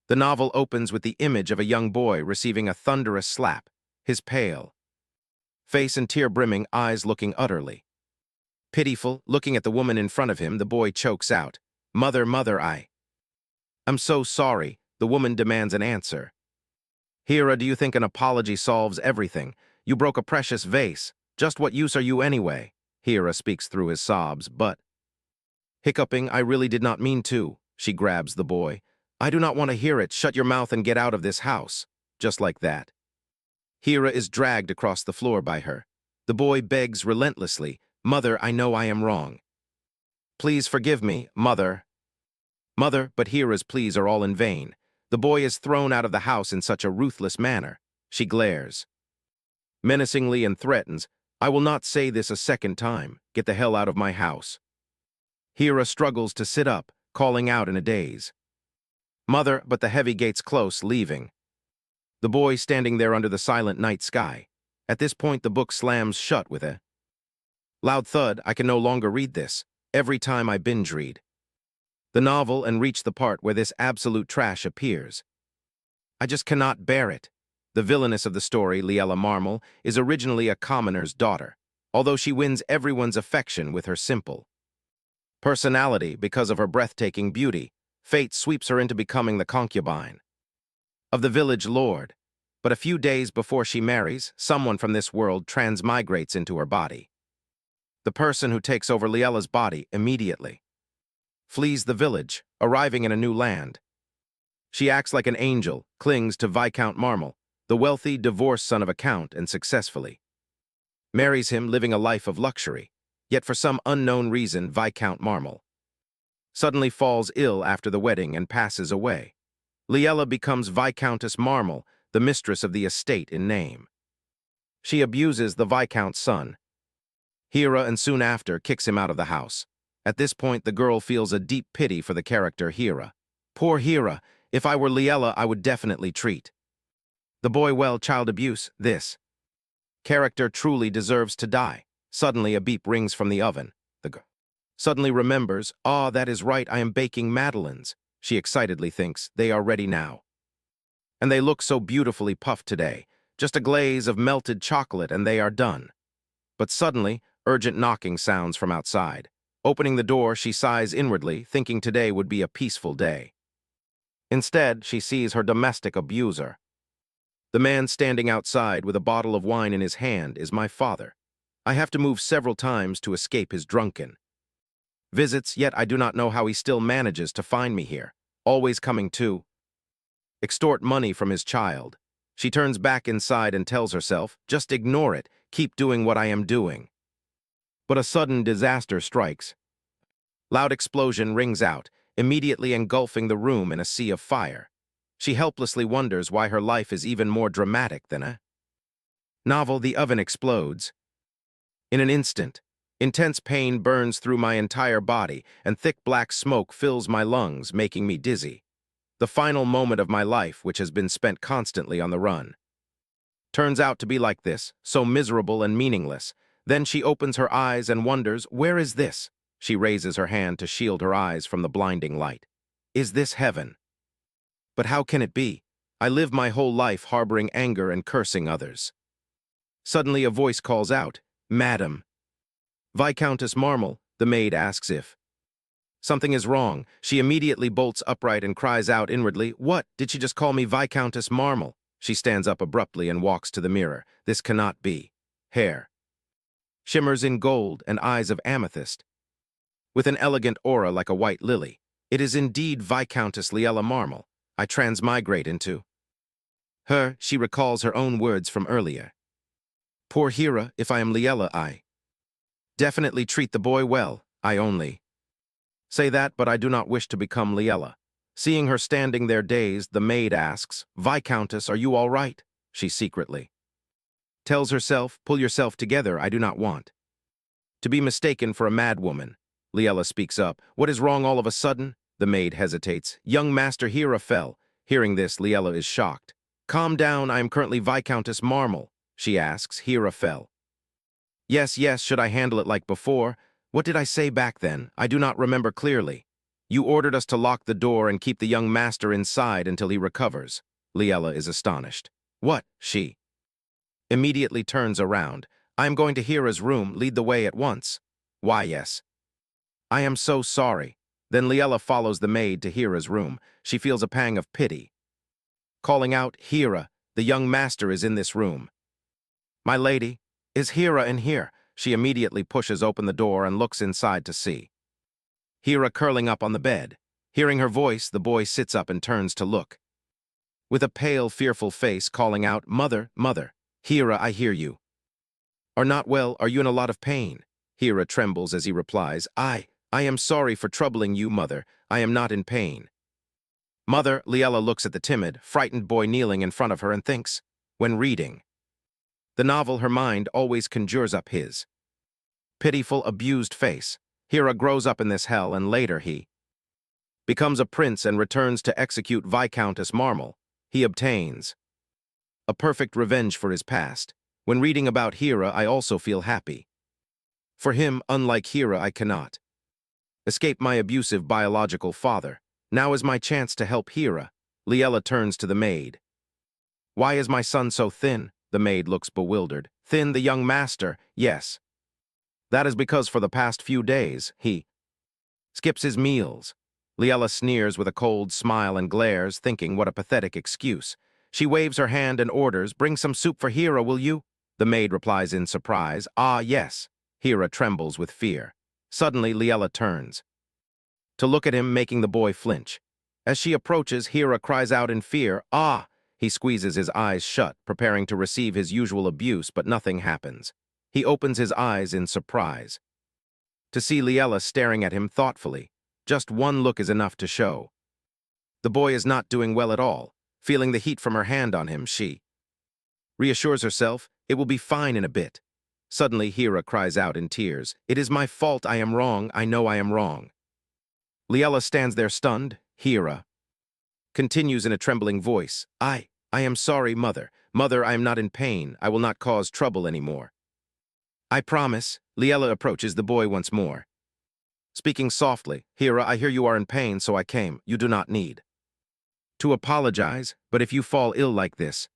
The novel opens with the image of a young boy receiving a thunderous slap, his pale face and tear-brimming eyes looking utterly pitiful. Looking at the woman in front of him, the boy chokes out, "Mother, mother, I'm so sorry." The woman demands an answer. "Hira, do you think an apology solves everything? You broke a precious vase. Just what use are you anyway?" Hira speaks through his sobs, but hiccuping, "I really did not mean to." She grabs the boy. "I do not want to hear it. Shut your mouth and get out of this house." Just like that, Hira is dragged across the floor by her. The boy begs relentlessly, "Mother, I know I am wrong. Please forgive me, mother." Mother, but Hira's pleas are all in vain. The boy is thrown out of the house in such a ruthless manner. She glares menacingly and threatens, "I will not say this a second time. Get the hell out of my house." Hira struggles to sit up, calling out in a daze, "Mother," but the heavy gates close, leaving the boy standing there under the silent night sky. At this point, the book slams shut with a loud thud. I can no longer read this. Every time I binge read the novel and reach the part where this absolute trash appears, I just cannot bear it. The villainess of the story, Liella Marmel, is originally a commoner's daughter, although she wins everyone's affection with her simple personality. Because of her breathtaking beauty, fate sweeps her into becoming the concubine of the village lord. But a few days before she marries, someone from this world transmigrates into her body. The person who takes over Liella's body immediately flees the village, arriving in a new land. She acts like an angel, clings to Viscount Marmel, the wealthy, divorced son of a count, and successfully marries him, living a life of luxury. Yet for some unknown reason, Viscount Marmel suddenly falls ill after the wedding and passes away. Liella becomes Viscountess Marmel, the mistress of the estate in name. She abuses the Viscount's son, Hira, and soon after kicks him out of the house. At this point, the girl feels a deep pity for the character Hira. Poor Hira. If I were Liella, I would definitely treat the boy well. Child abuse. This character truly deserves to die. Suddenly, a beep rings from the oven. The girl suddenly remembers, "Ah, that is right, I am baking madeleines." She excitedly thinks, "They are ready now. And they look so beautifully puffed today. Just a glaze of melted chocolate and they are done." But suddenly, urgent knocking sounds from outside. Opening the door, she sighs inwardly, thinking today would be a peaceful day. Instead, she sees her domestic abuser. The man standing outside with a bottle of wine in his hand is my father. I have to move several times to escape his drunken visits, yet I do not know how he still manages to find me here, always coming to extort money from his child. She turns back inside and tells herself, "Just ignore it, keep doing what I am doing." But a sudden disaster strikes. Loud explosion rings out, immediately engulfing the room in a sea of fire. She helplessly wonders why her life is even more dramatic than a novel. The oven explodes. In an instant, intense pain burns through my entire body, and thick black smoke fills my lungs, making me dizzy. The final moment of my life, which has been spent constantly on the run, turns out to be like this, so miserable and meaningless. Then she opens her eyes and wonders, where is this? She raises her hand to shield her eyes from the blinding light. Is this heaven? But how can it be? I live my whole life harboring anger and cursing others. Suddenly a voice calls out, "Madam." Viscountess Marmel, the maid asks if something is wrong. She immediately bolts upright and cries out inwardly, "What? Did she just call me Viscountess Marmel?" She stands up abruptly and walks to the mirror. This cannot be. Hair shimmers in gold and eyes of amethyst, with an elegant aura like a white lily. It is indeed Viscountess Liella Marmel. I transmigrate into her. She recalls her own words from earlier. Poor Hira, if I am Liella, I definitely treat the boy well. I only say that, but I do not wish to become Liella. Seeing her standing there dazed, the maid asks, "Viscountess, are you all right?" She secretly tells herself, "Pull yourself together, I do not want to be mistaken for a madwoman." Liella speaks up, "What is wrong all of a sudden?" The maid hesitates. "Young Master Hira fell." Hearing this, Liella is shocked. "Calm down, I am currently Viscountess Marmel." She asks, "Hira fell?" Yes, should I handle it like before? What did I say back then? I do not remember clearly." You ordered us to lock the door and keep the young master inside until he recovers. Liella is astonished. What? She immediately turns around. I am going to Hira's room, lead the way at once. Why, yes. I am so sorry. Then Liella follows the maid to Hira's room. She feels a pang of pity. Calling out, Hira, the young master is in this room. My lady, is Hira in here? She immediately pushes open the door and looks inside to see Hira curling up on the bed. Hearing her voice, the boy sits up and turns to look. With a pale, fearful face, calling out, Mother, mother, Hira, I hear you. Are not well, are you in a lot of pain? Hira trembles as he replies, I am sorry for troubling you, mother. I am not in pain. Mother, Liella looks at the timid, frightened boy kneeling in front of her and thinks, when reading the novel, her mind always conjures up his pitiful, abused face. Hira grows up in this hell, and later he becomes a prince and returns to execute Viscountess Marmel. He obtains a perfect revenge for his past. When reading about Hira, I also feel happy. For him, unlike Hira, I cannot escape my abusive biological father. Now is my chance to help Hira. Liella turns to the maid. Why is my son so thin? The maid looks bewildered. Thin, the young master, yes. That is because for the past few days, he skips his meals. Liella sneers with a cold smile and glares, thinking what a pathetic excuse. She waves her hand and orders, bring some soup for Hira, will you? The maid replies in surprise, ah, yes. Hira trembles with fear. Suddenly, Liella turns to look at him, making the boy flinch. As she approaches, Hira cries out in fear, ah! He squeezes his eyes shut, preparing to receive his usual abuse, but nothing happens. He opens his eyes in surprise to see Liella staring at him thoughtfully. Just one look is enough to show the boy is not doing well at all. Feeling the heat from her hand on him, she reassures herself, it will be fine in a bit. Suddenly, Hira cries out in tears, it is my fault, I am wrong, I know I am wrong. Liella stands there stunned. Hira continues in a trembling voice, I am sorry, mother. Mother, I am not in pain. I will not cause trouble anymore. I promise. Liella approaches the boy once more. Speaking softly, Hira, I hear you are in pain, so I came. You do not need to apologize, but if you fall ill like this,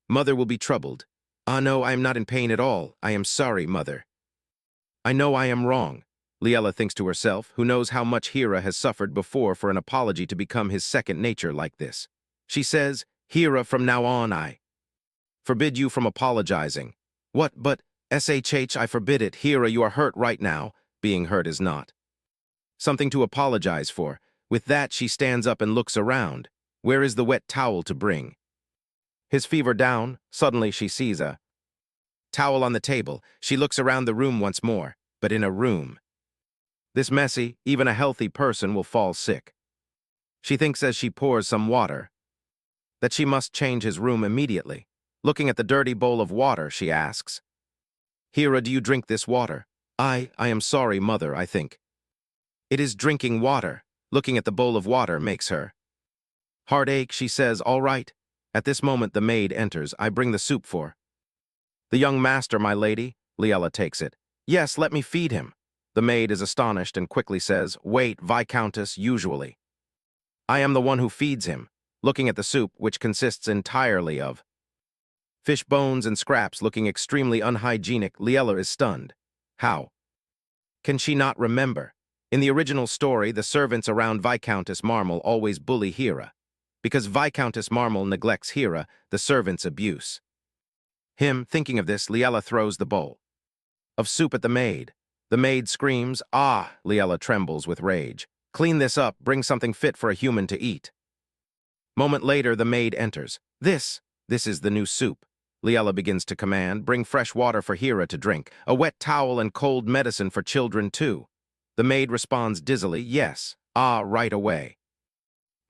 mother will be troubled. Ah, no, I am not in pain at all. I am sorry, mother. I know I am wrong. Liella thinks to herself, who knows how much Hira has suffered before for an apology to become his second nature like this. She says, Hira, from now on I forbid you from apologizing. What, but, SHH, I forbid it. Hira, you are hurt right now. Being hurt is not something to apologize for. With that, she stands up and looks around. Where is the wet towel to bring his fever down? Suddenly she sees a towel on the table. She looks around the room once more, but in a room this messy, even a healthy person will fall sick. She thinks as she pours some water that she must change his room immediately. Looking at the dirty bowl of water, she asks, Hira, do you drink this water? I am sorry, mother, I think it is drinking water. Looking at the bowl of water makes her heartache. She says, all right. At this moment, the maid enters. I bring the soup for the young master, my lady. Liella takes it. Yes, let me feed him. The maid is astonished and quickly says, wait, Viscountess, usually I am the one who feeds him. Looking at the soup, which consists entirely of fish bones and scraps, looking extremely unhygienic, Liella is stunned. How can she not remember? In the original story, the servants around Viscountess Marmel always bully Hira. Because Viscountess Marmel neglects Hira, the servants abuse him. Thinking of this, Liella throws the bowl of soup at the maid. The maid screams, ah! Liella trembles with rage. Clean this up, bring something fit for a human to eat. Moment later, the maid enters. This is the new soup. Liella begins to command, bring fresh water for Hira to drink, a wet towel and cold medicine for children too. The maid responds dizzily, yes, ah, right away.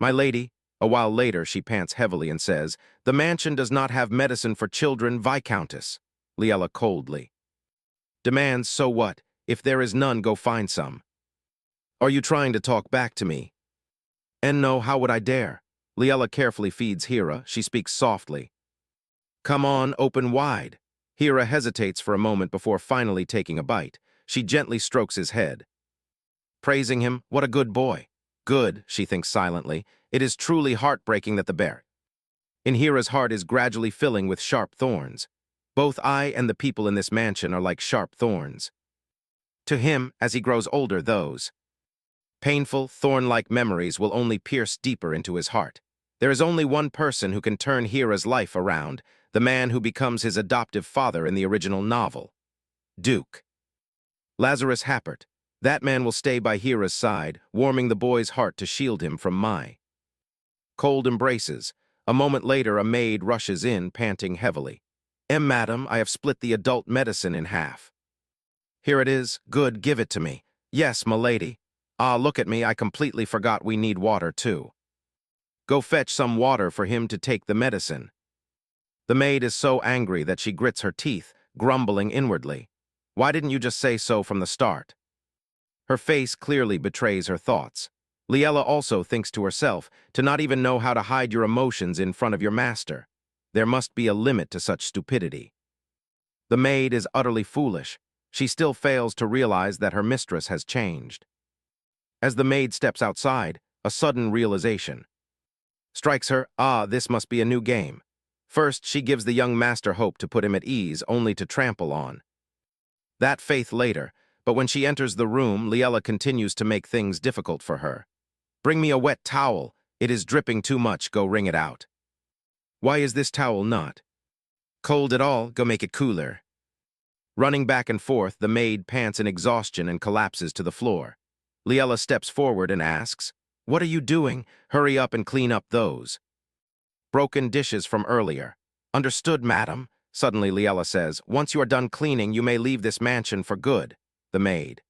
My lady. A while later, she pants heavily and says, the mansion does not have medicine for children, Viscountess. Liella coldly demands, so what? If there is none, go find some. Are you trying to talk back to me? And no, how would I dare? Liella carefully feeds Hira. She speaks softly. Come on, open wide. Hira hesitates for a moment before finally taking a bite. She gently strokes his head, praising him, what a good boy. Good, she thinks silently. It is truly heartbreaking that the bear in Hira's heart is gradually filling with sharp thorns. Both I and the people in this mansion are like sharp thorns. To him, as he grows older, those painful, thorn-like memories will only pierce deeper into his heart. There is only one person who can turn Hira's life around, the man who becomes his adoptive father in the original novel. Duke. Lazarus Happert. That man will stay by Hira's side, warming the boy's heart to shield him from my cold embraces. A moment later, a maid rushes in, panting heavily. Madam, I have split the adult medicine in half. Here it is. Good, give it to me. Yes, m'lady. Ah, look at me, I completely forgot we need water, too. Go fetch some water for him to take the medicine. The maid is so angry that she grits her teeth, grumbling inwardly. Why didn't you just say so from the start? Her face clearly betrays her thoughts. Liella also thinks to herself, to not even know how to hide your emotions in front of your master. There must be a limit to such stupidity. The maid is utterly foolish. She still fails to realize that her mistress has changed. As the maid steps outside, a sudden realization strikes her. Ah, this must be a new game. First, she gives the young master hope to put him at ease, only to trample on that faith later, but when she enters the room, Liella continues to make things difficult for her. Bring me a wet towel. It is dripping too much. Go wring it out. Why is this towel not cold at all? Go make it cooler. Running back and forth, the maid pants in exhaustion and collapses to the floor. Liella steps forward and asks, What are you doing? Hurry up and clean up those broken dishes from earlier. Understood, madam. Suddenly Liella says, Once you are done cleaning, you may leave this mansion for good. The maid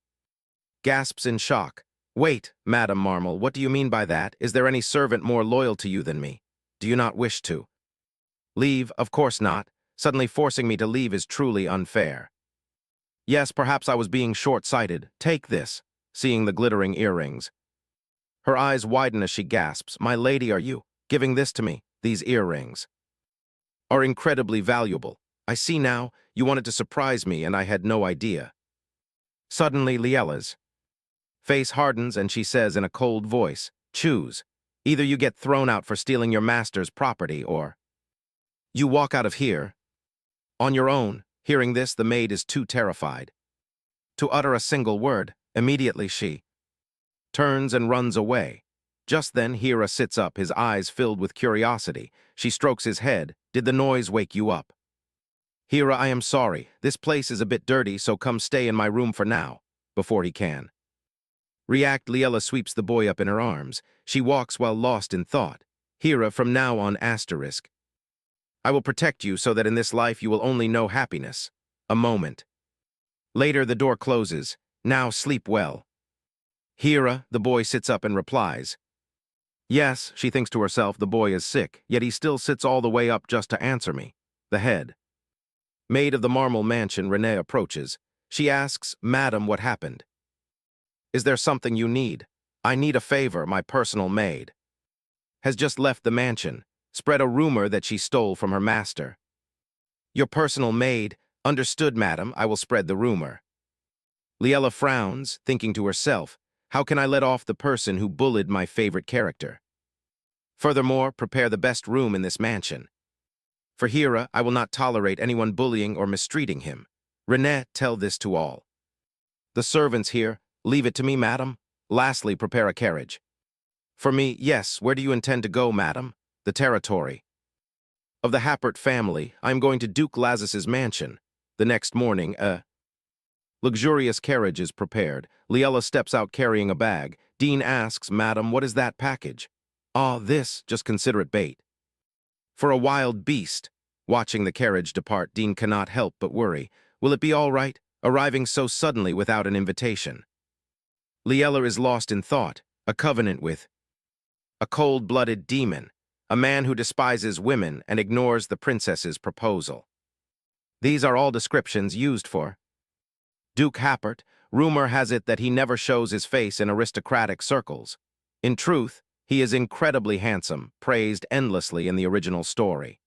gasps in shock. Wait, Madam Marmal, what do you mean by that? Is there any servant more loyal to you than me? Do you not wish to leave? Of course not. Suddenly forcing me to leave is truly unfair. Yes, perhaps I was being short-sighted. Take this, seeing the glittering earrings. Her eyes widen as she gasps, My lady, are you giving this to me? These earrings are incredibly valuable. I see now, you wanted to surprise me and I had no idea. Suddenly, Liella's face hardens and she says in a cold voice, Choose. Either you get thrown out for stealing your master's property or you walk out of here on your own. Hearing this, the maid is too terrified to utter a single word. Immediately she turns and runs away. Just then, Hira sits up, his eyes filled with curiosity. She strokes his head. Did the noise wake you up? Hira, I am sorry. This place is a bit dirty, so come stay in my room for now. Before he can react, Liella sweeps the boy up in her arms. She walks while lost in thought. Hira, from now on, asterisk. I will protect you so that in this life you will only know happiness. A moment later, the door closes. Now sleep well. Hira, the boy sits up and replies. Yes, she thinks to herself, the boy is sick, yet he still sits all the way up just to answer me. The head maid of the Marmal mansion, Renee, approaches. She asks, Madam, what happened? Is there something you need? I need a favor. My personal maid has just left the mansion, spread a rumor that she stole from her master. Your personal maid? Understood, madam. I will spread the rumor. Liella frowns, thinking to herself, how can I let off the person who bullied my favorite character? Furthermore, prepare the best room in this mansion. For Hira, I will not tolerate anyone bullying or mistreating him. Renee, tell this to all the servants here. Leave it to me, madam. Lastly, prepare a carriage. For me, yes. Where do you intend to go, madam? The territory of the Happert family. I am going to Duke Lazarus's mansion. The next morning, a luxurious carriage is prepared. Liella steps out carrying a bag. Dean asks, Madam, what is that package? Ah, this, just consider it bait for a wild beast. Watching the carriage depart, Dean cannot help but worry. Will it be all right, arriving so suddenly without an invitation? Liella is lost in thought, a covenant with a cold-blooded demon, a man who despises women and ignores the princess's proposal. These are all descriptions used for Duke Happert. Rumor has it that he never shows his face in aristocratic circles. In truth, he is incredibly handsome, praised endlessly in the original story.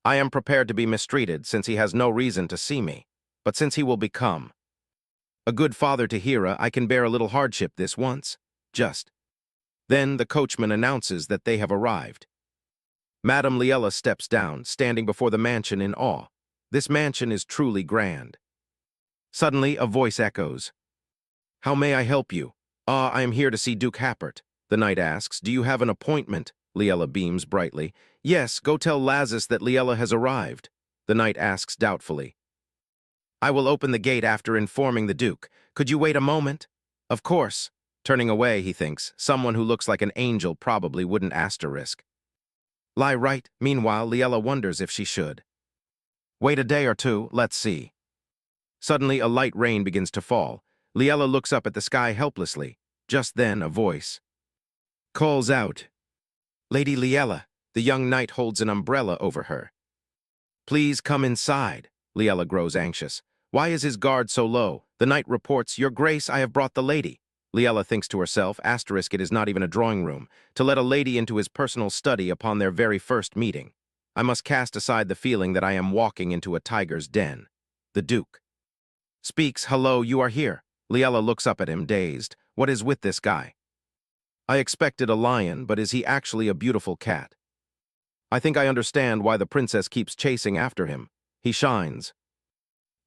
I am prepared to be mistreated since he has no reason to see me, but since he will become a good father to Hira, I can bear a little hardship this once. Just Then the coachman announces that they have arrived. Madame Liella steps down, standing before the mansion in awe. This mansion is truly grand. Suddenly, a voice echoes. "How may I help you?" "Ah, I am here to see Duke Happert." The knight asks, "Do you have an appointment?" Liella beams brightly. "Yes, go tell Lazis that Liella has arrived." The knight asks doubtfully. "I will open the gate after informing the Duke. Could you wait a moment?" "Of course." Turning away, he thinks, someone who looks like an angel probably wouldn't asterisk. Lie right. Meanwhile, Liella wonders if she should. Wait a day or two, let's see. Suddenly, a light rain begins to fall. Liella looks up at the sky helplessly. Just then, a voice calls out, "Lady Liella." The young knight holds an umbrella over her. "Please come inside." Liella grows anxious. Why is his guard so low? The knight reports, "Your Grace, I have brought the lady." Liella thinks to herself, asterisk, it is not even a drawing room, to let a lady into his personal study upon their very first meeting. I must cast aside the feeling that I am walking into a tiger's den. The Duke speaks, "Hello, you are here." Liella looks up at him, dazed. What is with this guy? I expected a lion, but is he actually a beautiful cat? I think I understand why the princess keeps chasing after him. He shines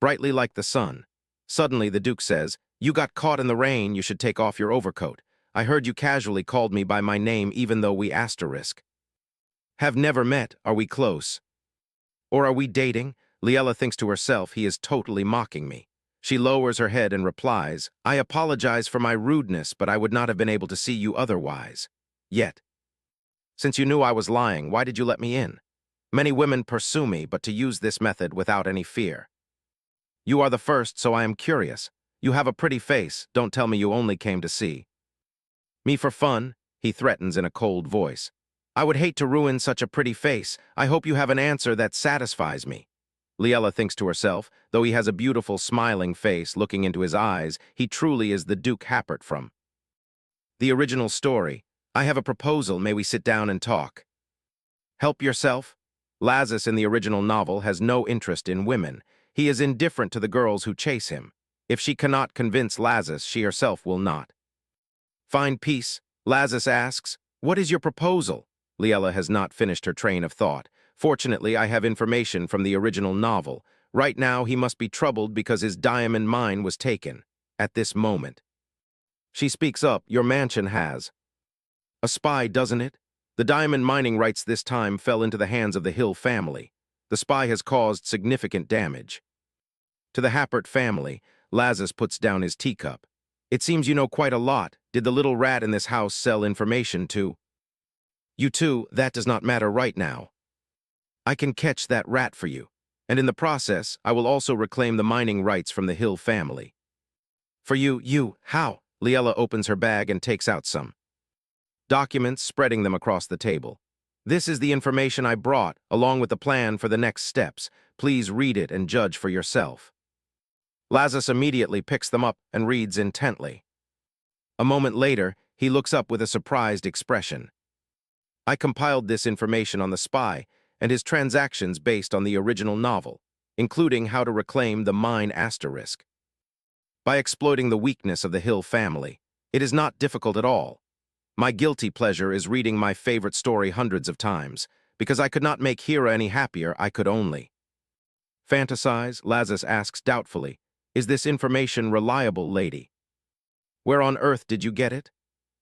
brightly like the sun. Suddenly, the Duke says, "You got caught in the rain, you should take off your overcoat. I heard you casually called me by my name even though we asterisk. Have never met, are we close? Or are we dating?" Liella thinks to herself, he is totally mocking me. She lowers her head and replies, "I apologize for my rudeness, but I would not have been able to see you otherwise. Yet, since you knew I was lying, why did you let me in? Many women pursue me, but to use this method without any fear. You are the first, so I am curious. You have a pretty face, don't tell me you only came to see me for fun," he threatens in a cold voice. "I would hate to ruin such a pretty face. I hope you have an answer that satisfies me." Liella thinks to herself, though he has a beautiful smiling face looking into his eyes, he truly is the Duke Happert from the original story. "I have a proposal, may we sit down and talk?" "Help yourself." Lazis in the original novel has no interest in women. He is indifferent to the girls who chase him. If she cannot convince Lazis, she herself will not. "Find peace?" Lazis asks. "What is your proposal?" Liella has not finished her train of thought. "Fortunately, I have information from the original novel. Right now, he must be troubled because his diamond mine was taken. At this moment." She speaks up, "Your mansion has a spy, doesn't it? The diamond mining rights this time fell into the hands of the Hill family. The spy has caused significant damage to the Happert family." Lazis puts down his teacup. "It seems you know quite a lot. Did the little rat in this house sell information to you too? That does not matter right now. I can catch that rat for you. And in the process, I will also reclaim the mining rights from the Hill family. For you, how?" Liella opens her bag and takes out some documents, spreading them across the table. "This is the information I brought, along with the plan for the next steps. Please read it and judge for yourself." Lazis immediately picks them up and reads intently. A moment later, he looks up with a surprised expression. "I compiled this information on the spy and his transactions based on the original novel, including how to reclaim the mine asterisk. By exploiting the weakness of the Hill family, it is not difficult at all. My guilty pleasure is reading my favorite story hundreds of times. Because I could not make Hera any happier, I could only fantasize." Lazis asks doubtfully, "Is this information reliable, lady? Where on earth did you get it?"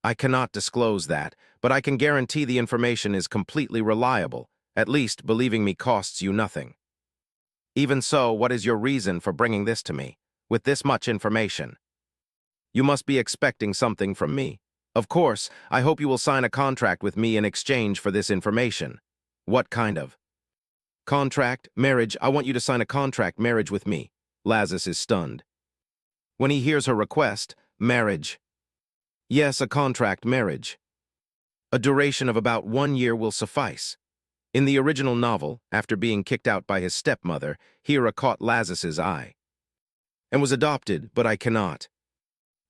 "I cannot disclose that, but I can guarantee the information is completely reliable. At least, believing me costs you nothing." "Even so, what is your reason for bringing this to me? With this much information, you must be expecting something from me. Of course, I hope you will sign a contract with me in exchange for this information." "What kind of contract? Marriage? I want you to sign a contract marriage with me." Lazis is stunned. When he hears her request, marriage. "Yes, a contract marriage. A duration of about 1 year will suffice." In the original novel, after being kicked out by his stepmother, Hera caught Lazis's eye and was adopted, but I cannot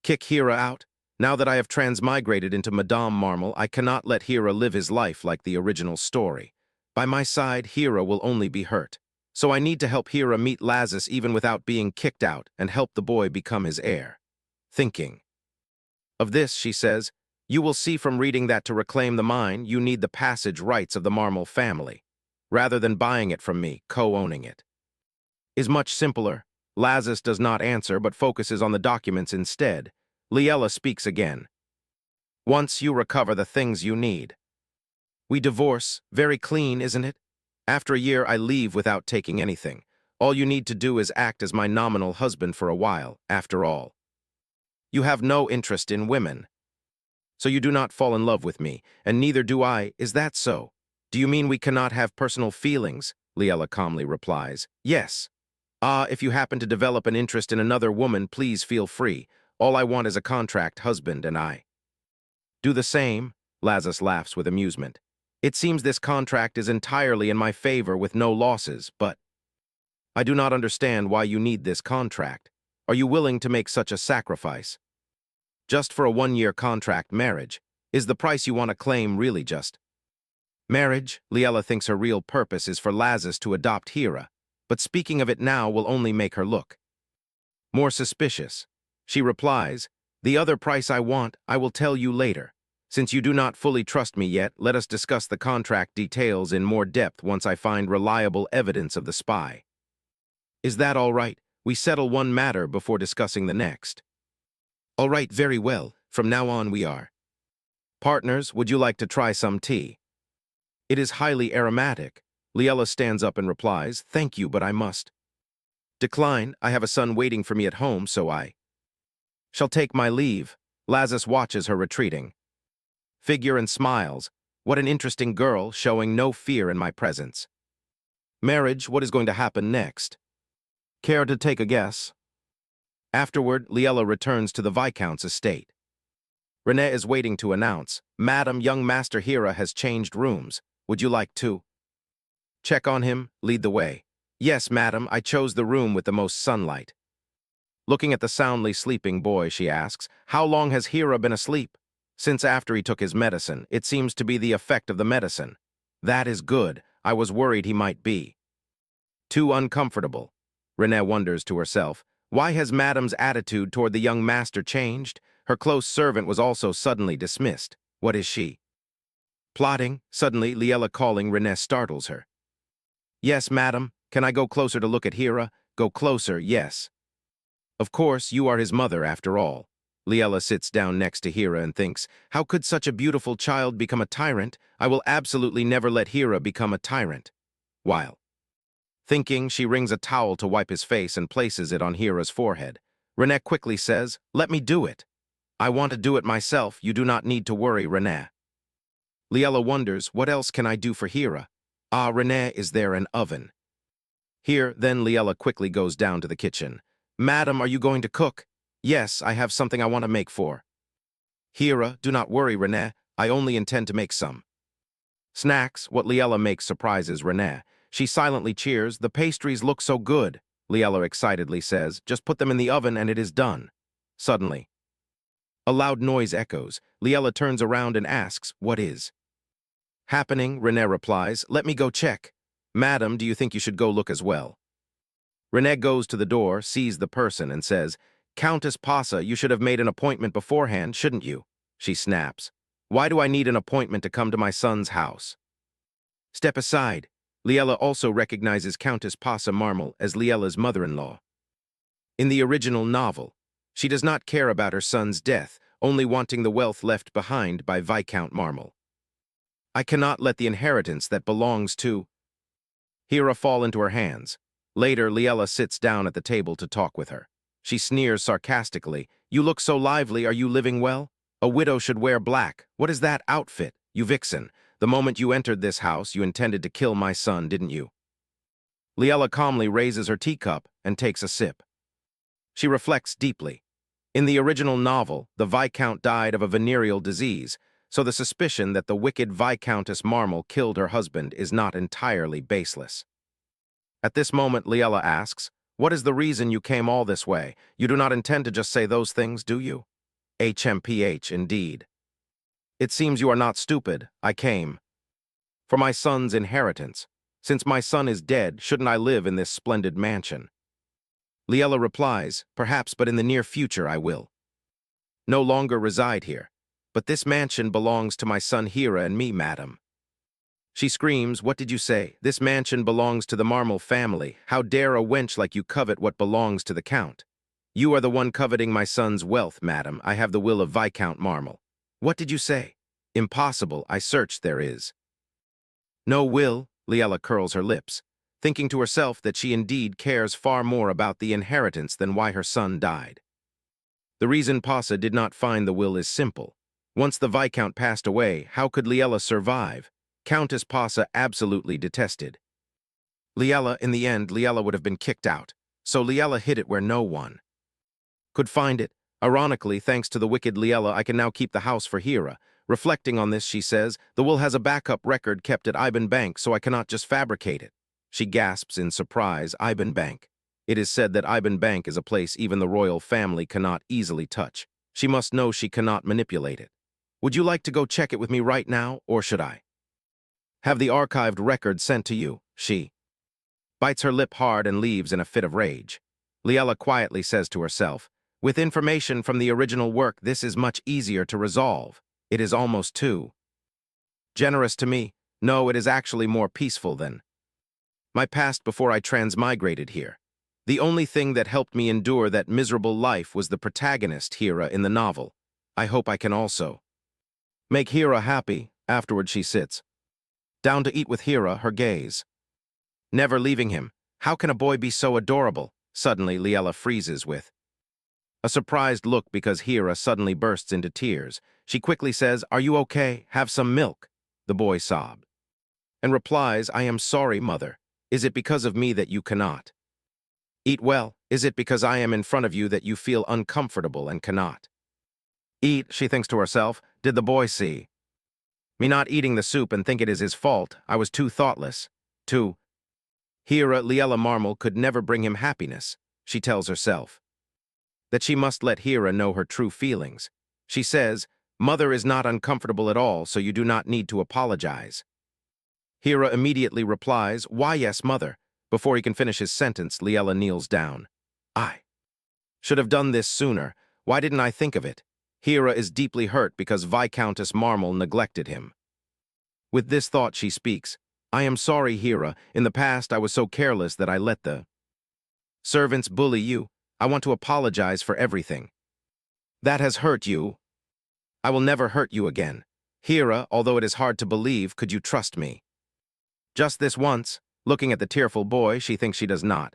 kick Hera out. Now that I have transmigrated into Madame Marmal, I cannot let Hera live his life like the original story. By my side, Hera will only be hurt. So I need to help Hera meet Lazis even without being kicked out and help the boy become his heir. Thinking of this, she says, You will see from reading that to reclaim the mine, you need the passage rights of the Marmol family, rather than buying it from me, co-owning it. Is much simpler. Lazarus does not answer but focuses on the documents instead. Liella speaks again. Once you recover the things you need. We divorce, very clean, isn't it? After a year, I leave without taking anything. All you need to do is act as my nominal husband for a while, after all. You have no interest in women. So you do not fall in love with me, and neither do I. Is that so? Do you mean we cannot have personal feelings? Liella calmly replies. Yes. If you happen to develop an interest in another woman, please feel free. All I want is a contract husband, and I. Do the same, Lazarus laughs with amusement. It seems this contract is entirely in my favor with no losses, but I do not understand why you need this contract. Are you willing to make such a sacrifice? Just for a one-year contract marriage, is the price you want to claim really just marriage? Liella thinks her real purpose is for Lazarus to adopt Hera, but speaking of it now will only make her look more suspicious. She replies, the other price I want, I will tell you later. Since you do not fully trust me yet, let us discuss the contract details in more depth once I find reliable evidence of the spy. Is that all right? We settle one matter before discussing the next. All right, very well. From now on we are partners. Would you like to try some tea? It is highly aromatic. Liella stands up and replies, thank you, but I must decline. I have a son waiting for me at home, so I shall take my leave. Lazarus watches her retreating figure and smiles. What an interesting girl, showing no fear in my presence. Marriage, what is going to happen next? Care to take a guess? Afterward, Liella returns to the Viscount's estate. Renee is waiting to announce, Madam, young Master Hera has changed rooms. Would you like to check on him? Lead the way. Yes, madam, I chose the room with the most sunlight. Looking at the soundly sleeping boy, she asks, how long has Hera been asleep? Since after he took his medicine. It seems to be the effect of the medicine. That is good. I was worried he might be too uncomfortable. Renee wonders to herself, why has Madam's attitude toward the young master changed? Her close servant was also suddenly dismissed. What is she plotting? Suddenly, Liella calling Renee startles her. Yes, madam. Can I go closer to look at Hera? Go closer, yes. Of course, you are his mother after all. Liella sits down next to Hera and thinks, how could such a beautiful child become a tyrant? I will absolutely never let Hera become a tyrant. While thinking, she wrings a towel to wipe his face and places it on Hera's forehead. Renee quickly says, let me do it. I want to do it myself. You do not need to worry, Renee. Liella wonders, what else can I do for Hera? Renee, is there an oven? Here, then Liella quickly goes down to the kitchen. Madam, are you going to cook? Yes, I have something I want to make for Hera. Do not worry, Renee. I only intend to make some snacks. What Liella makes surprises Renee. She silently cheers. The pastries look so good, Liella excitedly says. Just put them in the oven and it is done. Suddenly, a loud noise echoes. Liella turns around and asks, what is happening? Renee replies, let me go check. Madam, do you think you should go look as well? Renee goes to the door, sees the person, and says, Countess Pasa, you should have made an appointment beforehand, shouldn't you? She snaps. Why do I need an appointment to come to my son's house? Step aside. Liella also recognizes Countess Pasa Marmol as Liella's mother-in-law. In the original novel, she does not care about her son's death, only wanting the wealth left behind by Viscount Marmol. I cannot let the inheritance that belongs to Hera fall into her hands. Later, Liella sits down at the table to talk with her. She sneers sarcastically. You look so lively. Are you living well? A widow should wear black. What is that outfit? You vixen. The moment you entered this house, you intended to kill my son, didn't you? Liella calmly raises her teacup and takes a sip. She reflects deeply. In the original novel, the Viscount died of a venereal disease, so the suspicion that the wicked Viscountess Marmol killed her husband is not entirely baseless. At this moment, Liella asks, what is the reason you came all this way? You do not intend to just say those things, do you? HMPH, indeed. It seems you are not stupid. I came for my son's inheritance. Since my son is dead, shouldn't I live in this splendid mansion? Liella replies, perhaps, but in the near future I will no longer reside here. But this mansion belongs to my son Hira and me, madam. She screams, what did you say? This mansion belongs to the Marmel family. How dare a wench like you covet what belongs to the Count? You are the one coveting my son's wealth, madam. I have the will of Viscount Marmel. What did you say? Impossible. I searched, there is no will. Liella curls her lips, thinking to herself that she indeed cares far more about the inheritance than why her son died. The reason Pasa did not find the will is simple. Once the Viscount passed away, how could Liella survive? Countess Pasa absolutely detested Liella. In the end, Liella would have been kicked out, so Liella hid it where no one could find it. Ironically, thanks to the wicked Liella, I can now keep the house for Hira. Reflecting on this, she says, the will has a backup record kept at Iban Bank, so I cannot just fabricate it. She gasps in surprise, Iban Bank. It is said that Iban Bank is a place even the royal family cannot easily touch. She must know she cannot manipulate it. Would you like to go check it with me right now, or should I have the archived record sent to you? She bites her lip hard and leaves in a fit of rage. Liella quietly says to herself, with information from the original work, this is much easier to resolve. It is almost too generous to me. No, it is actually more peaceful than my past before I transmigrated here. The only thing that helped me endure that miserable life was the protagonist, Hira, in the novel. I hope I can also make Hira happy. Afterward, she sits down to eat with Hira, her gaze never leaving him. How can a boy be so adorable? Suddenly, Liella freezes with a surprised look because Hira suddenly bursts into tears. She quickly says, are you okay? Have some milk. The boy sobs and replies, I am sorry, mother. Is it because of me that you cannot eat well? Is it because I am in front of you that you feel uncomfortable and cannot eat? She thinks to herself, did the boy see me not eating the soup and think it is his fault? I was too thoughtless. To Hira, Liella Marmel could never bring him happiness. She tells herself that she must let Hira know her true feelings. She says, mother is not uncomfortable at all, so you do not need to apologize. Hira immediately replies, why yes, mother. Before he can finish his sentence, Liella kneels down. I should have done this sooner. Why didn't I think of it? Hira is deeply hurt because Viscountess Marmel neglected him. With this thought, she speaks, I am sorry, Hira. In the past, I was so careless that I let the servants bully you. I want to apologize for everything that has hurt you. I will never hurt you again. Hira, although it is hard to believe, could you trust me? Just this once. Looking at the tearful boy, she thinks she does not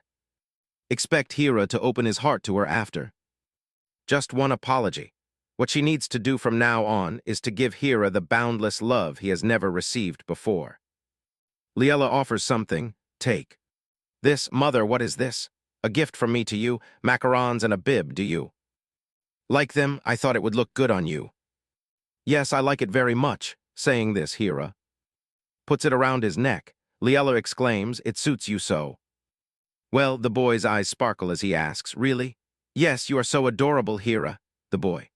expect Hira to open his heart to her after just one apology. What she needs to do from now on is to give Hira the boundless love he has never received before. Liella offers something. Take this, mother. What is this? A gift from me to you, macarons and a bib. Do you like them? I thought it would look good on you. Yes, I like it very much. Saying this, Hira puts it around his neck. Liella exclaims, it suits you so well. The boy's eyes sparkle as he asks, really? Yes, you are so adorable, Hira. The boy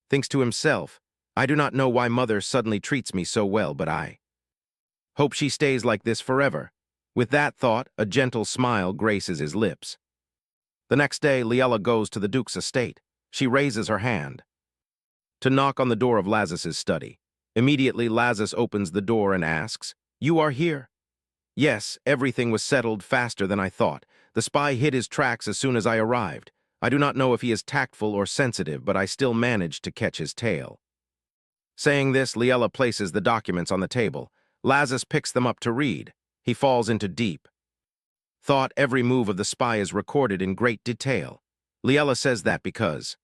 thinks to himself, I do not know why mother suddenly treats me so well, but I hope she stays like this forever. With that thought, a gentle smile graces his lips. The next day, Liella goes to the Duke's estate. She raises her hand to knock on the door of Lazarus's study. Immediately, Lazarus opens the door and asks, you are here? Yes, everything was settled faster than I thought. The spy hid his tracks as soon as I arrived. I do not know if he is tactful or sensitive, but I still managed to catch his tail. Saying this, Liella places the documents on the table. Lazarus picks them up to read. He falls into deep thought. Every move of the spy is recorded in great detail. Liella says that because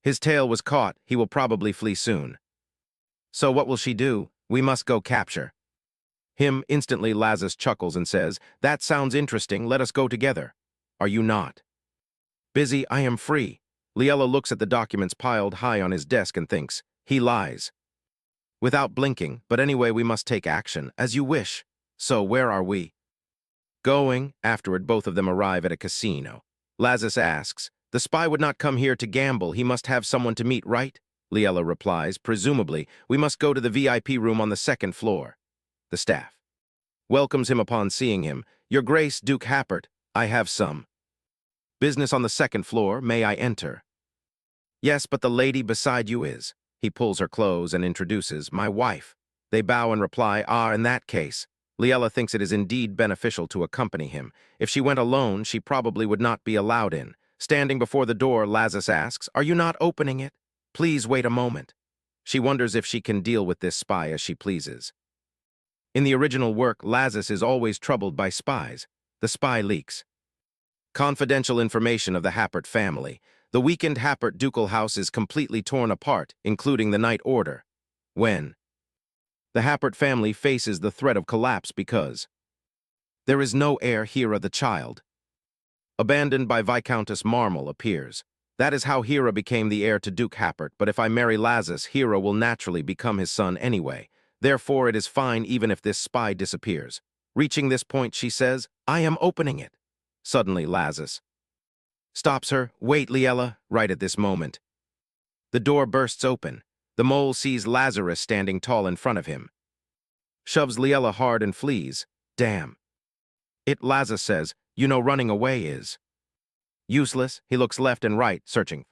his tail was caught, he will probably flee soon. So what will she do? We must go capture him. Instantly, Lazarus chuckles and says, that sounds interesting. Let us go together. Are you not busy? I am free. Liella looks at the documents piled high on his desk and thinks, he lies. Without blinking, but anyway, we must take action, as you wish. So where are we going? Afterward, both of them arrive at a casino. Lazarus asks, the spy would not come here to gamble. He must have someone to meet, right? Liella replies, presumably, we must go to the VIP room on the second floor. The staff welcomes him upon seeing him. Your Grace, Duke Happert, I have some business on the second floor. May I enter? Yes, but the lady beside you is He pulls her clothes and introduces, my wife. They bow and reply, ah, in that case. Liella thinks it is indeed beneficial to accompany him. If she went alone, she probably would not be allowed in. Standing before the door, Lazarus asks, are you not opening it? Please wait a moment. She wonders if she can deal with this spy as she pleases. In the original work, Lazarus is always troubled by spies. The spy leaks confidential information of the Happert family. The weakened Happert ducal house is completely torn apart, including the Night Order. When the Happert family faces the threat of collapse because there is no heir Hera the child. Abandoned by Viscountess Marmel appears. That is how Hera became the heir to Duke Happert, but if I marry Lazarus, Hera will naturally become his son anyway. Therefore, it is fine even if this spy disappears. Reaching this point, she says, I am opening it. Suddenly, Lazarus stops her. Wait, Liella, right at this moment. The door bursts open. The mole sees Lazarus standing tall in front of him. Shoves Liella hard and flees. Damn. It, Lazarus says, you know running away is useless. He looks left and right, searching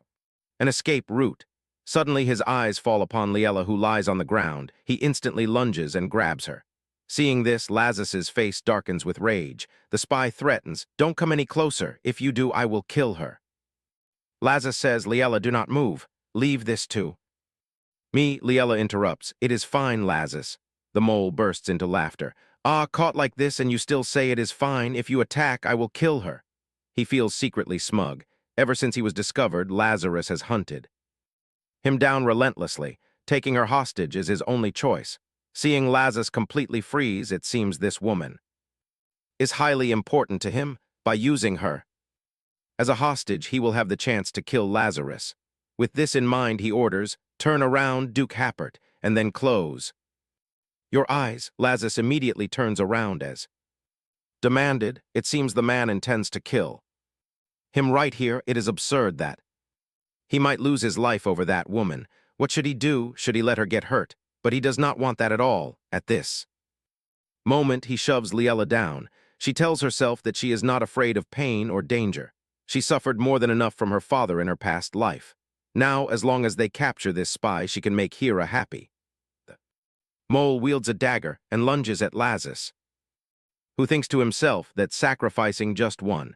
an escape route. Suddenly his eyes fall upon Liella, who lies on the ground. He instantly lunges and grabs her. Seeing this, Lazarus's face darkens with rage. The spy threatens, don't come any closer. If you do, I will kill her. Lazarus says, Liella, do not move. Leave this to me. Liella interrupts. It is fine, Lazarus. The mole bursts into laughter. Ah, caught like this and you still say it is fine. If you attack, I will kill her. He feels secretly smug. Ever since he was discovered, Lazarus has hunted him down relentlessly. Taking her hostage is his only choice. Seeing Lazarus completely freeze, it seems this woman is highly important to him. By using her as a hostage, he will have the chance to kill Lazarus. With this in mind, he orders, turn around, Duke Happert, and then close your eyes. Lazarus immediately turns around as demanded. It seems the man intends to kill him right here. It is absurd that he might lose his life over that woman. What should he do? Should he let her get hurt? But he does not want that at all. At this moment, he shoves Liella down. She tells herself that she is not afraid of pain or danger. She suffered more than enough from her father in her past life. Now, as long as they capture this spy, she can make Hera happy. The mole wields a dagger and lunges at Lazarus, who thinks to himself that sacrificing just one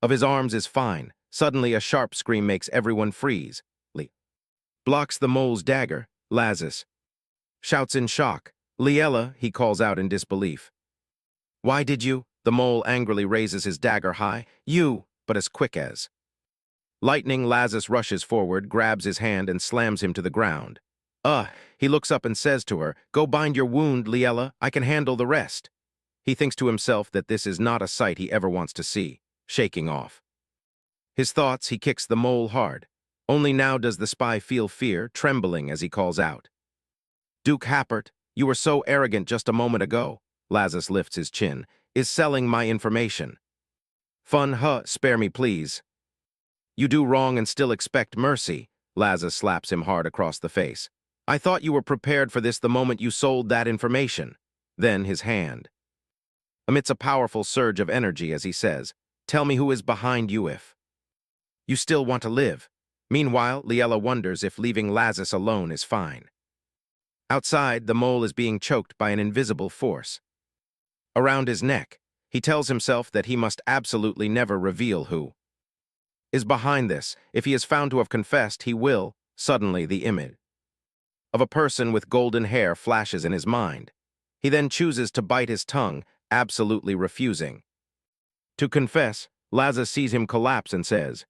of his arms is fine. Suddenly, a sharp scream makes everyone freeze. Lee blocks the mole's dagger. Lazarus shouts in shock. Liella, he calls out in disbelief. Why did you? The mole angrily raises his dagger high. You, but as quick as lightning, Lazarus rushes forward, grabs his hand, and slams him to the ground. He looks up and says to her, go bind your wound, Liella. I can handle the rest. He thinks to himself that this is not a sight he ever wants to see. Shaking off his thoughts, he kicks the mole hard. Only now does the spy feel fear, trembling as he calls out, Duke Happert, you were so arrogant just a moment ago. Lazarus lifts his chin. Is selling my information. Fun, huh? Spare me, please. You do wrong and still expect mercy. Lazarus slaps him hard across the face. I thought you were prepared for this the moment you sold that information. Then his hand emits a powerful surge of energy as he says, tell me who is behind you if you still want to live. Meanwhile, Liella wonders if leaving Lazarus alone is fine. Outside, the mole is being choked by an invisible force around his neck. He tells himself that he must absolutely never reveal who is behind this. If he is found to have confessed, he will. Suddenly, the image of a person with golden hair flashes in his mind. He then chooses to bite his tongue, absolutely refusing to confess. Lazarus sees him collapse and says,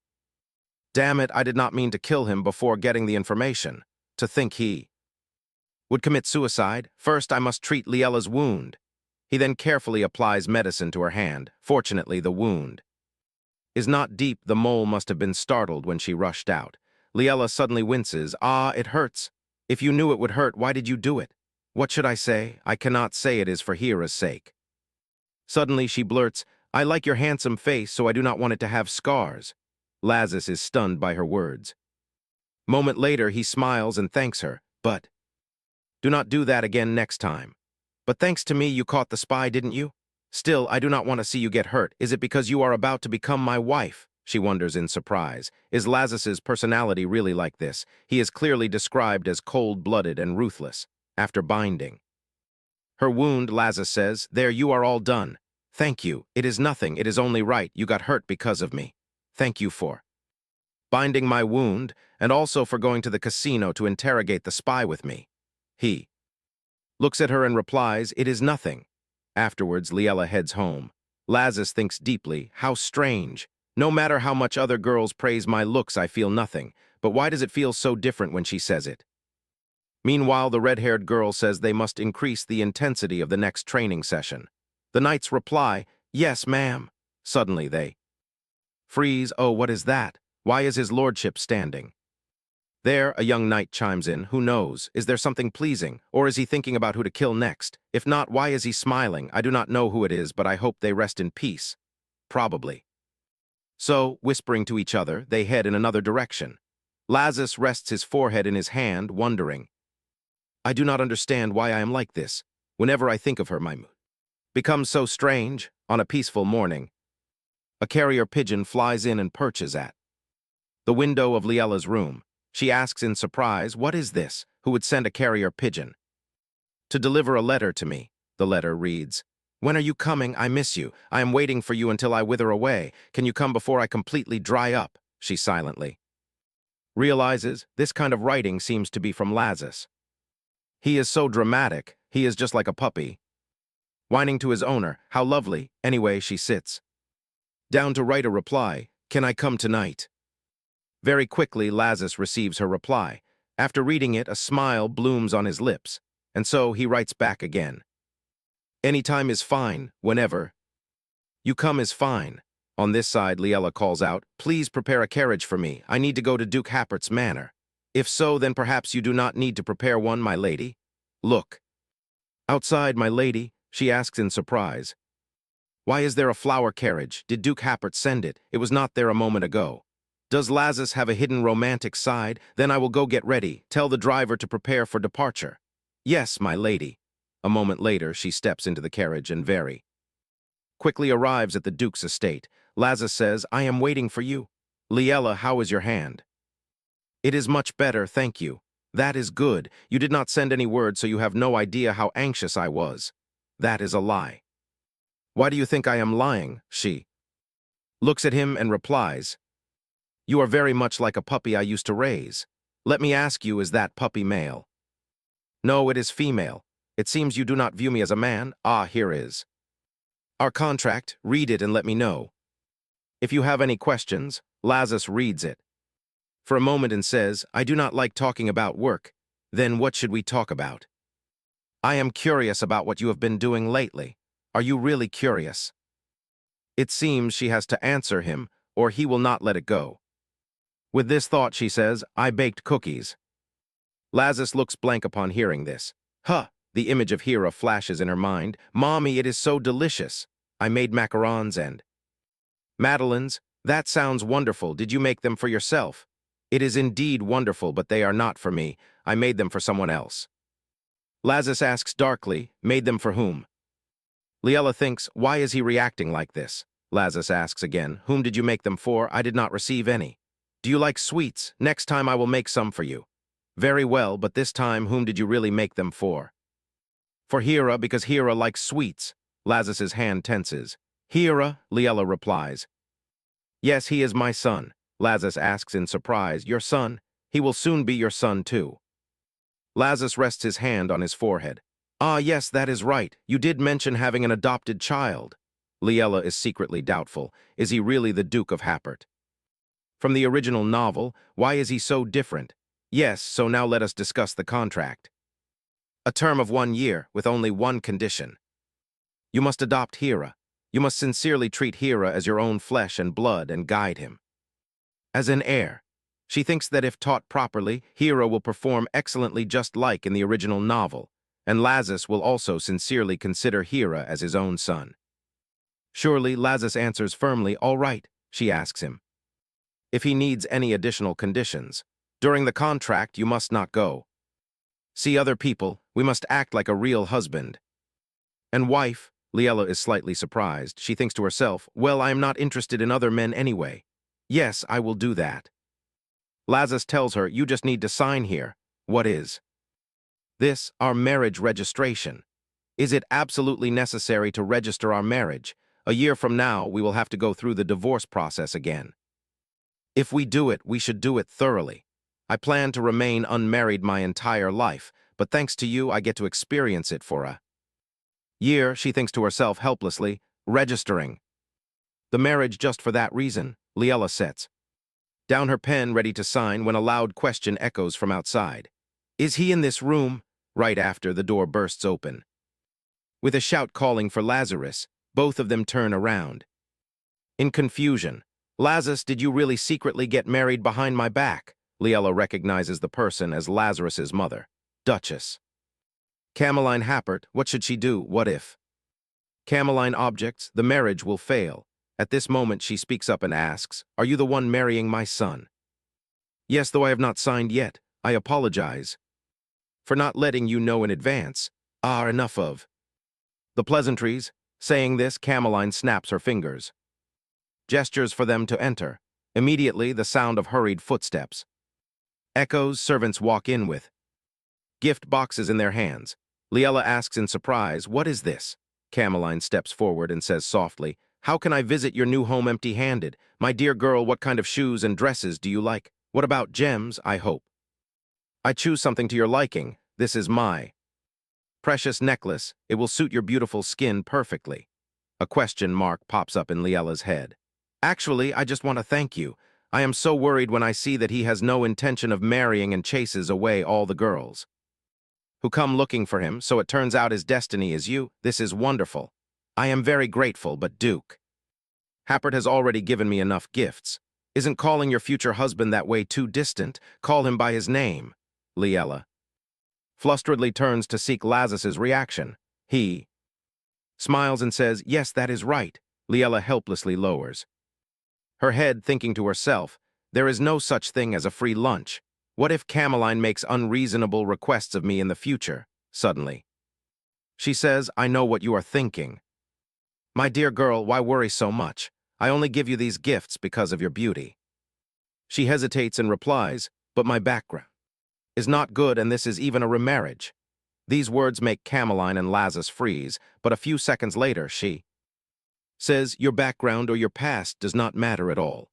damn it, I did not mean to kill him before getting the information. To think he would commit suicide. First, I must treat Liella's wound. He then carefully applies medicine to her hand. Fortunately, the wound is not deep. The mole must have been startled when she rushed out. Liella suddenly winces. Ah, it hurts. If you knew it would hurt, why did you do it? What should I say? I cannot say it is for Hera's sake. Suddenly she blurts, I like your handsome face, so I do not want it to have scars. Lazarus is stunned by her words. Moment later, he smiles and thanks her, but do not do that again next time. But thanks to me, you caught the spy, didn't you? Still, I do not want to see you get hurt. Is it because you are about to become my wife? She wonders in surprise. Is Lazarus's personality really like this? He is clearly described as cold-blooded and ruthless. After binding her wound, Lazarus says, "There, you are all done. Thank you. It is nothing. It is only right. You got hurt because of me. Thank you for binding my wound, and also for going to the casino to interrogate the spy with me." He looks at her and replies, "It is nothing." Afterwards, Liella heads home. Lazarus thinks deeply, how strange. No matter how much other girls praise my looks, I feel nothing. But why does it feel so different when she says it? Meanwhile, the red-haired girl says they must increase the intensity of the next training session. The knights reply, "Yes, ma'am." Suddenly they freeze. "Oh, what is that? Why is his lordship standing?" There, a young knight chimes in. Who knows? Is there something pleasing? Or is he thinking about who to kill next? If not, why is he smiling? I do not know who it is, but I hope they rest in peace. Probably. So, whispering to each other, they head in another direction. Lazarus rests his forehead in his hand, wondering. I do not understand why I am like this. Whenever I think of her, my mood becomes so strange. On a peaceful morning, a carrier pigeon flies in and perches at the window of Liella's room. She asks in surprise, "What is this? Who would send a carrier pigeon?" "To deliver a letter to me." The letter reads, "When are you coming? I miss you. I am waiting for you until I wither away. Can you come before I completely dry up?" She silently realizes this kind of writing seems to be from Lazarus. He is so dramatic, he is just like a puppy, whining to his owner, "How lovely." Anyway, she sits down to write a reply, "Can I come tonight?" Very quickly, Lazarus receives her reply. After reading it, a smile blooms on his lips, and so he writes back again. "Anytime is fine, whenever you come is fine." On this side, Liella calls out, "Please prepare a carriage for me. I need to go to Duke Happert's manor." "If so, then perhaps you do not need to prepare one, my lady." "Look outside, my lady," she asks in surprise. "Why is there a flower carriage? Did Duke Happert send it? It was not there a moment ago." "Does Lazarus have a hidden romantic side? Then I will go get ready. Tell the driver to prepare for departure." "Yes, my lady." A moment later, she steps into the carriage and very quickly arrives at the Duke's estate. Lazarus says, "I am waiting for you." "Liella, how is your hand?" "It is much better, thank you." "That is good. You did not send any word, so you have no idea how anxious I was." "That is a lie." "Why do you think I am lying?" She looks at him and replies, "You are very much like a puppy I used to raise. Let me ask you, is that puppy male?" "No, it is female. It seems you do not view me as a man." "Ah, here is our contract. Read it and let me know if you have any questions." Lazarus reads it for a moment and says, "I do not like talking about work." "Then what should we talk about?" "I am curious about what you have been doing lately." "Are you really curious?" It seems she has to answer him, or he will not let it go. With this thought, she says, "I baked cookies." Lazarus looks blank upon hearing this. "Huh!" The image of Hera flashes in her mind. "Mommy, it is so delicious. I made macarons and madeleines. That sounds wonderful. Did you make them for yourself?" "It is indeed wonderful, but they are not for me. I made them for someone else." Lazarus asks darkly, "Made them for whom?" Liella thinks, why is he reacting like this? Lazarus asks again, "Whom did you make them for? I did not receive any." "Do you like sweets? Next time I will make some for you." "Very well, but this time whom did you really make them for?" "For Hera, because Hera likes sweets." Lazarus's hand tenses. "Hera," Liella replies. "Yes, he is my son." Lazarus asks in surprise, "Your son? He will soon be your son too." Lazarus rests his hand on his forehead. "Ah, yes, that is right. You did mention having an adopted child." Liella is secretly doubtful. Is he really the Duke of Happert? From the original novel, why is he so different? Yes, so now let us discuss the contract. A term of 1 year, with only one condition. You must adopt Hera. You must sincerely treat Hera as your own flesh and blood and guide him as an heir. She thinks that if taught properly, Hera will perform excellently just like in the original novel, and Lazarus will also sincerely consider Hera as his own son. Surely, Lazarus answers firmly, "All right," she asks him if he needs any additional conditions. "During the contract, you must not go see other people. We must act like a real husband and wife." Liella is slightly surprised. She thinks to herself, "Well, I am not interested in other men anyway." Yes, I will do that. Lazarus tells her, you just need to sign here. What is this? Our marriage registration. Is it absolutely necessary to register our marriage? A year from now, we will have to go through the divorce process again. If we do it, we should do it thoroughly. I plan to remain unmarried my entire life, but thanks to you, I get to experience it for a year, she thinks to herself helplessly, registering. The marriage just for that reason, Liella sets down her pen ready to sign when a loud question echoes from outside. Is he in this room? Right after the door bursts open. With a shout calling for Lazarus, both of them turn around. In confusion, Lazarus, did you really secretly get married behind my back? Liella recognizes the person as Lazarus's mother, Duchess. Cameline Happert, what should she do? What if? Cameline objects, the marriage will fail. At this moment she speaks up and asks, are you the one marrying my son? Yes, though I have not signed yet. I apologize for not letting you know in advance. Enough of the pleasantries. Saying this, Cameline snaps her fingers. Gestures for them to enter. Immediately, the sound of hurried footsteps. Echoes, servants walk in with gift boxes in their hands. Liella asks in surprise, what is this? Cameline steps forward and says softly, how can I visit your new home empty-handed? My dear girl, what kind of shoes and dresses do you like? What about gems, I hope? I choose something to your liking. This is my precious necklace. It will suit your beautiful skin perfectly. A question mark pops up in Liella's head. Actually, I just want to thank you. I am so worried when I see that he has no intention of marrying and chases away all the girls who come looking for him, so it turns out his destiny is you. This is wonderful. I am very grateful, but Duke Happert has already given me enough gifts. Isn't calling your future husband that way too distant? Call him by his name. Liella flusteredly turns to seek Lazarus's reaction. He smiles and says, yes, that is right. Liella helplessly lowers her head, thinking to herself, there is no such thing as a free lunch. What if Cameline makes unreasonable requests of me in the future? Suddenly she says, I know what you are thinking. My dear girl, why worry so much? I only give you these gifts because of your beauty. She hesitates and replies, but my background is not good, and this is even a remarriage. These words make Cameline and Lazarus freeze, but a few seconds later she says, your background or your past does not matter at all.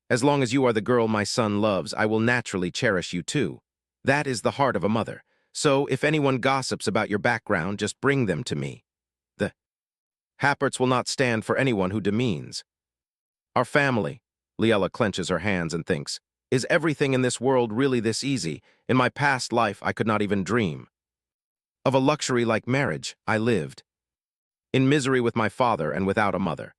As long as you are the girl my son loves, I will naturally cherish you too. That is the heart of a mother. So if anyone gossips about your background, just bring them to me. The Happerts will not stand for anyone who demeans our family. Liella clenches her hands and thinks, is everything in this world really this easy? In my past life, I could not even dream of a luxury like marriage. I lived in misery with my father and without a mother.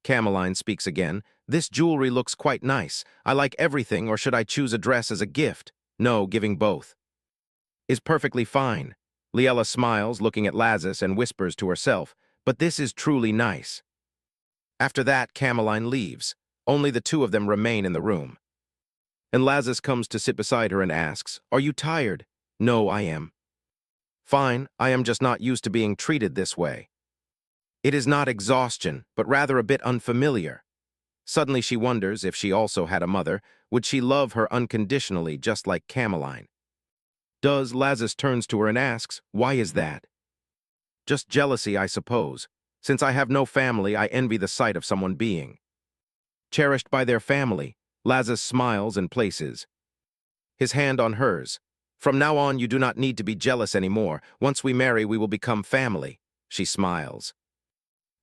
Cameline speaks again. This jewelry looks quite nice. I like everything, or should I choose a dress as a gift? No, giving both is perfectly fine. Liella smiles, looking at Lazarus, and whispers to herself, but this is truly nice. After that, Cameline leaves. Only the two of them remain in the room. And Lazarus comes to sit beside her and asks, are you tired? No, I am fine. I am just not used to being treated this way. It is not exhaustion, but rather a bit unfamiliar. Suddenly she wonders if she also had a mother, would she love her unconditionally just like Cameline? Does? Lazarus turns to her and asks, why is that? Just jealousy, I suppose. Since I have no family, I envy the sight of someone being cherished by their family. Lazarus smiles and places his hand on hers. From now on, you do not need to be jealous anymore. Once we marry, we will become family. She smiles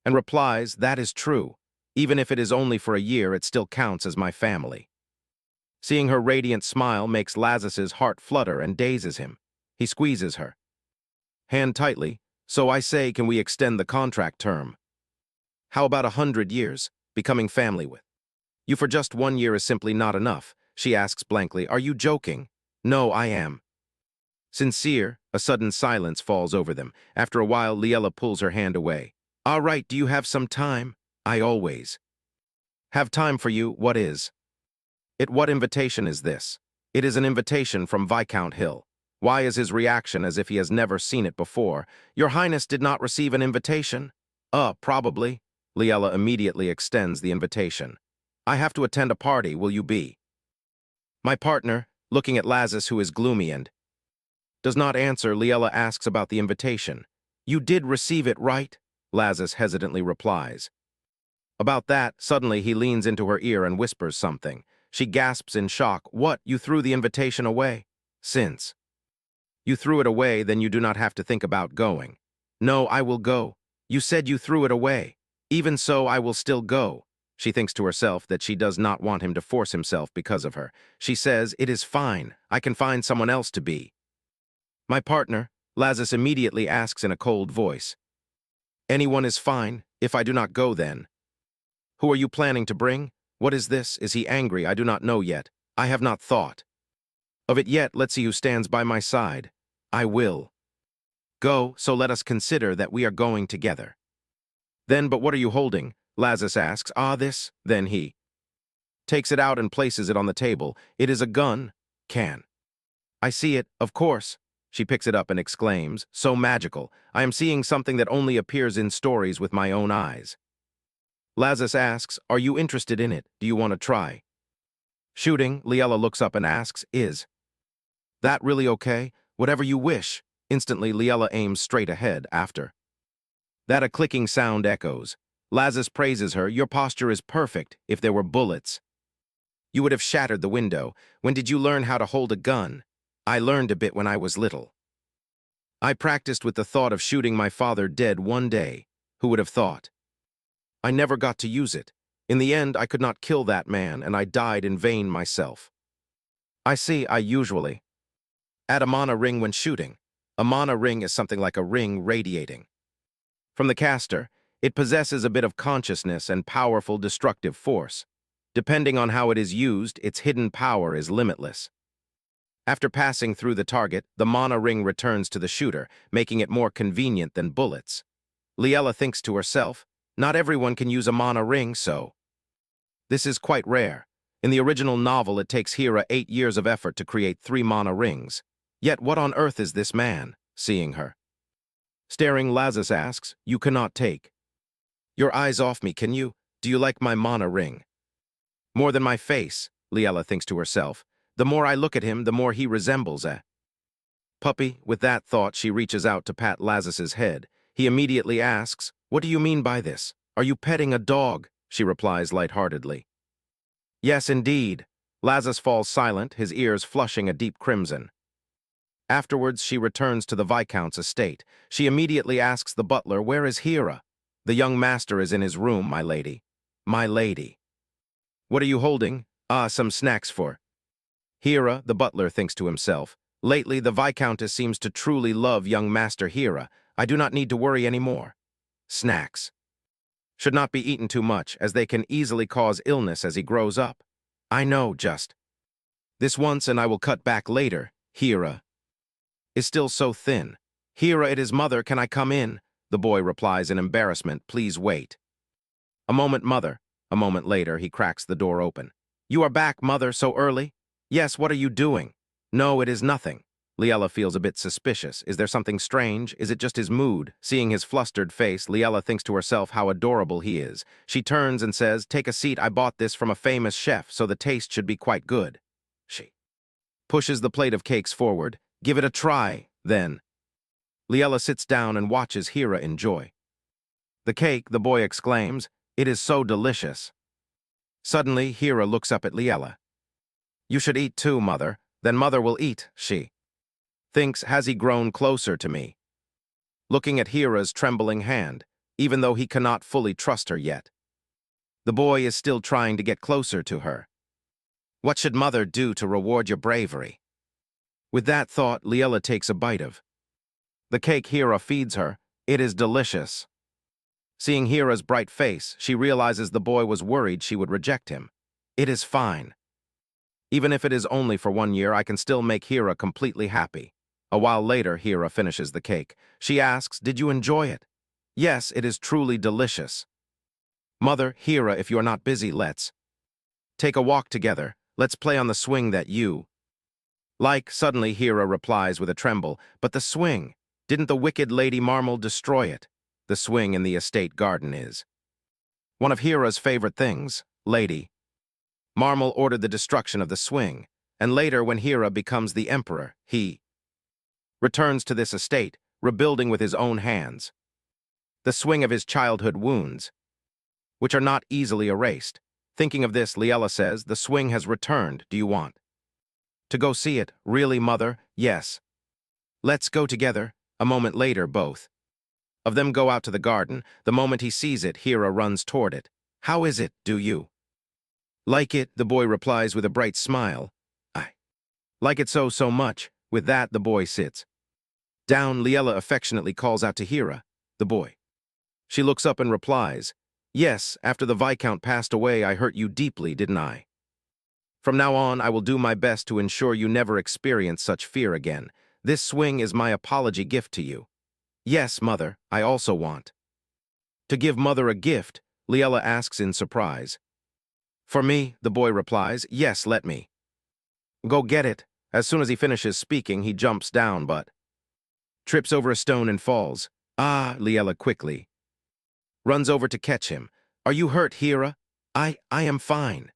and replies, that is true. Even if it is only for a year, it still counts as my family. Seeing her radiant smile makes Lazarus's heart flutter and dazes him. He squeezes her hand tightly. So I say, can we extend the contract term? How about 100 years, becoming family with you for just 1 year is simply not enough. She asks blankly, are you joking? No, I am sincere. A sudden silence falls over them. After a while, Liella pulls her hand away. All right, do you have some time? I always have time for you. What is it? What invitation is this? It is an invitation from Viscount Hill. Why is his reaction as if he has never seen it before? Your Highness did not receive an invitation? Probably. Liella immediately extends the invitation. I have to attend a party, will you be? My partner, looking at Lazarus, who is gloomy and does not answer, Liella asks about the invitation. You did receive it, right? Lazarus hesitantly replies. About that, suddenly he leans into her ear and whispers something. She gasps in shock. What, you threw the invitation away? Since you threw it away, then you do not have to think about going. No, I will go. You said you threw it away. Even so, I will still go. She thinks to herself that she does not want him to force himself because of her. She says, it is fine. I can find someone else to be. My partner, Lazarus immediately asks in a cold voice. Anyone is fine, if I do not go then. Who are you planning to bring? What is this? Is he angry? I do not know yet. I have not thought of it yet. Let's see who stands by my side. I will go, so let us consider that we are going together. Then, but what are you holding? Lazarus asks. Ah, this? Then he takes it out and places it on the table. It is a gun. Can I see it? Of course. She picks it up and exclaims, so magical. I am seeing something that only appears in stories with my own eyes. Lazarus asks, are you interested in it? Do you want to try shooting? Liella looks up and asks, is that really okay? Whatever you wish. Instantly, Liella aims straight ahead. After that, a clicking sound echoes. Lazarus praises her. Your posture is perfect. If there were bullets, you would have shattered the window. When did you learn how to hold a gun? I learned a bit when I was little. I practiced with the thought of shooting my father dead one day. Who would have thought? I never got to use it. In the end, I could not kill that man, and I died in vain myself. I see. I usually add a mana ring when shooting. A mana ring is something like a ring radiating from the caster. It possesses a bit of consciousness and powerful destructive force. Depending on how it is used, its hidden power is limitless. After passing through the target, the mana ring returns to the shooter, making it more convenient than bullets. Liella thinks to herself, not everyone can use a mana ring, so this is quite rare. In the original novel, it takes Hera 8 years of effort to create 3 mana rings. Yet what on earth is this man? Seeing her staring, Lazarus asks, you cannot take your eyes off me, can you? Do you like my mana ring more than my face? Liella thinks to herself. The more I look at him, the more he resembles a puppy. With that thought, she reaches out to pat Lazarus's head. He immediately asks, what do you mean by this? Are you petting a dog? She replies lightheartedly. Yes, indeed. Lazarus falls silent, his ears flushing a deep crimson. Afterwards, she returns to the Viscount's estate. She immediately asks the butler, where is Hera? The young master is in his room, my lady. My lady. What are you holding? Ah, some snacks for Hera, the butler thinks to himself. Lately, the Viscountess seems to truly love young Master Hera. I do not need to worry any more. Snacks should not be eaten too much, as they can easily cause illness as he grows up. I know, just this once, and I will cut back later. Hera is still so thin. Hera, it is mother, can I come in? The boy replies in embarrassment, please wait. A moment, mother. A moment later, he cracks the door open. You are back, mother, so early? Yes, what are you doing? No, it is nothing. Liella feels a bit suspicious. Is there something strange? Is it just his mood? Seeing his flustered face, Liella thinks to herself how adorable he is. She turns and says, take a seat, I bought this from a famous chef, so the taste should be quite good. She pushes the plate of cakes forward. Give it a try, then. Liella sits down and watches Hera enjoy the cake. The boy exclaims, it is so delicious. Suddenly, Hera looks up at Liella. You should eat too, mother. Then mother will eat, she thinks. Has he grown closer to me? Looking at Hera's trembling hand, even though he cannot fully trust her yet. The boy is still trying to get closer to her. What should mother do to reward your bravery? With that thought, Liella takes a bite of the cake Hera feeds her. It is delicious. Seeing Hera's bright face, she realizes the boy was worried she would reject him. It is fine. Even if it is only for 1 year, I can still make Hera completely happy. A while later, Hera finishes the cake. She asks, did you enjoy it? Yes, it is truly delicious. Mother, Hera, if you are not busy, let's take a walk together. Let's play on the swing that you like. Suddenly, Hera replies with a tremble, but the swing, didn't the wicked Lady Marmal destroy it? The swing in the estate garden is one of Hera's favorite things, lady. Marmal ordered the destruction of the swing, and later when Hera becomes the emperor, he returns to this estate, rebuilding with his own hands. The swing of his childhood wounds, which are not easily erased. Thinking of this, Liella says, the swing has returned. Do you want to go see it? Really, mother? Yes. Let's go together. A moment later, both of them go out to the garden. The moment he sees it, Hera runs toward it. How is it? Do you like it? The boy replies with a bright smile. I like it so much. With that, the boy sits down. Liella affectionately calls out to Hera, the boy. She looks up and replies, yes, after the Viscount passed away, I hurt you deeply, didn't I? From now on, I will do my best to ensure you never experience such fear again. This swing is my apology gift to you. Yes, mother, I also want to give mother a gift, Liella asks in surprise. For me, the boy replies, yes, let me go get it. As soon as he finishes speaking, he jumps down but trips over a stone and falls. Ah, Liella quickly runs over to catch him. Are you hurt, Hera? I am fine.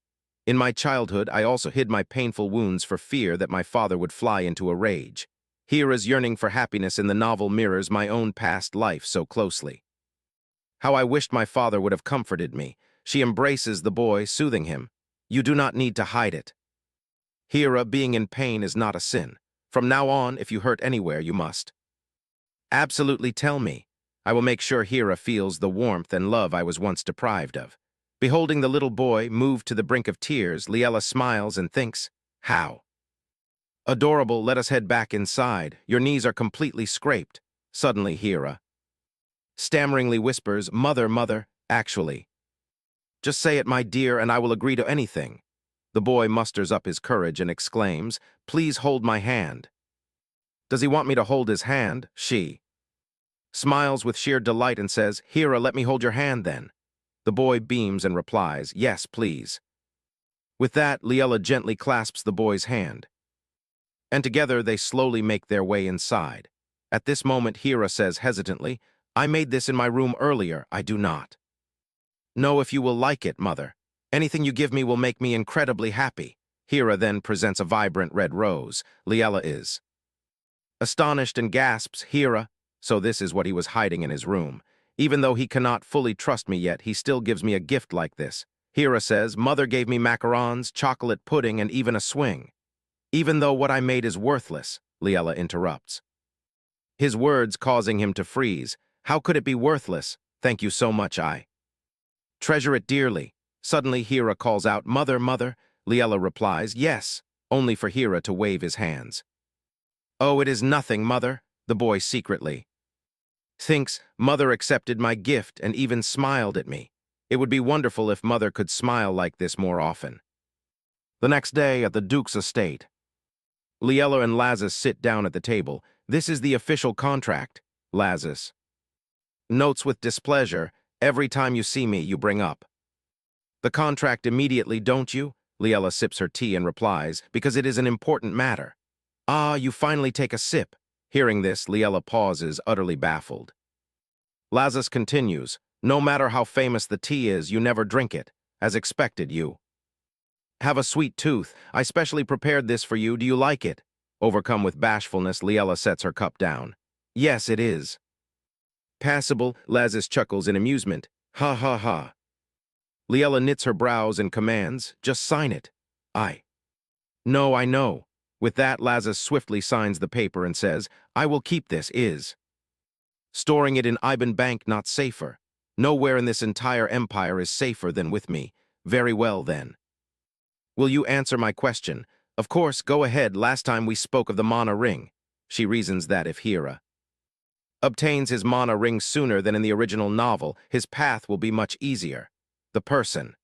In my childhood, I also hid my painful wounds for fear that my father would fly into a rage. Hera's yearning for happiness in the novel mirrors my own past life so closely. How I wished my father would have comforted me. She embraces the boy, soothing him. You do not need to hide it. Hera, being in pain is not a sin. From now on, if you hurt anywhere, you must absolutely tell me. I will make sure Hera feels the warmth and love I was once deprived of. Beholding the little boy moved to the brink of tears, Liella smiles and thinks, how adorable. Let us head back inside. Your knees are completely scraped. Suddenly, Hera stammeringly whispers, mother, mother, actually. Just say it, my dear, and I will agree to anything. The boy musters up his courage and exclaims, please hold my hand. Does he want me to hold his hand? She smiles with sheer delight and says, Hera, let me hold your hand then. The boy beams and replies, yes, please. With that, Liella gently clasps the boy's hand, and together they slowly make their way inside. At this moment, Hera says hesitantly, I made this in my room earlier. I do not know if you will like it, mother. Anything you give me will make me incredibly happy. Hera then presents a vibrant red rose. Liella is astonished and gasps, Hera. So this is what he was hiding in his room. Even though he cannot fully trust me yet, he still gives me a gift like this. Hera says, mother gave me macarons, chocolate pudding, and even a swing. Even though what I made is worthless, Liella interrupts, his words causing him to freeze. How could it be worthless? Thank you so much, I treasure it dearly. Suddenly, Hera calls out, mother, mother. Liella replies, yes, only for Hera to wave his hands. Oh, it is nothing, mother. The boy secretly thinks, mother accepted my gift and even smiled at me. It would be wonderful if mother could smile like this more often. The next day at the Duke's estate, Liella and Lazarus sit down at the table. This is the official contract. Lazarus notes with displeasure, every time you see me, you bring up the contract immediately, don't you? Liella sips her tea and replies, because it is an important matter. Ah, you finally take a sip. Hearing this, Liella pauses, utterly baffled. Lazarus continues, no matter how famous the tea is, you never drink it. As expected, you have a sweet tooth. I specially prepared this for you. Do you like it? Overcome with bashfulness, Liella sets her cup down. Yes, it is passable. Lazarus chuckles in amusement. Ha ha ha. Liella knits her brows and commands, just sign it. No, I know. With that, Lazarus swiftly signs the paper and says, I will keep this. Is storing it in Iban Bank not safer? Nowhere in this entire empire is safer than with me. Very well, then. Will you answer my question? Of course, go ahead. Last time we spoke of the mana ring. She reasons that if Hera obtains his mana ring sooner than in the original novel, his path will be much easier. The person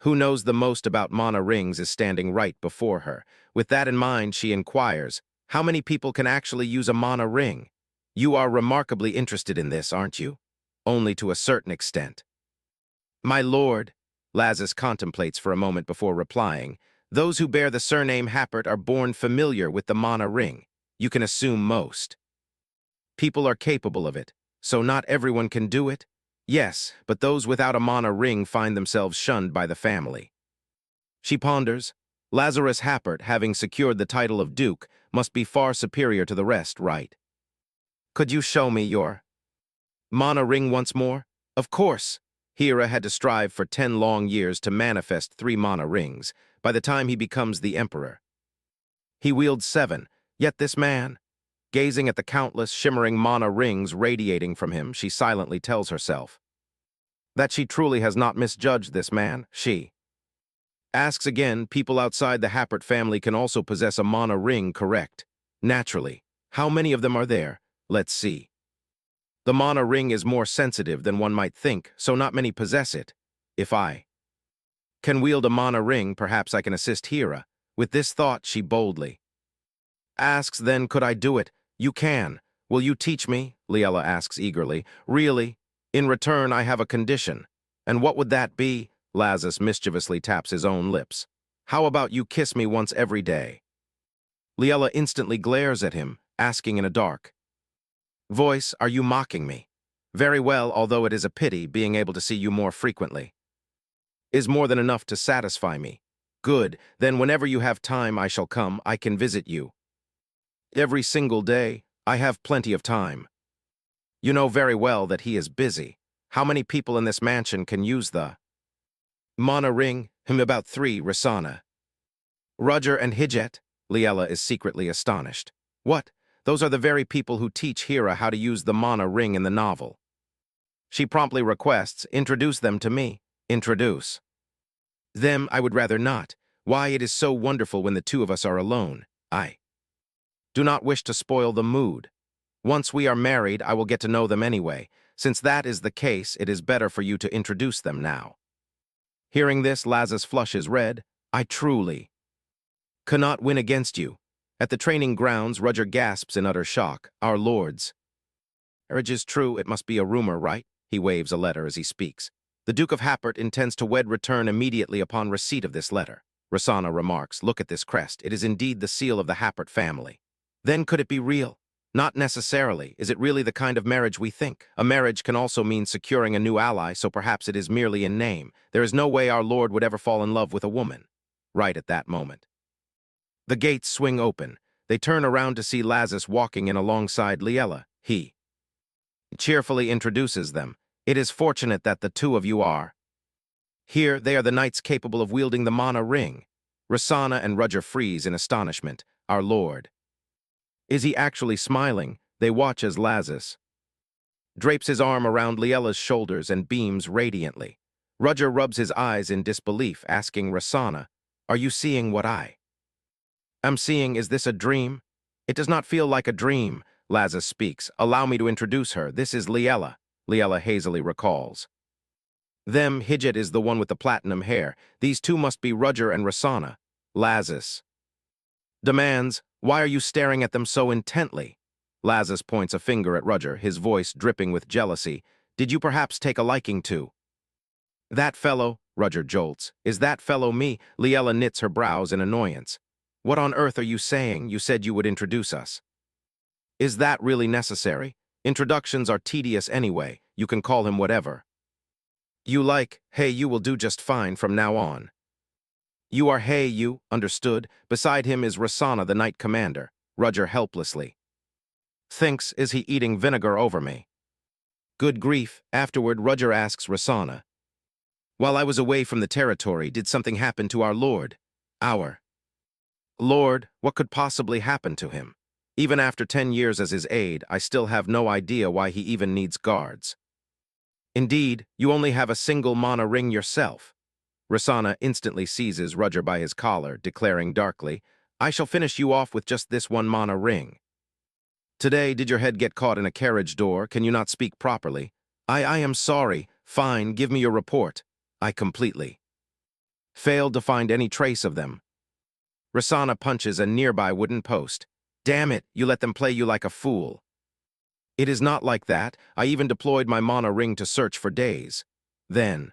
who knows the most about mana rings is standing right before her. With that in mind, she inquires, how many people can actually use a mana ring? You are remarkably interested in this, aren't you? Only to a certain extent. My lord, Lazarus contemplates for a moment before replying, those who bear the surname Happert are born familiar with the mana ring. You can assume most people are capable of it, so not everyone can do it? Yes, but those without a mana ring find themselves shunned by the family. She ponders. Lazarus Happert, having secured the title of Duke, must be far superior to the rest, right? Could you show me your mana ring once more? Of course. Hera had to strive for 10 long years to manifest 3 mana rings by the time he becomes the emperor. He wields 7, yet this man, gazing at the countless shimmering mana rings radiating from him, she silently tells herself that she truly has not misjudged this man. She asks again, people outside the Happert family can also possess a mana ring, correct? Naturally. How many of them are there? Let's see. The mana ring is more sensitive than one might think, so not many possess it. If I can wield a mana ring, perhaps I can assist Hera. With this thought, she boldly asks, then could I do it? You can. Will you teach me? Liella asks eagerly. Really? In return, I have a condition. And what would that be? Lazarus mischievously taps his own lips. How about you kiss me once every day? Liella instantly glares at him, asking in a dark voice, are you mocking me? Very well, although it is a pity, being able to see you more frequently is more than enough to satisfy me. Good, then whenever you have time I shall come, I can visit you. Every single day, I have plenty of time. You know very well that he is busy. How many people in this mansion can use the mana ring? Him about 3, Rasana. Roger and Hijjet? Liella is secretly astonished. What? Those are the very people who teach Hera how to use the mana ring in the novel. She promptly requests, introduce them to me. Introduce them? I would rather not. Why, it is so wonderful when the two of us are alone. I do not wish to spoil the mood. Once we are married, I will get to know them anyway. Since that is the case, it is better for you to introduce them now. Hearing this, Lazarus flushes red. I truly cannot win against you. At the training grounds, Roger gasps in utter shock. Our lords. Marriage is true, it must be a rumor, right? He waves a letter as he speaks. The Duke of Happert intends to wed return immediately upon receipt of this letter. Rasana remarks, look at this crest. It is indeed the seal of the Happert family. Then could it be real? Not necessarily. Is it really the kind of marriage we think? A marriage can also mean securing a new ally, so perhaps it is merely in name. There is no way our Lord would ever fall in love with a woman. Right at that moment, the gates swing open. They turn around to see Lazarus walking in alongside Liella. He cheerfully introduces them. It is fortunate that the two of you are here. They are the knights capable of wielding the mana ring. Rasana and Roger freeze in astonishment. Our Lord. Is he actually smiling? They watch as Lazarus drapes his arm around Liella's shoulders and beams radiantly. Roger rubs his eyes in disbelief, asking Rasana, are you seeing what I am seeing? Is this a dream? It does not feel like a dream. Lazarus speaks. Allow me to introduce her. This is Liella. Liella hazily recalls. Them, Hijjet is the one with the platinum hair. These two must be Roger and Rasana. Lazarus demands, why are you staring at them so intently? Lazarus points a finger at Roger, his voice dripping with jealousy. Did you perhaps take a liking to that fellow? Roger jolts. Is that fellow me? Liella knits her brows in annoyance. What on earth are you saying? You said you would introduce us. Is that really necessary? Introductions are tedious anyway. You can call him whatever you like. Hey, you will do just fine from now on. You are Hey, you, understood? Beside him is Rasana, the Knight Commander. Roger helplessly thinks, is he eating vinegar over me? Good grief. Afterward, Roger asks Rasana, while I was away from the territory, did something happen to our Lord? Our Lord? What could possibly happen to him? Even after 10 years as his aide, I still have no idea why he even needs guards. Indeed, you only have a single mana ring yourself. Rasana instantly seizes Roger by his collar, declaring darkly, I shall finish you off with just this one mana ring. Today, did your head get caught in a carriage door? Can you not speak properly? I am sorry. Fine, give me your report. I completely failed to find any trace of them. Rasana punches a nearby wooden post. Damn it, you let them play you like a fool. It is not like that. I even deployed my mana ring to search for days. Then,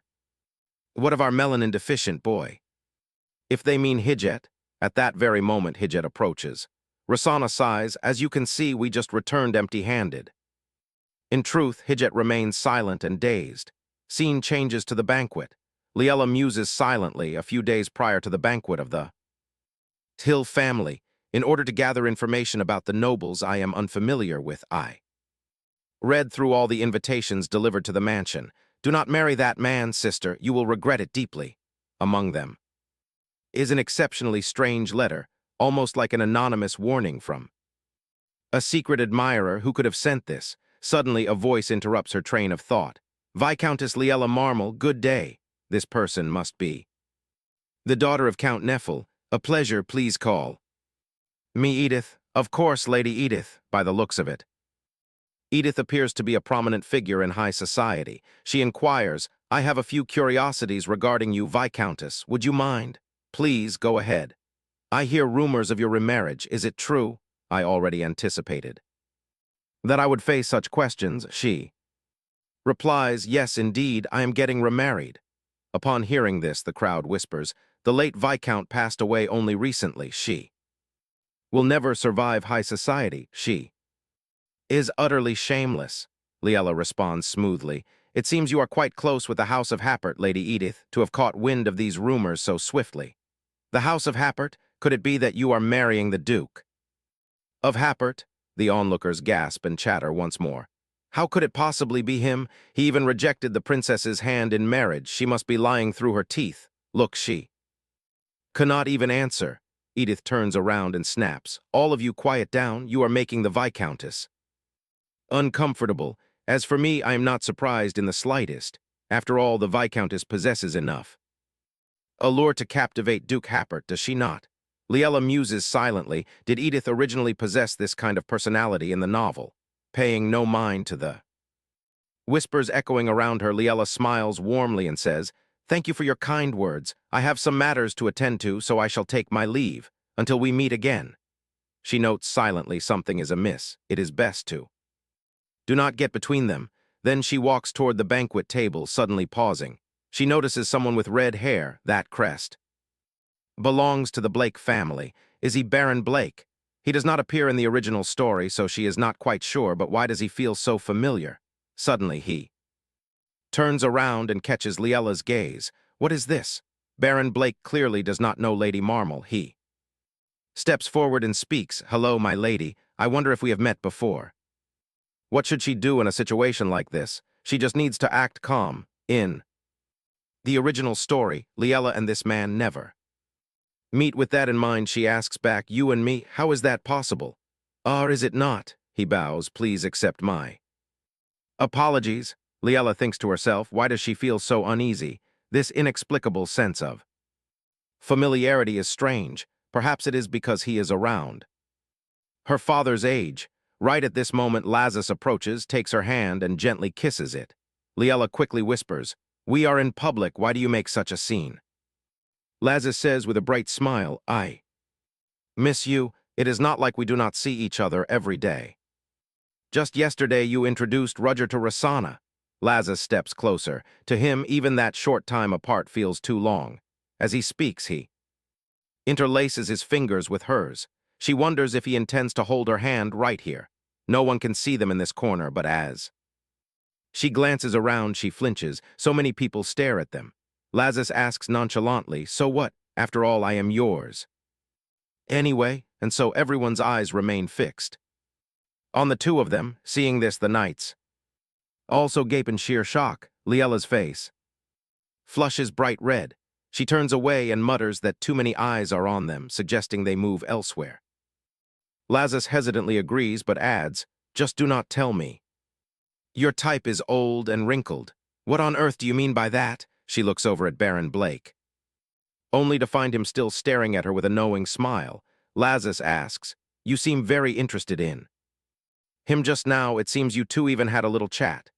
what of our melanin-deficient boy? If they mean Hijjet, at that very moment Hijjet approaches. Rasana sighs, as you can see, we just returned empty-handed. In truth, Hijjet remains silent and dazed. Scene changes to the banquet. Liella muses silently a few days prior to the banquet of the Hill family, in order to gather information about the nobles I am unfamiliar with. I read through all the invitations delivered to the mansion. Do not marry that man, sister, you will regret it deeply. Among them is an exceptionally strange letter, almost like an anonymous warning from a secret admirer. Who could have sent this? Suddenly a voice interrupts her train of thought. Viscountess Liella Marmel, good day. This person must be the daughter of Count Neffel. A pleasure, please call me Edith. Of course, Lady Edith, by the looks of it. Edith appears to be a prominent figure in high society. She inquires, I have a few curiosities regarding you, Viscountess. Would you mind? Please, go ahead. I hear rumors of your remarriage. Is it true? I already anticipated that I would face such questions. She replies, yes, indeed, I am getting remarried. Upon hearing this, the crowd whispers, the late Viscount passed away only recently. She will never survive high society. She is utterly shameless. Liella responds smoothly. It seems you are quite close with the House of Happert, Lady Edith, to have caught wind of these rumors so swiftly. The House of Happert? Could it be that you are marrying the Duke of Happert? The onlookers gasp and chatter once more. How could it possibly be him? He even rejected the princess's hand in marriage. She must be lying through her teeth. Look, she cannot even answer. Edith turns around and snaps. All of you quiet down. You are making the Viscountess uncomfortable. As for me, I am not surprised in the slightest. After all, the Viscountess possesses enough allure to captivate Duke Happert, does she not? Liella muses silently. Did Edith originally possess this kind of personality in the novel? Paying no mind to the whispers echoing around her, Liella smiles warmly and says, thank you for your kind words. I have some matters to attend to, so I shall take my leave. Until we meet again. She notes silently something is amiss. It is best to do not get between them. Then she walks toward the banquet table, suddenly pausing. She notices someone with red hair. That crest belongs to the Blake family. Is he Baron Blake? He does not appear in the original story, so she is not quite sure, but why does he feel so familiar? Suddenly he turns around and catches Liella's gaze. What is this? Baron Blake clearly does not know Lady Marmel. He steps forward and speaks. Hello, my lady. I wonder if we have met before. What should she do in a situation like this? She just needs to act calm. In the original story, Liella and this man never meet. With that in mind, she asks back, you and me, how is that possible? Or is it not? He bows, please accept my apologies. Liella thinks to herself, why does she feel so uneasy? This inexplicable sense of familiarity is strange. Perhaps it is because he is around her father's age. Right at this moment, Lazarus approaches, takes her hand, and gently kisses it. Liella quickly whispers, we are in public, why do you make such a scene? Lazarus says with a bright smile, I miss you. It is not like we do not see each other every day. Just yesterday you introduced Roger to Rosanna. Lazarus steps closer. To him, even that short time apart feels too long. As he speaks, he interlaces his fingers with hers. She wonders if he intends to hold her hand right here. No one can see them in this corner, but as she glances around, she flinches. So many people stare at them. Lazarus asks nonchalantly, so what? After all, I am yours. Anyway, and so everyone's eyes remain fixed on the two of them. Seeing this, the knights also gape in sheer shock. Liella's face flushes bright red. She turns away and mutters that too many eyes are on them, suggesting they move elsewhere. Lazarus hesitantly agrees, but adds, just do not tell me. Your type is old and wrinkled. What on earth do you mean by that? She looks over at Baron Blake, only to find him still staring at her with a knowing smile. Lazarus asks, you seem very interested in him just now. It seems you two even had a little chat.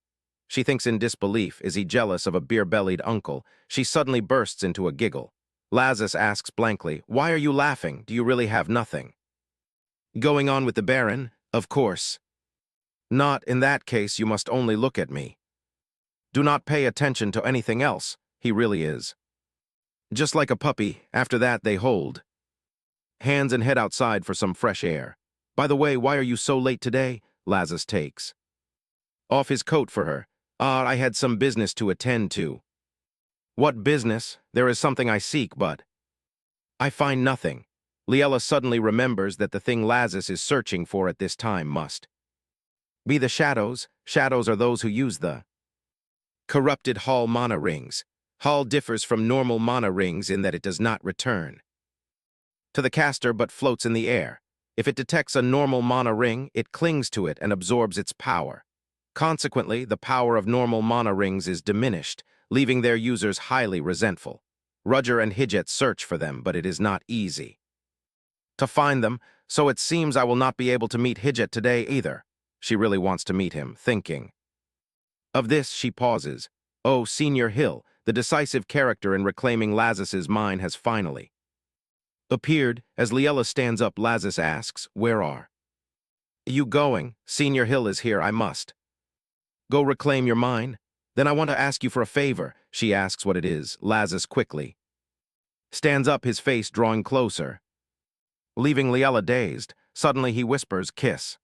She thinks in disbelief. Is he jealous of a beer-bellied uncle? She suddenly bursts into a giggle. Lazarus asks blankly, why are you laughing? Do you really have nothing going on with the Baron? Of course not. In that case, you must only look at me. Do not pay attention to anything else. He really is just like a puppy. After that, they hold hands and head outside for some fresh air. By the way, why are you so late today? Lazarus takes off his coat for her. I had some business to attend to. What business? There is something I seek, but I find nothing. Liella suddenly remembers that the thing Lazis is searching for at this time must be the shadows. Shadows are those who use the corrupted Hall mana rings. Hall differs from normal mana rings in that it does not return to the caster but floats in the air. If it detects a normal mana ring, it clings to it and absorbs its power. Consequently, the power of normal mana rings is diminished, leaving their users highly resentful. Rudger and Hidjet search for them, but it is not easy to find them, so it seems I will not be able to meet Hidjet today either. She really wants to meet him, thinking of this, she pauses. Oh, Senior Hill, the decisive character in reclaiming Lazis's mind has finally appeared. As Liella stands up, Lazis asks, "Where are you going?" "Senior Hill is here, I must go reclaim your mine." "Then I want to ask you for a favor." She asks what it is. Lazis quickly stands up, his face drawing closer, leaving Liella dazed. Suddenly he whispers, "Kiss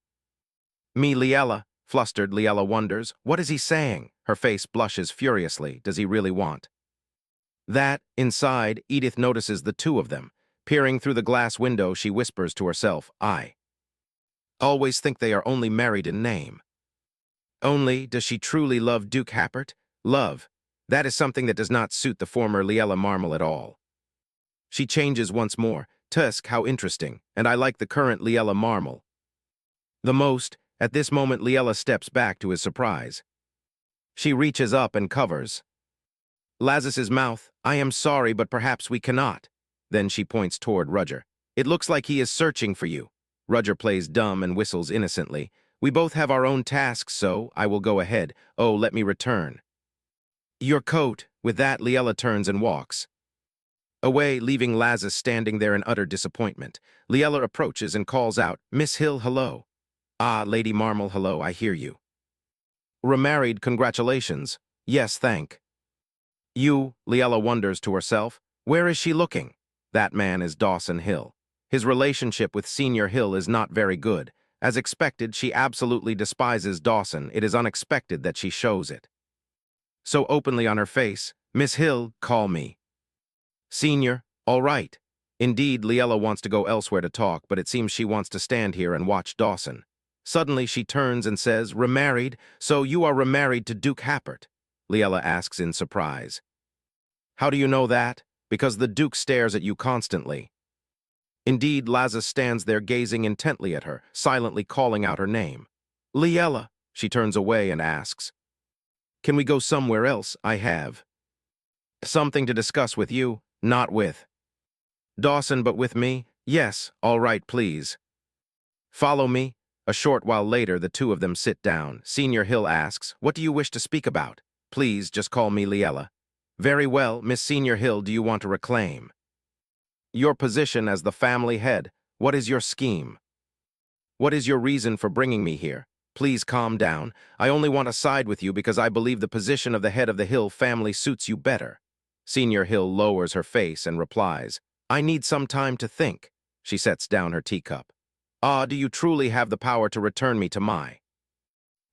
me, Liella." Flustered, Liella wonders, what is he saying? Her face blushes furiously. Does he really want that? Inside, Edith notices the two of them. Peering through the glass window, she whispers to herself, "I always think they are only married in name." Only, does she truly love Duke Happert? Love. That is something that does not suit the former Liella Marmal at all. She changes once more. Tusk, how interesting, and I like the current Liella Marmal the most. At this moment, Liella steps back to his surprise. She reaches up and covers Lazis's mouth. "I am sorry, but perhaps we cannot." Then she points toward Rudger. "It looks like he is searching for you." Rudger plays dumb and whistles innocently. "We both have our own tasks, so I will go ahead. Oh, let me return your coat." With that, Liella turns and walks away, leaving Lazis standing there in utter disappointment. Liella approaches and calls out, "Miss Hill, hello." "Ah, Lady Marmal, hello, I hear you remarried, congratulations." "Yes, thank you." Liella wonders to herself, where is she looking? That man is Dawson Hill. His relationship with Senior Hill is not very good. As expected, she absolutely despises Dawson. It is unexpected that she shows it so openly on her face. "Miss Hill, call me Senior." "All right." Indeed, Liella wants to go elsewhere to talk, but it seems she wants to stand here and watch Dawson. Suddenly, she turns and says, "Remarried? So you are remarried to Duke Happert?" Liella asks in surprise. "How do you know that?" "Because the Duke stares at you constantly." Indeed, Lazis stands there gazing intently at her, silently calling out her name. "Liella." She turns away and asks, "Can we go somewhere else? I have something to discuss with you." "Not with Dawson, but with me." "Yes, all right, please. Follow me." A short while later, the two of them sit down. Senior Hill asks, "What do you wish to speak about?" "Please, just call me Liella." "Very well, Miss Senior Hill, do you want to reclaim your position as the family head? What is your scheme? What is your reason for bringing me here? Please calm down. I only want to side with you because I believe the position of the head of the Hill family suits you better." Senior Hill lowers her face and replies, "I need some time to think." She sets down her teacup. "Ah, do you truly have the power to return me to my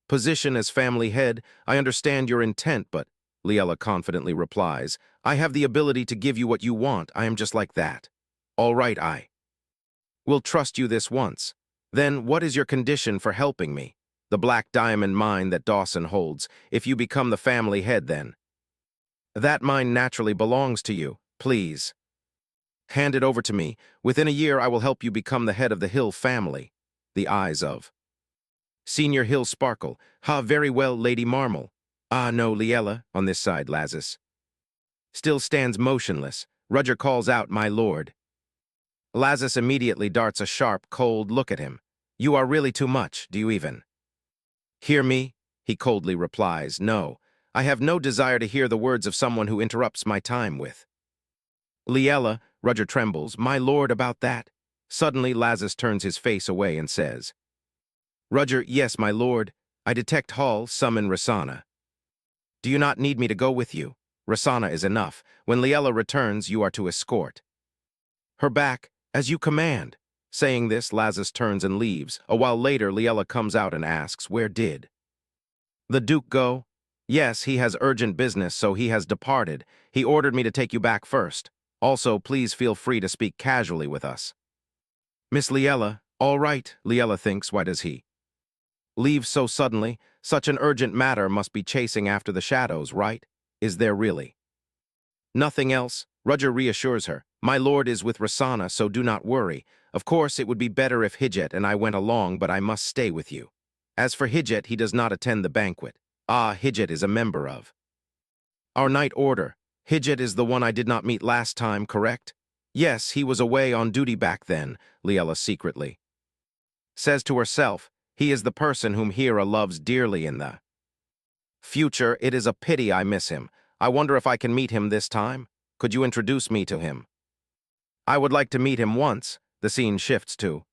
position as family head? I understand your intent, but," Liella confidently replies, "I have the ability to give you what you want. I am just like that." "All right, I will trust you this once. Then what is your condition for helping me?" "The black diamond mine that Dawson holds. If you become the family head, then that mine naturally belongs to you. Please hand it over to me. Within a year, I will help you become the head of the Hill family." The eyes of Senior Hill sparkle. "Ha, very well, Lady Marmal." "Ah, no, Liella." On this side, Lazis still stands motionless. Rudger calls out, "My lord." Lazis immediately darts a sharp, cold look at him. "You are really too much. Do you even hear me?" He coldly replies, "No. I have no desire to hear the words of someone who interrupts my time with Liella." Rudger trembles. "My lord, about that." Suddenly, Lazis turns his face away and says, "Rudger, yes, my lord. I detect Hall, summon Rasana. Do you not need me to go with you? Rasana is enough. When Liella returns, you are to escort her back, as you command." Saying this, Lazis turns and leaves. A while later, Liella comes out and asks, "Where did the Duke go?" Yes, he has urgent business, so he has departed. He ordered me to take you back first. Also, please feel free to speak casually with us. Miss Liella, all right, Liella thinks, why does he leave so suddenly? Such an urgent matter must be chasing after the shadows, right? Is there really nothing else? Roger reassures her. My lord is with Rosanna, so do not worry. Of course, it would be better if Hijjet and I went along, but I must stay with you. As for Hijjet, he does not attend the banquet. Ah, Hijjet is a member of our night order. Hijjet is the one I did not meet last time, correct? Yes, he was away on duty back then, Liella secretly says to herself. He is the person whom Hera loves dearly in the future. It is a pity I miss him. I wonder if I can meet him this time. Could you introduce me to him? I would like to meet him once. The scene shifts to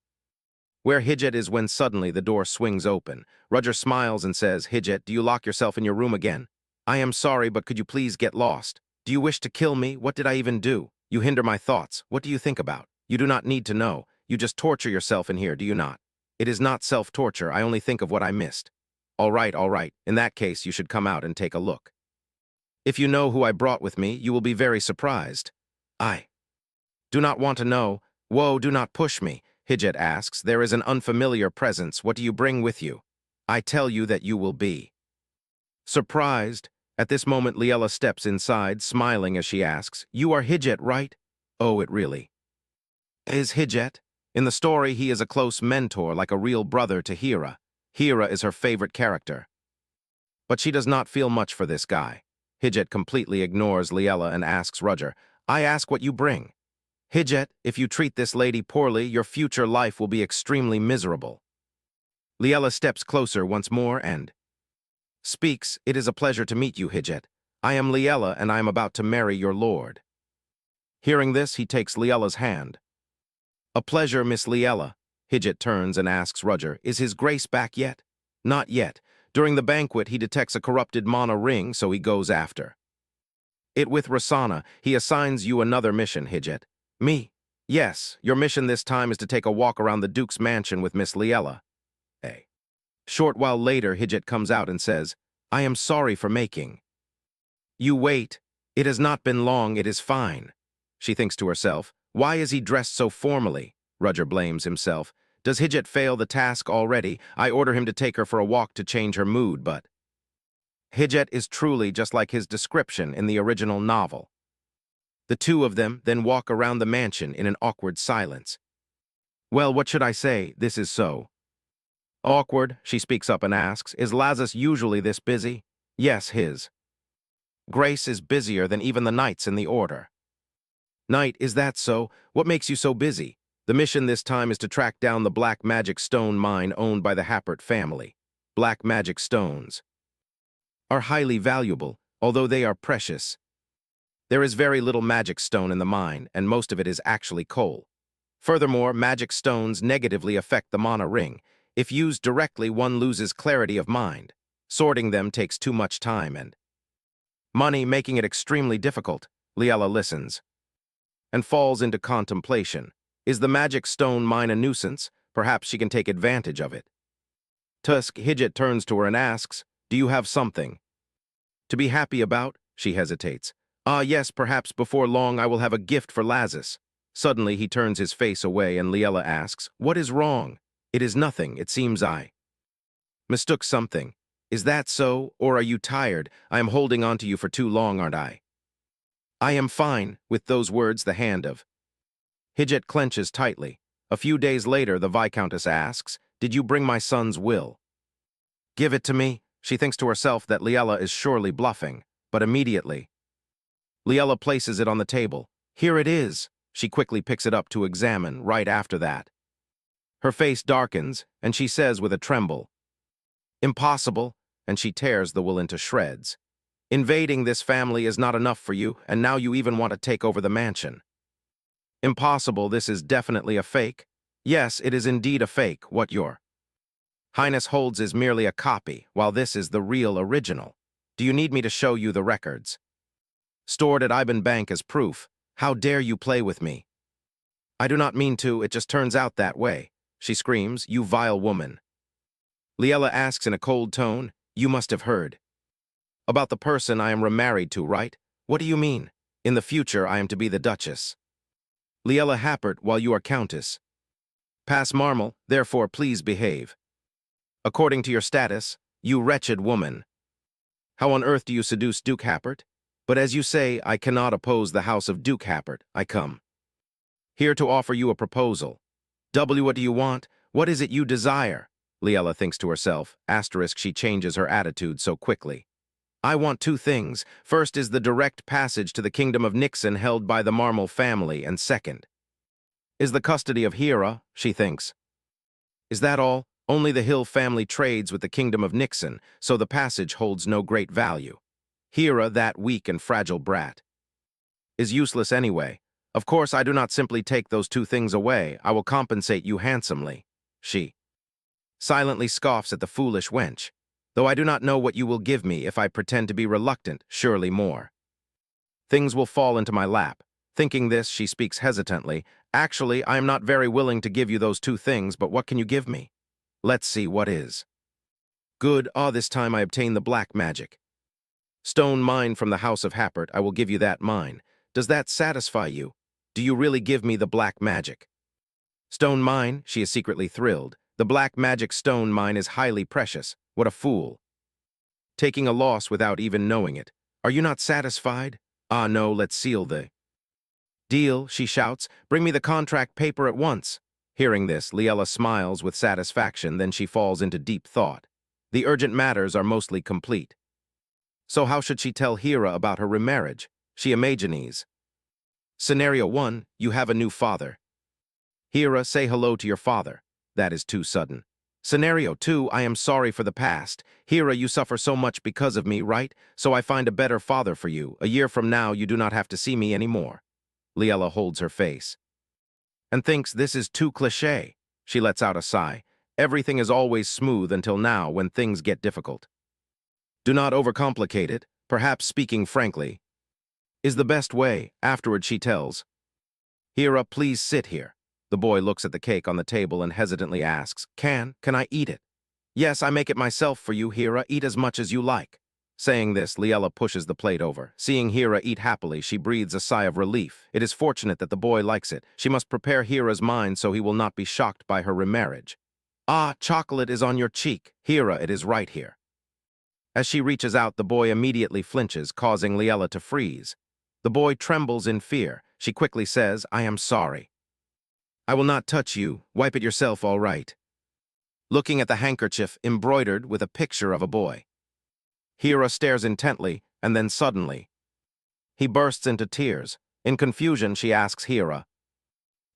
where Hijjet is when suddenly the door swings open. Roger smiles and says, Hijjet, do you lock yourself in your room again? I am sorry, but could you please get lost? Do you wish to kill me? What did I even do? You hinder my thoughts. What do you think about? You do not need to know. You just torture yourself in here, do you not? It is not self-torture. I only think of what I missed. All right, all right. In that case, you should come out and take a look. If you know who I brought with me, you will be very surprised. I do not want to know. Whoa, do not push me. Hijjet asks, there is an unfamiliar presence. What do you bring with you? I tell you that you will be surprised. At this moment, Liella steps inside, smiling as she asks, you are Hijjet, right? Oh, it really is Hijjet? In the story, he is a close mentor, like a real brother to Hera. Hera is her favorite character. But she does not feel much for this guy. Hijjet completely ignores Liella and asks Roger, I ask what you bring. Hijjet, if you treat this lady poorly, your future life will be extremely miserable. Liella steps closer once more and speaks, it is a pleasure to meet you, Hijjet. I am Liella and I am about to marry your lord. Hearing this, he takes Liella's hand. A pleasure, Miss Liella. Hijjet turns and asks Roger, is his grace back yet? Not yet. During the banquet, he detects a corrupted mana ring, so he goes after it with Rosanna. He assigns you another mission, Hijjet. Me? Yes, your mission this time is to take a walk around the Duke's mansion with Miss Liella. A short while later, Hijjet comes out and says, I am sorry for making you wait. It has not been long, it is fine. She thinks to herself, why is he dressed so formally? Roger blames himself. Does Hijjet fail the task already? I order him to take her for a walk to change her mood, but Hijjet is truly just like his description in the original novel. The two of them then walk around the mansion in an awkward silence. Well, what should I say? This is so awkward, she speaks up and asks, is Lazarus usually this busy? Yes, his grace is busier than even the knights in the order. Knight, is that so? What makes you so busy? The mission this time is to track down the black magic stone mine owned by the Happert family. Black magic stones are highly valuable, although they are precious. There is very little magic stone in the mine, and most of it is actually coal. Furthermore, magic stones negatively affect the mana ring. If used directly, one loses clarity of mind. Sorting them takes too much time and money, making it extremely difficult. Liella listens and falls into contemplation. Is the magic stone mine a nuisance? Perhaps she can take advantage of it. Tusk, Hijjet turns to her and asks, do you have something to be happy about? She hesitates. Ah, yes, perhaps before long I will have a gift for Lazarus. Suddenly he turns his face away and Liella asks, what is wrong? It is nothing, it seems I mistook something. Is that so, or are you tired? I am holding on to you for too long, aren't I? I am fine. With those words, the hand of Hijjet clenches tightly. A few days later, the Viscountess asks, did you bring my son's will? Give it to me. She thinks to herself that Liella is surely bluffing, but immediately Liella places it on the table. Here it is. She quickly picks it up to examine right after that. Her face darkens, and she says with a tremble, impossible, and she tears the will into shreds. Invading this family is not enough for you, and now you even want to take over the mansion. Impossible, this is definitely a fake. Yes, it is indeed a fake. What your Highness holds is merely a copy, while this is the real original. Do you need me to show you the records stored at Iban Bank as proof? How dare you play with me? I do not mean to, it just turns out that way. She screams, you vile woman. Liella asks in a cold tone, you must have heard About the person I am remarried to, right? What do you mean? In the future, I am to be the Duchess. Liella Happert, while you are Countess. Pass Marmel, therefore please behave. According to your status, you wretched woman. How on earth do you seduce Duke Happert? But as you say, I cannot oppose the house of Duke Happert. I come here to offer you a proposal. What do you want? What is it you desire? Liella thinks to herself, asterisk she changes her attitude so quickly. I want two things. First is the direct passage to the kingdom of Nixon held by the Marmel family, and second is the custody of Hera, she thinks. Is that all? Only the Hill family trades with the kingdom of Nixon, so the passage holds no great value. Hera, that weak and fragile brat, is useless anyway. Of course, I do not simply take those two things away. I will compensate you handsomely. She silently scoffs at the foolish wench. Though I do not know what you will give me if I pretend to be reluctant, surely more things will fall into my lap. Thinking this, she speaks hesitantly. Actually, I am not very willing to give you those two things, but what can you give me? Let's see what is. Good, this time I obtain the black magic. Stone mine from the house of Happert, I will give you that mine. Does that satisfy you? Do you really give me the black magic? Stone mine, she is secretly thrilled. The black magic stone mine is highly precious. What a fool. Taking a loss without even knowing it. Are you not satisfied? Ah, no, let's seal the deal, she shouts. Bring me the contract paper at once. Hearing this, Liella smiles with satisfaction, then she falls into deep thought. The urgent matters are mostly complete. So how should she tell Hera about her remarriage? She imagines. Scenario 1, you have a new father. Hera, say hello to your father. That is too sudden. Scenario 2, I am sorry for the past. Hera, you suffer so much because of me, right? So I find a better father for you. A year from now, you do not have to see me anymore. Liella holds her face and thinks this is too cliché. She lets out a sigh. Everything is always smooth until now when things get difficult. Do not overcomplicate it. Perhaps speaking frankly is the best way. Afterward, she tells Hera, please sit here. The boy looks at the cake on the table and hesitantly asks, Can I eat it? Yes, I make it myself for you, Hera. Eat as much as you like. Saying this, Liella pushes the plate over. Seeing Hera eat happily, she breathes a sigh of relief. It is fortunate that the boy likes it. She must prepare Hera's mind so he will not be shocked by her remarriage. Ah, chocolate is on your cheek. Hera, it is right here. As she reaches out, the boy immediately flinches, causing Liella to freeze. The boy trembles in fear. She quickly says, I am sorry. I will not touch you. Wipe it yourself, all right. Looking at the handkerchief embroidered with a picture of a boy. Hera stares intently, and then suddenly, he bursts into tears. In confusion, she asks Hera,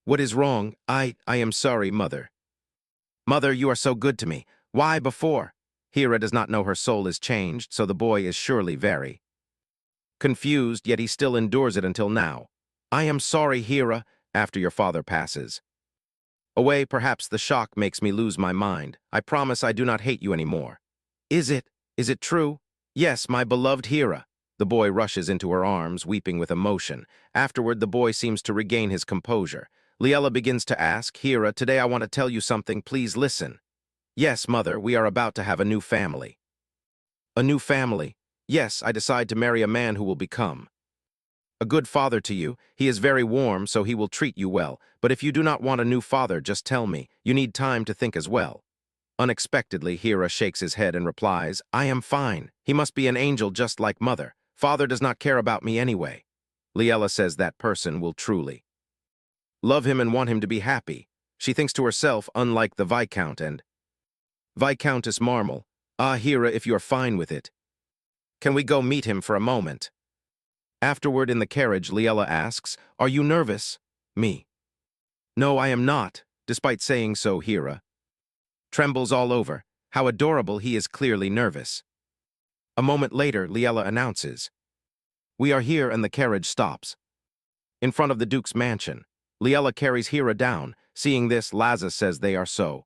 What is wrong? I am sorry, Mother. Mother, you are so good to me. Why before? Hera does not know her soul is changed, so the boy is surely very confused, yet he still endures it until now. I am sorry, Hera, after your father passes away, perhaps the shock makes me lose my mind. I promise I do not hate you anymore. Is it true? Yes, my beloved Hera. The boy rushes into her arms, weeping with emotion. Afterward, the boy seems to regain his composure. Liella begins to ask, Hera, today I want to tell you something, please listen. Yes, Mother, we are about to have a new family. A new family? Yes, I decide to marry a man who will become a good father to you. He is very warm, so he will treat you well. But if you do not want a new father, just tell me. You need time to think as well. Unexpectedly, Hera shakes his head and replies, I am fine. He must be an angel just like Mother. Father does not care about me anyway. Liella says that person will truly love him and want him to be happy. She thinks to herself, unlike the Viscount and Viscountess Marmel. Ah, Hera, if you're fine with it, can we go meet him for a moment? Afterward, in the carriage, Liella asks, Are you nervous? Me. No, I am not. Despite saying so, Hera trembles all over. How adorable, he is clearly nervous. A moment later, Liella announces, We are here, and the carriage stops in front of the Duke's mansion. Liella carries Hera down. Seeing this, Laza says they are so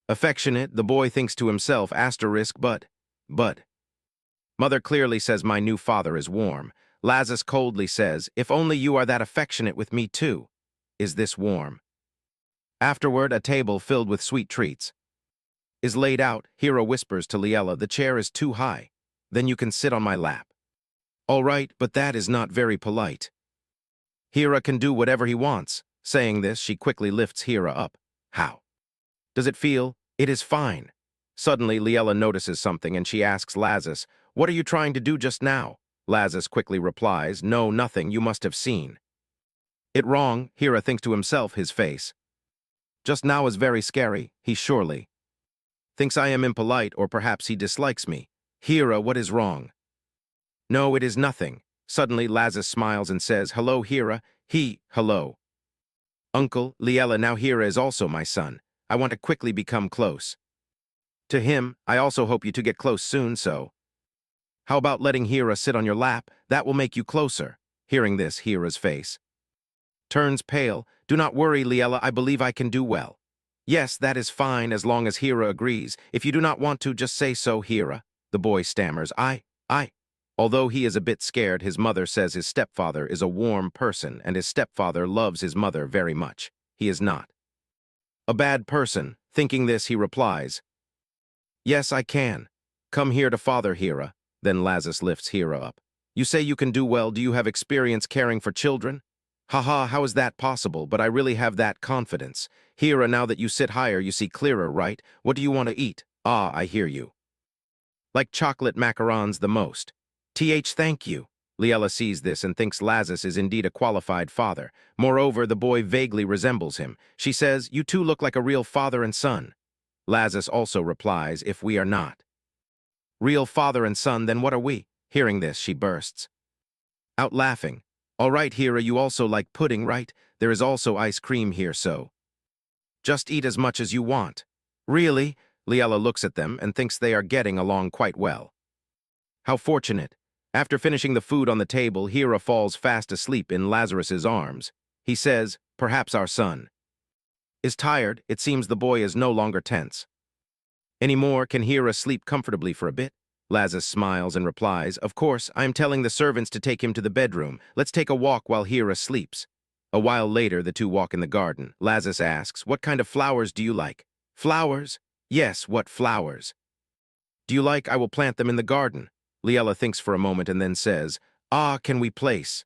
affectionate. The boy thinks to himself, asterisk, but. Mother clearly says my new father is warm. Lazarus coldly says, If only you are that affectionate with me too. Is this warm? Afterward, a table filled with sweet treats is laid out. Hera whispers to Liella, The chair is too high. Then you can sit on my lap. All right, but that is not very polite. Hira can do whatever he wants. Saying this, she quickly lifts Hira up. How? Does it feel? It is fine. Suddenly, Liella notices something and she asks Lazarus, "What are you trying to do just now?" Lazarus quickly replies, "No, nothing, you must have seen." It wrong, Hira thinks to himself, his face. Just now is very scary, he surely thinks I am impolite, or perhaps he dislikes me. Hira, what is wrong? No, it is nothing. Suddenly, Lazarus smiles and says, "Hello, Hira." Hello. Uncle, Liella, now Hira is also my son. I want to quickly become close to him. I also hope you to get close soon, so how about letting Hira sit on your lap? That will make you closer. Hearing this, Hira's face turns pale. Do not worry, Liella, I believe I can do well. Yes, that is fine, as long as Hira agrees. If you do not want to, just say so, Hira. The boy stammers, I. Although he is a bit scared, his mother says his stepfather is a warm person and his stepfather loves his mother very much. He is not a bad person. Thinking this, he replies, "Yes, I can. Come here to father, Hira." Then Lazarus lifts Hira up. "You say you can do well. Do you have experience caring for children?" "Haha, how is that possible? But I really have that confidence. Hira, now that you sit higher, you see clearer, right? What do you want to eat?" "Ah, I hear you. Like chocolate macarons the most." Thank you." Liella sees this and thinks Lazarus is indeed a qualified father. Moreover, the boy vaguely resembles him. She says, "You two look like a real father and son." Lazarus also replies, "If we are not real father and son, then what are we?" Hearing this, she bursts out laughing. "All right, Hira, you also like pudding, right? There is also ice cream here, so just eat as much as you want." "Really?" Liella looks at them and thinks they are getting along quite well. How fortunate. After finishing the food on the table, Hira falls fast asleep in Lazarus's arms. He says, "Perhaps our son is tired." It seems the boy is no longer tense anymore. Can Hira sleep comfortably for a bit? Lazarus smiles and replies, "Of course, I am telling the servants to take him to the bedroom. Let's take a walk while Hira sleeps." A while later, the two walk in the garden. Lazarus asks, "What kind of flowers do you like?" "Flowers?" "Yes, what flowers do you like? I will plant them in the garden." Liella thinks for a moment and then says, "Ah, can we place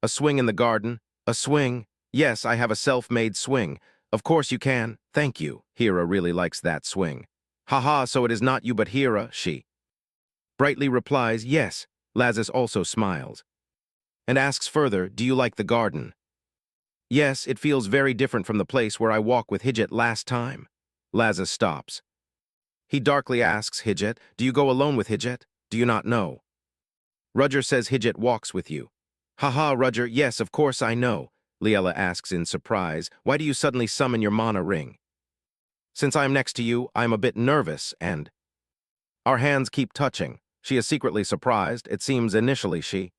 a swing in the garden?" "A swing? Yes, I have a self-made swing." "Of course you can. Thank you." Hira really likes that swing. "Haha, so it is not you but Hira," she brightly replies. "Yes." Lazarus also smiles and asks further, "Do you like the garden?" "Yes, it feels very different from the place where I walked with Hijit last time." Lazarus stops. He darkly asks Hijit, "Do you go alone with Hijit? Do you not know?" Rudger says Hijit walks with you. "Haha, Rudger, yes, of course I know." Liella asks in surprise, "Why do you suddenly summon your mana ring?" "Since I am next to you, I am a bit nervous, and our hands keep touching." She is secretly surprised. It seems initially she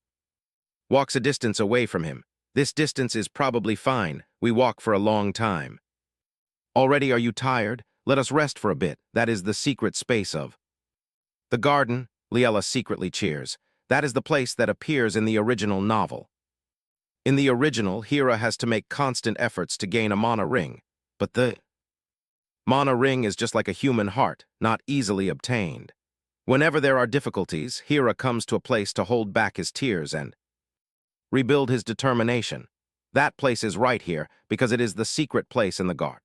walks a distance away from him. This distance is probably fine. We walk for a long time. "Already are you tired? Let us rest for a bit." That is the secret space of the garden. Liella secretly cheers. That is the place that appears in the original novel. In the original, Hira has to make constant efforts to gain a mana ring, but the mana ring is just like a human heart, not easily obtained. Whenever there are difficulties, Hira comes to a place to hold back his tears and rebuild his determination. That place is right here, because it is the secret place in the garden.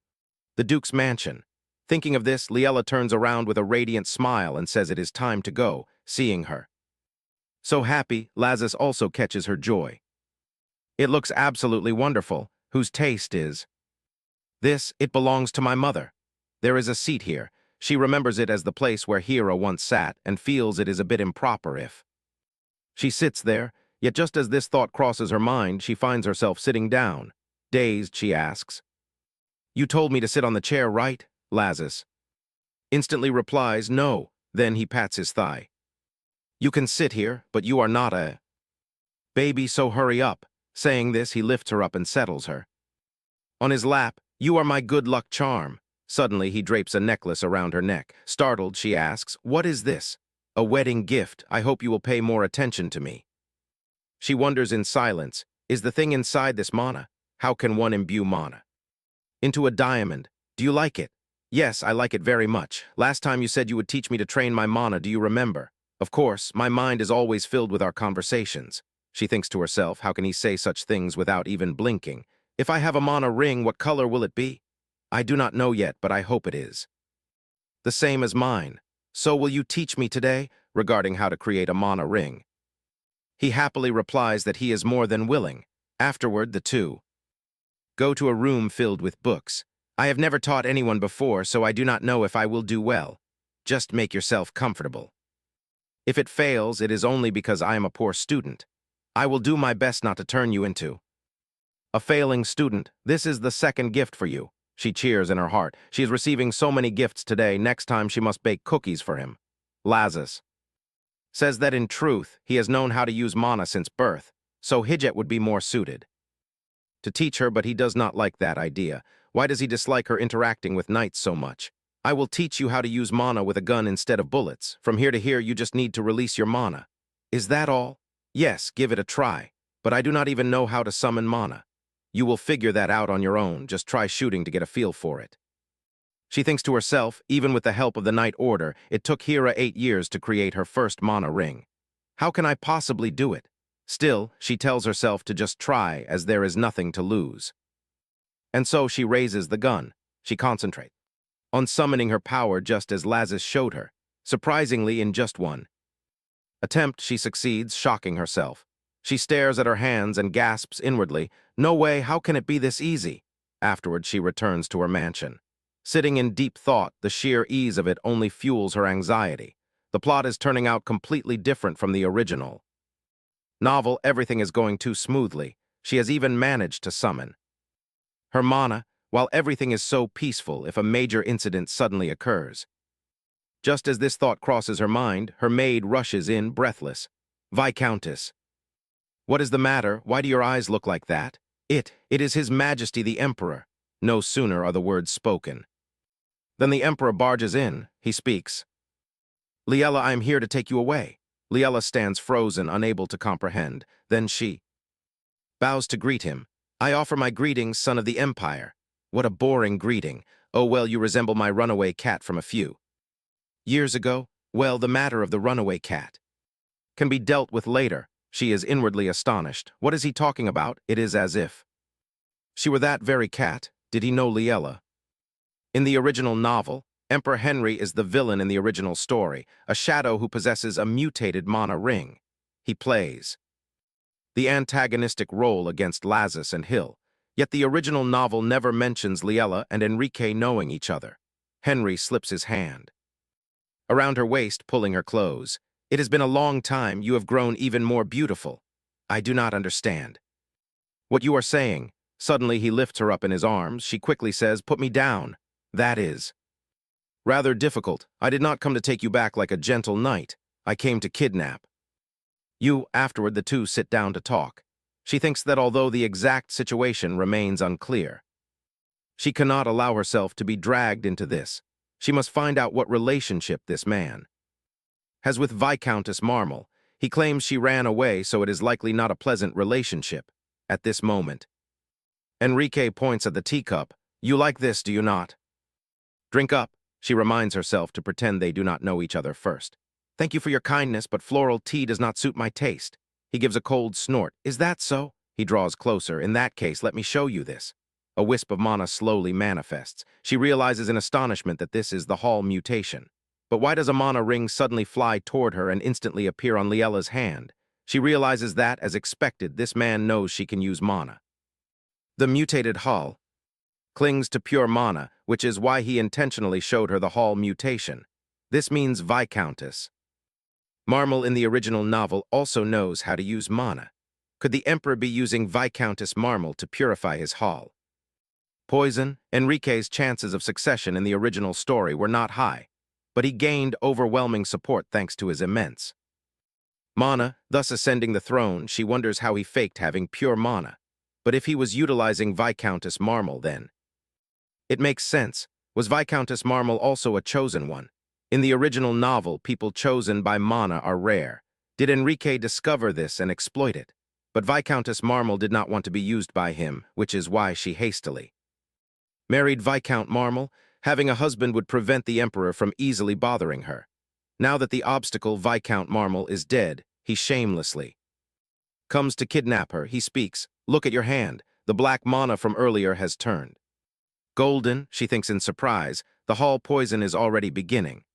The Duke's mansion. Thinking of this, Liella turns around with a radiant smile and says it is time to go. Seeing her so happy, Lazarus also catches her joy. "It looks absolutely wonderful. Whose taste is this?" "It belongs to my mother. There is a seat here." She remembers it as the place where Hira once sat and feels it is a bit improper if she sits there. Yet just as this thought crosses her mind, she finds herself sitting down. Dazed, she asks, "You told me to sit on the chair, right?" Lazarus instantly replies, "No." Then he pats his thigh. "You can sit here, but you are not a baby, so hurry up." Saying this, he lifts her up and settles her on his lap. "You are my good luck charm." Suddenly, he drapes a necklace around her neck. Startled, she asks, "What is this?" "A wedding gift. I hope you will pay more attention to me." She wonders in silence, is the thing inside this mana? How can one imbue mana into a diamond? "Do you like it?" "Yes, I like it very much. Last time you said you would teach me to train my mana, do you remember?" Of course, my mind is always filled with our conversations. She thinks to herself, how can he say such things without even blinking? If I have a mana ring, what color will it be? I do not know yet, but I hope it is the same as mine. So will you teach me today regarding how to create a mana ring? He happily replies that he is more than willing. Afterward, the two go to a room filled with books. I have never taught anyone before, so I do not know if I will do well. Just make yourself comfortable. If it fails, it is only because I am a poor student. I will do my best not to turn you into a failing student. This is the second gift for you. She cheers in her heart. She is receiving so many gifts today, next time she must bake cookies for him. Lazarus says that in truth, he has known how to use mana since birth, so Hijat would be more suited to teach her, but he does not like that idea. Why does he dislike her interacting with knights so much? I will teach you how to use mana with a gun instead of bullets. From here to here, you just need to release your mana. Is that all? Yes, give it a try, but I do not even know how to summon mana. You will figure that out on your own, just try shooting to get a feel for it. She thinks to herself, even with the help of the Knight Order, it took Hera 8 years to create her first mana ring. How can I possibly do it? Still, she tells herself to just try, as there is nothing to lose. And so she raises the gun. She concentrates on summoning her power just as Lazarus showed her. Surprisingly, in just one attempt, she succeeds, shocking herself. She stares at her hands and gasps inwardly, "No way, how can it be this easy?" Afterward, she returns to her mansion. Sitting in deep thought, the sheer ease of it only fuels her anxiety. The plot is turning out completely different from the original novel. Everything is going too smoothly. She has even managed to summon her mana, while everything is so peaceful if a major incident suddenly occurs. Just as this thought crosses her mind, her maid rushes in, breathless. "Viscountess, what is the matter? Why do your eyes look like that?" It is His Majesty the Emperor." No sooner are the words spoken than the Emperor barges in. He speaks. "Liella, I am here to take you away." Liella stands frozen, unable to comprehend. Then she bows to greet him. "I offer my greetings, son of the Empire." What a boring greeting. "Oh, well, you resemble my runaway cat from a few years ago." Well, the matter of the runaway cat can be dealt with later. She is inwardly astonished. What is he talking about? It is as if she were that very cat. Did he know Liella? In the original novel, Emperor Henry is the villain in the original story, a shadow who possesses a mutated mana ring. He plays the antagonistic role against Lazarus and Hill, yet the original novel never mentions Liella and Enrique knowing each other. Henry slips his hand around her waist, pulling her close. "It has been a long time. You have grown even more beautiful." "I do not understand what you are saying." Suddenly, he lifts her up in his arms. She quickly says, "Put me down." "That is rather difficult. I did not come to take you back like a gentle knight. I came to kidnap you." Afterward, the two sit down to talk. She thinks that although the exact situation remains unclear, she cannot allow herself to be dragged into this. She must find out what relationship this man has with Viscountess Marmel. He claims she ran away, so it is likely not a pleasant relationship. At this moment, Enrique points at the teacup. "You like this, do you not? Drink up." She reminds herself to pretend they do not know each other first. "Thank you for your kindness, but floral tea does not suit my taste." He gives a cold snort. "Is that so?" He draws closer. "In that case, let me show you this." A wisp of mana slowly manifests. She realizes in astonishment that this is the Hall mutation. But why does a mana ring suddenly fly toward her and instantly appear on Liella's hand? She realizes that, as expected, this man knows she can use mana. The mutated Hall clings to pure mana, which is why he intentionally showed her the Hall mutation. This means Viscountess Marmel in the original novel also knows how to use mana. Could the Emperor be using Viscountess Marmel to purify his Hall poison? Enrique's chances of succession in the original story were not high, but he gained overwhelming support thanks to his immense mana, thus ascending the throne. She wonders how he faked having pure mana. But if he was utilizing Viscountess Marmel, then it makes sense. Was Viscountess Marmel also a chosen one? In the original novel, people chosen by mana are rare. Did Enrique discover this and exploit it? But Viscountess Marmel did not want to be used by him, which is why she hastily married Viscount Marmel. Having a husband would prevent the Emperor from easily bothering her. Now that the obstacle, Viscount Marmel, is dead, he shamelessly comes to kidnap her. He speaks, "Look at your hand. The black mana from earlier has turned golden," she thinks in surprise. The hall poison is already beginning.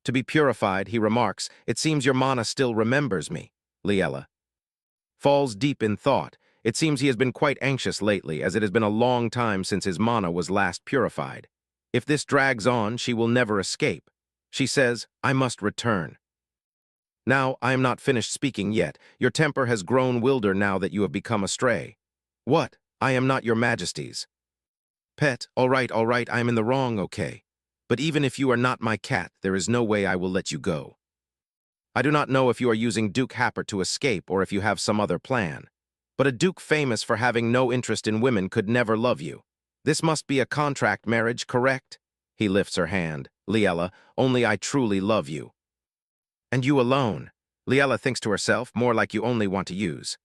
To be purified, he remarks, "It seems your mana still remembers me." Liella falls deep in thought. It seems he has been quite anxious lately, as it has been a long time since his mana was last purified. If this drags on, she will never escape. She says, "I must return." Now, I am not finished speaking yet. Your temper has grown wilder now that you have become astray. What? I am not your majesty's pet. All right, I am in the wrong, okay. But even if you are not my cat, there is no way I will let you go. I do not know if you are using Duke Happert to escape or if you have some other plan. But a duke famous for having no interest in women could never love you. This must be a contract marriage, correct? He lifts her hand. Liella, only I truly love you. And you alone. Liella thinks to herself, more like you only want to use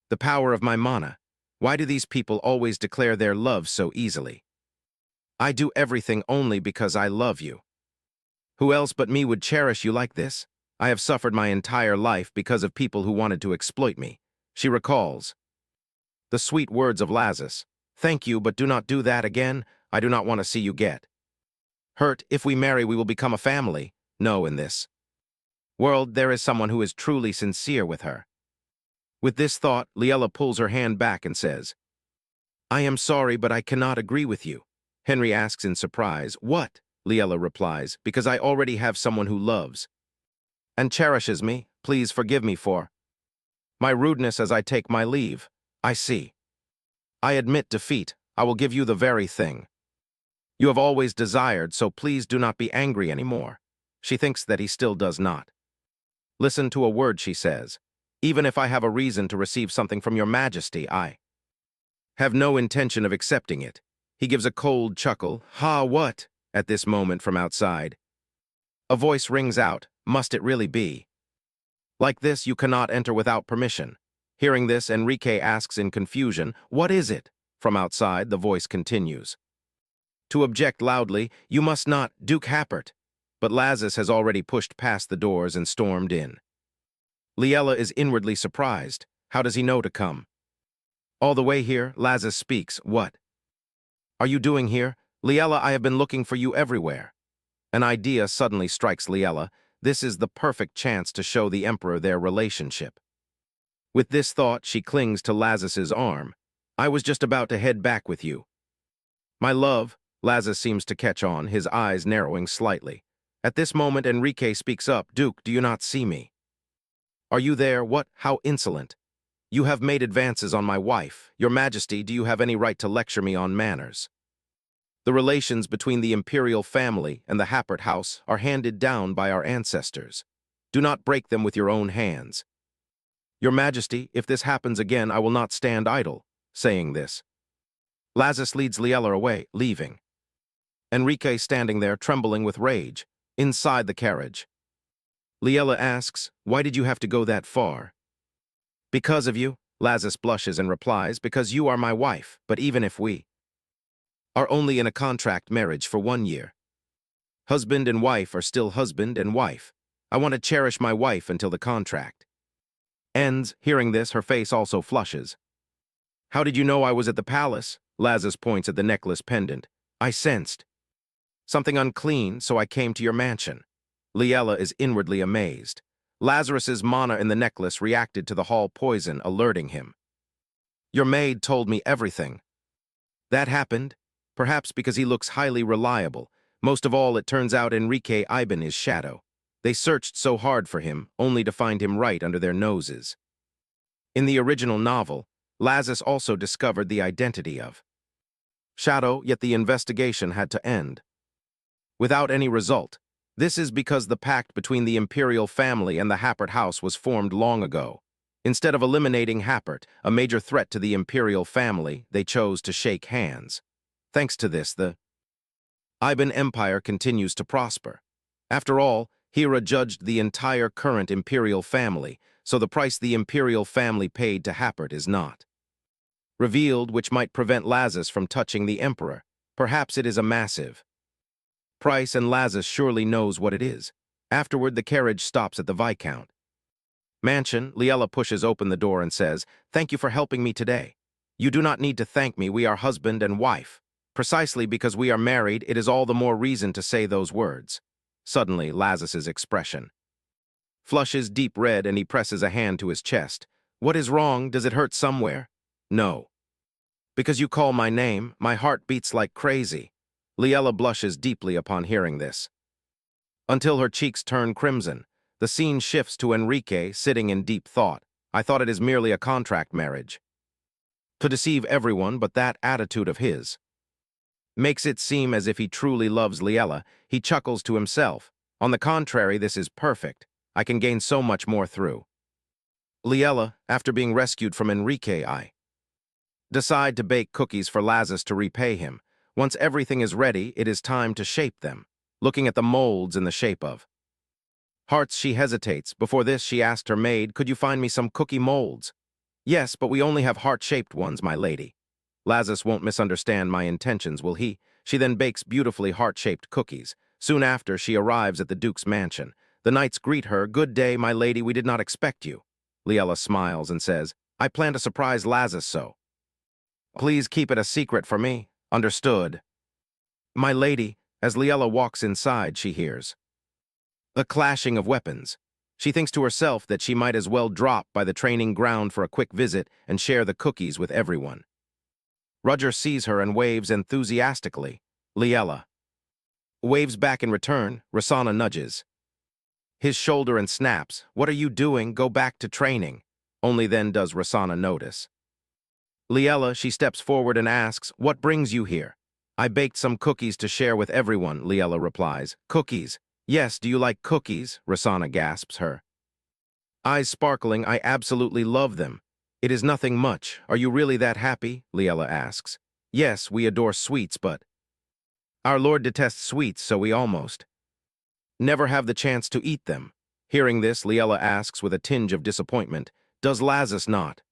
the power of my mana. Why do these people always declare their love so easily? I do everything only because I love you. Who else but me would cherish you like this? I have suffered my entire life because of people who wanted to exploit me. She recalls the sweet words of Lazarus. Thank you, but do not do that again. I do not want to see you get hurt. If we marry, we will become a family. No, in this world, there is someone who is truly sincere with her. With this thought, Liella pulls her hand back and says, I am sorry, but I cannot agree with you. Henry asks in surprise, What? Liella replies, Because I already have someone who loves and cherishes me. Please forgive me for my rudeness as I take my leave. I see. I admit defeat. I will give you the very thing you have always desired, so please do not be angry anymore. She thinks that he still does not listen to a word she says. Even if I have a reason to receive something from your majesty, I have no intention of accepting it. He gives a cold chuckle. Ha, what? At this moment from outside, a voice rings out. Must it really be like this? You cannot enter without permission. Hearing this, Enrique asks in confusion, What is it? From outside, the voice continues to object loudly, You must not, Duke Happert. But Lazarus has already pushed past the doors and stormed in. Liella is inwardly surprised. How does he know to come all the way here? Lazarus speaks. What are you doing here? Liella, I have been looking for you everywhere. An idea suddenly strikes Liella. This is the perfect chance to show the Emperor their relationship. With this thought, she clings to Lazarus's arm. I was just about to head back with you. My love, Lazarus seems to catch on, his eyes narrowing slightly. At this moment, Enrique speaks up. Duke, do you not see me? Are you there? What? How insolent. You have made advances on my wife. Your Majesty, do you have any right to lecture me on manners? The relations between the imperial family and the Happert house are handed down by our ancestors. Do not break them with your own hands. Your Majesty, if this happens again, I will not stand idle. Saying this, Lazarus leads Liella away, leaving Enrique standing there, trembling with rage, inside the carriage. Liella asks, Why did you have to go that far? Because of you, Lazarus blushes and replies, Because you are my wife, but even if we are only in a contract marriage for 1 year, husband and wife are still husband and wife. I want to cherish my wife until the contract ends. Hearing this, her face also flushes. How did you know I was at the palace? Lazarus points at the necklace pendant. I sensed something unclean, so I came to your mansion. Liella is inwardly amazed. Lazarus's mana in the necklace reacted to the hall poison, alerting him. Your maid told me everything. That happened, perhaps because he looks highly reliable. Most of all, it turns out Enrique Iben is shadow. They searched so hard for him, only to find him right under their noses. In the original novel, Lazarus also discovered the identity of Shadow, yet the investigation had to end without any result. This is because the pact between the imperial family and the Happert house was formed long ago. Instead of eliminating Happert, a major threat to the imperial family, they chose to shake hands. Thanks to this, the Iben Empire continues to prosper. After all, Hera judged the entire current imperial family, so the price the imperial family paid to Happert is not revealed, which might prevent Lazarus from touching the emperor. Perhaps it is a massive price, and Lazarus surely knows what it is. Afterward, the carriage stops at the Viscount mansion. Liella pushes open the door and says, "Thank you for helping me today. You do not need to thank me, we are husband and wife. Precisely because we are married, it is all the more reason to say those words." Suddenly, Lazarus's expression flushes deep red and he presses a hand to his chest. "What is wrong? Does it hurt somewhere?" "No. Because you call my name, my heart beats like crazy." Liella blushes deeply upon hearing this, until her cheeks turn crimson. The scene shifts to Enrique sitting in deep thought. "I thought it is merely a contract marriage. To deceive everyone, but that attitude of his makes it seem as if he truly loves Liella." He chuckles to himself. "On the contrary, this is perfect. I can gain so much more through Liella. After being rescued from Enrique, I decide to bake cookies for Lazarus to repay him. Once everything is ready, it is time to shape them. Looking at the molds in the shape of hearts, she hesitates. Before this, she asked her maid, "Could you find me some cookie molds?" "Yes, but we only have heart-shaped ones, my lady." Lazarus won't misunderstand my intentions, will he? She then bakes beautifully heart-shaped cookies. Soon after, she arrives at the Duke's mansion. The knights greet her. "Good day, my lady, we did not expect you." Liella smiles and says, "I plan to surprise Lazarus, so please keep it a secret for me." "Understood, my lady." As Liella walks inside, she hears a clashing of weapons. She thinks to herself that she might as well drop by the training ground for a quick visit and share the cookies with everyone. Roger sees her and waves enthusiastically. Liella waves back in return. Rosanna nudges his shoulder and snaps, "What are you doing? Go back to training." Only then does Rosanna notice Liella. She steps forward and asks, "What brings you here?" "I baked some cookies to share with everyone," Liella replies. "Cookies?" "Yes, do you like cookies?" Rosanna gasps, her eyes sparkling. "I absolutely love them. It is nothing much. Are you really that happy?" Liella asks. "Yes, we adore sweets, but our Lord detests sweets, so we almost never have the chance to eat them." Hearing this, Liella asks with a tinge of disappointment, "Does Lazarus not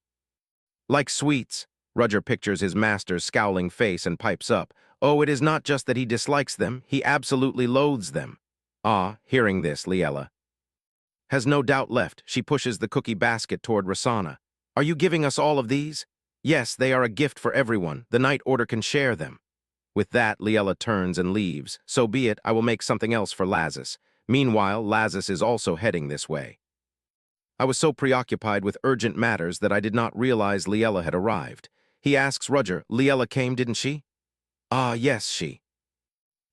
like sweets?" Roger pictures his master's scowling face and pipes up, "Oh, it is not just that he dislikes them, he absolutely loathes them." Ah, hearing this, Liella has no doubt left. She pushes the cookie basket toward Rosanna. "Are you giving us all of these?" "Yes, they are a gift for everyone. The Night Order can share them." With that, Liella turns and leaves. "So be it, I will make something else for Lazarus." Meanwhile, Lazarus is also heading this way. I was so preoccupied with urgent matters that I did not realize Liella had arrived. He asks Roger, "Liella came, didn't she?" "Ah, yes, she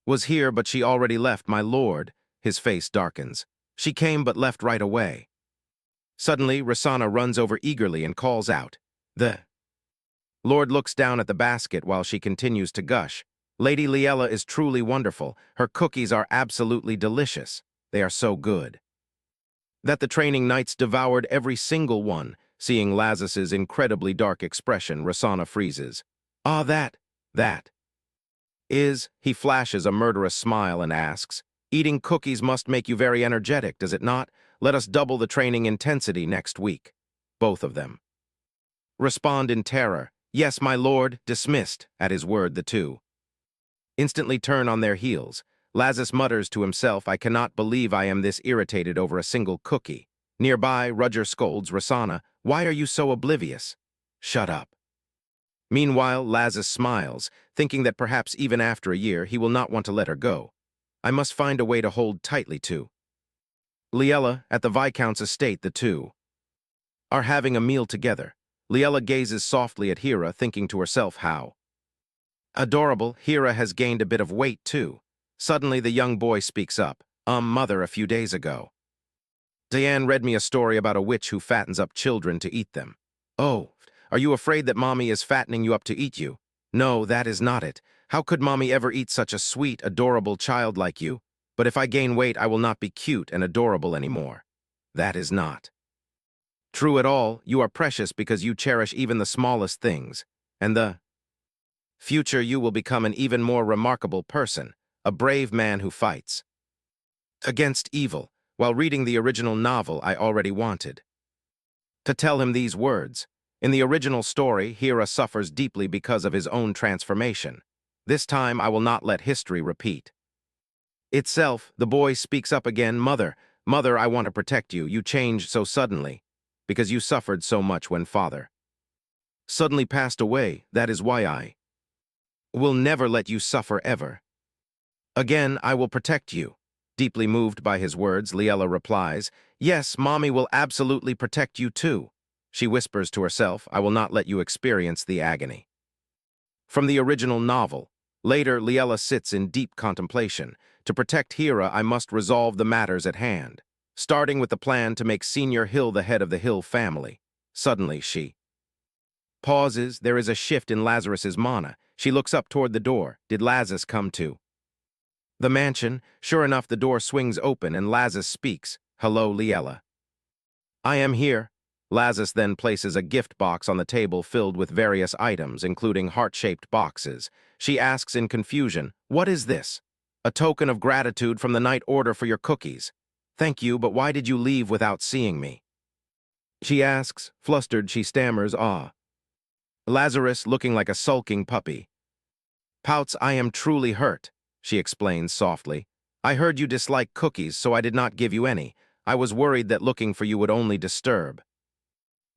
was here, but she already left, my lord." His face darkens. "She came but left right away." Suddenly, Rosanna runs over eagerly and calls out, "The Lord." Looks down at the basket while she continues to gush. "Lady Liella is truly wonderful. Her cookies are absolutely delicious. They are so good that the training knights devoured every single one." Seeing Lazarus's incredibly dark expression, Rosanna freezes. "Ah, that is..." He flashes a murderous smile and asks, "Eating cookies must make you very energetic, does it not? Let us double the training intensity next week." Both of them respond in terror. "Yes, my lord." Dismissed. At his word, the two instantly turn on their heels. Lazarus mutters to himself, "I cannot believe I am this irritated over a single cookie." Nearby, Roger scolds Rosanna, "Why are you so oblivious?" "Shut up." Meanwhile, Lazarus smiles, thinking that perhaps even after a year he will not want to let her go. I must find a way to hold tightly to Liella. At the Viscount's estate, the two are having a meal together. Liella gazes softly at Hera, thinking to herself, how adorable. Hera has gained a bit of weight, too. Suddenly, the young boy speaks up. Mother, a few days ago, Diane read me a story about a witch who fattens up children to eat them." "Oh, are you afraid that Mommy is fattening you up to eat you?" "No, that is not it. How could Mommy ever eat such a sweet, adorable child like you? But if I gain weight, I will not be cute and adorable anymore." "That is not true at all. You are precious because you cherish even the smallest things. And the future you will become an even more remarkable person, a brave man who fights against evil." While reading the original novel, I already wanted to tell him these words. In the original story, Hera suffers deeply because of his own transformation. This time, I will not let history repeat Itself, the boy speaks up again, Mother, Mother, I want to protect you. You changed so suddenly, because you suffered so much when father suddenly passed away. That is why I will never let you suffer ever. Again, I will protect you. Deeply moved by his words, Liella replies, Yes, Mommy will absolutely protect you too. She whispers to herself, I will not let you experience the agony. From the original novel, later Liella sits in deep contemplation. To protect Hira, I must resolve the matters at hand, starting with the plan to make Senior Hill the head of the Hill family. Suddenly, she pauses. There is a shift in Lazarus's mana. She looks up toward the door. Did Lazarus come to the mansion? Sure enough, the door swings open and Lazarus speaks. Hello, Liella. I am here. Lazarus then places a gift box on the table filled with various items, including heart-shaped boxes. She asks in confusion, What is this? A token of gratitude from the night order for your cookies. Thank you, but why did you leave without seeing me? She asks. Flustered, she stammers, Lazarus, looking like a sulking puppy, pouts, I am truly hurt, she explains softly. I heard you dislike cookies, so I did not give you any. I was worried that looking for you would only disturb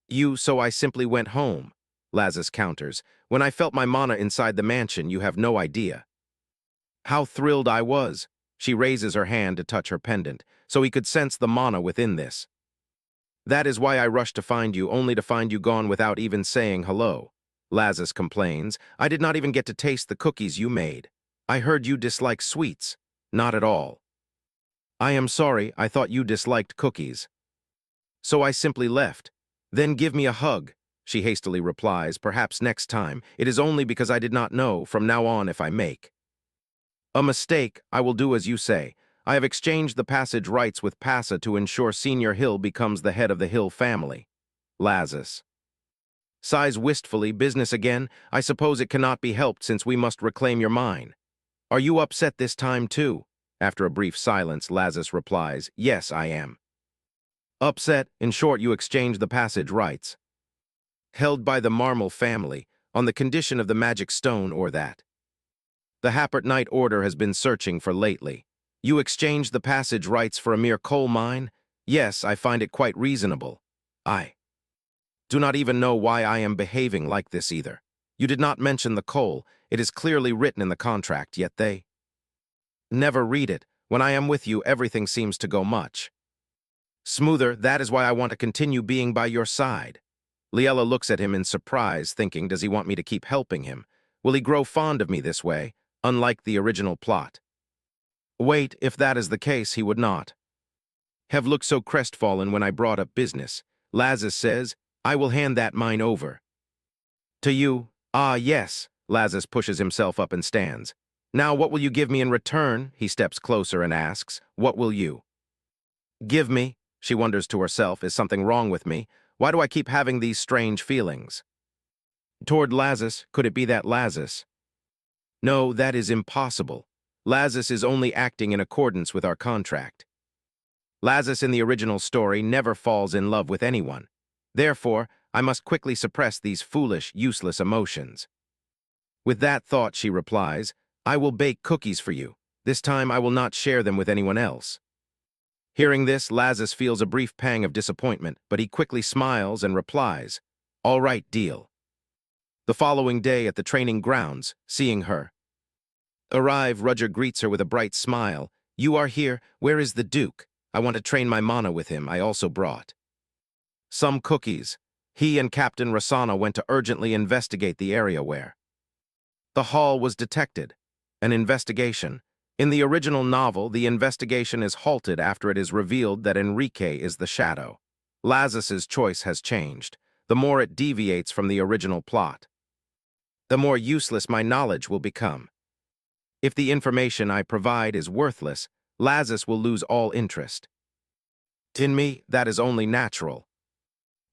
you, so I simply went home, Lazarus counters. When I felt my mana inside the mansion, you have no idea how thrilled I was. She raises her hand to touch her pendant, so he could sense the mana within this. That is why I rushed to find you, only to find you gone without even saying hello. Lazarus complains, I did not even get to taste the cookies you made. I heard you dislike sweets. Not at all. I am sorry, I thought you disliked cookies. So I simply left. Then give me a hug, she hastily replies, perhaps next time. It is only because I did not know. From now on, if I make a mistake, I will do as you say. I have exchanged the passage rights with Passa to ensure Senior Hill becomes the head of the Hill family. Lazarus sighs wistfully. Business again? I suppose it cannot be helped since we must reclaim your mine. Are you upset this time too? After a brief silence, Lazarus replies, Yes, I am. Upset? In short, you exchanged the passage rights held by the Marmel family on the condition of the magic stone or that the Happert Knight Order has been searching for lately. You exchanged the passage rights for a mere coal mine? Yes, I find it quite reasonable. I do not even know why I am behaving like this either. You did not mention the coal. It is clearly written in the contract, yet they never read it. When I am with you, everything seems to go much smoother. That is why I want to continue being by your side. Liella looks at him in surprise, thinking, does he want me to keep helping him? Will he grow fond of me this way, unlike the original plot? Wait, if that is the case, he would not have looked so crestfallen when I brought up business. Lazarus says, I will hand that mine over to you. Ah, yes. Lazarus pushes himself up and stands. Now what will you give me in return? He steps closer and asks, What will you give me? She wonders to herself, is something wrong with me? Why do I keep having these strange feelings toward Lazarus? Could it be that Lazarus? No, that is impossible. Lazarus is only acting in accordance with our contract. Lazarus in the original story never falls in love with anyone. Therefore, I must quickly suppress these foolish, useless emotions. With that thought, she replies, I will bake cookies for you. This time I will not share them with anyone else. Hearing this, Lazarus feels a brief pang of disappointment, but he quickly smiles and replies, All right, deal. The following day at the training grounds, seeing her arrive, Roger greets her with a bright smile. You are here. Where is the Duke? I want to train my mana with him. I also brought some cookies. He and Captain Rasana went to urgently investigate the area where the hall was detected. An investigation. In the original novel, the investigation is halted after it is revealed that Enrique is the Shadow. Lazarus's choice has changed. The more it deviates from the original plot, the more useless my knowledge will become. If the information I provide is worthless, Lazarus will lose all interest in me. That is only natural.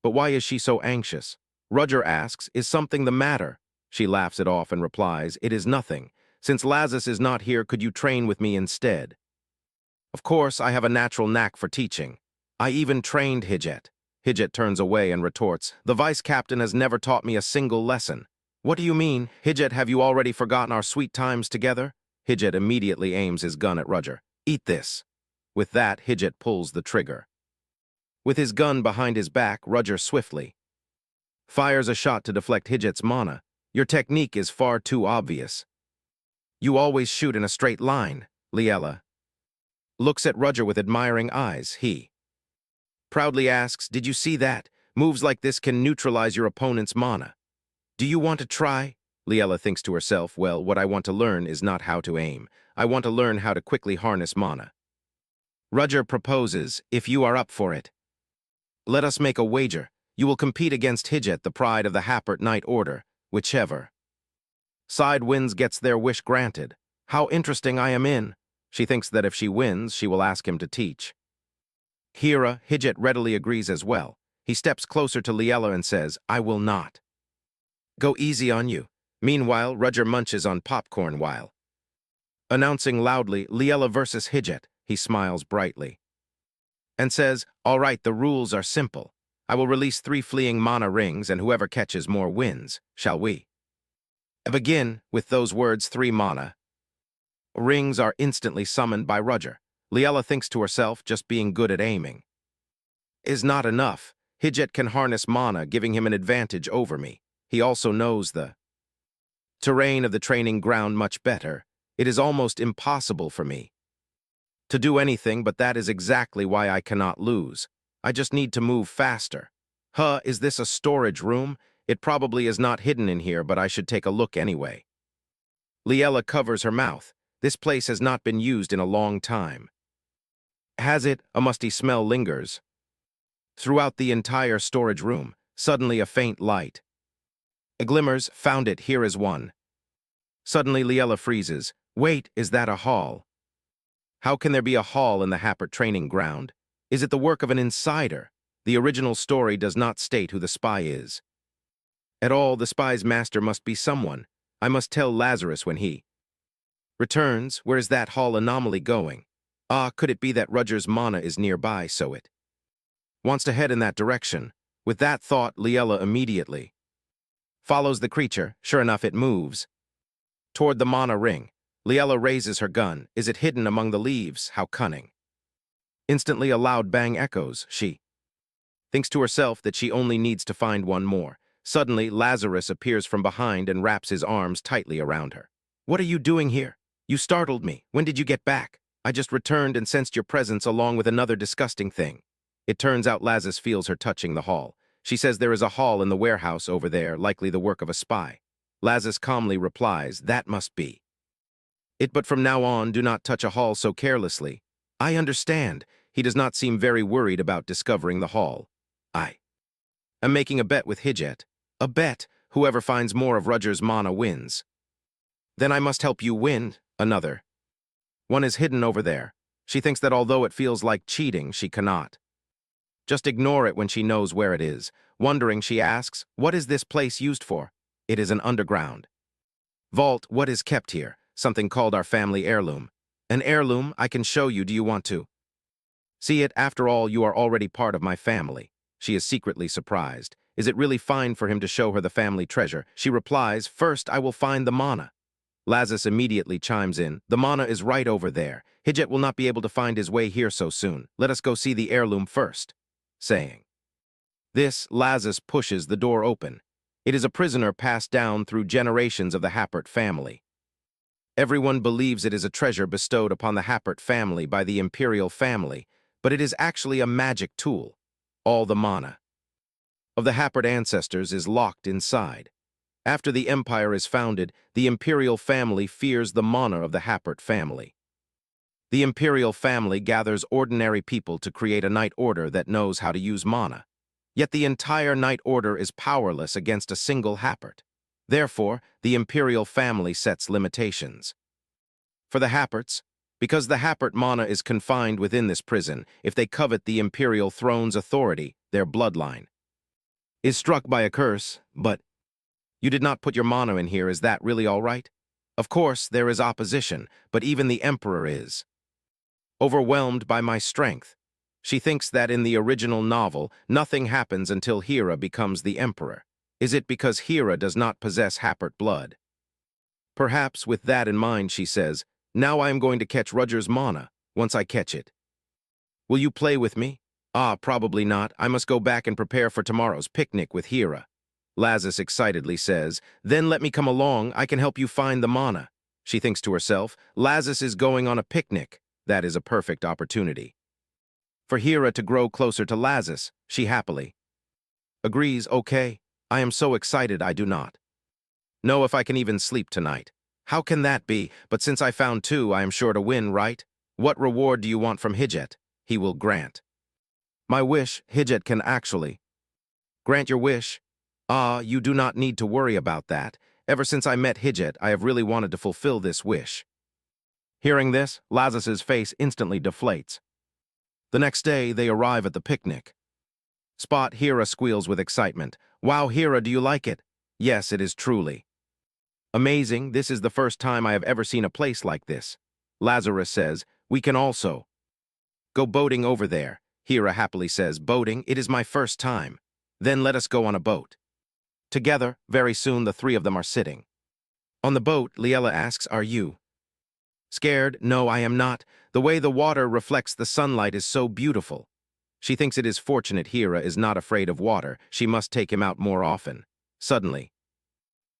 But why is she so anxious? Roger asks, Is something the matter? She laughs it off and replies, It is nothing. Since Lazarus is not here, could you train with me instead? Of course, I have a natural knack for teaching. I even trained Hidget. Hidget turns away and retorts, The vice captain has never taught me a single lesson. What do you mean? Hidget, have you already forgotten our sweet times together? Hidget immediately aims his gun at Roger. Eat this. With that, Hidget pulls the trigger. With his gun behind his back, Roger swiftly fires a shot to deflect Hidget's mana. Your technique is far too obvious. You always shoot in a straight line, Liella. Looks at Roger with admiring eyes. He proudly asks, did you see that? Moves like this can neutralize your opponent's mana. Do you want to try? Liella thinks to herself, well, what I want to learn is not how to aim. I want to learn how to quickly harness mana. Roger proposes, if you are up for it. Let us make a wager. You will compete against Hidget, the pride of the Happert Knight Order, whichever side wins gets their wish granted. How interesting I am in. She thinks that if she wins, she will ask him to teach. Hidget readily agrees as well. He steps closer to Liella and says, I will not. Go easy on you. Meanwhile, Roger munches on popcorn while announcing loudly, Liella versus Hidget. He smiles brightly and says, all right, the rules are simple. I will release 3 fleeing mana rings, and whoever catches more wins. Shall we begin? With those words, 3 mana rings are instantly summoned by Roger. Liella thinks to herself, just being good at aiming is not enough. Hidget can harness mana, giving him an advantage over me. He also knows the terrain of the training ground much better. It is almost impossible for me to do anything, but that is exactly why I cannot lose. I just need to move faster. Is this a storage room? It probably is not hidden in here, but I should take a look anyway. Liella covers her mouth. This place has not been used in a long time. Has it? A musty smell lingers throughout the entire storage room. Suddenly a faint light glimmers. Found it. Here is one. Suddenly Liella freezes. Wait, is that a hall? How can there be a hall in the Happert training ground? Is it the work of an insider? The original story does not state who the spy is. At all, the spy's master must be someone. I must tell Lazarus when he returns. Where is that hall anomaly going? Could it be that Roger's mana is nearby, so it wants to head in that direction? With that thought, Liella immediately follows the creature. Sure enough, it moves toward the mana ring. Liella raises her gun. Is it hidden among the leaves? How cunning. Instantly a loud bang echoes. She thinks to herself that she only needs to find one more. Suddenly, Lazarus appears from behind and wraps his arms tightly around her. What are you doing here? You startled me. When did you get back? I just returned and sensed your presence along with another disgusting thing. It turns out Lazarus feels her touching the hall. She says there is a hall in the warehouse over there, likely the work of a spy. Lazarus calmly replies, that must be it, but from now on, do not touch a hall so carelessly. I understand. He does not seem very worried about discovering the hall. I am making a bet with Hidget. A bet. Whoever finds more of Roger's mana wins. Then I must help you win. Another one is hidden over there. She thinks that although it feels like cheating, she cannot just ignore it when she knows where it is. Wondering, she asks, what is this place used for? It is an underground vault. What is kept here? Something called our family heirloom. An heirloom? I can show you. Do you want to see it? After all, you are already part of my family. She is secretly surprised. Is it really fine for him to show her the family treasure? She replies, first I will find the mana. Lazarus immediately chimes in. The mana is right over there. Hidget will not be able to find his way here so soon. Let us go see the heirloom first. Saying this, Lazarus pushes the door open. It is a prisoner passed down through generations of the Happert family. Everyone believes it is a treasure bestowed upon the Happert family by the imperial family, but it is actually a magic tool. All the mana of the Happert ancestors is locked inside. After the empire is founded, the imperial family fears the mana of the Happert family. The imperial family gathers ordinary people to create a knight order that knows how to use mana. Yet the entire knight order is powerless against a single Happert. Therefore, the imperial family sets limitations. For the Happerts, because the Happert mana is confined within this prison, if they covet the imperial throne's authority, their bloodline is struck by a curse. But you did not put your mana in here. Is that really all right? Of course, there is opposition, but even the emperor is overwhelmed by my strength. She thinks that in the original novel, nothing happens until Hera becomes the emperor. Is it because Hera does not possess Happert blood? Perhaps with that in mind, she says, now I am going to catch Roger's mana. once I catch it. Will you play with me? Ah, probably not. I must go back and prepare for tomorrow's picnic with Hira. Lazarus excitedly says, then let me come along, I can help you find the mana. She thinks to herself, Lazarus is going on a picnic. That is a perfect opportunity. For Hira to grow closer to Lazarus, she happily agrees, okay, I am so excited I do not know if I can even sleep tonight. How can that be? But since I found two, I am sure to win, right? What reward do you want from Hijjet? He will grant my wish. Hijjet can actually grant your wish. Ah, you do not need to worry about that. Ever since I met Hijjet, I have really wanted to fulfill this wish. Hearing this, Lazarus's face instantly deflates. The next day, they arrive at the picnic spot. Hira squeals with excitement. Wow, Hira, do you like it? Yes, it is truly amazing. This is the first time I have ever seen a place like this. Lazarus says, we can also go boating over there. Hira happily says, boating? It is my first time. Then let us go on a boat. Together, very soon the three of them are sitting on the boat. Liella asks, are you scared? No, I am not. The way the water reflects the sunlight is so beautiful. She thinks it is fortunate Hira is not afraid of water. She must take him out more often. Suddenly,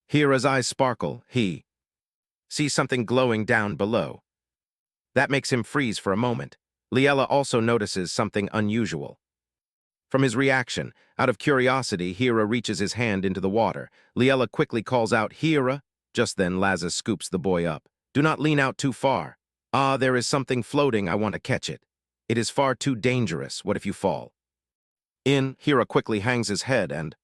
Hira's eyes sparkle. He sees something glowing down below. That makes him freeze for a moment. Liella also notices something unusual. From his reaction, out of curiosity, Hira reaches his hand into the water. Liella quickly calls out, Hira. Just then, Lazarus scoops the boy up. Do not lean out too far. Ah, there is something floating. I want to catch it. It is far too dangerous. What if you fall? Hira quickly hangs his head and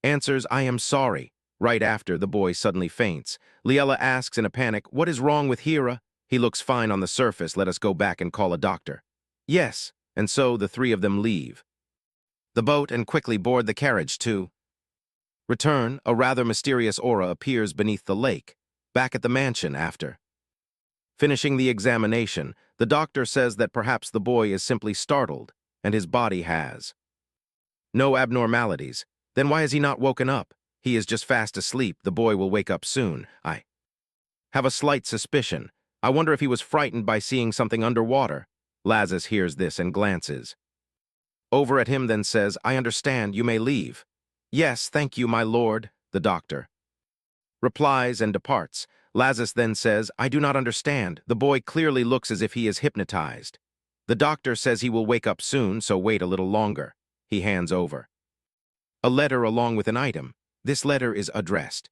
answers, I am sorry. Right after, the boy suddenly faints. Liella asks in a panic, what is wrong with Hira? He looks fine on the surface. Let us go back and call a doctor. Yes, and so the three of them leave the boat and quickly board the carriage to return. A rather mysterious aura appears beneath the lake. Back at the mansion after finishing the examination, the doctor says that perhaps the boy is simply startled and his body has no abnormalities. Then why has he not woken up? He is just fast asleep. The boy will wake up soon. I have a slight suspicion. I wonder if he was frightened by seeing something underwater. Lazarus hears this and glances over at him, then says, I understand, you may leave. Yes, thank you, my lord, the doctor replies and departs. Lazarus then says, I do not understand. The boy clearly looks as if he is hypnotized. The doctor says he will wake up soon, so wait a little longer. He hands over a letter along with an item. This letter is addressed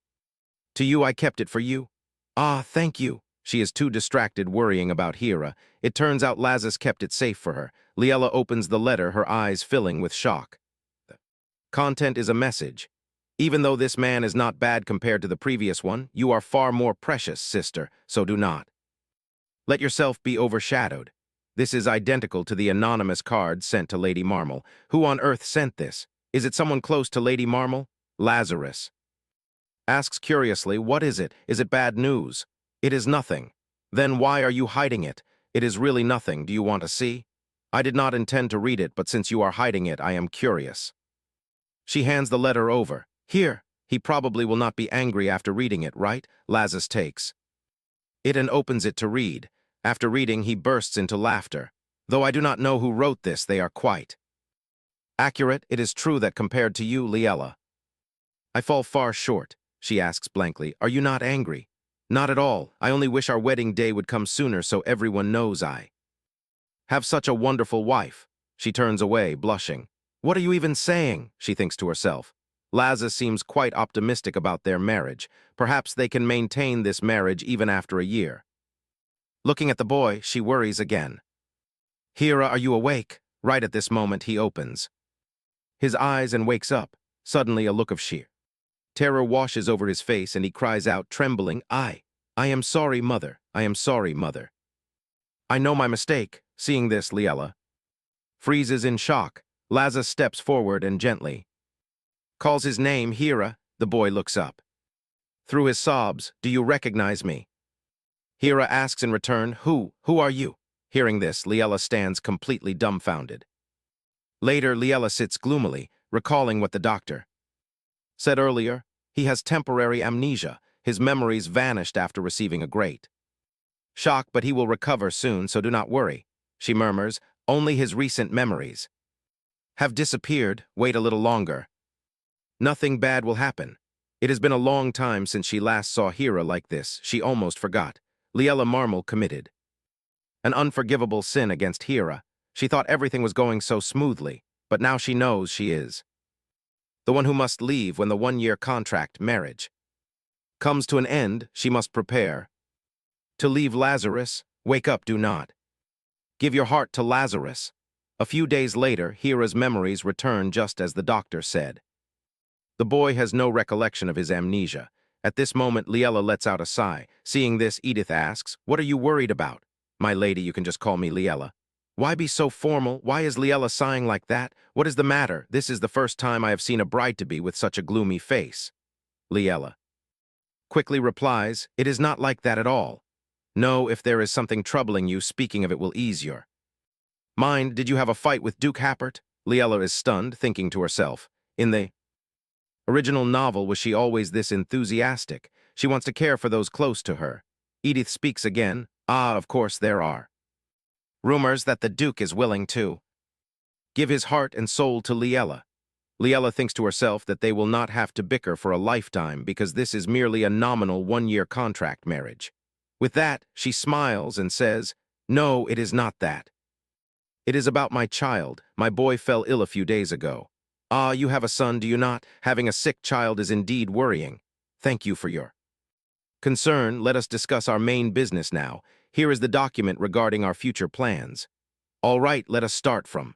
to you. I kept it for you. Ah, thank you. She is too distracted worrying about Hira. It turns out Lazarus kept it safe for her. Liella opens the letter, her eyes filling with shock. The content is a message. Even though this man is not bad compared to the previous one, you are far more precious, sister, so do not let yourself be overshadowed. This is identical to the anonymous card sent to Lady Marmal. Who on earth sent this? Is it someone close to Lady Marmal? Lazarus asks curiously, what is it? Is it bad news? It is nothing. Then why are you hiding it? It is really nothing. Do you want to see? I did not intend to read it, but since you are hiding it, I am curious. She hands the letter over. Here. He probably will not be angry after reading it, right? Lazarus takes it and opens it to read. After reading, he bursts into laughter. Though I do not know who wrote this, they are quite accurate. It is true that compared to you, Liella, I fall far short. She asks blankly, are you not angry? Not at all. I only wish our wedding day would come sooner so everyone knows I have such a wonderful wife. She turns away, blushing. What are you even saying? She thinks to herself. Lazarus seems quite optimistic about their marriage. Perhaps they can maintain this marriage even after a year. Looking at the boy, she worries again. Hira, are you awake? Right at this moment, he opens his eyes and wakes up. Suddenly, a look of sheer terror washes over his face and he cries out, trembling, I am sorry, mother. I am sorry, mother. I know my mistake. Seeing this, Liella freezes in shock. Lazarus steps forward and gently calls his name, Hira. The boy looks up. Through his sobs, do you recognize me? Hira asks in return, who are you? Hearing this, Liella stands completely dumbfounded. Later, Liella sits gloomily, recalling what the doctor said earlier. He has temporary amnesia. His memories vanished after receiving a great Shock, but he will recover soon, so do not worry. She murmurs, only his recent memories have disappeared. Wait a little longer. Nothing bad will happen. It has been a long time since she last saw Hira like this. She almost forgot. Liella Marmel committed an unforgivable sin against Hira. She thought everything was going so smoothly, but now she knows she is the one who must leave when the one-year contract, marriage, comes to an end. She must prepare to leave Lazarus. Wake up, do not give your heart to Lazarus. A few days later, Hira's memories return just as the doctor said. The boy has no recollection of his amnesia. At this moment, Liella lets out a sigh. Seeing this, Edith asks, "What are you worried about?" "My lady, you can just call me Liella." "Why be so formal? Why is Liella sighing like that? What is the matter? This is the first time I have seen a bride-to-be with such a gloomy face." Liella quickly replies, "It is not like that at all. No, if there is something troubling you, speaking of it will ease your mind. Did you have a fight with Duke Happert?" Liella is stunned, thinking to herself, in the original novel, was she always this enthusiastic? She wants to care for those close to her. Edith speaks again. "Ah, of course there are rumors that the Duke is willing to give his heart and soul to Liella." Liella thinks to herself that they will not have to bicker for a lifetime because this is merely a nominal one-year contract marriage. With that, she smiles and says, "No, it is not that. It is about my child. My boy fell ill a few days ago." "Ah, you have a son, do you not? Having a sick child is indeed worrying. Thank you for your concern. Let us discuss our main business now. Here is the document regarding our future plans." "All right, let us start from—"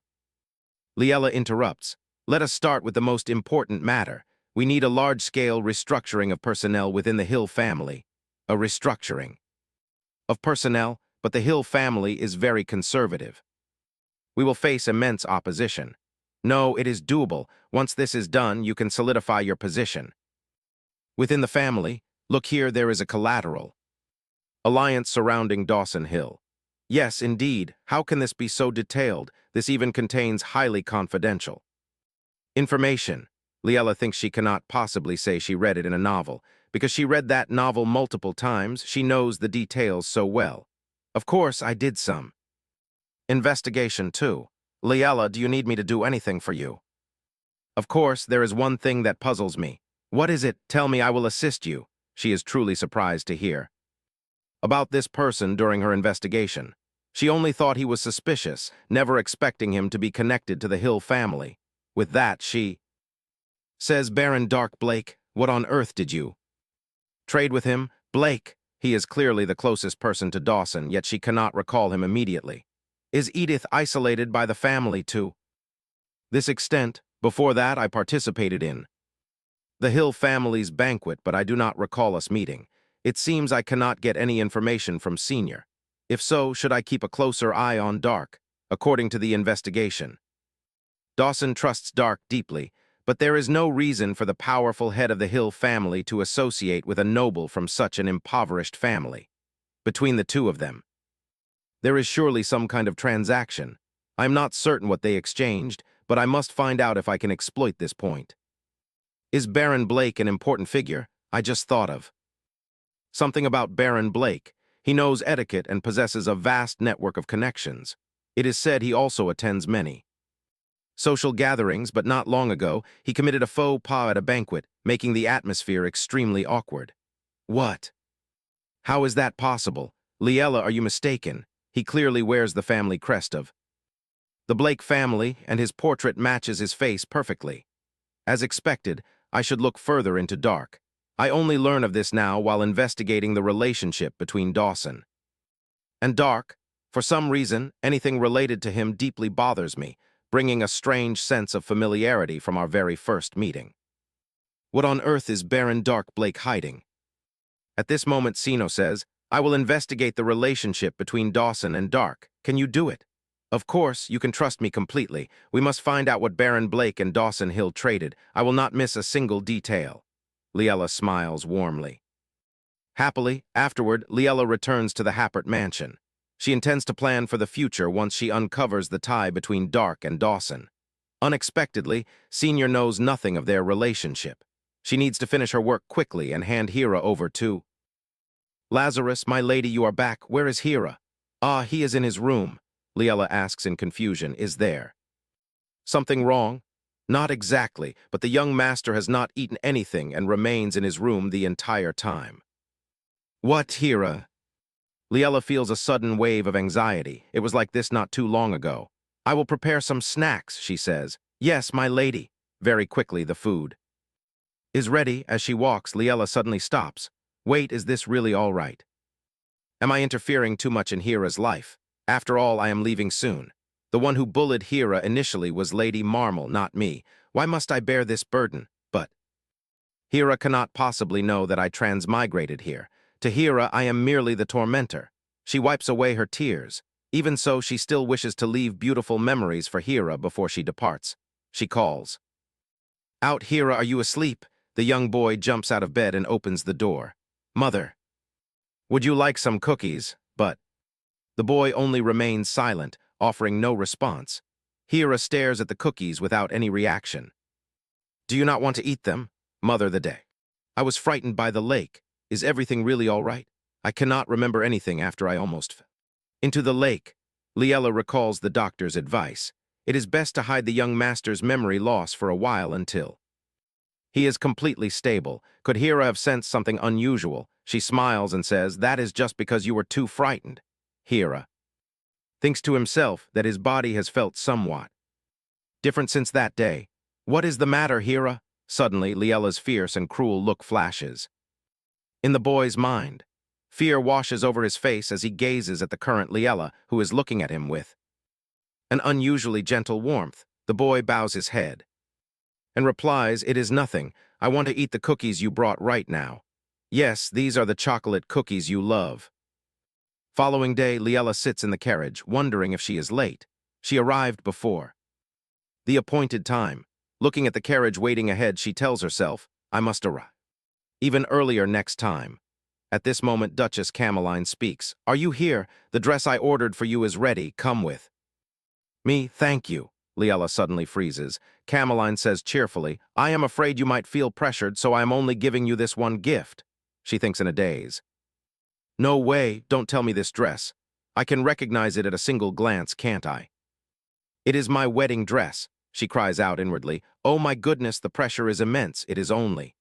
Liella interrupts. "Let us start with the most important matter. We need a large-scale restructuring of personnel within the Hill family." "A restructuring of personnel, but the Hill family is very conservative. We will face immense opposition." "No, it is doable. Once this is done, you can solidify your position within the family. Look here, there is a collateral alliance surrounding Dawson Hill." "Yes, indeed. How can this be so detailed? This even contains highly confidential information." Liella thinks she cannot possibly say she read it in a novel. Because she read that novel multiple times, she knows the details so well. "Of course, I did some investigation too." "Liella, do you need me to do anything for you?" "Of course, there is one thing that puzzles me." "What is it? Tell me, I will assist you." She is truly surprised to hear about this person during her investigation. She only thought he was suspicious, never expecting him to be connected to the Hill family. With that, she says, "Baron Dark Blake, what on earth did you trade with him?" "Blake." He is clearly the closest person to Dawson, yet she cannot recall him immediately. "Is Edith isolated by the family to this extent? Before that, I participated in the Hill family's banquet, but I do not recall us meeting. It seems I cannot get any information from Senior. If so, should I keep a closer eye on Dark?" According to the investigation, Dawson trusts Dark deeply, but there is no reason for the powerful head of the Hill family to associate with a noble from such an impoverished family. Between the two of them, there is surely some kind of transaction. I am not certain what they exchanged, but I must find out if I can exploit this point. "Is Baron Blake an important figure?" I just thought of something about Baron Blake. He knows etiquette and possesses a vast network of connections. It is said he also attends many social gatherings, but not long ago, he committed a faux pas at a banquet, making the atmosphere extremely awkward. "What? How is that possible?" "Liella, are you mistaken? He clearly wears the family crest of the Blake family, and his portrait matches his face perfectly." As expected, I should look further into Dark. I only learn of this now while investigating the relationship between Dawson and Dark. For some reason, anything related to him deeply bothers me, bringing a strange sense of familiarity from our very first meeting. What on earth is Baron Dark Blake hiding? At this moment, Sino says, "I will investigate the relationship between Dawson and Dark. Can you do it?" "Of course, you can trust me completely. We must find out what Baron Blake and Dawson Hill traded. I will not miss a single detail." Liella smiles warmly. Happily, afterward, Liella returns to the Happert mansion. She intends to plan for the future once she uncovers the tie between Dark and Dawson. Unexpectedly, Senior knows nothing of their relationship. She needs to finish her work quickly and hand Hira over to Lazarus, my lady, you are back. Where is Hera? Ah, he is in his room. Liella asks in confusion, is there something wrong? Not exactly, but the young master has not eaten anything and remains in his room the entire time. What, Hera? Liella feels a sudden wave of anxiety. It was like this not too long ago. I will prepare some snacks, she says. Yes, my lady. Very quickly, the food is ready. As she walks, Liella suddenly stops. Wait, is this really all right? Am I interfering too much in Hera's life? After all, I am leaving soon. The one who bullied Hera initially was Lady Marmal, not me. Why must I bear this burden? But Hera cannot possibly know that I transmigrated here. To Hera, I am merely the tormentor. She wipes away her tears. Even so, she still wishes to leave beautiful memories for Hera before she departs. She calls. Out, Hera, are you asleep? The young boy jumps out of bed and opens the door. Mother, would you like some cookies? But the boy only remains silent, offering no response. Hera stares at the cookies without any reaction. Do you not want to eat them? Mother, the day I was frightened by the lake. Is everything really all right? I cannot remember anything after I almost fell into the lake. Liella recalls the doctor's advice. It is best to hide the young master's memory loss for a while until he is completely stable. Could Hera have sensed something unusual? She smiles and says, that is just because you were too frightened. Hera thinks to himself that his body has felt somewhat different since that day. What is the matter, Hera? Suddenly, Liella's fierce and cruel look flashes in the boy's mind. Fear washes over his face as he gazes at the current Liella, who is looking at him with an unusually gentle warmth. The boy bows his head and replies, it is nothing. I want to eat the cookies you brought right now. Yes, these are the chocolate cookies you love. Following day, Liella sits in the carriage, wondering if she is late. She arrived before the appointed time. Looking at the carriage waiting ahead, she tells herself, I must arrive even earlier next time. At this moment, Duchess Cameline speaks. Are you here? The dress I ordered for you is ready. Come with me, thank you. Liella suddenly freezes. Cameline says cheerfully, I am afraid you might feel pressured, so I am only giving you this one gift. She thinks in a daze. No way, don't tell me this dress. I can recognize it at a single glance, can't I? It is my wedding dress, she cries out inwardly. Oh my goodness, the pressure is immense. It is only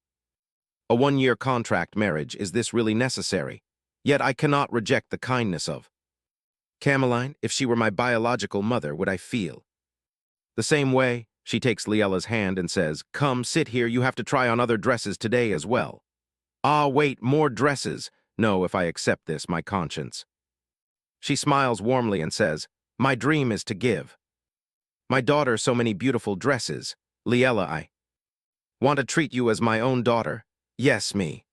a one-year contract marriage. Is this really necessary? Yet I cannot reject the kindness of Cameline. If she were my biological mother, would I feel the same way? She takes Liella's hand and says, come, sit here. You have to try on other dresses today as well. Ah, wait, more dresses. No, if I accept this, my conscience. She smiles warmly and says, my dream is to give my daughter so many beautiful dresses. Liella, I want to treat you as my own daughter. Yes, me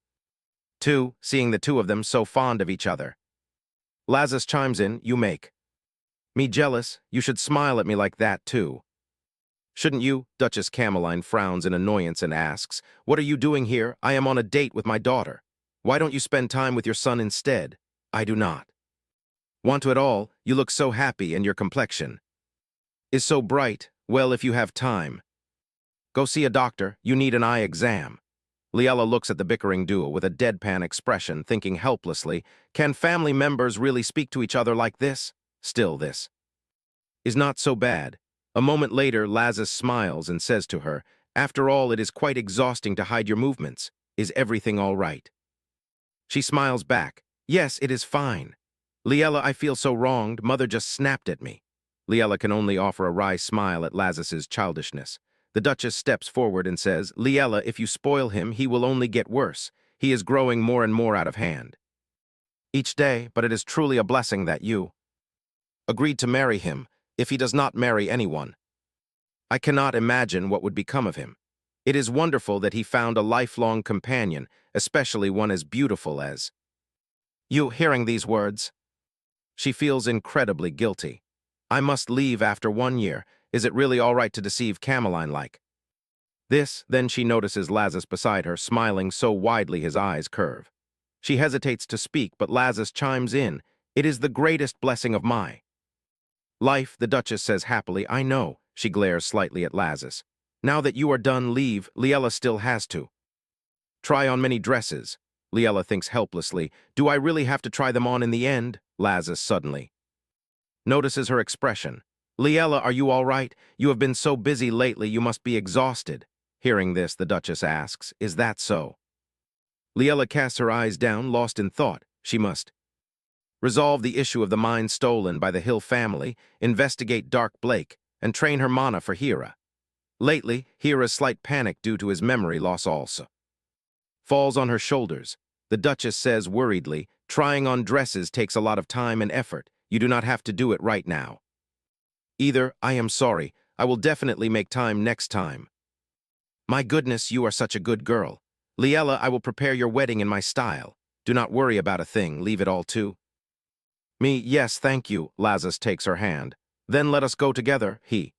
too, seeing the two of them so fond of each other. Lazarus chimes in, you make me jealous. You should smile at me like that too. Shouldn't you? Duchess Cameline frowns in annoyance and asks, what are you doing here? I am on a date with my daughter. Why don't you spend time with your son instead? I do not want to at all. You look so happy and your complexion is so bright. Well, if you have time, go see a doctor. You need an eye exam. Liella looks at the bickering duo with a deadpan expression, thinking helplessly, can family members really speak to each other like this? Still, this is not so bad. A moment later, Lazarus smiles and says to her, after all, it is quite exhausting to hide your movements. Is everything all right? She smiles back. Yes, it is fine. Liella, I feel so wronged. Mother just snapped at me. Liella can only offer a wry smile at Lazarus's childishness. The Duchess steps forward and says, Liella, if you spoil him, he will only get worse. He is growing more and more out of hand each day, but it is truly a blessing that you agreed to marry him. If he does not marry anyone, I cannot imagine what would become of him. It is wonderful that he found a lifelong companion, especially one as beautiful as you. Hearing these words, she feels incredibly guilty. I must leave after 1 year. Is it really all right to deceive Cameline like this? Then she notices Lazarus beside her, smiling so widely his eyes curve. She hesitates to speak, but Lazarus chimes in. It is the greatest blessing of my life, the Duchess says happily. I know. She glares slightly at Lazarus. Now that you are done, leave. Liella still has to try on many dresses. Liella thinks helplessly. Do I really have to try them on in the end? Lazarus suddenly notices her expression. Liella, are you all right? You have been so busy lately you must be exhausted. Hearing this, the Duchess asks, is that so? Liella casts her eyes down, lost in thought. She must resolve the issue of the mine stolen by the Hill family, investigate Dark Blake, and train her mana for Hera. Lately, Hera's slight panic due to his memory loss also falls on her shoulders. The Duchess says worriedly, trying on dresses takes a lot of time and effort. You do not have to do it right now. Either, I am sorry. I will definitely make time next time. My goodness, you are such a good girl. Liella, I will prepare your wedding in my style. Do not worry about a thing, leave it all to me. Yes, thank you. Lazarus takes her hand. Then let us go together, he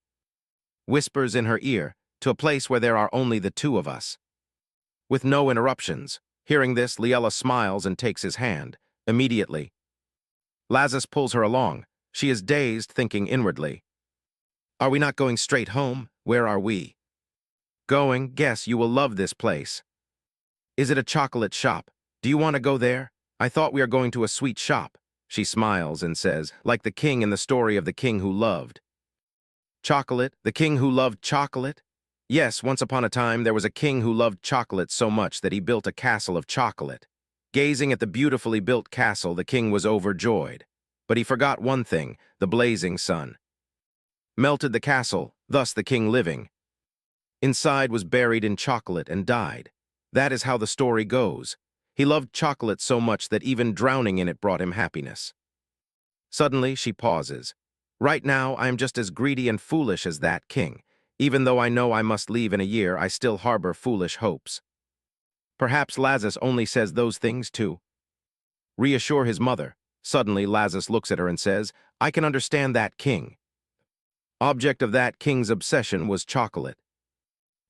whispers in her ear, to a place where there are only the two of us, with no interruptions. Hearing this, Liella smiles and takes his hand. Immediately, Lazarus pulls her along. She is dazed, thinking inwardly. Are we not going straight home? Where are we going? Guess you will love this place. Is it a chocolate shop? Do you want to go there? I thought we are going to a sweet shop. She smiles and says, like the king in the story of the king who loved chocolate, the king who loved chocolate? Yes, once upon a time there was a king who loved chocolate so much that he built a castle of chocolate. Gazing at the beautifully built castle, the king was overjoyed. But he forgot one thing, the blazing sun melted the castle, thus the king living inside was buried in chocolate and died. That is how the story goes. He loved chocolate so much that even drowning in it brought him happiness. Suddenly, she pauses. Right now, I am just as greedy and foolish as that king. Even though I know I must leave in a year, I still harbor foolish hopes. Perhaps Lazarus only says those things to reassure his mother. Suddenly, Lazarus looks at her and says, I can understand that king. Object of that king's obsession was chocolate.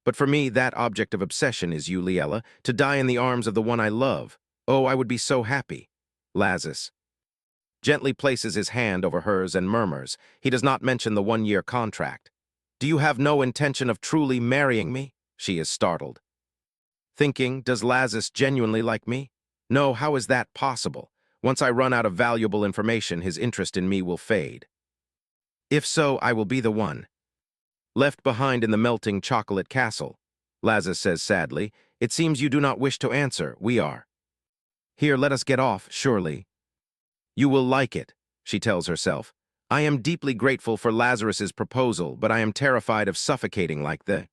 But for me, that object of obsession is you, Liella, to die in the arms of the one I love. Oh, I would be so happy. Lazarus gently places his hand over hers and murmurs. He does not mention the 1-year contract. Do you have no intention of truly marrying me? She is startled, thinking, does Lazarus genuinely like me? No, how is that possible? Once I run out of valuable information, his interest in me will fade. If so, I will be the one left behind in the melting chocolate castle. Lazarus says sadly, it seems you do not wish to answer. We are here, let us get off, surely. You will like it, she tells herself. I am deeply grateful for Lazarus's proposal, but I am terrified of suffocating like the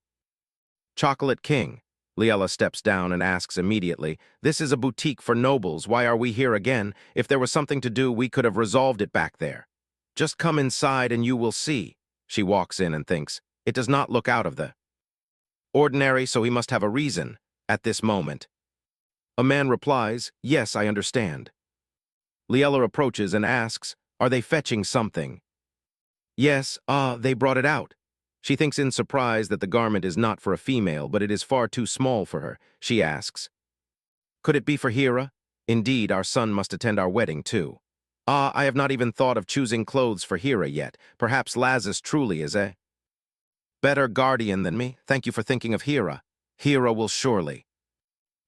Chocolate King. Liella steps down and asks immediately, this is a boutique for nobles, why are we here again? If there was something to do, we could have resolved it back there. Just come inside and you will see. She walks in and thinks, it does not look out of the ordinary, so he must have a reason. At this moment, a man replies, yes, I understand. Liella approaches and asks, are they fetching something? Yes, they brought it out. She thinks in surprise that the garment is not for a female, but it is far too small for her. She asks, could it be for Hera? Indeed, our son must attend our wedding too. I have not even thought of choosing clothes for Hera yet. Perhaps Lazarus truly is a better guardian than me. Thank you for thinking of Hera. Hera will surely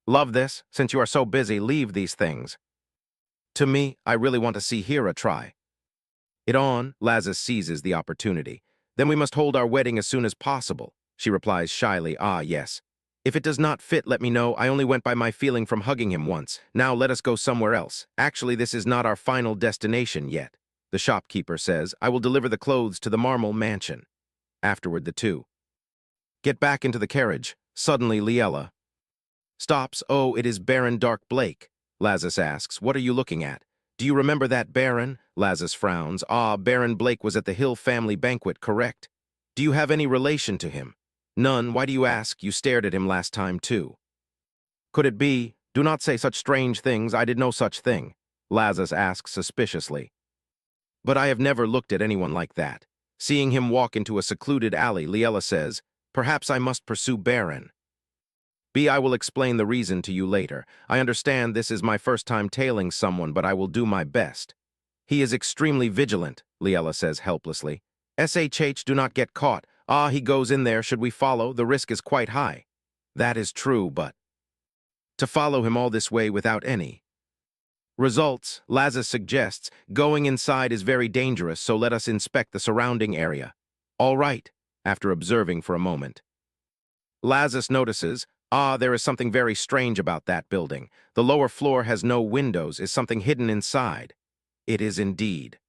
love this. Since you are so busy, leave these things to me. I really want to see Hera try it on. Lazarus seizes the opportunity. Then we must hold our wedding as soon as possible. She replies shyly, yes. If it does not fit, let me know. I only went by my feeling from hugging him once. Now let us go somewhere else. Actually, this is not our final destination yet. The shopkeeper says, I will deliver the clothes to the Marble Mansion. Afterward, the two get back into the carriage. Suddenly, Liella stops. Oh, it is Baron Dark Blake. Lazarus asks, what are you looking at? Do you remember that Baron? Lazarus frowns. Baron Blake was at the Hill family banquet, correct? Do you have any relation to him? None. Why do you ask? You stared at him last time, too. Could it be? Do not say such strange things. I did no such thing. Lazarus asks suspiciously. But I have never looked at anyone like that. Seeing him walk into a secluded alley, Liella says, perhaps I must pursue Baron. I will explain the reason to you later. I understand this is my first time tailing someone, but I will do my best. He is extremely vigilant, Liella says helplessly. SHH, do not get caught. He goes in there. Should we follow? The risk is quite high. That is true, but To follow him all this way without any results, Lazarus suggests, going inside is very dangerous, so let us inspect the surrounding area. All right, after observing for a moment. Lazarus notices, there is something very strange about that building. The lower floor has no windows. Is something hidden inside? It is indeed.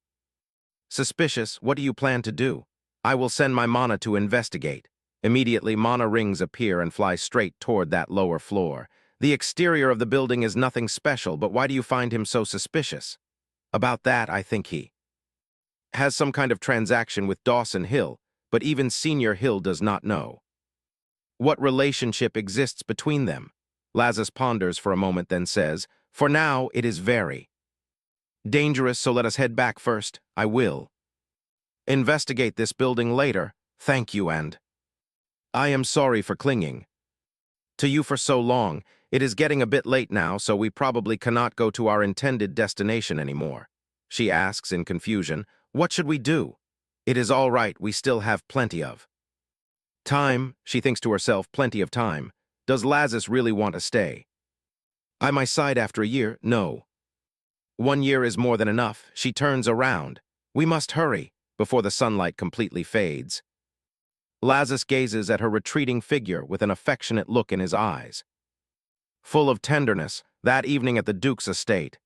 Suspicious, what do you plan to do? I will send my Mana to investigate. Immediately, Mana rings appear and fly straight toward that lower floor. The exterior of the building is nothing special, but why do you find him so suspicious? About that, I think he has some kind of transaction with Dawson Hill, but even Senior Hill does not know. What relationship exists between them? Lazarus ponders for a moment, then says, for now, it is very dangerous, so let us head back first. I will investigate this building later. Thank you, and I am sorry for clinging to you for so long. It is getting a bit late now, so we probably cannot go to our intended destination anymore. She asks in confusion, what should we do? It is all right, we still have plenty of time, she thinks to herself, plenty of time. Does Lazarus really want to stay by my side after a year? No. 1 year is more than enough. She turns around. We must hurry before the sunlight completely fades. Lazarus gazes at her retreating figure with an affectionate look in his eyes, full of tenderness. That evening at the Duke's estate,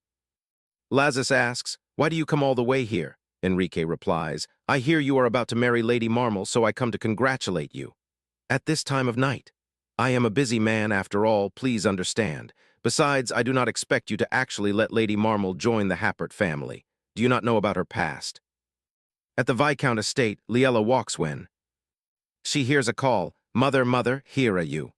Lazarus asks, why do you come all the way here? Enrique replies, I hear you are about to marry Lady Marmal, so I come to congratulate you. At this time of night. I am a busy man after all, please understand. Besides, I do not expect you to actually let Lady Marmal join the Happert family. Do you not know about her past? At the Viscount estate, Liella walks when she hears a call. Mother, mother, here are you.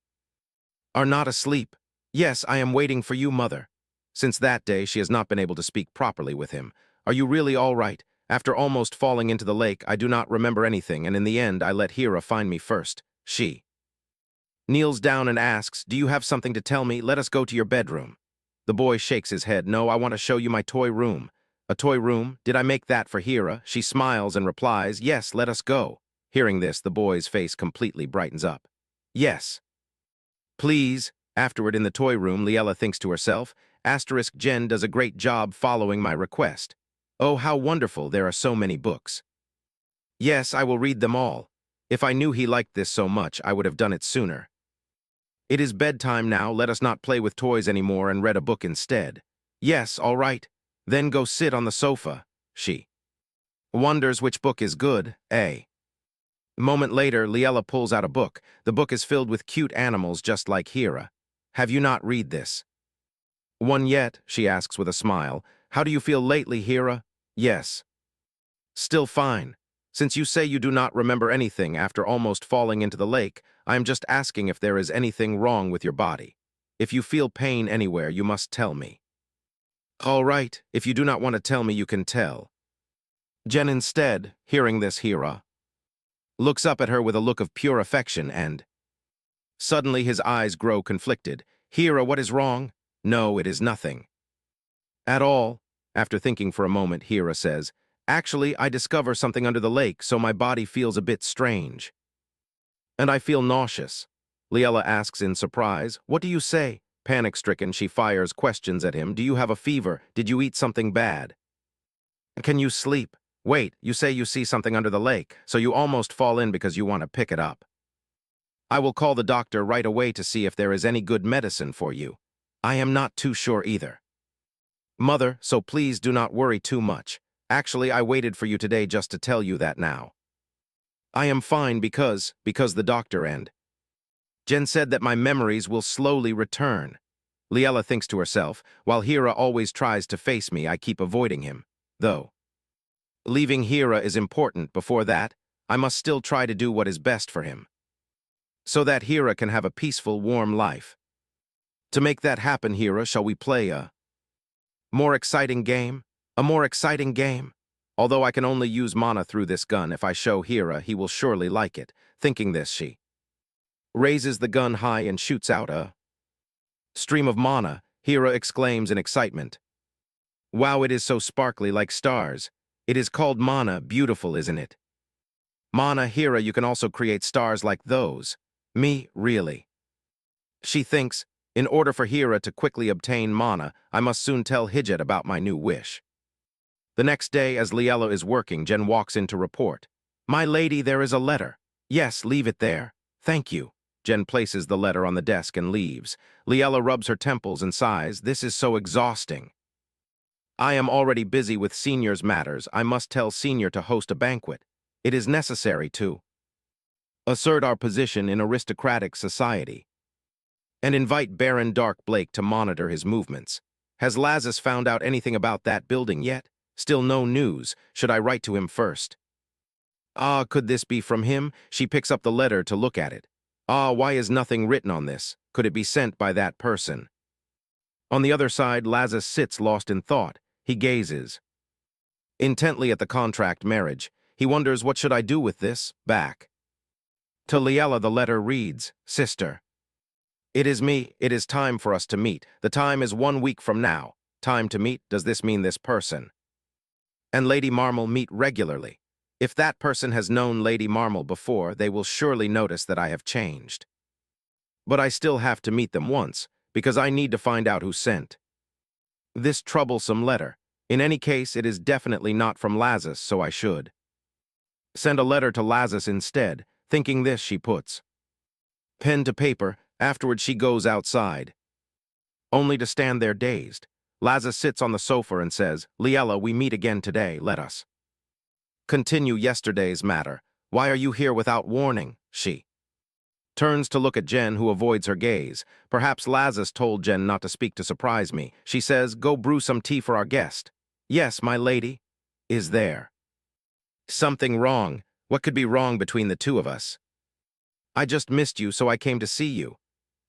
Are not asleep? Yes, I am waiting for you, mother. Since that day, she has not been able to speak properly with him. Are you really all right? After almost falling into the lake, I do not remember anything, and in the end, I let Hera find me first. She kneels down and asks, do you have something to tell me? Let us go to your bedroom. The boy shakes his head. No, I want to show you my toy room. A toy room? Did I make that for Hera? She smiles and replies, yes, let us go. Hearing this, the boy's face completely brightens up. Yes. Please. Afterward, in the toy room, Liella thinks to herself, Jen does a great job following my request. Oh, how wonderful, there are so many books. Yes, I will read them all. If I knew he liked this so much, I would have done it sooner. It is bedtime now, let us not play with toys anymore and read a book instead. Yes, all right. Then go sit on the sofa. She wonders which book is good, A moment later, Liella pulls out a book. The book is filled with cute animals just like Hera. Have you not read this one yet? She asks with a smile. How do you feel lately, Hera? Yes. Still fine. Since you say you do not remember anything after almost falling into the lake, I am just asking if there is anything wrong with your body. If you feel pain anywhere, you must tell me. All right, if you do not want to tell me, you can tell. Jen instead, hearing this, Hera looks up at her with a look of pure affection and suddenly his eyes grow conflicted. Hera, what is wrong? No, it is nothing at all. After thinking for a moment, Hera says, actually, I discover something under the lake, so my body feels a bit strange. And I feel nauseous. Liella asks in surprise, what do you say? Panic-stricken, she fires questions at him. Do you have a fever? Did you eat something bad? Can you sleep? Wait, you say you see something under the lake, so you almost fall in because you want to pick it up. I will call the doctor right away to see if there is any good medicine for you. I am not too sure either. Mother, so please do not worry too much. Actually, I waited for you today just to tell you that now. I am fine because the doctor and Jen said that my memories will slowly return. Liella thinks to herself, while Hera always tries to face me, I keep avoiding him. Though leaving Hera is important, before that, I must still try to do what is best for him, so that Hera can have a peaceful, warm life. To make that happen, Hera, shall we play a more exciting game? A more exciting game? Although I can only use mana through this gun, if I show Hera, he will surely like it. Thinking this, she raises the gun high and shoots out a stream of mana. Hera exclaims in excitement. Wow, it is so sparkly like stars. It is called mana, beautiful, isn't it? Mana, Hera, you can also create stars like those. Me, really? She thinks, In order for Hira to quickly obtain mana, I must soon tell Hijat about my new wish. The next day, as Liella is working, Jen walks in to report. My lady, there is a letter. Yes, leave it there. Thank you. Jen places the letter on the desk and leaves. Liella rubs her temples and sighs. This is so exhausting. I am already busy with Senior's matters. I must tell Senior to host a banquet. It is necessary to assert our position in aristocratic society and invite Baron Dark Blake to monitor his movements. Has Lazarus found out anything about that building yet? Still no news. Should I write to him first? Ah, could this be from him? She picks up the letter to look at it. Ah, why is nothing written on this? Could it be sent by that person? On the other side, Lazarus sits lost in thought. He gazes intently at the contract marriage. He wonders, what should I do with this? Back. To Liella, the letter reads, Sister. It is me. It is time for us to meet. The time is 1 week from now. Time to meet. Does this mean this person and Lady Marmal meet regularly? If that person has known Lady Marmal before, they will surely notice that I have changed. But I still have to meet them once, because I need to find out who sent this troublesome letter. In any case, it is definitely not from Lazarus, so I should send a letter to Lazarus instead. Thinking this, she puts pen to paper. Afterward, she goes outside, only to stand there dazed. Lazarus sits on the sofa and says, Liella, we meet again today. Let us continue yesterday's matter. Why are you here without warning? She turns to look at Jen, who avoids her gaze. Perhaps Lazarus told Jen not to speak to surprise me. She says, go brew some tea for our guest. Yes, my lady. Is there something wrong? What could be wrong between the two of us? I just missed you, so I came to see you.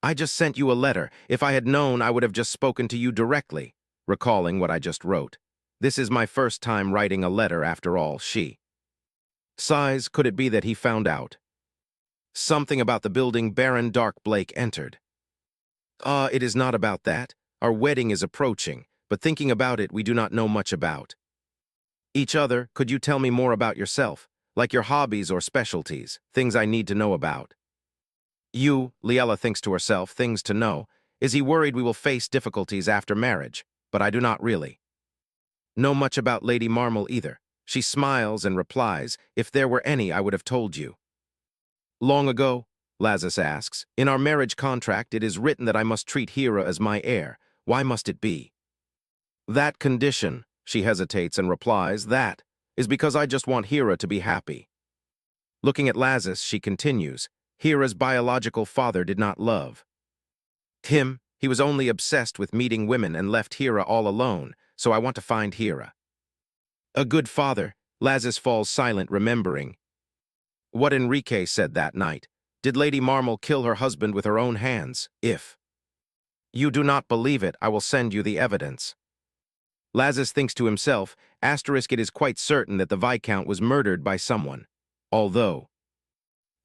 I just sent you a letter. If I had known, I would have just spoken to you directly, recalling what I just wrote. This is my first time writing a letter after all. She sighs. Could it be that he found out something about the building Baron Dark Blake entered? It is not about that. Our wedding is approaching, but thinking about it, we do not know much about each other. Could you tell me more about yourself, like your hobbies or specialties, things I need to know about? You, Liella thinks to herself, things to know. Is he worried we will face difficulties after marriage? But I do not really know much about Lady Marmal either. She smiles and replies, if there were any, I would have told you. Long ago, Lazarus asks, in our marriage contract it is written that I must treat Hira as my heir. Why must it be that condition? She hesitates and replies, that is because I just want Hira to be happy. Looking at Lazarus, she continues, Hira's biological father did not love him. He was only obsessed with meeting women and left Hira all alone, so I want to find Hira a good father. Lazarus falls silent, remembering what Enrique said that night. Did Lady Marmal kill her husband with her own hands? If you do not believe it, I will send you the evidence. Lazarus thinks to himself, asterisk, it is quite certain that the Viscount was murdered by someone. Although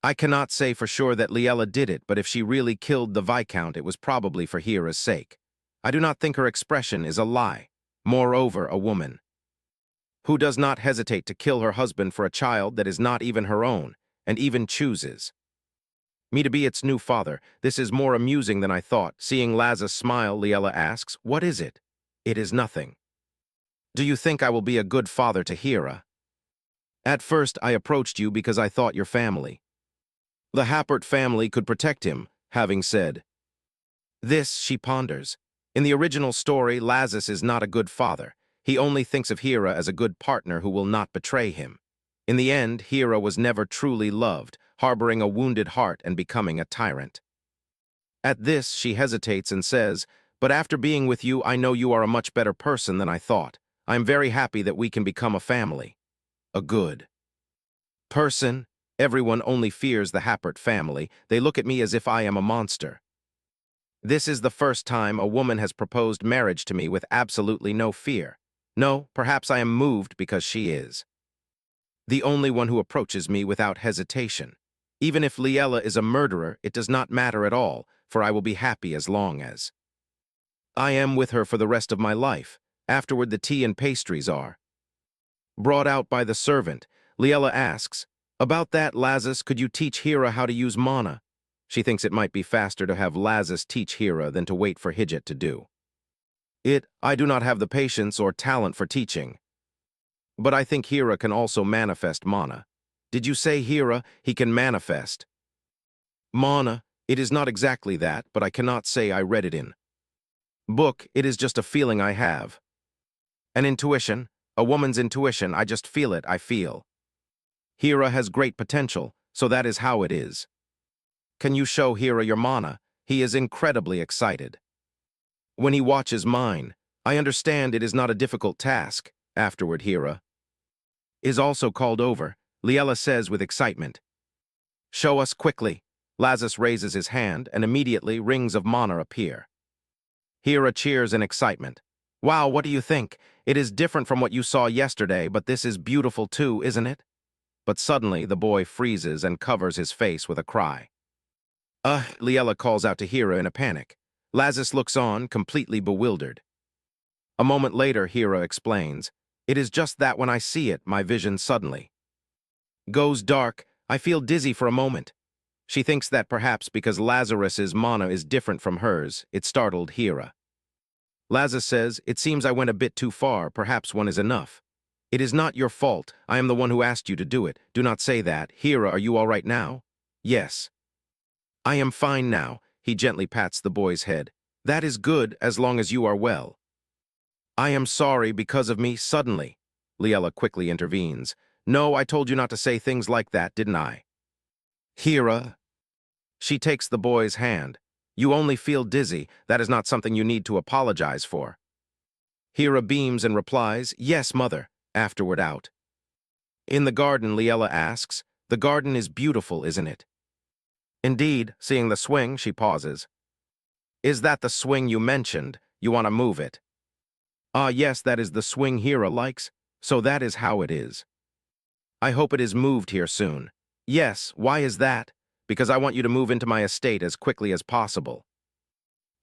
I cannot say for sure that Liella did it, but if she really killed the Viscount, it was probably for Hira's sake. I do not think her expression is a lie. Moreover, a woman who does not hesitate to kill her husband for a child that is not even her own, and even chooses me to be its new father. This is more amusing than I thought. Seeing Lazarus smile, Liella asks, what is it? It is nothing. Do you think I will be a good father to Hira? At first, I approached you because I thought your family, the Happert family, could protect him. Having said this, she ponders. In the original story, Lazarus is not a good father. He only thinks of Hira as a good partner who will not betray him. In the end, Hira was never truly loved, harboring a wounded heart and becoming a tyrant. At this, she hesitates and says, but after being with you, I know you are a much better person than I thought. I am very happy that we can become a family. A good person. Everyone only fears the Happert family. They look at me as if I am a monster. This is the first time a woman has proposed marriage to me with absolutely no fear. No, perhaps I am moved because she is the only one who approaches me without hesitation. Even if Liella is a murderer, it does not matter at all, for I will be happy as long as I am with her for the rest of my life. Afterward, the tea and pastries are brought out by the servant. Liella asks, about that, Lazarus, could you teach Hira how to use mana? She thinks it might be faster to have Lazarus teach Hira than to wait for Hijit to do. I do not have the patience or talent for teaching. But I think Hira can also manifest mana. Did you say, Hira, he can manifest? Mana, it is not exactly that, but I cannot say I read it in book. It is just a feeling I have. An intuition, a woman's intuition, I just feel it, I feel. Hira has great potential, so that is how it is. Can you show Hira your mana? He is incredibly excited. When he watches mine, I understand it is not a difficult task. Afterward, Hira is also called over. Liella says with excitement. Show us quickly. Lazarus raises his hand, and immediately rings of mana appear. Hira cheers in excitement. Wow, what do you think? It is different from what you saw yesterday, but this is beautiful too, isn't it? But suddenly the boy freezes and covers his face with a cry. Liella calls out to Hira in a panic. Lazarus looks on, completely bewildered. A moment later, Hira explains, it is just that when I see it, my vision suddenly goes dark. I feel dizzy for a moment. She thinks that perhaps because Lazarus's mana is different from hers, it startled Hira. Lazarus says, it seems I went a bit too far, perhaps one is enough. It is not your fault. I am the one who asked you to do it. Do not say that. Hira, are you all right now? Yes. I am fine now. He gently pats the boy's head. That is good, as long as you are well. I am sorry because of me, suddenly. Liella quickly intervenes. No, I told you not to say things like that, didn't I? Hira. She takes the boy's hand. You only feel dizzy. That is not something you need to apologize for. Hira beams and replies, yes, mother. Afterward out. In the garden, Liella asks, the garden is beautiful, isn't it? Indeed, seeing the swing, she pauses. Is that the swing you mentioned? You want to move it? Yes, that is the swing Hira likes, so that is how it is. I hope it is moved here soon. Yes, why is that? Because I want you to move into my estate as quickly as possible.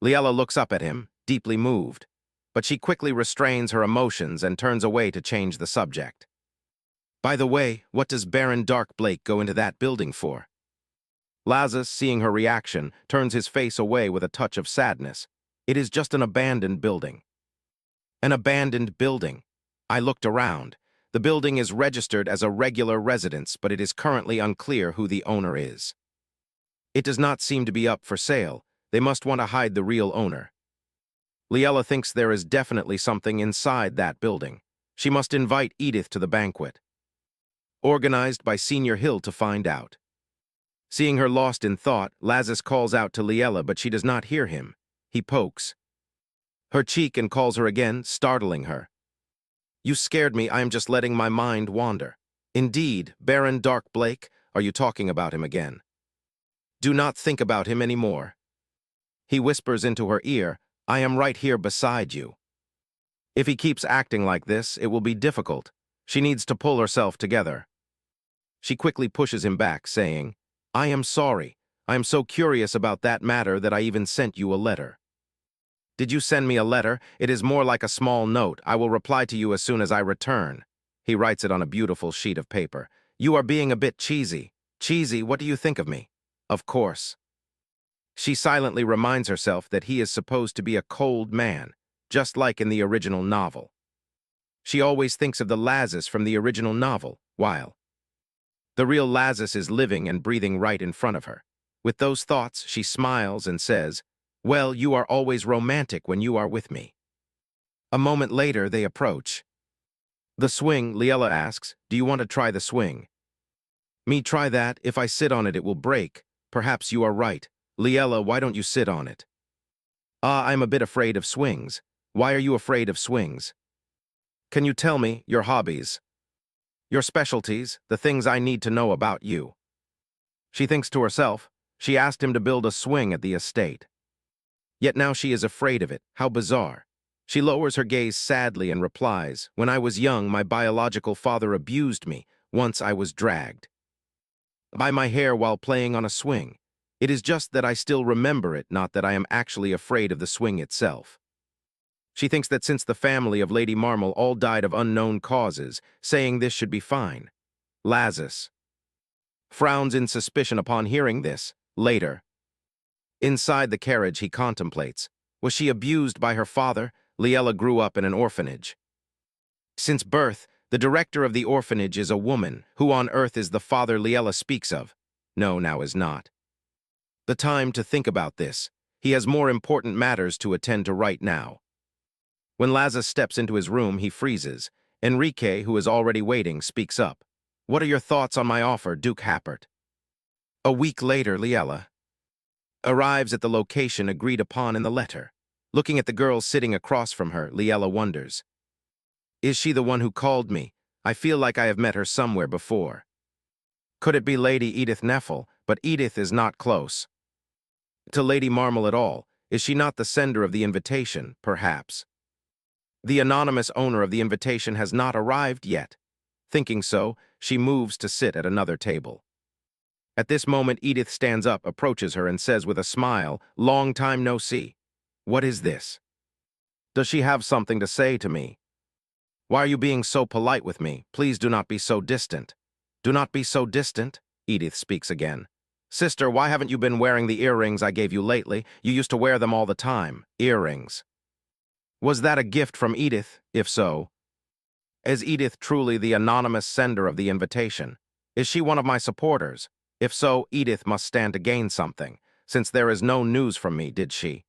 Liella looks up at him, deeply moved, but she quickly restrains her emotions and turns away to change the subject. By the way, what does Baron Dark Blake go into that building for? Lazarus, seeing her reaction, turns his face away with a touch of sadness. It is just an abandoned building. An abandoned building. I looked around. The building is registered as a regular residence, but it is currently unclear who the owner is. It does not seem to be up for sale. They must want to hide the real owner. Liella thinks there is definitely something inside that building. She must invite Edith to the banquet, organized by Senior Hill, to find out. Seeing her lost in thought, Lazarus calls out to Liella, but she does not hear him. He pokes her cheek and calls her again, startling her. You scared me. I am just letting my mind wander. Indeed, Baron Dark Blake, are you talking about him again? Do not think about him anymore. He whispers into her ear, I am right here beside you. If he keeps acting like this, it will be difficult. She needs to pull herself together. She quickly pushes him back, saying, I am sorry. I am so curious about that matter that I even sent you a letter. Did you send me a letter? It is more like a small note. I will reply to you as soon as I return. He writes it on a beautiful sheet of paper. You are being a bit cheesy. Cheesy, what do you think of me? Of course. She silently reminds herself that he is supposed to be a cold man, just like in the original novel. She always thinks of the Lazarus from the original novel, while the real Lazarus is living and breathing right in front of her. With those thoughts, she smiles and says, well, you are always romantic when you are with me. A moment later, they approach. The swing, Liella asks, do you want to try the swing? Me try that. If I sit on it, it will break. Perhaps you are right. Liella, why don't you sit on it? I'm a bit afraid of swings. Why are you afraid of swings? Can you tell me your hobbies? Your specialties, the things I need to know about you. She thinks to herself, she asked him to build a swing at the estate. Yet now she is afraid of it. How bizarre. She lowers her gaze sadly and replies, when I was young, my biological father abused me. Once I was dragged by my hair while playing on a swing. It is just that I still remember it, not that I am actually afraid of the swing itself. She thinks that since the family of Lady Marmal all died of unknown causes, saying this should be fine. Lazarus frowns in suspicion upon hearing this. Later, Inside the carriage, he contemplates. Was she abused by her father? Liella grew up in an orphanage. Since birth, the director of the orphanage is a woman. Who on earth is the father Liella speaks of? No, now is not the time to think about this. He has more important matters to attend to right now. When Laza steps into his room, he freezes. Enrique, who is already waiting, speaks up. What are your thoughts on my offer, Duke Happert? A week later, Liella arrives at the location agreed upon in the letter. Looking at the girl sitting across from her, Liella wonders. Is she the one who called me? I feel like I have met her somewhere before. Could it be Lady Edith Neffel? But Edith is not close to Lady Marmal at all. Is she not the sender of the invitation, perhaps? The anonymous owner of the invitation has not arrived yet. Thinking so, she moves to sit at another table. At this moment, Edith stands up, approaches her, and says with a smile, "Long time no see. What is this? Does she have something to say to me? Why are you being so polite with me? Please do not be so distant." Do not be so distant, Edith speaks again. Sister, why haven't you been wearing the earrings I gave you lately? You used to wear them all the time. Earrings. Was that a gift from Edith? If so, is Edith truly the anonymous sender of the invitation? Is she one of my supporters? If so, Edith must stand to gain something, since there is no news from me, did she?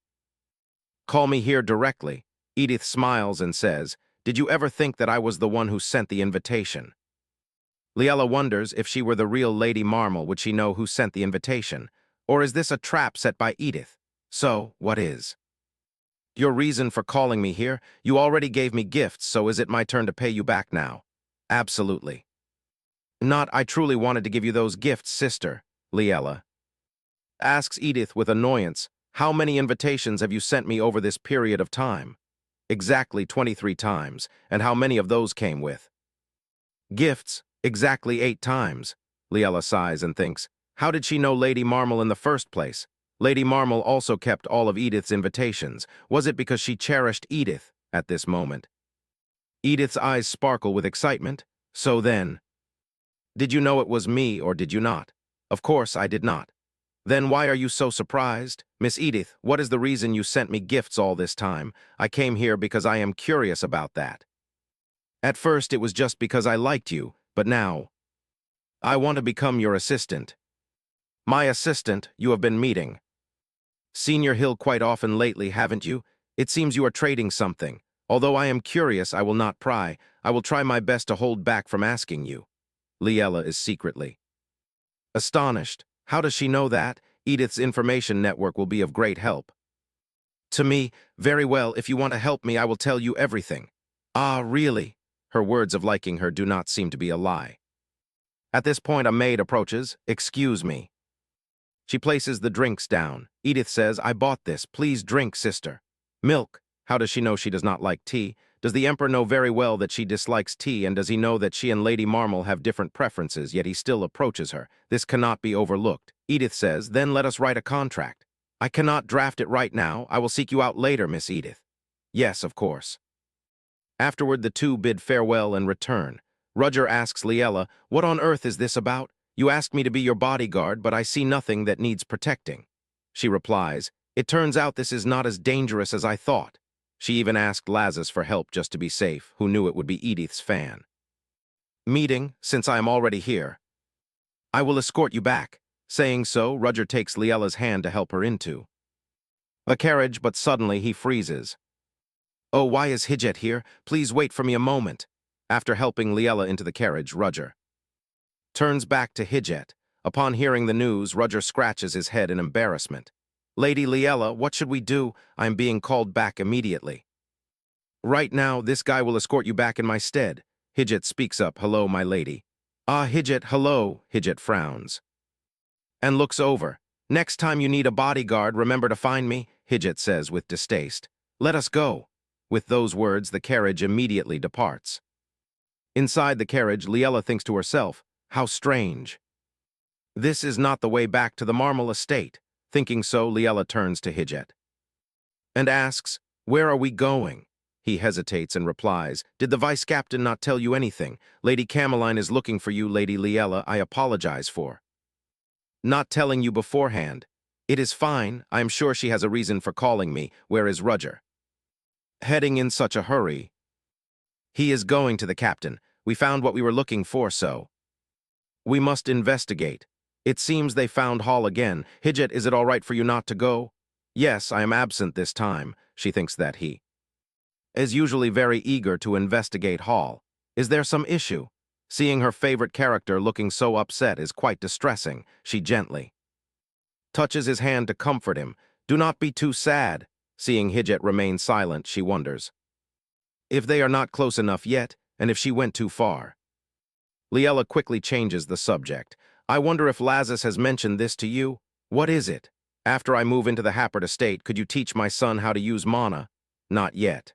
Call me here directly. Edith smiles and says, Did you ever think that I was the one who sent the invitation? Liella wonders if she were the real Lady Marmal, would she know who sent the invitation? Or is this a trap set by Edith? So, what is your reason for calling me here? You already gave me gifts, so is it my turn to pay you back now? Absolutely. Not, I truly wanted to give you those gifts, sister, Liella asks Edith with annoyance. How many invitations have you sent me over this period of time? Exactly 23 times, and how many of those came with gifts? Exactly 8 times. Liella sighs and thinks, how did she know Lady Marmal in the first place? Lady Marmal also kept all of Edith's invitations. Was it because she cherished Edith at this moment? Edith's eyes sparkle with excitement. So then, did you know it was me or did you not? Of course I did not. Then why are you so surprised? Miss Edith, what is the reason you sent me gifts all this time? I came here because I am curious about that. At first it was just because I liked you, but now I want to become your assistant. My assistant, you have been meeting Senior Hill quite often lately, haven't you? It seems you are trading something. Although I am curious, I will not pry. I will try my best to hold back from asking you. Liella is secretly astonished. How does she know that? Edith's information network will be of great help. To me, very well, if you want to help me, I will tell you everything. Ah, really? Her words of liking her do not seem to be a lie. At this point, a maid approaches. Excuse me. She places the drinks down. Edith says, I bought this. Please drink, sister. Milk. How does she know she does not like tea? Does the Emperor know very well that she dislikes tea, and does he know that she and Lady Marmal have different preferences, yet he still approaches her? This cannot be overlooked. Edith says, then let us write a contract. I cannot draft it right now. I will seek you out later, Miss Edith. Yes, of course. Afterward, the two bid farewell and return. Roger asks Liella, what on earth is this about? You asked me to be your bodyguard, but I see nothing that needs protecting. She replies, it turns out this is not as dangerous as I thought. She even asked Lazarus for help just to be safe, who knew it would be Edith's fan. Meeting, since I am already here. I will escort you back. Saying so, Roger takes Liella's hand to help her into a carriage, but suddenly he freezes. Oh, why is Hijette here? Please wait for me a moment. After helping Liella into the carriage, Roger turns back to Hijette. Upon hearing the news, Roger scratches his head in embarrassment. Lady Liella, what should we do? I am being called back immediately. Right now, this guy will escort you back in my stead. Hijette speaks up, hello, my lady. Ah, Hijette, hello. Hijette frowns and looks over. Next time you need a bodyguard, remember to find me, Hijette says with distaste. Let us go. With those words, the carriage immediately departs. Inside the carriage, Liella thinks to herself, how strange. This is not the way back to the Marmal estate. Thinking so, Liella turns to Hijette and asks, where are we going? He hesitates and replies, did the vice-captain not tell you anything? Lady Cameline is looking for you, Lady Liella. I apologize for not telling you beforehand. It is fine. I am sure she has a reason for calling me. Where is Roger? Heading in such a hurry. He is going to the captain. We found what we were looking for, so. We must investigate. It seems they found Hall again. Hidget, is it all right for you not to go? Yes, I am absent this time. She thinks that he is usually very eager to investigate Hall. Is there some issue? Seeing her favorite character looking so upset is quite distressing. She gently touches his hand to comfort him. Do not be too sad. Seeing Hidget remain silent, she wonders if they are not close enough yet, and if she went too far. Liella quickly changes the subject. I wonder if Lazarus has mentioned this to you? What is it? After I move into the Happert estate, could you teach my son how to use mana? Not yet.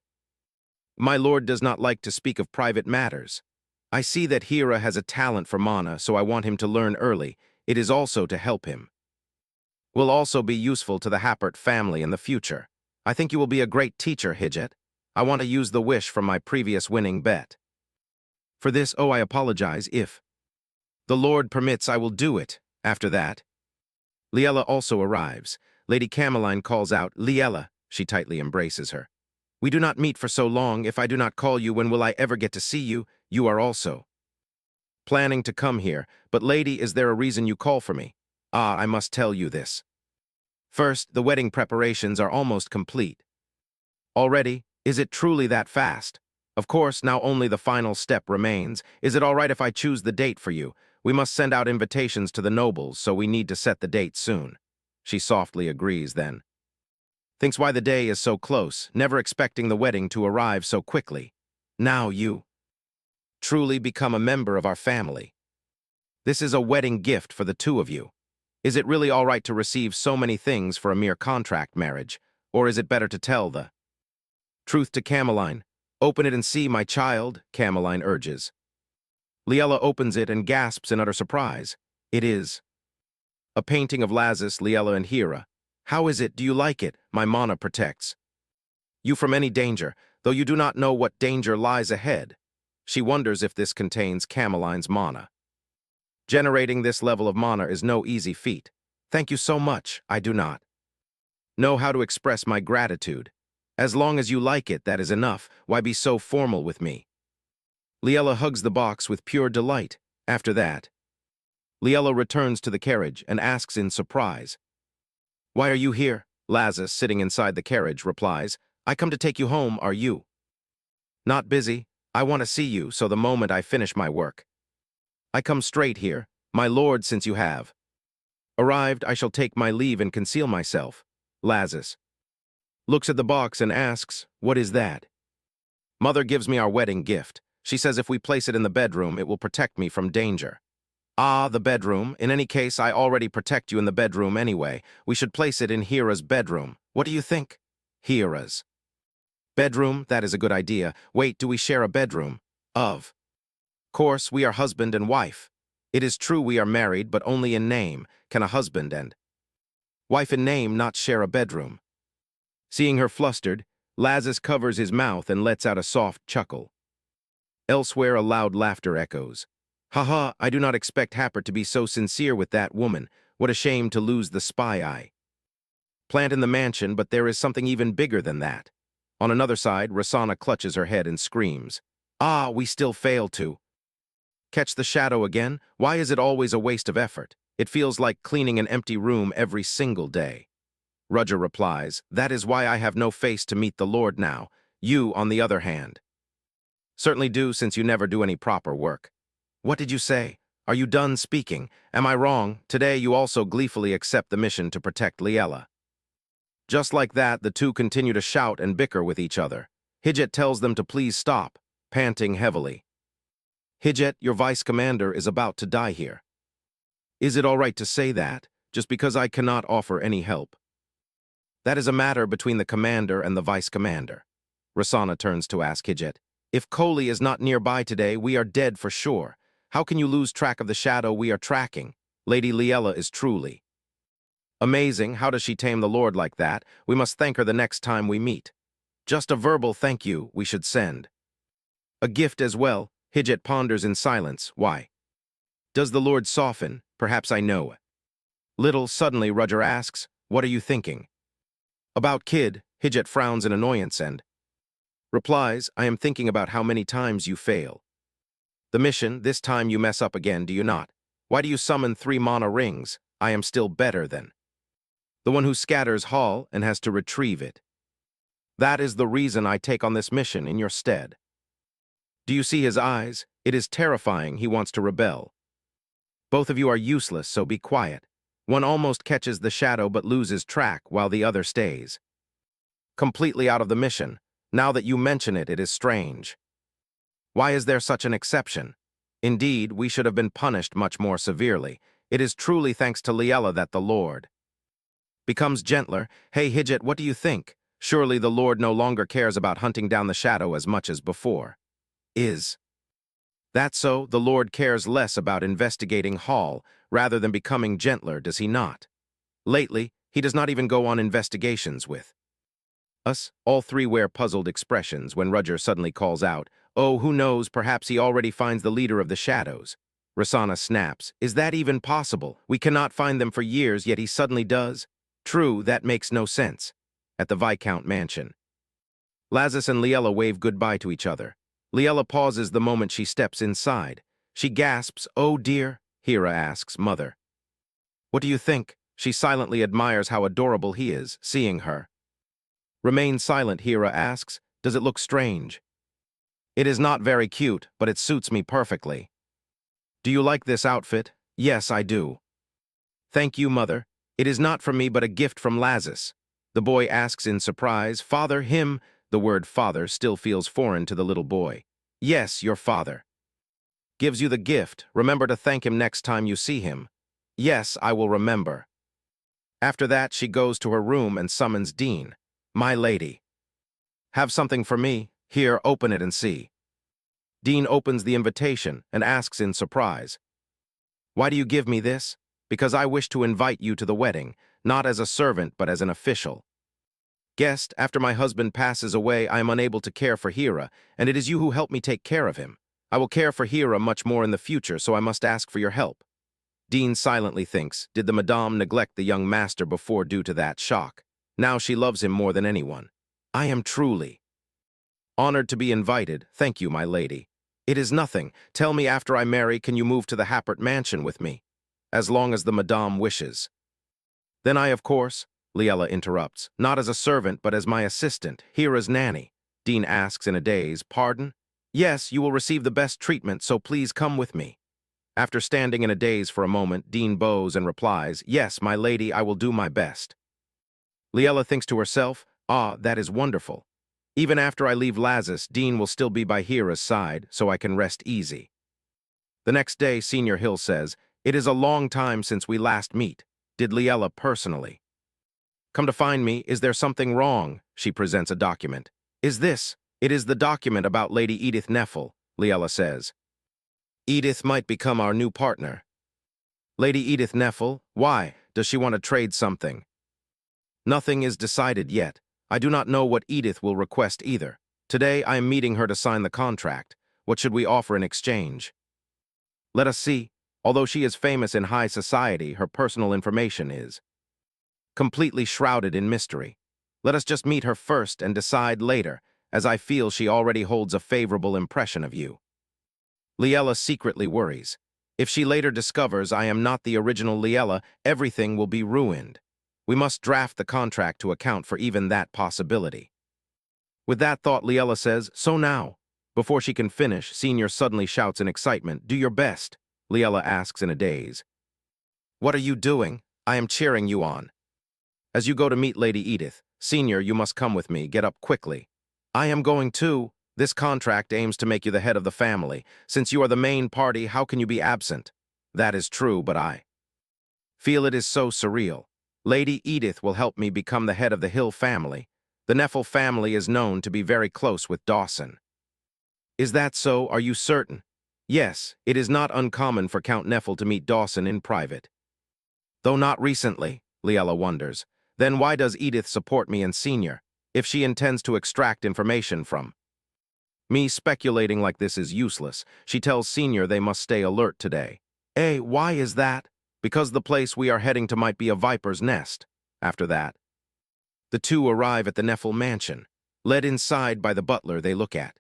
My lord does not like to speak of private matters. I see that Hira has a talent for mana, so I want him to learn early. It is also to help him. Will also be useful to the Happert family in the future. I think you will be a great teacher, Hidget. I want to use the wish from my previous winning bet. For this, I apologize. If the Lord permits, I will do it. After that, Liella also arrives. Lady Cameline calls out, Liella. She tightly embraces her. We do not meet for so long. If I do not call you, when will I ever get to see you? You are also planning to come here. But lady, is there a reason you call for me? Ah, I must tell you this. First, the wedding preparations are almost complete. Already? Is it truly that fast? Of course, now only the final step remains. Is it all right if I choose the date for you? We must send out invitations to the nobles, so we need to set the date soon. She softly agrees then. Thinks why the day is so close, never expecting the wedding to arrive so quickly. Now you truly become a member of our family. This is a wedding gift for the two of you. Is it really all right to receive so many things for a mere contract marriage? Or is it better to tell the truth to Cameline? Open it and see, my child, Cameline urges. Liella opens it and gasps in utter surprise. It is a painting of Lazarus, Liella, and Hira. How is it? Do you like it? My mana protects you from any danger, though you do not know what danger lies ahead. She wonders if this contains Cameline's mana. Generating this level of mana is no easy feat. Thank you so much. I do not know how to express my gratitude. As long as you like it, that is enough. Why be so formal with me? Liella hugs the box with pure delight. After that, Liella returns to the carriage and asks in surprise, Why are you here? Lazarus, sitting inside the carriage, replies, I come to take you home. Are you not busy? I want to see you, so the moment I finish my work, I come straight here. My lord, since you have arrived, I shall take my leave and conceal myself. Lazarus looks at the box and asks, What is that? Mother gives me our wedding gift. She says if we place it in the bedroom, it will protect me from danger. Ah, the bedroom. In any case, I already protect you in the bedroom anyway. We should place it in Hira's bedroom. What do you think? Hira's bedroom? That is a good idea. Wait, do we share a bedroom? Of course, we are husband and wife. It is true we are married, but only in name. Can a husband and wife in name not share a bedroom? Seeing her flustered, Lazarus covers his mouth and lets out a soft chuckle. Elsewhere, a loud laughter echoes. Haha, I do not expect Happert to be so sincere with that woman. What a shame to lose the spy eye plant in the mansion, but there is something even bigger than that. On another side, Rosanna clutches her head and screams. Ah, we still fail to catch the shadow again? Why is it always a waste of effort? It feels like cleaning an empty room every single day. Roger replies, That is why I have no face to meet the Lord now. You, on the other hand, certainly do, since you never do any proper work. What did you say? Are you done speaking? Am I wrong? Today you also gleefully accept the mission to protect Liella. Just like that, the two continue to shout and bicker with each other. Hidget tells them to please stop, panting heavily. Hidget, your vice commander is about to die here. Is it all right to say that, just because I cannot offer any help? That is a matter between the commander and the vice commander. Rosanna turns to ask Hidget, If Coley is not nearby today, we are dead for sure. How can you lose track of the shadow we are tracking? Lady Liella is truly amazing. How does she tame the Lord like that? We must thank her the next time we meet. Just a verbal thank you we should send. A gift as well. Hidget ponders in silence. Why does the Lord soften? Perhaps I know. Little suddenly, Roger asks, What are you thinking? About kid, Hijit frowns in annoyance and replies, I am thinking about how many times you fail. The mission, this time you mess up again, do you not? Why do you summon 3 mana rings? I am still better than the one who scatters Hall and has to retrieve it. That is the reason I take on this mission in your stead. Do you see his eyes? It is terrifying. He wants to rebel. Both of you are useless, so be quiet. One almost catches the shadow but loses track while the other stays. Completely out of the mission. Now that you mention it, it is strange. Why is there such an exception? Indeed, we should have been punished much more severely. It is truly thanks to Liella that the Lord becomes gentler. Hey, Hijit, what do you think? Surely the Lord no longer cares about hunting down the shadow as much as before. Is that so? The Lord cares less about investigating Hall rather than becoming gentler, does he not? Lately, he does not even go on investigations with us. All 3 wear puzzled expressions when Roger suddenly calls out, oh, who knows, perhaps he already finds the leader of the shadows. Rosanna snaps, is that even possible? We cannot find them for years, yet he suddenly does? True, that makes no sense. At the Viscount mansion, Lazis and Liella wave goodbye to each other. Liella pauses the moment she steps inside. She gasps, oh dear, Hera asks, Mother. What do you think? She silently admires how adorable he is, seeing her. Remain silent, Hera asks. Does it look strange? It is not very cute, but it suits me perfectly. Do you like this outfit? Yes, I do. Thank you, Mother. It is not from me but a gift from Lazis. The boy asks in surprise, Father, him? The word father still feels foreign to the little boy. Yes, your father. Gives you the gift. Remember to thank him next time you see him. Yes, I will remember. After that, she goes to her room and summons Dean. My lady. Have something for me. Here, open it and see. Dean opens the invitation and asks in surprise, why do you give me this? Because I wish to invite you to the wedding, not as a servant but as an official. Guest, after my husband passes away, I am unable to care for Hera, and it is you who help me take care of him. I will care for Hera much more in the future, so I must ask for your help. Dean silently thinks, did the Madame neglect the young master before due to that shock? Now she loves him more than anyone. I am truly honored to be invited. Thank you, my lady. It is nothing. Tell me, after I marry, can you move to the Happert mansion with me? As long as the Madame wishes. Then I, of course, Liella interrupts, not as a servant, but as my assistant, Hera's nanny. Dean asks in a daze, pardon? Yes, you will receive the best treatment, so please come with me. After standing in a daze for a moment, Dean bows and replies, yes, my lady, I will do my best. Liella thinks to herself, ah, that is wonderful. Even after I leave Lazis, Dean will still be by Hera's side, so I can rest easy. The next day, Senior Hill says, it is a long time since we last meet. Did Liella personally come to find me? Is there something wrong? She presents a document. Is this? It is the document about Lady Edith Neffel, Liella says. Edith might become our new partner. Lady Edith Neffel? Why? Does she want to trade something? Nothing is decided yet. I do not know what Edith will request either. Today I am meeting her to sign the contract. What should we offer in exchange? Let us see. Although she is famous in high society, her personal information is completely shrouded in mystery. Let us just meet her first and decide later, as I feel she already holds a favorable impression of you. Liella secretly worries. If she later discovers I am not the original Liella, everything will be ruined. We must draft the contract to account for even that possibility. With that thought, Liella says, so now. Before she can finish, Senior suddenly shouts in excitement, do your best. Liella asks in a daze. What are you doing? I am cheering you on. As you go to meet Lady Edith, Senior, you must come with me. Get up quickly. I am going too. This contract aims to make you the head of the family. Since you are the main party, how can you be absent? That is true, but I feel it is so surreal. Lady Edith will help me become the head of the Hill family. The Neffel family is known to be very close with Dawson. Is that so? Are you certain? Yes, it is not uncommon for Count Neffel to meet Dawson in private. Though not recently, Liella wonders. Then why does Edith support me and Senior, if she intends to extract information from me? Speculating like this is useless. She tells Senior they must stay alert today. Why is that? Because the place we are heading to might be a viper's nest. After that, the two arrive at the Neffel mansion. Led inside by the butler, they look at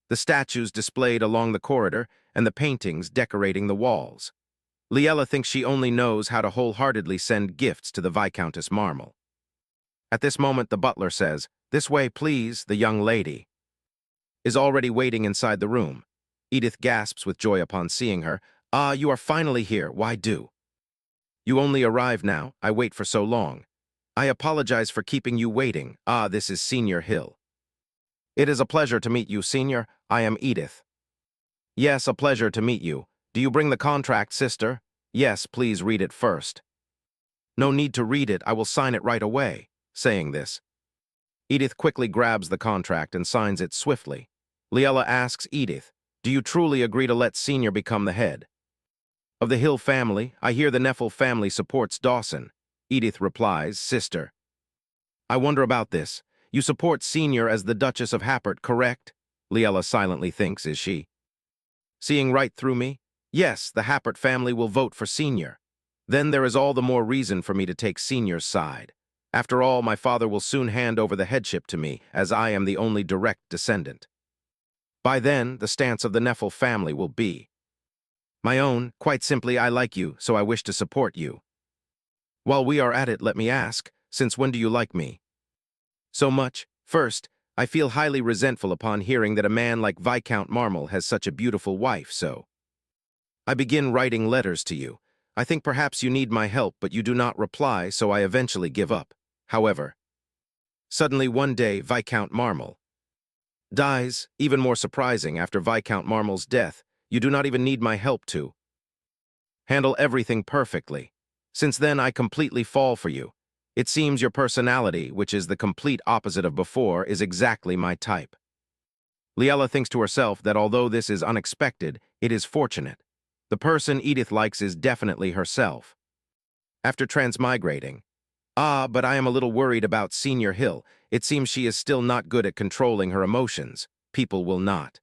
the statues displayed along the corridor and the paintings decorating the walls. Liella thinks she only knows how to wholeheartedly send gifts to the Viscountess Marmel. At this moment, the butler says, "This way, please." The young lady is already waiting inside the room. Edith gasps with joy upon seeing her. "Ah, you are finally here. Why do you only arrive now? I wait for so long. I apologize for keeping you waiting. Ah, this is Senior Hill." "It is a pleasure to meet you, Senior. I am Edith." "Yes, a pleasure to meet you. Do you bring the contract, sister?" "Yes, please read it first." "No need to read it. I will sign it right away." Saying this, Edith quickly grabs the contract and signs it swiftly. Liella asks Edith, "Do you truly agree to let Senior become the head of the Hill family? I hear the Neffel family supports Dawson." Edith replies, "Sister, I wonder about this. You support Senior as the Duchess of Happert, correct?" Liella silently thinks, is she seeing right through me? Yes, the Happert family will vote for Senior. Then there is all the more reason for me to take Senior's side. After all, my father will soon hand over the headship to me, as I am the only direct descendant. By then, the stance of the Neffel family will be my own. Quite simply, I like you, so I wish to support you. While we are at it, let me ask, since when do you like me so much? First, I feel highly resentful upon hearing that a man like Viscount Marmel has such a beautiful wife, so I begin writing letters to you. I think perhaps you need my help, but you do not reply, so I eventually give up. However, suddenly one day, Viscount Marmel dies. Even more surprising, after Viscount Marmel's death, you do not even need my help to handle everything perfectly. Since then, I completely fall for you. It seems your personality, which is the complete opposite of before, is exactly my type. Liella thinks to herself that although this is unexpected, it is fortunate. The person Edith likes is definitely herself. After transmigrating, but I am a little worried about Senior Hill. It seems she is still not good at controlling her emotions. People will not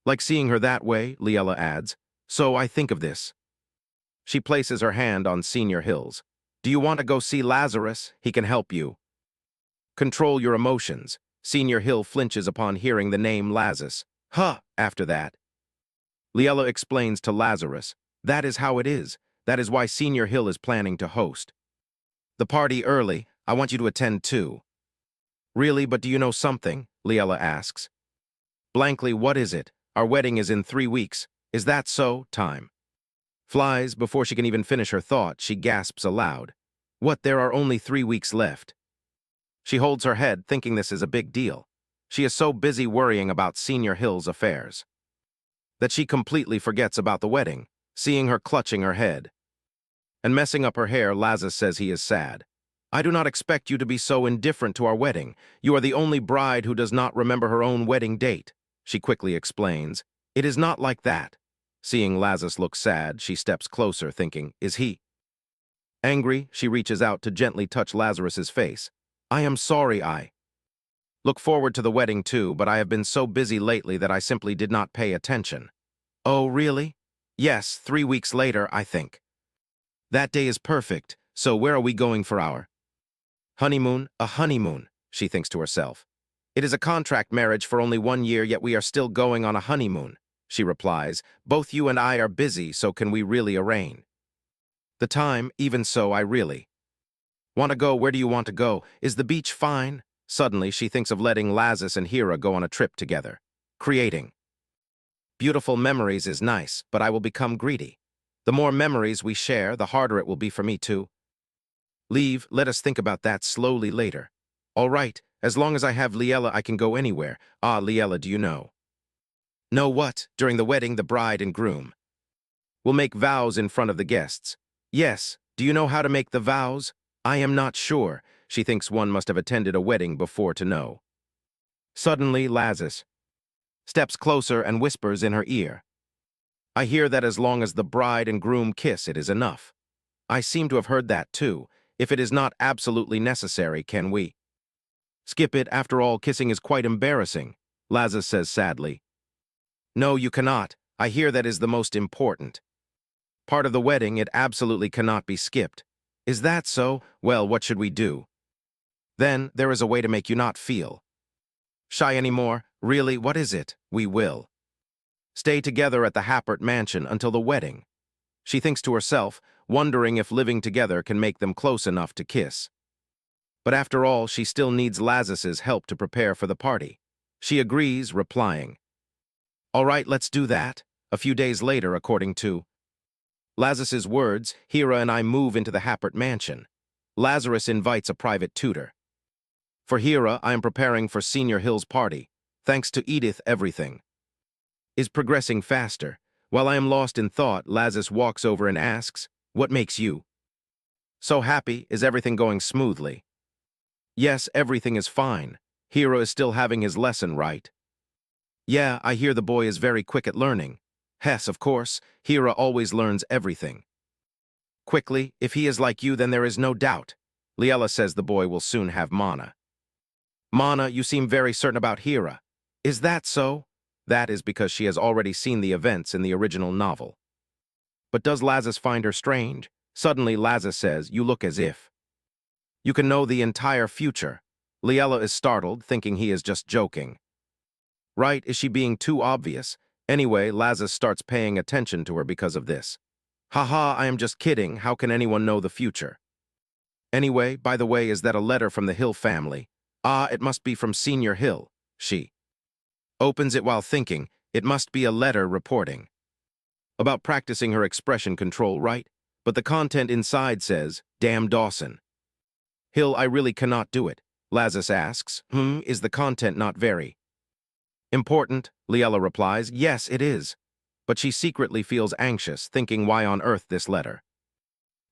like seeing her that way, Liella adds. So I think of this. She places her hand on Senior Hill's. "Do you want to go see Lazarus? He can help you control your emotions." Senior Hill flinches upon hearing the name Lazarus. After that, Liella explains to Lazarus, "That is how it is. That is why Senior Hill is planning to host the party early. I want you to attend too." "Really, but do you know something?" Liella asks. Blankly, "What is it? Our wedding is in 3 weeks. Is that so?" Time flies. Before she can even finish her thought, she gasps aloud. "What, there are only 3 weeks left?" She holds her head, thinking this is a big deal. She is so busy worrying about Senior Hill's affairs that she completely forgets about the wedding. Seeing her clutching her head and messing up her hair, Lazarus says he is sad. "I do not expect you to be so indifferent to our wedding. You are the only bride who does not remember her own wedding date." She quickly explains, "It is not like that." Seeing Lazarus look sad, she steps closer, thinking, is he angry? She reaches out to gently touch Lazarus's face. "I am sorry. I look forward to the wedding too, but I have been so busy lately that I simply did not pay attention." "Oh, really?" "Yes, 3 weeks later, I think." "That day is perfect. So where are we going for our honeymoon?" "A honeymoon," she thinks to herself. "It is a contract marriage for only 1 year, yet we are still going on a honeymoon." She replies, "Both you and I are busy, so can we really arrange the time? Even so, I really want to go." "Where do you want to go? Is the beach fine?" Suddenly, she thinks of letting Lazarus and Hera go on a trip together. Creating beautiful memories is nice, but I will become greedy. The more memories we share, the harder it will be for me to leave. Let us think about that slowly later. All right, as long as I have Liella, I can go anywhere. Liella, do you know? Know what? During the wedding, the bride and groom will make vows in front of the guests. Yes, do you know how to make the vows? I am not sure. She thinks one must have attended a wedding before to know. Suddenly, Lazarus steps closer and whispers in her ear, "I hear that as long as the bride and groom kiss, it is enough." I seem to have heard that too. If it is not absolutely necessary, can we skip it? After all, kissing is quite embarrassing, Lazarus says sadly. "No, you cannot. I hear that is the most important part of the wedding. It absolutely cannot be skipped." Is that so? Well, what should we do? Then, there is a way to make you not feel shy anymore. Really, what is it? We will stay together at the Happert mansion until the wedding. She thinks to herself, wondering if living together can make them close enough to kiss. But after all, she still needs Lazarus's help to prepare for the party. She agrees, replying, "All right, let's do that." A few days later, according to Lazarus's words, Hera and I move into the Happert mansion. Lazarus invites a private tutor. For Hera, I am preparing for Senior Hill's party. Thanks to Edith, everything is progressing faster. While I am lost in thought, Lazarus walks over and asks, "What makes you so happy? Is everything going smoothly?" "Yes, everything is fine. Hera is still having his lesson, right?" "Yeah, I hear the boy is very quick at learning." "Hess, of course. Hera always learns everything quickly. If he is like you, then there is no doubt. Liella says the boy will soon have Mana." "Mana, you seem very certain about Hera." "Is that so?" "That is because she has already seen the events in the original novel." "But does Lazarus find her strange?" Suddenly, Lazarus says, "You look as if you can know the entire future." Liella is startled, thinking he is just joking. Right, is she being too obvious? Anyway, Lazarus starts paying attention to her because of this. "Haha, I am just kidding. How can anyone know the future? Anyway, by the way, is that a letter from the Hill family?" "Ah, it must be from Senior Hill." She opens it while thinking, it must be a letter reporting about practicing her expression control, right? But the content inside says, "Damn Dawson Hill, I really cannot do it." Lazarus asks, Is the content not very important?" Liella replies, "Yes, it is." But she secretly feels anxious, thinking why on earth this letter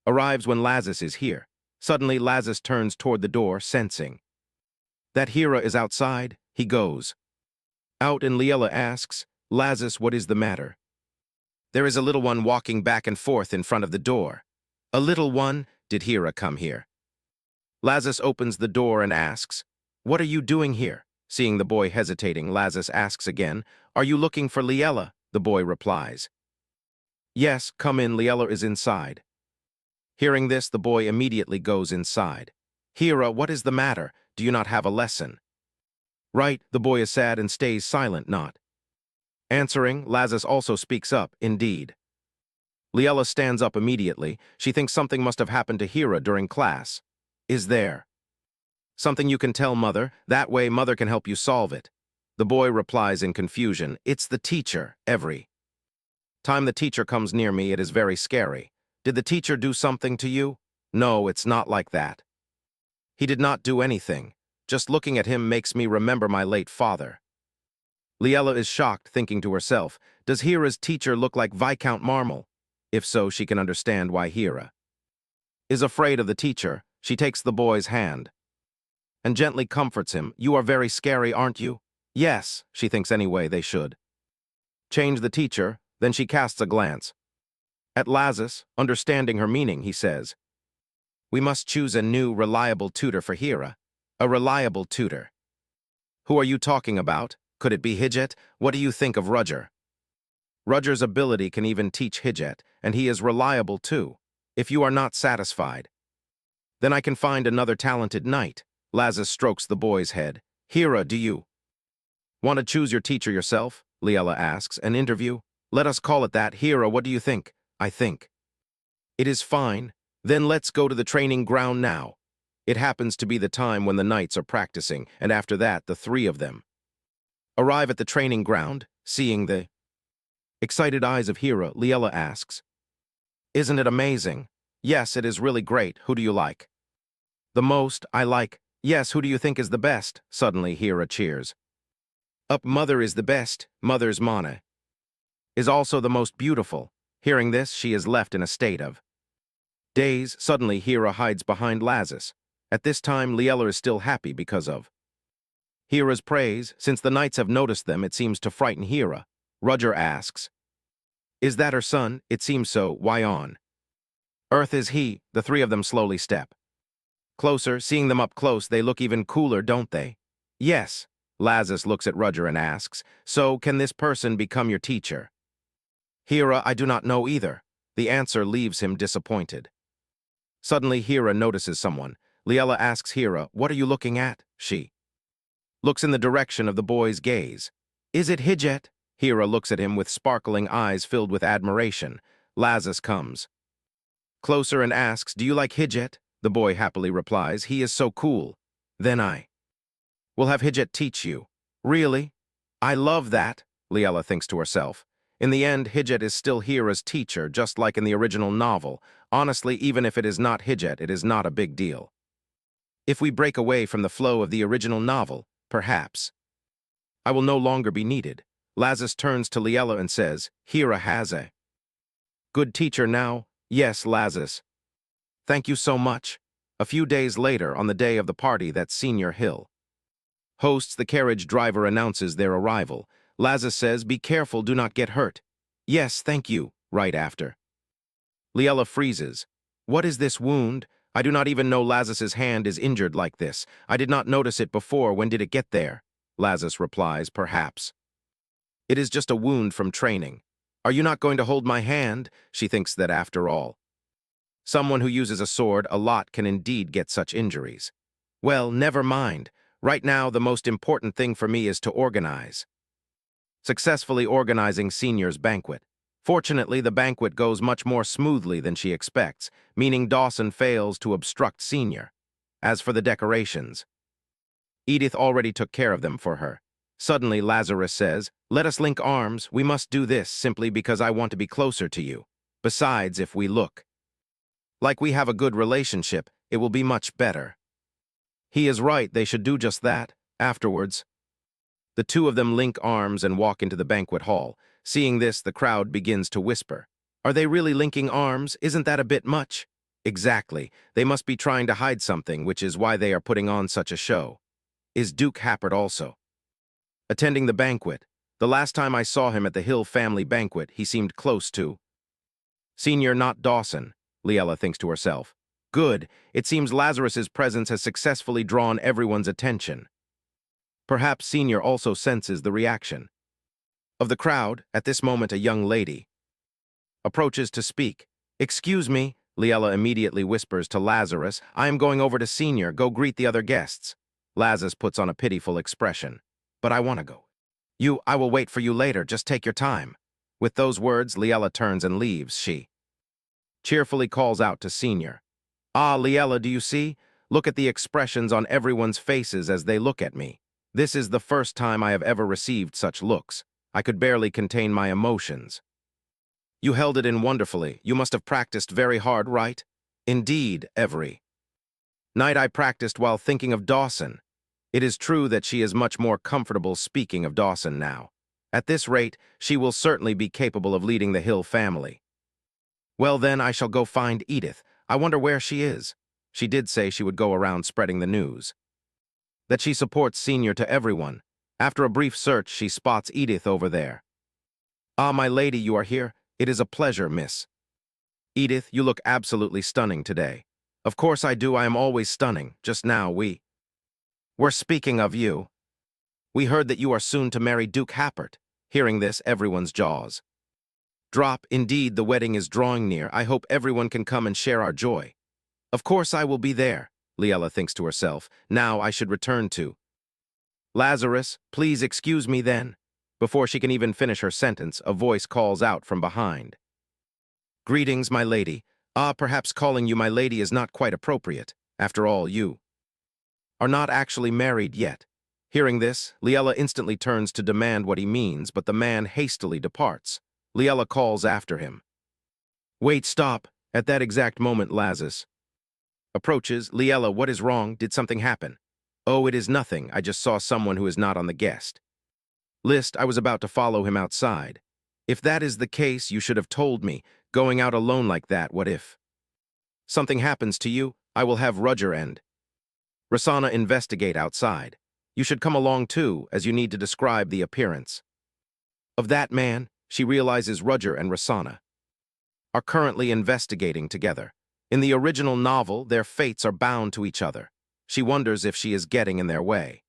arrives when Lazarus is here. Suddenly, Lazarus turns toward the door, sensing that Hera is outside. He goes out and Liella asks, "Lazarus, what is the matter?" "There is a little one walking back and forth in front of the door." "A little one? Did Hera come here?" Lazarus opens the door and asks, "What are you doing here?" Seeing the boy hesitating, Lazarus asks again, "Are you looking for Liella?" The boy replies, "Yes, come in, Liella is inside." Hearing this, the boy immediately goes inside. "Hera, what is the matter? Do you not have a lesson?" "Right," the boy is sad and stays silent, not answering. Lazarus also speaks up, "Indeed." Liella stands up immediately. She thinks something must have happened to Hera during class. "Is there something you can tell Mother? That way Mother can help you solve it." The boy replies in confusion, "It's the teacher. Every time the teacher comes near me, it is very scary." "Did the teacher do something to you?" "No, it's not like that. He did not do anything. Just looking at him makes me remember my late father." Liella is shocked, thinking to herself, does Hera's teacher look like Viscount Marmel? If so, she can understand why Hera is afraid of the teacher. She takes the boy's hand and gently comforts him. "You are very scary, aren't you?" "Yes," she thinks anyway they should change the teacher. Then she casts a glance at Lazarus. Understanding her meaning, he says, "We must choose a new, reliable tutor for Hera." "A reliable tutor? Who are you talking about? Could it be Hijjet? What do you think of Rudger?" "Rudger's ability can even teach Hijjet, and he is reliable too. If you are not satisfied, then I can find another talented knight." Lazarus strokes the boy's head. "Hera, do you want to choose your teacher yourself?" Liella asks. "An interview? Let us call it that. Hera, what do you think?" "I think it is fine. Then let's go to the training ground now." It happens to be the time when the knights are practicing, and after that, the three of them arrive at the training ground. Seeing the excited eyes of Hera, Liella asks, "Isn't it amazing?" "Yes, it is really great. Who do you like the most?" "I like." "Yes, who do you think is the best?" Suddenly, Hera cheers up. "Mother is the best. Mother's Mana is also the most beautiful." Hearing this, she is left in a state of daze. Suddenly, Hera hides behind Lazarus. At this time, Liella is still happy because of Hera's praise. Since the knights have noticed them, it seems to frighten Hera. Rudger asks, "Is that her son?" "It seems so. Why on earth is he?" The three of them slowly step closer. Seeing them up close, they look even cooler, don't they? "Yes." Lazarus looks at Rudger and asks, "So, can this person become your teacher?" "Hera, I do not know either." The answer leaves him disappointed. Suddenly, Hira notices someone. Liella asks Hira, "What are you looking at?" She looks in the direction of the boy's gaze. "Is it Hijjet?" Hira looks at him with sparkling eyes filled with admiration. Lazarus comes closer and asks, "Do you like Hijjet?" The boy happily replies, "He is so cool." "Then I will have Hijjet teach you." "Really? I love that," Liella thinks to herself. In the end, Hijjet is still Hira's teacher, just like in the original novel. Honestly, even if it is not Hijjet, it is not a big deal. If we break away from the flow of the original novel, perhaps I will no longer be needed. Lazarus turns to Liella and says, "Hira has a good teacher now." "Yes, Lazarus. Thank you so much." A few days later, on the day of the party that Senior Hill hosts, the carriage driver announces their arrival. Lazarus says, "Be careful, do not get hurt." "Yes, thank you," right after. Liella freezes. "What is this wound? I do not even know Lazarus's hand is injured like this. I did not notice it before. When did it get there?" Lazarus replies, "Perhaps it is just a wound from training." "Are you not going to hold my hand?" She thinks that after all, someone who uses a sword a lot can indeed get such injuries. "Well, never mind. Right now, the most important thing for me is to organize." Successfully organizing Senior's banquet. Fortunately, the banquet goes much more smoothly than she expects, meaning Dawson fails to obstruct Senior. As for the decorations, Edith already took care of them for her. Suddenly, Lazarus says, "Let us link arms. We must do this simply because I want to be closer to you. Besides, if we look like we have a good relationship, it will be much better." He is right, they should do just that. Afterwards, the two of them link arms and walk into the banquet hall. Seeing this, the crowd begins to whisper, "Are they really linking arms? Isn't that a bit much?" Exactly. They must be trying to hide something, which is why they are putting on such a show. Is Duke Happert also attending the banquet? The last time I saw him at the Hill family banquet, he seemed close to Senior, not Dawson. Liella thinks to herself. Good. It seems Lazarus's presence has successfully drawn everyone's attention. Perhaps Senior also senses the reaction of the crowd. At this moment, a young lady approaches to speak. "Excuse me," Liella immediately whispers to Lazarus, "I am going over to Senior. Go greet the other guests." Lazarus puts on a pitiful expression. "But I want to go." I will wait for you later. Just take your time." With those words, Liella turns and leaves. She cheerfully calls out to Senior. "Ah, Liella, do you see? Look at the expressions on everyone's faces as they look at me. This is the first time I have ever received such looks. I could barely contain my emotions." "You held it in wonderfully. You must have practiced very hard, right?" "Indeed, every night I practiced while thinking of Dawson." It is true that she is much more comfortable speaking of Dawson now. At this rate, she will certainly be capable of leading the Hill family. "Well then, I shall go find Edith. I wonder where she is." She did say she would go around spreading the news that she supports Senior to everyone. After a brief search, she spots Edith over there. "Ah, my lady, you are here. It is a pleasure, miss." "Edith, you look absolutely stunning today." "Of course I do. I am always stunning. Just now we're speaking of you. We heard that you are soon to marry Duke Happert." Hearing this, everyone's jaws drop. Indeed, the wedding is drawing near. I hope everyone can come and share our joy. "Of course I will be there," Liella thinks to herself. Now I should return to Lazarus. "Please excuse me then." Before she can even finish her sentence, a voice calls out from behind. "Greetings, my lady." "Ah, perhaps calling you my lady is not quite appropriate. After all, you are not actually married yet." Hearing this, Liella instantly turns to demand what he means, but the man hastily departs. Liella calls after him. "Wait, stop." At that exact moment, Lazarus approaches. "Liella, what is wrong? Did something happen?" "Oh, it is nothing. I just saw someone who is not on the guest list. I was about to follow him outside." "If that is the case, you should have told me. Going out alone like that, what if something happens to you? I will have Rudger and Rosanna investigate outside. You should come along too, as you need to describe the appearance of that man." She realizes Rudger and Rosanna are currently investigating together. In the original novel, their fates are bound to each other. She wonders if she is getting in their way.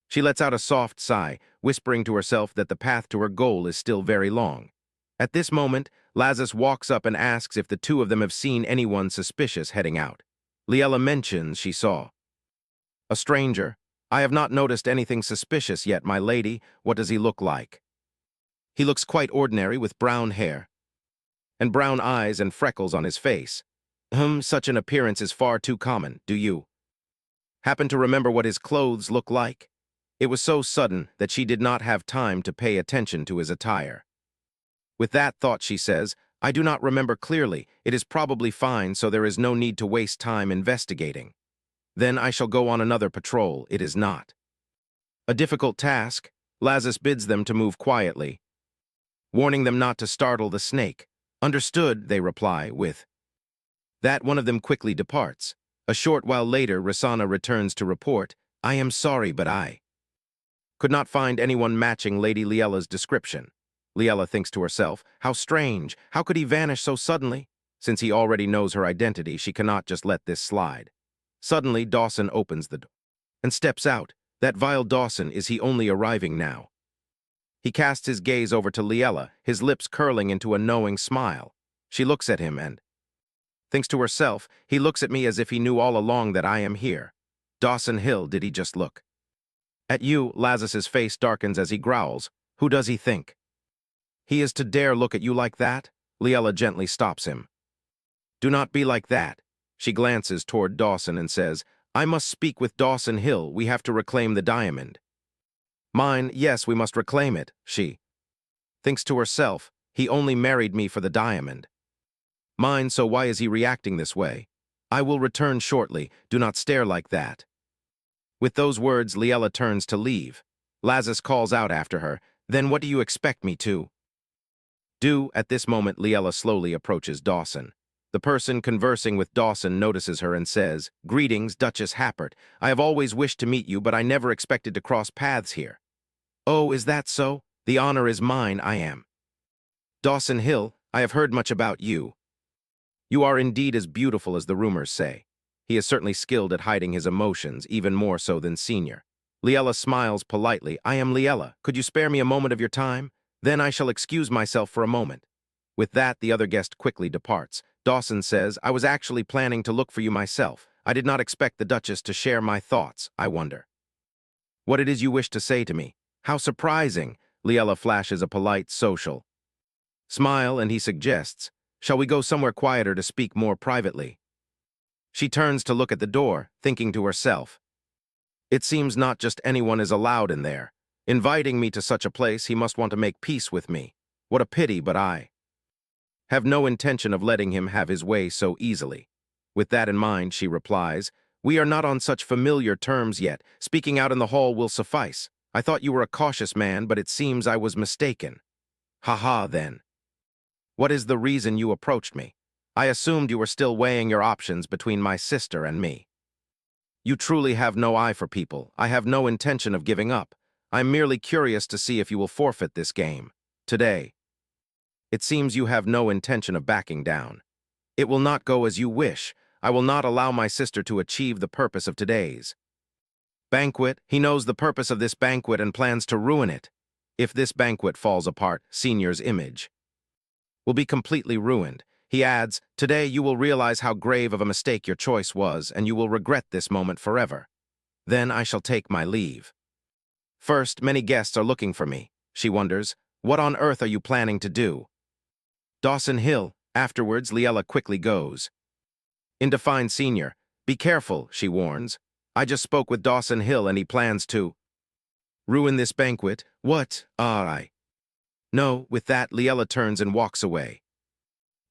She lets out a soft sigh, whispering to herself that the path to her goal is still very long. At this moment, Lazarus walks up and asks if the two of them have seen anyone suspicious heading out. Liella mentions she saw a stranger. I have not noticed anything suspicious yet, my lady. What does he look like? He looks quite ordinary with brown hair and brown eyes and freckles on his face. Such an appearance is far too common. Do you happen to remember what his clothes look like? It was so sudden that she did not have time to pay attention to his attire. With that thought, she says, I do not remember clearly. It is probably fine, so there is no need to waste time investigating. Then I shall go on another patrol. It is not a difficult task. Lazarus bids them to move quietly, warning them not to startle the snake. Understood, they reply, with that one of them quickly departs. A short while later, Rosanna returns to report, I am sorry, but I could not find anyone matching Lady Liella's description. Liella thinks to herself, how strange, how could he vanish so suddenly? Since he already knows her identity, she cannot just let this slide. Suddenly, Dawson opens the door and steps out. That vile Dawson, is he only arriving now? He casts his gaze over to Liella, his lips curling into a knowing smile. She looks at him and thinks to herself, he looks at me as if he knew all along that I am here. Dawson Hill, did he just look at you? Lazarus's face darkens as he growls. Who does he think he is to dare look at you like that? Liella gently stops him. Do not be like that. She glances toward Dawson and says, I must speak with Dawson Hill. We have to reclaim the diamond. Mine, yes, we must reclaim it, she thinks to herself. He only married me for the diamond. Mine, so why is he reacting this way? I will return shortly. Do not stare like that. With those words, Liella turns to leave. Lazarus calls out after her, then what do you expect me to do? At this moment, Liella slowly approaches Dawson. The person conversing with Dawson notices her and says, Greetings, Duchess Happert. I have always wished to meet you, but I never expected to cross paths here. Oh, is that so? The honor is mine. I am Dawson Hill. I have heard much about you. You are indeed as beautiful as the rumors say. He is certainly skilled at hiding his emotions, even more so than Senior. Liella smiles politely. I am Liella. Could you spare me a moment of your time? Then I shall excuse myself for a moment. With that, the other guest quickly departs. Dawson says, I was actually planning to look for you myself. I did not expect the Duchess to share my thoughts. I wonder what it is you wish to say to me. How surprising. Liella flashes a polite, social smile, and he suggests, shall we go somewhere quieter to speak more privately? She turns to look at the door, thinking to herself, it seems not just anyone is allowed in there. Inviting me to such a place, he must want to make peace with me. What a pity, but I have no intention of letting him have his way so easily. With that in mind, she replies, we are not on such familiar terms yet. Speaking out in the hall will suffice. I thought you were a cautious man, but it seems I was mistaken. Ha, then. What is the reason you approached me? I assumed you were still weighing your options between my sister and me. You truly have no eye for people. I have no intention of giving up. I'm merely curious to see if you will forfeit this game today. It seems you have no intention of backing down. It will not go as you wish. I will not allow my sister to achieve the purpose of today's banquet. He knows the purpose of this banquet and plans to ruin it. If this banquet falls apart, Senior's image will be completely ruined. He adds, today you will realize how grave of a mistake your choice was, and you will regret this moment forever. Then I shall take my leave. First, many guests are looking for me. She wonders, what on earth are you planning to do? Dawson Hill. Afterwards, Liella quickly goes in to find Senior. Be careful, she warns. I just spoke with Dawson Hill and he plans to ruin this banquet. What? I no. With that, Liella turns and walks away.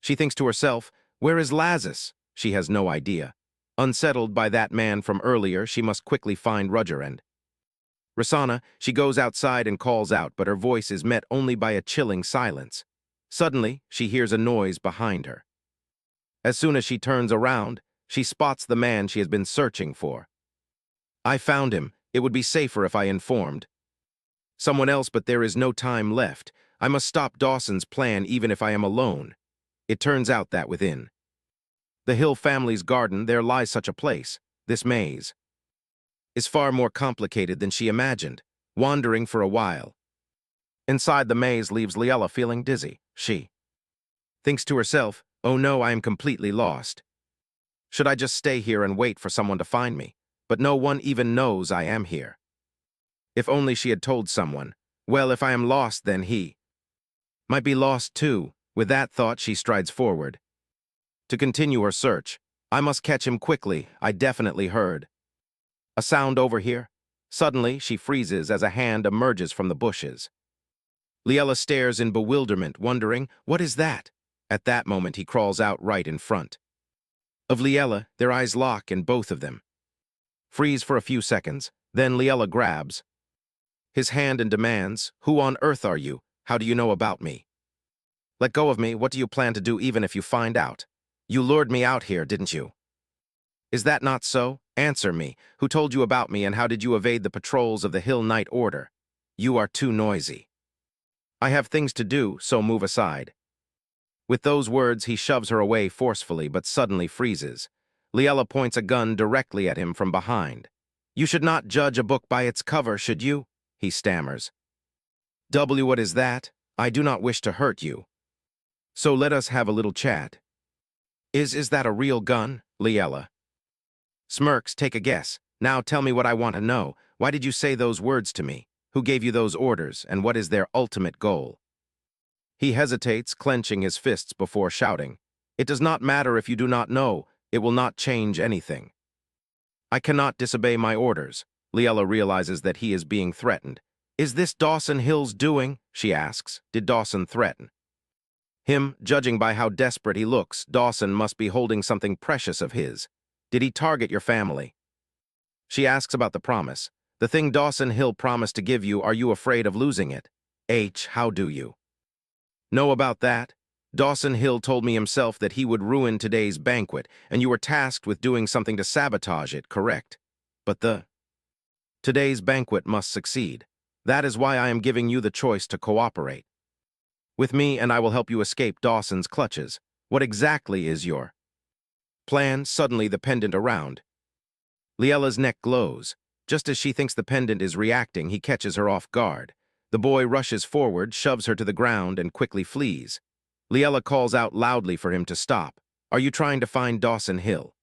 She thinks to herself, where is Lazarus? She has no idea. Unsettled by that man from earlier, she must quickly find Rudger and Rosanna. She goes outside and calls out, but her voice is met only by a chilling silence. Suddenly, she hears a noise behind her. As soon as she turns around, she spots the man she has been searching for. I found him. It would be safer if I informed someone else, but there is no time left. I must stop Dawson's plan even if I am alone. It turns out that within the Hill family's garden there lies such a place. This maze is far more complicated than she imagined. Wandering for a while inside the maze leaves Liella feeling dizzy. She Thinks to herself, oh no, I am completely lost. Should I just stay here and wait for someone to find me? But no one even knows I am here. If only she had told someone. Well, if I am lost, then he might be lost too. With that thought, she strides forward. To continue her search, I must catch him quickly, I definitely heard a sound over here. Suddenly, she freezes as a hand emerges from the bushes. Liella stares in bewilderment, wondering, what is that? At that moment, he crawls out right in front of Liella. Their eyes lock, and both of them freeze for a few seconds. Then Liella grabs his hand and demands, who on earth are you? How do you know about me? Let go of me. What do you plan to do even if you find out? You lured me out here, didn't you? Is that not so? Answer me. Who told you about me, and how did you evade the patrols of the Hill Night Order? You are too noisy. I have things to do, so move aside. With those words, he shoves her away forcefully, but suddenly freezes. Liella points a gun directly at him from behind. You should not judge a book by its cover, should you? He stammers. What is that? I do not wish to hurt you. So let us have a little chat. Is that a real gun? Liella smirks. Take a guess. Now tell me what I want to know. Why did you say those words to me? Who gave you those orders, and what is their ultimate goal? He hesitates, clenching his fists before shouting. It does not matter if you do not know. It will not change anything. I cannot disobey my orders. Liella realizes that he is being threatened. Is this Dawson Hill's doing? She asks. Did Dawson threaten him? Judging by how desperate he looks, Dawson must be holding something precious of his. Did he target your family? She asks about the promise. The thing Dawson Hill promised to give you, are you afraid of losing it? How do you know about that? Dawson Hill told me himself that he would ruin today's banquet, and you were tasked with doing something to sabotage it, correct? But today's banquet must succeed. That is why I am giving you the choice to cooperate with me, and I will help you escape Dawson's clutches. What exactly is your plan? Suddenly, the pendant around Liella's neck glows. Just as she thinks the pendant is reacting, he catches her off guard. The boy rushes forward, shoves her to the ground, and quickly flees. Liella calls out loudly for him to stop. Are you trying to find Dawson Hill?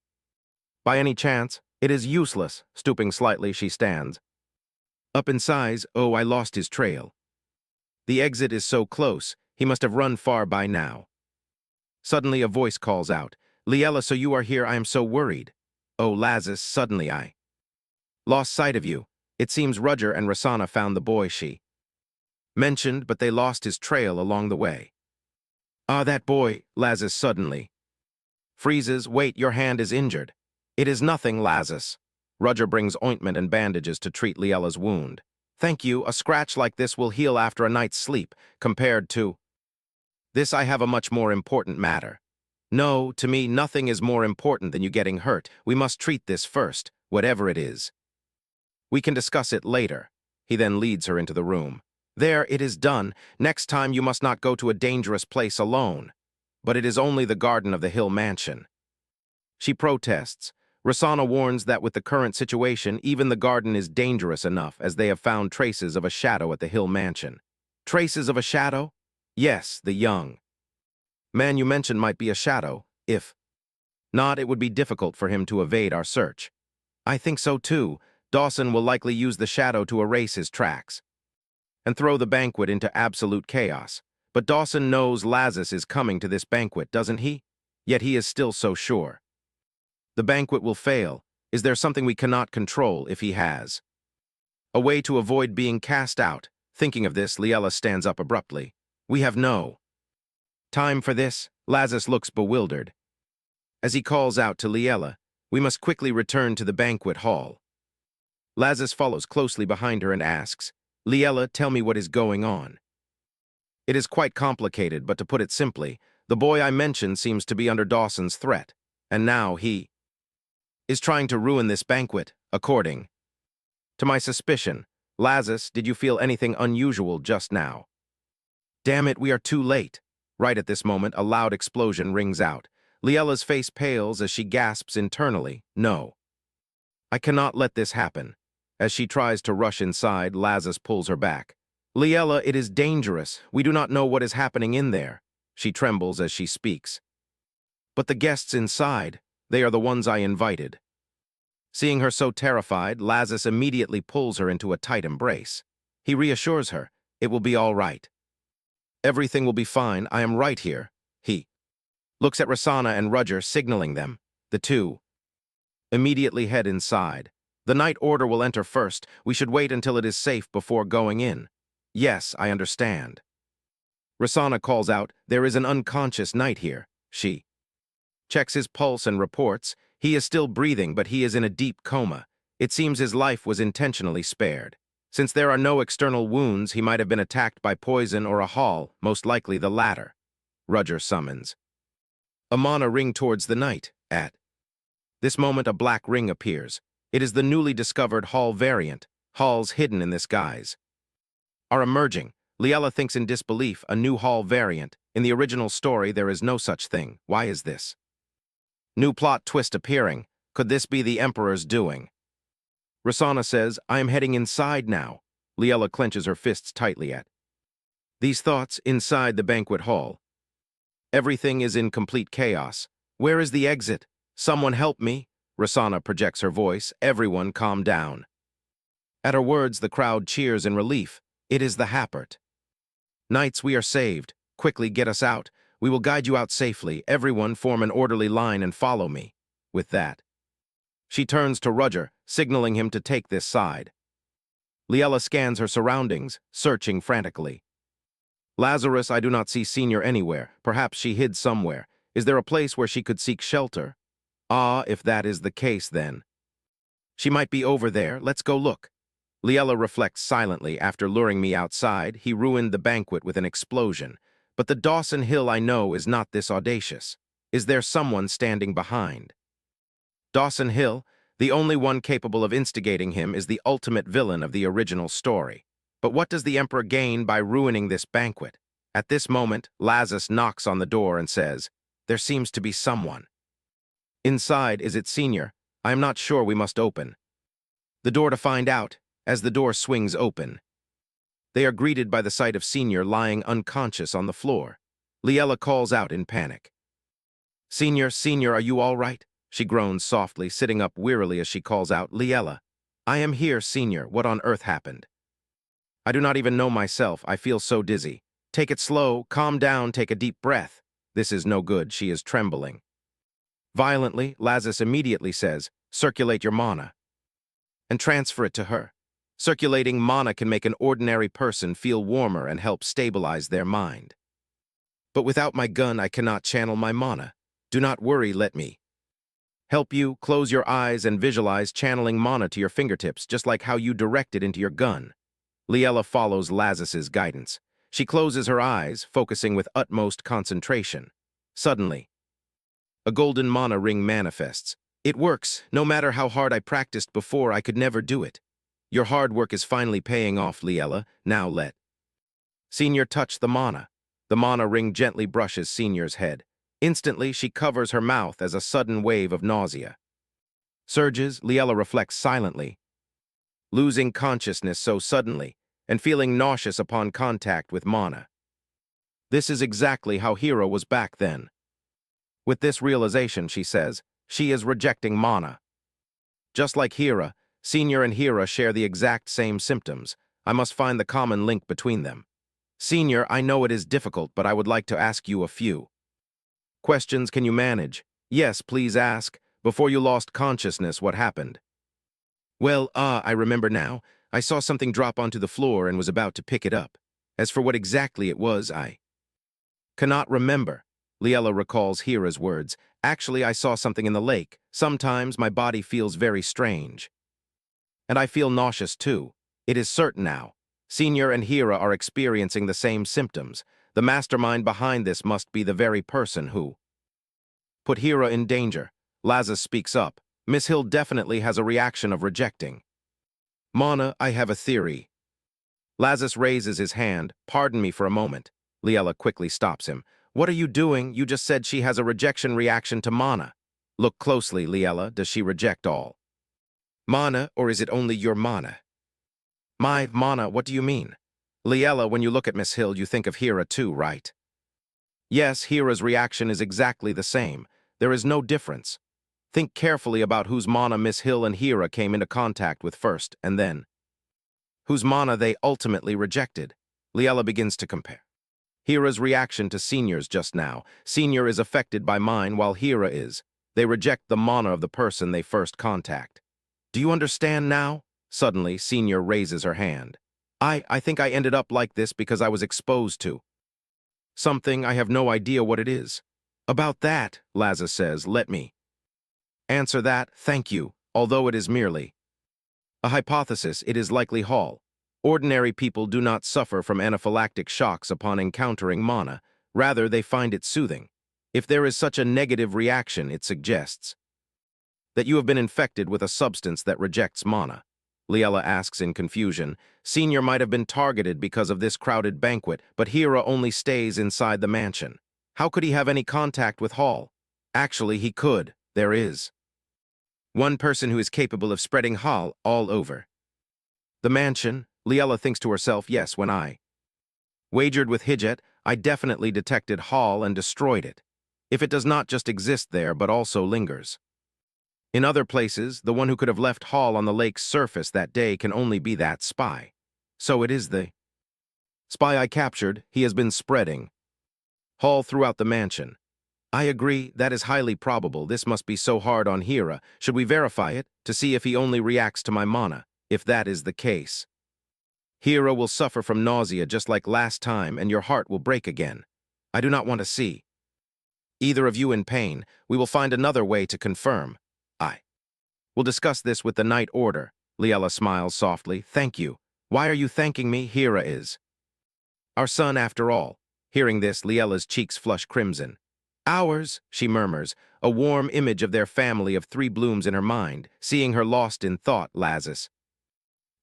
By any chance? It is useless. Stooping slightly, she stands up in size. Oh, I lost his trail. The exit is so close. He must have run far by now. Suddenly, a voice calls out. Liella, so you are here. I am so worried. Oh, Lazis, suddenly I lost sight of you. It seems Rudger and Rosanna found the boy she mentioned, but they lost his trail along the way. Ah, that boy. Lazis suddenly freezes. Wait, your hand is injured. It is nothing, Lazis. Rudger brings ointment and bandages to treat Liella's wound. Thank you. A scratch like this will heal after a night's sleep. Compared to this, I have a much more important matter. No, to me, nothing is more important than you getting hurt. We must treat this first, whatever it is. We can discuss it later. He then leads her into the room. There, it is done. Next time you must not go to a dangerous place alone. But it is only the garden of the Hill Mansion. She protests. Rosanna warns that with the current situation, even the garden is dangerous enough, as they have found traces of a shadow at the Hill Mansion. Traces of a shadow? Yes, the young man you mentioned might be a shadow. If not, it would be difficult for him to evade our search. I think so too. Dawson will likely use the shadow to erase his tracks and throw the banquet into absolute chaos. But Dawson knows Lazis is coming to this banquet, doesn't he? Yet he is still so sure. The banquet will fail. Is there something we cannot control if he has a way to avoid being cast out? Thinking of this, Liella stands up abruptly. We have no time for this. Lazis looks bewildered. As he calls out to Liella, we must quickly return to the banquet hall. Lazis follows closely behind her and asks, Liella, tell me what is going on. It is quite complicated, but to put it simply, the boy I mentioned seems to be under Dawson's threat, and now he is trying to ruin this banquet, according to my suspicion. Lazis, did you feel anything unusual just now? Damn it, we are too late. Right at this moment, a loud explosion rings out. Liella's face pales as she gasps internally, no. I cannot let this happen. As she tries to rush inside, Lazis pulls her back. Liella, it is dangerous. We do not know what is happening in there. She trembles as she speaks. But the guests inside, they are the ones I invited. Seeing her so terrified, Lazarus immediately pulls her into a tight embrace. He reassures her, it will be all right. Everything will be fine, I am right here. He looks at Rosanna and Roger, signaling them. The two immediately head inside. The night order will enter first. We should wait until it is safe before going in. Yes, I understand. Rosanna calls out, there is an unconscious knight here. She checks his pulse and reports, he is still breathing, but he is in a deep coma. It seems his life was intentionally spared. Since there are no external wounds, he might have been attacked by poison or a hall, most likely the latter. Roger summons. A mana ring towards the knight. At this moment, a black ring appears. It is the newly discovered hall variant. Halls hidden in this guise are emerging. Liella thinks in disbelief, a new hall variant. In the original story, there is no such thing. Why is this? New plot twist appearing. Could this be the Emperor's doing? Rosanna says, I am heading inside now. Liella clenches her fists tightly at these thoughts inside the banquet hall. Everything is in complete chaos. Where is the exit? Someone help me. Rosanna projects her voice. Everyone calm down. At her words, the crowd cheers in relief. It is the Happert. Knights, we are saved. Quickly get us out. We will guide you out safely. Everyone form an orderly line and follow me. With that, she turns to Roger, signaling him to take this side. Liella scans her surroundings, searching frantically. Lazarus, I do not see Senior anywhere. Perhaps she hid somewhere. Is there a place where she could seek shelter? Ah, if that is the case, then she might be over there. Let's go look. Liella reflects silently. After luring me outside, he ruined the banquet with an explosion. But the Dawson Hill I know is not this audacious. Is there someone standing behind? Dawson Hill, the only one capable of instigating him, is the ultimate villain of the original story. But what does the Emperor gain by ruining this banquet? At this moment, Lazarus knocks on the door and says, there seems to be someone. Inside, is it Senior? I am not sure, we must open the door to find out. As the door swings open, they are greeted by the sight of Senior lying unconscious on the floor. Liella calls out in panic. Senior, Senior, are you all right? She groans softly, sitting up wearily as she calls out, Liella. I am here, Senior. What on earth happened? I do not even know myself. I feel so dizzy. Take it slow, calm down, take a deep breath. This is no good. She is trembling violently. Lazarus immediately says, circulate your mana and transfer it to her. Circulating mana can make an ordinary person feel warmer and help stabilize their mind. But without my gun, I cannot channel my mana. Do not worry, let me help you. Close your eyes and visualize channeling mana to your fingertips, just like how you direct it into your gun. Liella follows Lazarus's guidance. She closes her eyes, focusing with utmost concentration. Suddenly, a golden mana ring manifests. It works. No matter how hard I practiced before, I could never do it. Your hard work is finally paying off, Liella. Now let Senior touch the mana. The mana ring gently brushes Senior's head. Instantly, she covers her mouth as a sudden wave of nausea surges. Liella reflects silently, losing consciousness so suddenly and feeling nauseous upon contact with mana. This is exactly how Hera was back then. With this realization, she says, she is rejecting mana. Just like Hera, Senior and Hera share the exact same symptoms. I must find the common link between them. Senior, I know it is difficult, but I would like to ask you a few questions. Can you manage? Yes, please ask. Before you lost consciousness, what happened? Well, I remember now. I saw something drop onto the floor and was about to pick it up. As for what exactly it was, I cannot remember. Liella recalls Hera's words. Actually, I saw something in the lake. Sometimes my body feels very strange. And I feel nauseous too. It is certain now. Senior and Hera are experiencing the same symptoms. The mastermind behind this must be the very person who put Hera in danger. Lazarus speaks up. Miss Hill definitely has a reaction of rejecting mana. I have a theory. Lazarus raises his hand. Pardon me for a moment. Liella quickly stops him. What are you doing? You just said she has a rejection reaction to mana. Look closely, Liella. Does she reject all mana, or is it only your mana? My mana, what do you mean? Liella, when you look at Miss Hill, you think of Hera too, right? Yes, Hira's reaction is exactly the same. There is no difference. Think carefully about whose mana Miss Hill and Hira came into contact with first, and then whose mana they ultimately rejected. Liella begins to compare. Hira's reaction to Senior's just now. Senior is affected by mine while Hira is. They reject the mana of the person they first contact. Do you understand now? Suddenly, Senior raises her hand. I think I ended up like this because I was exposed to something. I have no idea what it is. About that, Laza says, let me answer that, thank you, although it is merely a hypothesis. It is likely Hall. Ordinary people do not suffer from anaphylactic shocks upon encountering mana. Rather, they find it soothing. If there is such a negative reaction, it suggests that you have been infected with a substance that rejects mana. Liella asks in confusion. Senior might have been targeted because of this crowded banquet, but Hira only stays inside the mansion. How could he have any contact with Hall? Actually, he could. There is one person who is capable of spreading Hall all over the mansion. Liella thinks to herself, yes, when I wagered with Hijjet, I definitely detected Hall and destroyed it. If it does not just exist there, but also lingers in other places, the one who could have left Hall on the lake's surface that day can only be that spy. So it is the spy I captured. He has been spreading Hall throughout the mansion. I agree, that is highly probable. This must be so hard on Hira. Should we verify it, to see if he only reacts to my mana? If that is the case, Hira will suffer from nausea just like last time, and your heart will break again. I do not want to see either of you in pain. We will find another way to confirm. I will discuss this with the Night Order. Liella smiles softly. Thank you. Why are you thanking me? Hira is our son after all. Hearing this, Liella's cheeks flush crimson. Ours, she murmurs, a warm image of their family of three blooms in her mind. Seeing her lost in thought, Lazis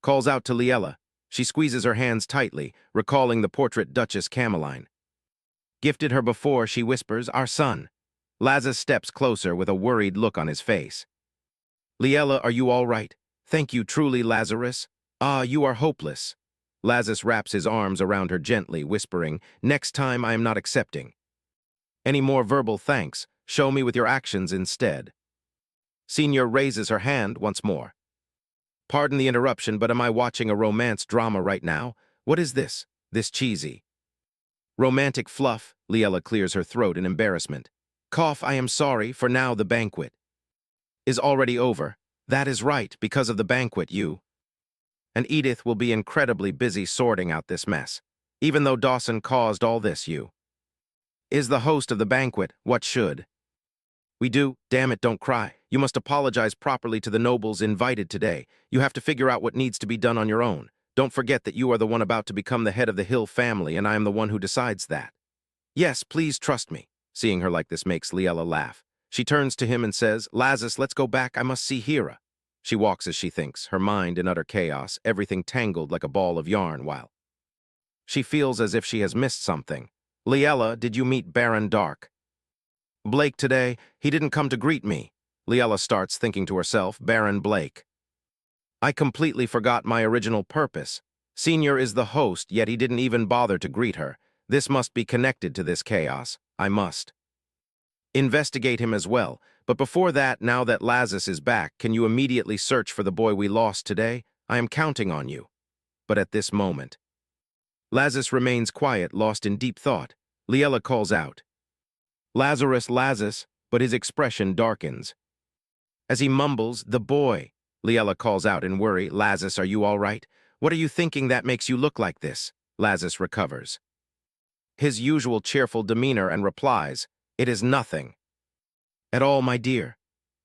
calls out to Liella. She squeezes her hands tightly, recalling the portrait Duchess Cameline gifted her before. She whispers, our son. Lazis steps closer with a worried look on his face. Liella, are you all right? Thank you truly, Lazarus. Ah, you are hopeless. Lazis wraps his arms around her gently, whispering, next time I am not accepting any more verbal thanks. Show me with your actions instead. Senior raises her hand once more. Pardon the interruption, but am I watching a romance drama right now? What is this? This cheesy romantic fluff? Liella clears her throat in embarrassment. Cough, I am sorry, for now the banquet is already over. That is right, because of the banquet you and Edith will be incredibly busy sorting out this mess. Even though Dawson caused all this, you is the host of the banquet. What should we do? Damn it, don't cry. You must apologize properly to the nobles invited today. You have to figure out what needs to be done on your own. Don't forget that you are the one about to become the head of the Hill family, and I am the one who decides that. Yes, please trust me. Seeing her like this makes Liella laugh. She turns to him and says, Lazis, let's go back. I must see Hira. She walks as she thinks, her mind in utter chaos, everything tangled like a ball of yarn, while she feels as if she has missed something. Liella, did you meet Baron Dark Blake today? He didn't come to greet me. Liella starts thinking to herself, Baron Blake. I completely forgot my original purpose. Senior is the host, yet he didn't even bother to greet her. This must be connected to this chaos. I must investigate him as well. But before that, now that Lazis is back, can you immediately search for the boy we lost today? I am counting on you. But at this moment, Lazis remains quiet, lost in deep thought. Liella calls out, Lazis, but his expression darkens. As he mumbles, the boy, Liella calls out in worry, Lazis, are you all right? What are you thinking that makes you look like this? Lazis recovers his usual cheerful demeanor and replies, it is nothing at all, my dear.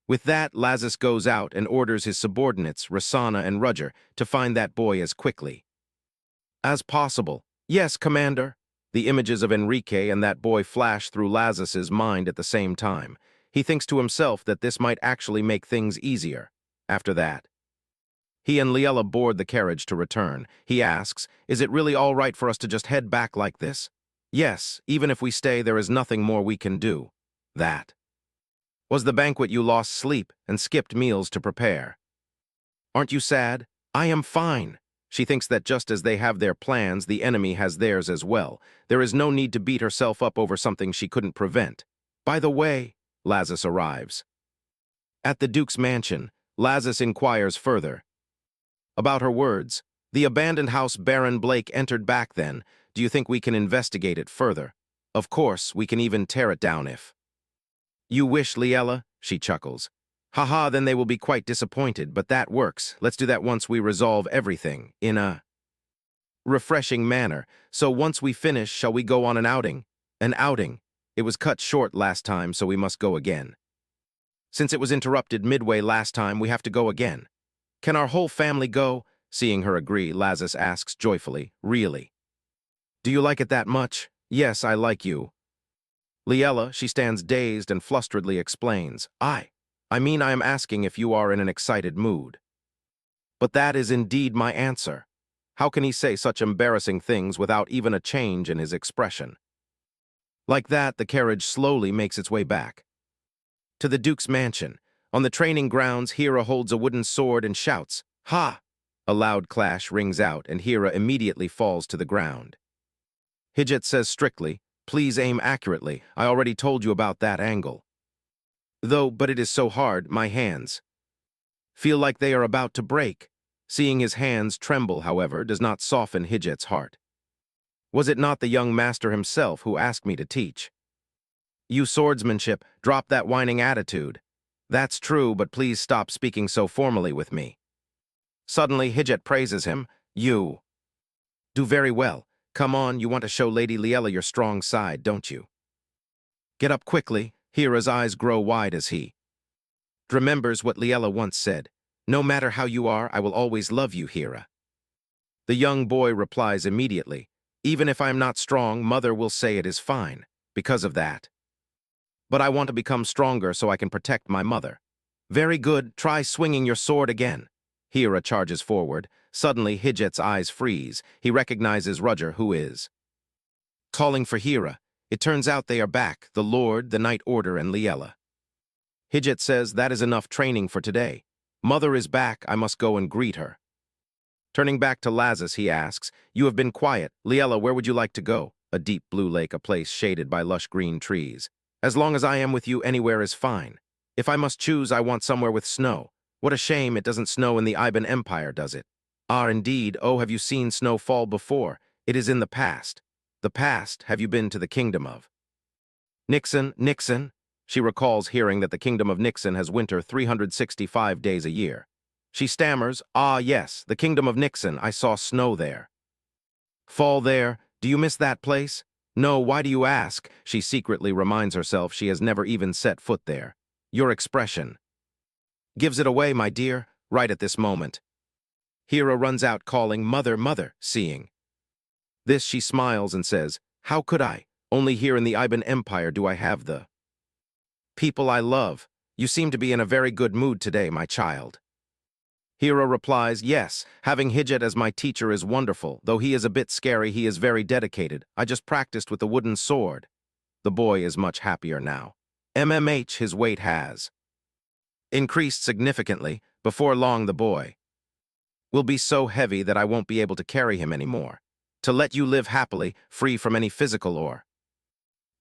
With that, Lazis goes out and orders his subordinates, Rosanna and Rudger, to find that boy as quickly as possible. Yes, Commander. The images of Enrique and that boy flash through Lazis's mind at the same time. He thinks to himself that this might actually make things easier. After that, he and Liella board the carriage to return. He asks, is it really all right for us to just head back like this? Yes, even if we stay, there is nothing more we can do. That was the banquet you lost sleep and skipped meals to prepare. Aren't you sad? I am fine. She thinks that just as they have their plans, the enemy has theirs as well. There is no need to beat herself up over something she couldn't prevent. By the way, Lazarus arrives. At the Duke's mansion, Lazarus inquires further. About her words, the abandoned house Baron Blake entered back then. Do you think we can investigate it further? Of course, we can even tear it down if. You wish, Liella? She chuckles. Haha, then they will be quite disappointed, but that works. Let's do that once we resolve everything, in a refreshing manner. So once we finish, shall we go on an outing? An outing. It was cut short last time, so we must go again. Since it was interrupted midway last time, we have to go again. Can our whole family go? Seeing her agree, Lazarus asks joyfully, really? Do you like it that much? Yes, I like you. Liella, she stands dazed and flusteredly explains, I mean I am asking if you are in an excited mood. But that is indeed my answer. How can he say such embarrassing things without even a change in his expression? Like that, the carriage slowly makes its way back. To the Duke's mansion. On the training grounds, Hera holds a wooden sword and shouts, Ha! A loud clash rings out, and Hera immediately falls to the ground. Hijit says strictly, Please aim accurately. I already told you about that angle. But it is so hard, my hands feel like they are about to break. Seeing his hands tremble, however, does not soften Hijit's heart. Was it not the young master himself who asked me to teach? You swordsmanship, drop that whining attitude. That's true, but please stop speaking so formally with me. Suddenly, Hijit praises him. You do very well. Come on, you want to show Lady Liella your strong side, don't you? Get up quickly. Hera's eyes grow wide as he remembers what Liella once said. No matter how you are, I will always love you, Hera. The young boy replies immediately. Even if I am not strong, Mother will say it is fine, because of that. But I want to become stronger so I can protect my mother. Very good, try swinging your sword again. Hera charges forward. Suddenly, Hijit's eyes freeze. He recognizes Roger, who is calling for Hera. It turns out they are back, the Lord, the Night Order, and Liella. Hijit says that is enough training for today. Mother is back, I must go and greet her. Turning back to Lazarus, he asks, You have been quiet. Liella, where would you like to go? A deep blue lake, a place shaded by lush green trees. As long as I am with you, anywhere is fine. If I must choose, I want somewhere with snow. What a shame it doesn't snow in the Iban Empire, does it? Ah, indeed. Oh, have you seen snow fall before? It is in the past. The past, have you been to the kingdom of Nixon? She recalls hearing that the kingdom of Nixon has winter 365 days a year. She stammers, Ah, yes, the kingdom of Nixon, I saw snow there. Fall there? Do you miss that place? No, why do you ask? She secretly reminds herself she has never even set foot there. Your expression gives it away, my dear, right at this moment. Hera runs out calling, Mother, Mother, seeing this, she smiles and says, How could I? Only here in the Iban Empire do I have the people I love. You seem to be in a very good mood today, my child. Hera replies, Yes, having Hijit as my teacher is wonderful. Though he is a bit scary, he is very dedicated. I just practiced with the wooden sword. The boy is much happier now. His weight has increased significantly. Before long, the boy will be so heavy that I won't be able to carry him anymore. To let you live happily, free from any physical or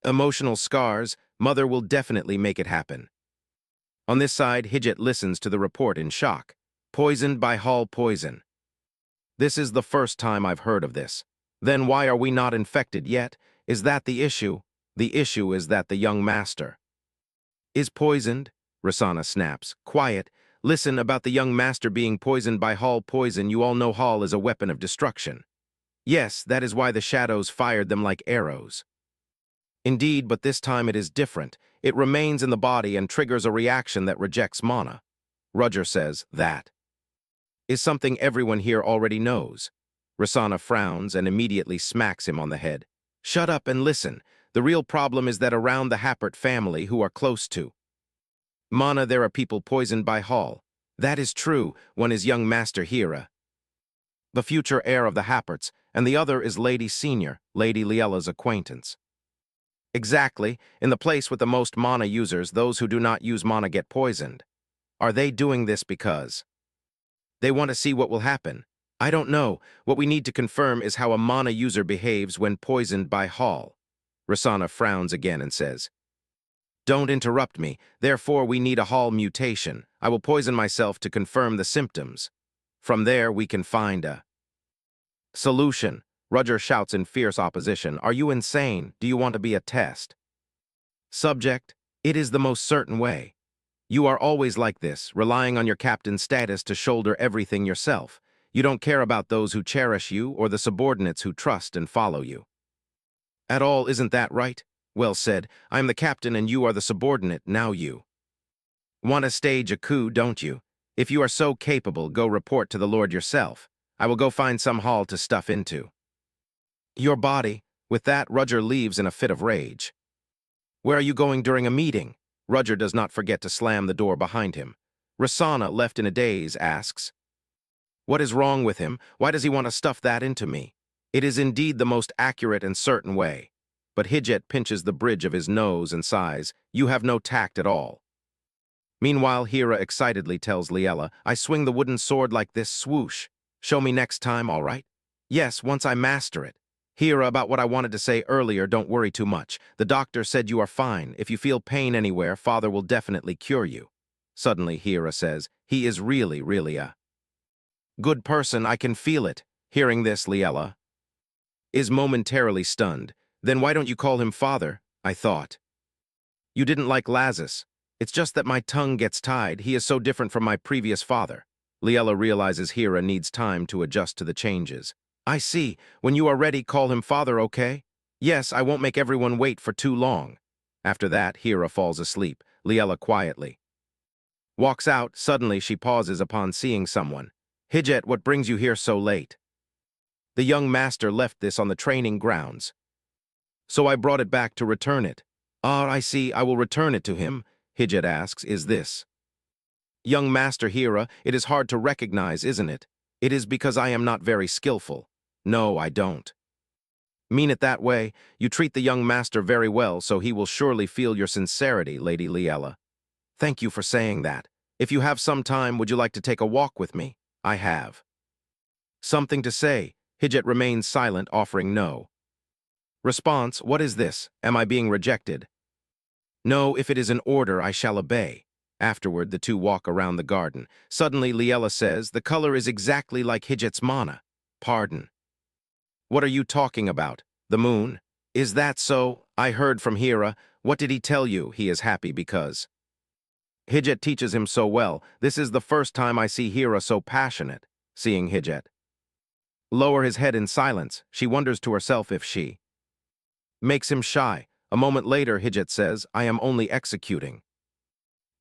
emotional scars, Mother will definitely make it happen. On this side, Hijit listens to the report in shock. Poisoned by Hall poison. This is the first time I've heard of this. Then why are we not infected yet? Is that the issue? The issue is that the young master is poisoned? Rosanna snaps. Quiet. Listen, about the young master being poisoned by Hall poison, you all know Hall is a weapon of destruction. Yes, that is why the shadows fired them like arrows. Indeed, but this time it is different. It remains in the body and triggers a reaction that rejects mana. Roger says, That is something everyone here already knows. Rosanna frowns and immediately smacks him on the head. Shut up and listen. The real problem is that around the Happert family, who are close to Mana, there are people poisoned by Hall. That is true. One is young Master Hera, the future heir of the Happerts, and the other is Lady Senior, Lady Liella's acquaintance. Exactly. In the place with the most mana users, those who do not use mana get poisoned. Are they doing this because they want to see what will happen? I don't know. What we need to confirm is how a mana user behaves when poisoned by Hall. Rasana frowns again and says, Don't interrupt me. Therefore, we need a Hall mutation. I will poison myself to confirm the symptoms. From there, we can find a solution. Roger shouts in fierce opposition. Are you insane? Do you want to be a test? Subject, it is the most certain way. You are always like this, relying on your captain's status to shoulder everything yourself. You don't care about those who cherish you or the subordinates who trust and follow you. At all, isn't that right? Well said. I am the captain and you are the subordinate, now you. Want to stage a coup, don't you? If you are so capable, go report to the Lord yourself. I will go find some hall to stuff into. Your body. With that, Roger leaves in a fit of rage. Where are you going during a meeting? Roger does not forget to slam the door behind him. Rasana, left in a daze, asks, What is wrong with him? Why does he want to stuff that into me? It is indeed the most accurate and certain way. But Hijit pinches the bridge of his nose and sighs, You have no tact at all. Meanwhile, Hira excitedly tells Liella, I swing the wooden sword like this, swoosh. Show me next time, all right? Yes, once I master it. Hira, about what I wanted to say earlier, don't worry too much. The doctor said you are fine. If you feel pain anywhere, Father will definitely cure you. Suddenly, Hira says, He is really a good person, I can feel it. Hearing this, Liella is momentarily stunned. Then why don't you call him Father? I thought. You didn't like Lazarus. It's just that my tongue gets tied. He is so different from my previous father. Liella realizes Hira needs time to adjust to the changes. I see. When you are ready, call him Father, okay? Yes, I won't make everyone wait for too long. After that, Hira falls asleep. Liella quietly walks out. Suddenly, she pauses upon seeing someone. Hijit, what brings you here so late? The young master left this on the training grounds. So I brought it back to return it. Ah, I see. I will return it to him. Hijit asks, Is this? Young Master Hira, it is hard to recognize, isn't it? It is because I am not very skillful. No, I don't mean it that way. You treat the young master very well, so he will surely feel your sincerity, Lady Liella. Thank you for saying that. If you have some time, would you like to take a walk with me? I have something to say. Hijit remains silent, offering no response. What is this? Am I being rejected? No, if it is an order, I shall obey. Afterward, the two walk around the garden. Suddenly, Liella says, The color is exactly like Hijit's mana. Pardon. What are you talking about? The moon? Is that so? I heard from Hira. What did he tell you? He is happy because Hijit teaches him so well. This is the first time I see Hira so passionate. Seeing Hijit lower his head in silence, she wonders to herself if she makes him shy. A moment later, Hijit says, I am only executing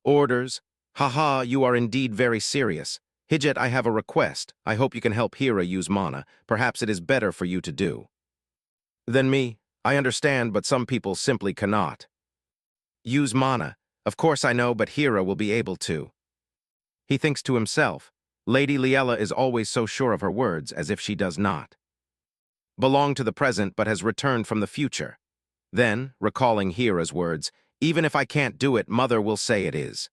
orders. Haha, you are indeed very serious. Hijit, I have a request. I hope you can help Hira use mana. Perhaps it is better for you to do than me. I understand, but some people simply cannot use mana. Of course I know, but Hira will be able to. He thinks to himself, Lady Liella is always so sure of her words, as if she does not belong to the present but has returned from the future. Then, recalling Hira's words, even if I can't do it, Mother will say it is.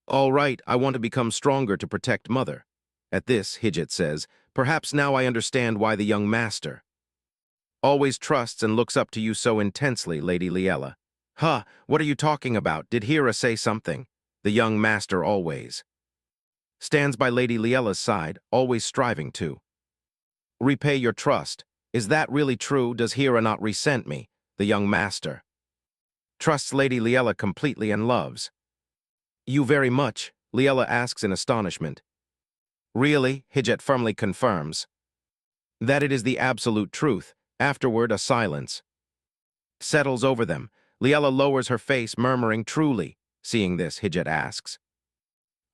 All right, I want to become stronger to protect Mother. At this, Hijit says, Perhaps now I understand why the young master always trusts and looks up to you so intensely, Lady Liella. Huh, what are you talking about? Did Hira say something? The young master always stands by Lady Liella's side, always striving to repay your trust. Is that really true? Does Hira not resent me? The young master trusts Lady Liella completely and loves you very much, Liella asks in astonishment. Really? Hijit firmly confirms that it is the absolute truth. Afterward, a silence settles over them. Liella lowers her face, murmuring, Truly. Seeing this, Hijit asks,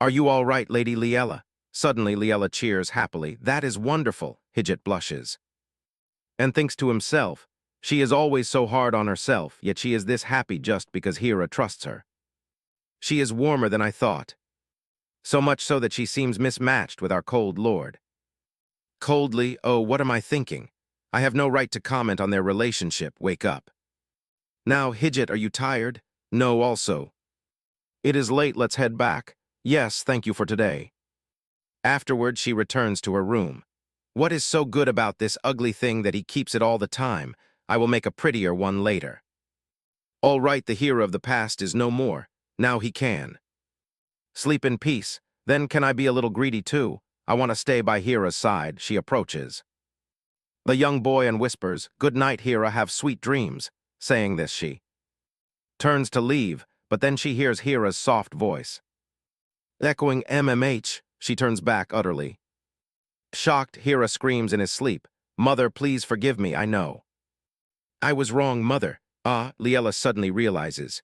Are you all right, Lady Liella? Suddenly, Liella cheers happily. That is wonderful. Hijit blushes and thinks to himself, She is always so hard on herself, yet she is this happy just because Hira trusts her. She is warmer than I thought. So much so that she seems mismatched with our cold lord. Coldly, oh, what am I thinking? I have no right to comment on their relationship. Wake up. Now, Hijit, are you tired? No, also. It is late, let's head back. Yes, thank you for today. Afterward, she returns to her room. What is so good about this ugly thing that he keeps it all the time? I will make a prettier one later. All right, the hero of the past is no more. Now he can sleep in peace. Then can I be a little greedy too? I want to stay by Hira's side. She approaches the young boy and whispers, "Good night, Hira, have sweet dreams." Saying this, she turns to leave, but then she hears Hira's soft voice echoing MMH. She turns back utterly shocked. Hira screams in his sleep, "Mother, please forgive me, I know I was wrong, Mother." Liella suddenly realizes.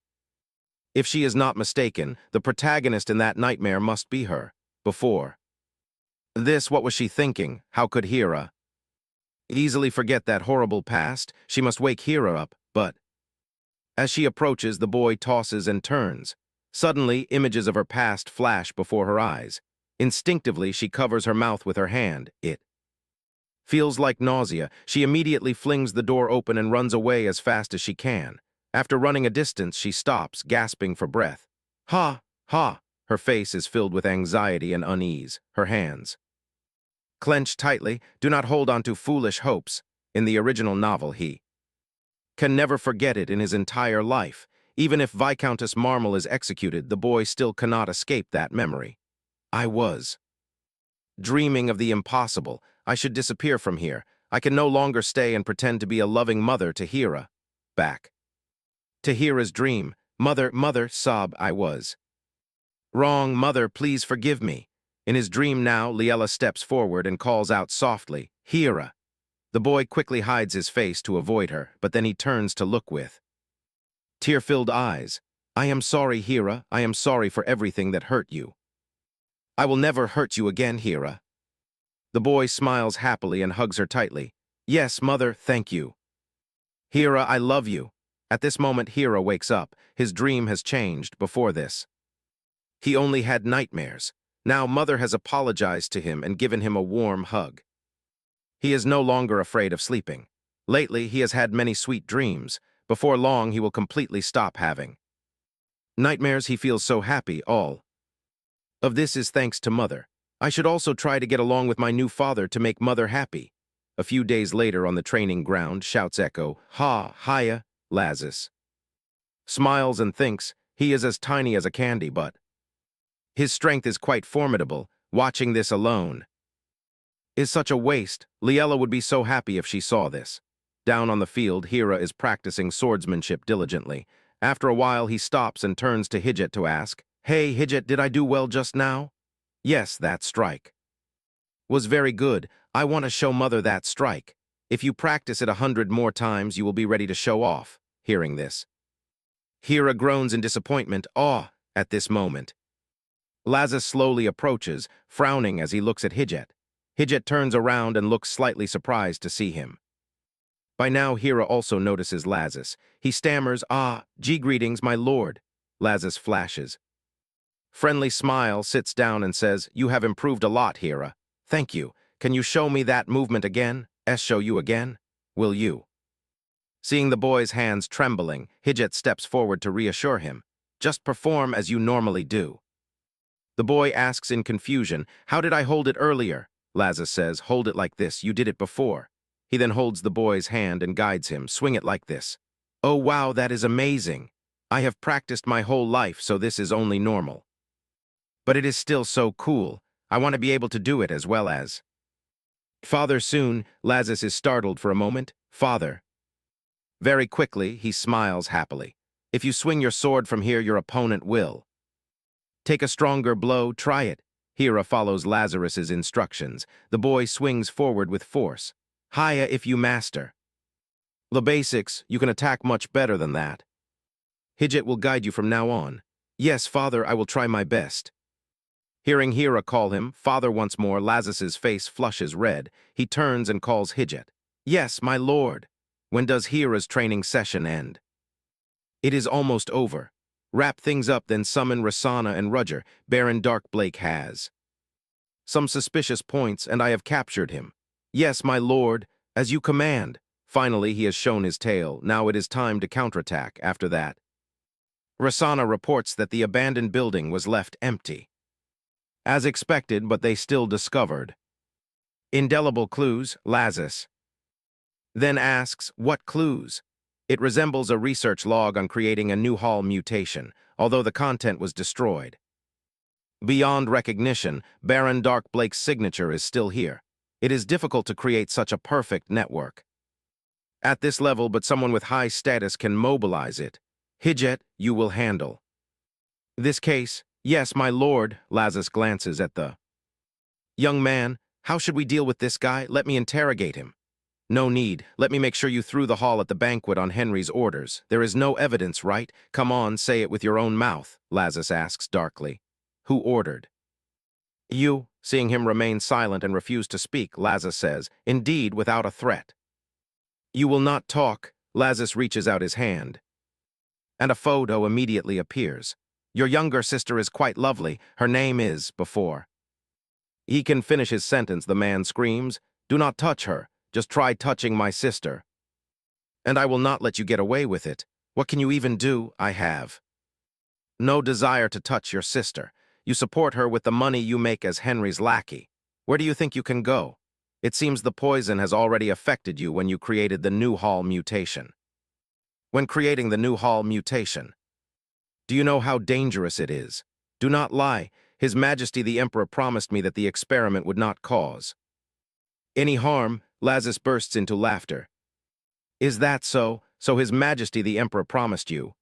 If she is not mistaken, the protagonist in that nightmare must be her. Before this, what was she thinking? How could Hira easily forget that horrible past? She must wake Hira up, but as she approaches, the boy tosses and turns. Suddenly, images of her past flash before her eyes. Instinctively, she covers her mouth with her hand. It feels like nausea. She immediately flings the door open and runs away as fast as she can. After running a distance, she stops, gasping for breath. Ha! Ha! Her face is filled with anxiety and unease. Her hands clench tightly. Do not hold on to foolish hopes. In the original novel, he can never forget it in his entire life. Even if Viscountess Marmel is executed, the boy still cannot escape that memory. I was dreaming of the impossible. I should disappear from here. I can no longer stay and pretend to be a loving mother to Hira. Back to Hira's dream. Mother, mother, sob. I was wrong. Mother, please forgive me. In his dream now, Liella steps forward and calls out softly, Hira. The boy quickly hides his face to avoid her, but then he turns to look with tear-filled eyes. I am sorry, Hira. I am sorry for everything that hurt you. I will never hurt you again, Hira. The boy smiles happily and hugs her tightly. Yes, Mother, thank you. Hira, I love you. At this moment, Hira wakes up. His dream has changed. Before this, he only had nightmares. Now Mother has apologized to him and given him a warm hug. He is no longer afraid of sleeping. Lately, he has had many sweet dreams. Before long, he will completely stop having nightmares. He feels so happy. All of this is thanks to Mother. I should also try to get along with my new father to make Mother happy. A few days later on the training ground, shouts echo, Ha, hiya, Lazarus smiles and thinks he is as tiny as a candy, but his strength is quite formidable. Watching this alone is such a waste. Liella would be so happy if she saw this. Down on the field, Hira is practicing swordsmanship diligently. After a while, he stops and turns to Hijit to ask, Hey, Hijit, did I do well just now? Yes, that strike was very good. I want to show Mother that strike. If you practice it 100 more times, you will be ready to show off. Hearing this, Hira groans in disappointment. At this moment, Lazarus slowly approaches, frowning as he looks at Hijit. Hijit turns around and looks slightly surprised to see him. By now, Hira also notices Lazarus. He stammers, Greetings, my lord. Lazarus flashes friendly smile, sits down and says, You have improved a lot, Hira. Thank you. Can you show me that movement again? Show you again? Will you? Seeing the boy's hands trembling, Hijit steps forward to reassure him. Just perform as you normally do. The boy asks in confusion, How did I hold it earlier? Lazarus says, Hold it like this. You did it before. He then holds the boy's hand and guides him. Swing it like this. Oh, wow, that is amazing. I have practiced my whole life, so this is only normal. But it is still so cool. I want to be able to do it as well as Father soon. Lazarus is startled for a moment. Father. Very quickly, he smiles happily. If you swing your sword from here, your opponent will take a stronger blow. Try it. Hira follows Lazarus's instructions. The boy swings forward with force. Hiya if you master the basics, you can attack much better than that. Hijit will guide you from now on. Yes, Father, I will try my best. Hearing Hira call him Father once more, Lazarus's face flushes red. He turns and calls Hijit. Yes, my lord. When does Hira's training session end? It is almost over. Wrap things up, then summon Rosanna and Rudger. Baron Darkblake has some suspicious points, and I have captured him. Yes, my lord, as you command. Finally, he has shown his tail. Now it is time to counterattack. After that, Rosanna reports that the abandoned building was left empty. As expected, but they still discovered Indelible clues, Lazarus. Then asks, what clues? It resembles a research log on creating a new Hall mutation, although the content was destroyed. Beyond recognition, Baron Dark Blake's signature is still here. It is difficult to create such a perfect network. At this level, but someone with high status can mobilize it. Hijjet, you will handle. This case, yes, my lord, Lazarus glances at the young man. How should we deal with this guy? Let me interrogate him. No need. Let me make sure you threw the Hall at the banquet on Henry's orders. There is no evidence, right? Come on, say it with your own mouth, Lazarus asks darkly. Who ordered? You. Seeing him remain silent and refuse to speak, Lazarus says, indeed without a threat. You will not talk. Lazarus reaches out his hand. And a photo immediately appears. Your younger sister is quite lovely. Her name is, before. He can finish his sentence, the man screams. Do not touch her. Just try touching my sister. And I will not let you get away with it. What can you even do? I have no desire to touch your sister. You support her with the money you make as Henry's lackey. Where do you think you can go? It seems the poison has already affected you when you created the new Hall mutation. When creating the new Hall mutation, do you know how dangerous it is? Do not lie. His Majesty the Emperor promised me that the experiment would not cause any harm. Lazarus bursts into laughter. Is that so? So His Majesty the Emperor promised you?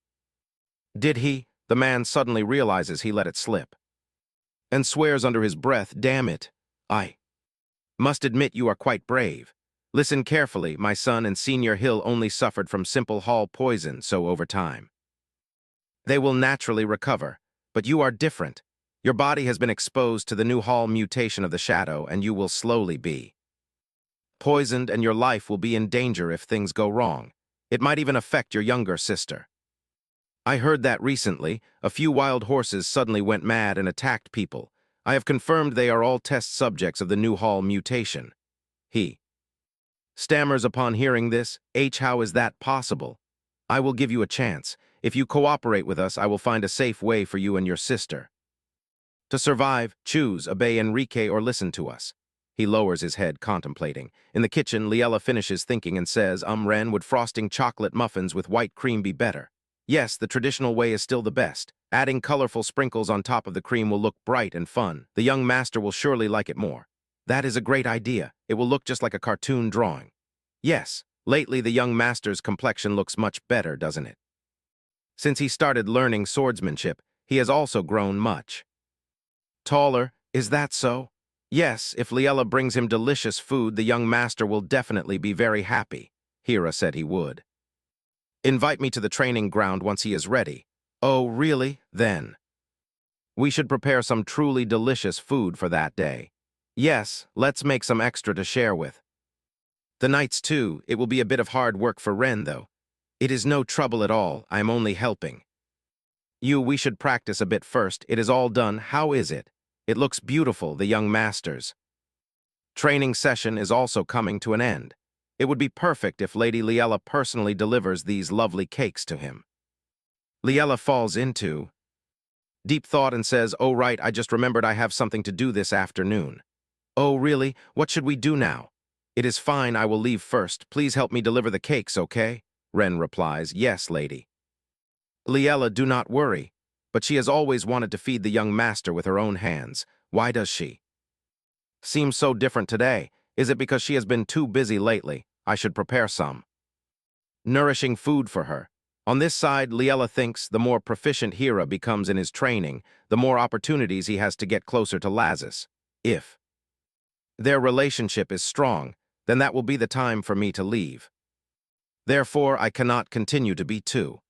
Did he? The man suddenly realizes he let it slip and swears under his breath, damn it. I must admit you are quite brave. Listen carefully, my son and Senior Hill only suffered from simple Hall poison, so over time they will naturally recover. But you are different. Your body has been exposed to the new Hall mutation of the shadow, and you will slowly be poisoned, and your life will be in danger if things go wrong. It might even affect your younger sister. I heard that recently. A few wild horses suddenly went mad and attacked people. I have confirmed they are all test subjects of the new Hall mutation. He stammers upon hearing this. How is that possible? I will give you a chance. If you cooperate with us, I will find a safe way for you and your sister to survive. Choose, obey Enrique or listen to us. He lowers his head, contemplating. In the kitchen, Liella finishes thinking and says, Ren, would frosting chocolate muffins with white cream be better? Yes, the traditional way is still the best. Adding colorful sprinkles on top of the cream will look bright and fun. The young master will surely like it more. That is a great idea. It will look just like a cartoon drawing. Yes, lately the young master's complexion looks much better, doesn't it? Since he started learning swordsmanship, he has also grown much taller. Is that so? Yes, if Liella brings him delicious food, the young master will definitely be very happy. Hira said he would invite me to the training ground once he is ready. Oh, really? Then we should prepare some truly delicious food for that day. Yes, let's make some extra to share with the knights too. It will be a bit of hard work for Ren, though. It is no trouble at all. I'm only helping you. We should practice a bit first. It is all done. How is it? It looks beautiful. The young master's training session is also coming to an end. It would be perfect if Lady Liella personally delivers these lovely cakes to him. Liella falls into deep thought and says, oh right, I just remembered I have something to do this afternoon. Oh really? What should we do now? It is fine, I will leave first. Please help me deliver the cakes, okay? Ren replies, yes, lady. Liella, do not worry. But she has always wanted to feed the young master with her own hands. Why does she seem so different today? Is it because she has been too busy lately? I should prepare some nourishing food for her. On this side, Liella thinks the more proficient Hira becomes in his training, the more opportunities he has to get closer to Lazarus. If their relationship is strong, then that will be the time for me to leave. Therefore, I cannot continue to be too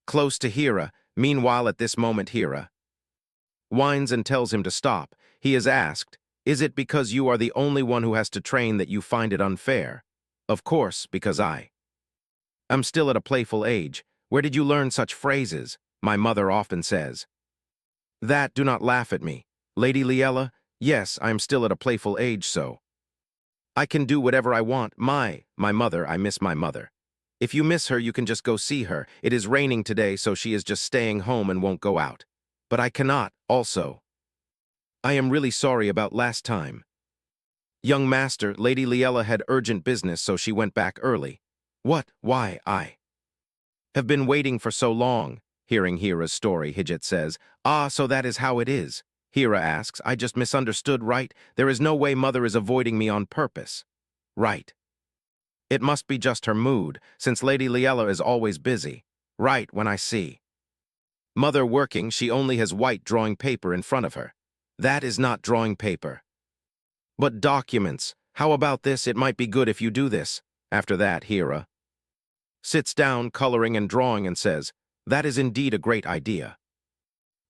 close to Hira. Meanwhile, at this moment, Hira whines and tells him to stop. He is asked, is it because you are the only one who has to train that you find it unfair? Of course, because I am still at a playful age. Where did you learn such phrases? My mother often says that. Do not laugh at me. Lady Liella, yes, I am still at a playful age, so I can do whatever I want. My mother, I miss my mother. If you miss her, you can just go see her. It is raining today, so she is just staying home and won't go out. But I cannot, also. I am really sorry about last time. Young master, Lady Liella had urgent business, so she went back early. What? Why, I have been waiting for so long. Hearing Hira's story, Hijit says, Ah, so that is how it is. Hira asks, I just misunderstood, right? There is no way mother is avoiding me on purpose. Right. It must be just her mood, since Lady Liella is always busy. Right, when I see mother working, she only has white drawing paper in front of her. That is not drawing paper. But documents. How about this? It might be good if you do this. After that, Hira sits down, coloring and drawing, and says, That is indeed a great idea.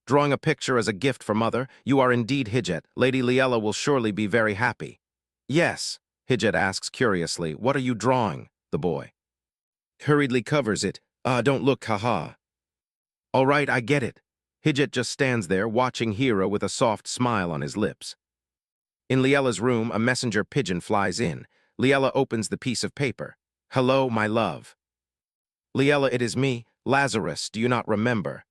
Drawing a picture as a gift for mother, you are indeed Hijit. Lady Liella will surely be very happy. Yes, Hijit asks curiously, What are you drawing? The boy hurriedly covers it. Don't look, haha. All right, I get it. Hijit just stands there, watching Hira with a soft smile on his lips. In Liella's room, a messenger pigeon flies in. Liella opens the piece of paper. Hello, my love. Liella, it is me, Lazarus, do you not remember?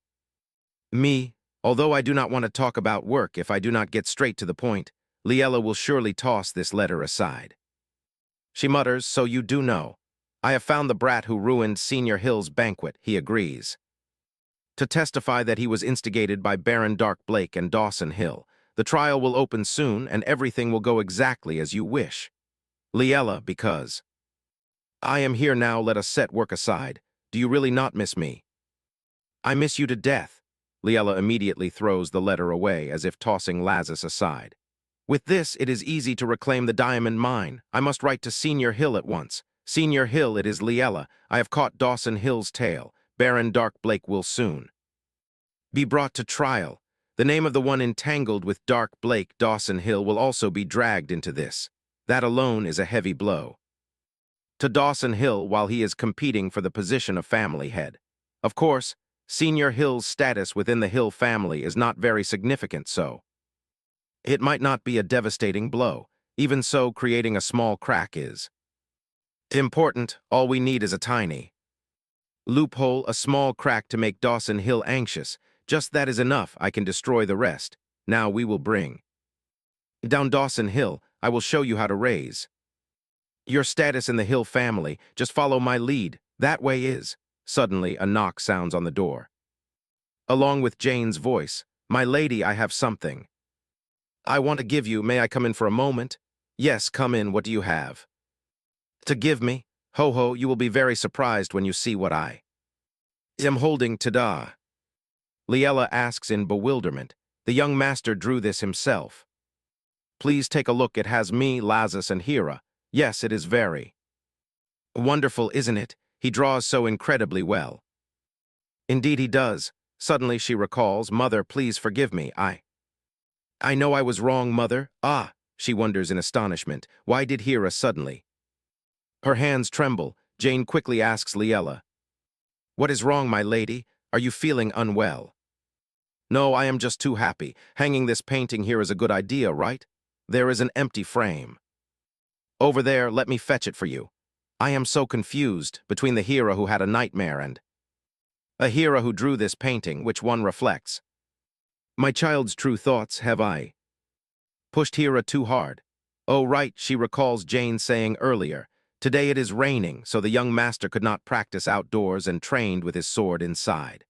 Me, although I do not want to talk about work if I do not get straight to the point, Liella will surely toss this letter aside. She mutters, so you do know. I have found the brat who ruined Senior Hill's banquet, he agrees. To testify that he was instigated by Baron Dark Blake and Dawson Hill. The trial will open soon and everything will go exactly as you wish. Liella, because I am here now, let us set work aside. Do you really not miss me? I miss you to death. Liella immediately throws the letter away as if tossing Lazarus aside. With this, it is easy to reclaim the diamond mine. I must write to Senior Hill at once. Senior Hill, it is Liella. I have caught Dawson Hill's tail. Baron Dark Blake will soon be brought to trial. The name of the one entangled with Dark Blake, Dawson Hill, will also be dragged into this. That alone is a heavy blow to Dawson Hill while he is competing for the position of family head. Of course, Senior Hill's status within the Hill family is not very significant, so it might not be a devastating blow. Even so, creating a small crack is important. All we need is a tiny loophole, a small crack to make Dawson Hill anxious. Just that is enough. I can destroy the rest. Now we will bring down Dawson Hill. I will show you how to raise your status in the Hill family. Just follow my lead. That way is. Suddenly, a knock sounds on the door. Along with Jane's voice, My lady, I have something I want to give you. May I come in for a moment? Yes, come in. What do you have to give me? Ho ho, you will be very surprised when you see what I am holding. Ta-da. Liella asks in bewilderment. The young master drew this himself. Please take a look. It has me, Lazarus, and Hira. Yes, it is very wonderful, isn't it? He draws so incredibly well. Indeed he does. Suddenly she recalls, Mother, please forgive me. I know I was wrong, Mother. Ah, she wonders in astonishment. Why did Hira suddenly? Her hands tremble. Jane quickly asks Liella. What is wrong, my lady? Are you feeling unwell? No, I am just too happy. Hanging this painting here is a good idea, right? There is an empty frame over there. Let me fetch it for you. I am so confused between the Hira who had a nightmare and a Hira who drew this painting. Which one reflects my child's true thoughts? Have I pushed Hira too hard? Oh, right, she recalls Jane saying earlier, today it is raining, so the young master could not practice outdoors and trained with his sword inside.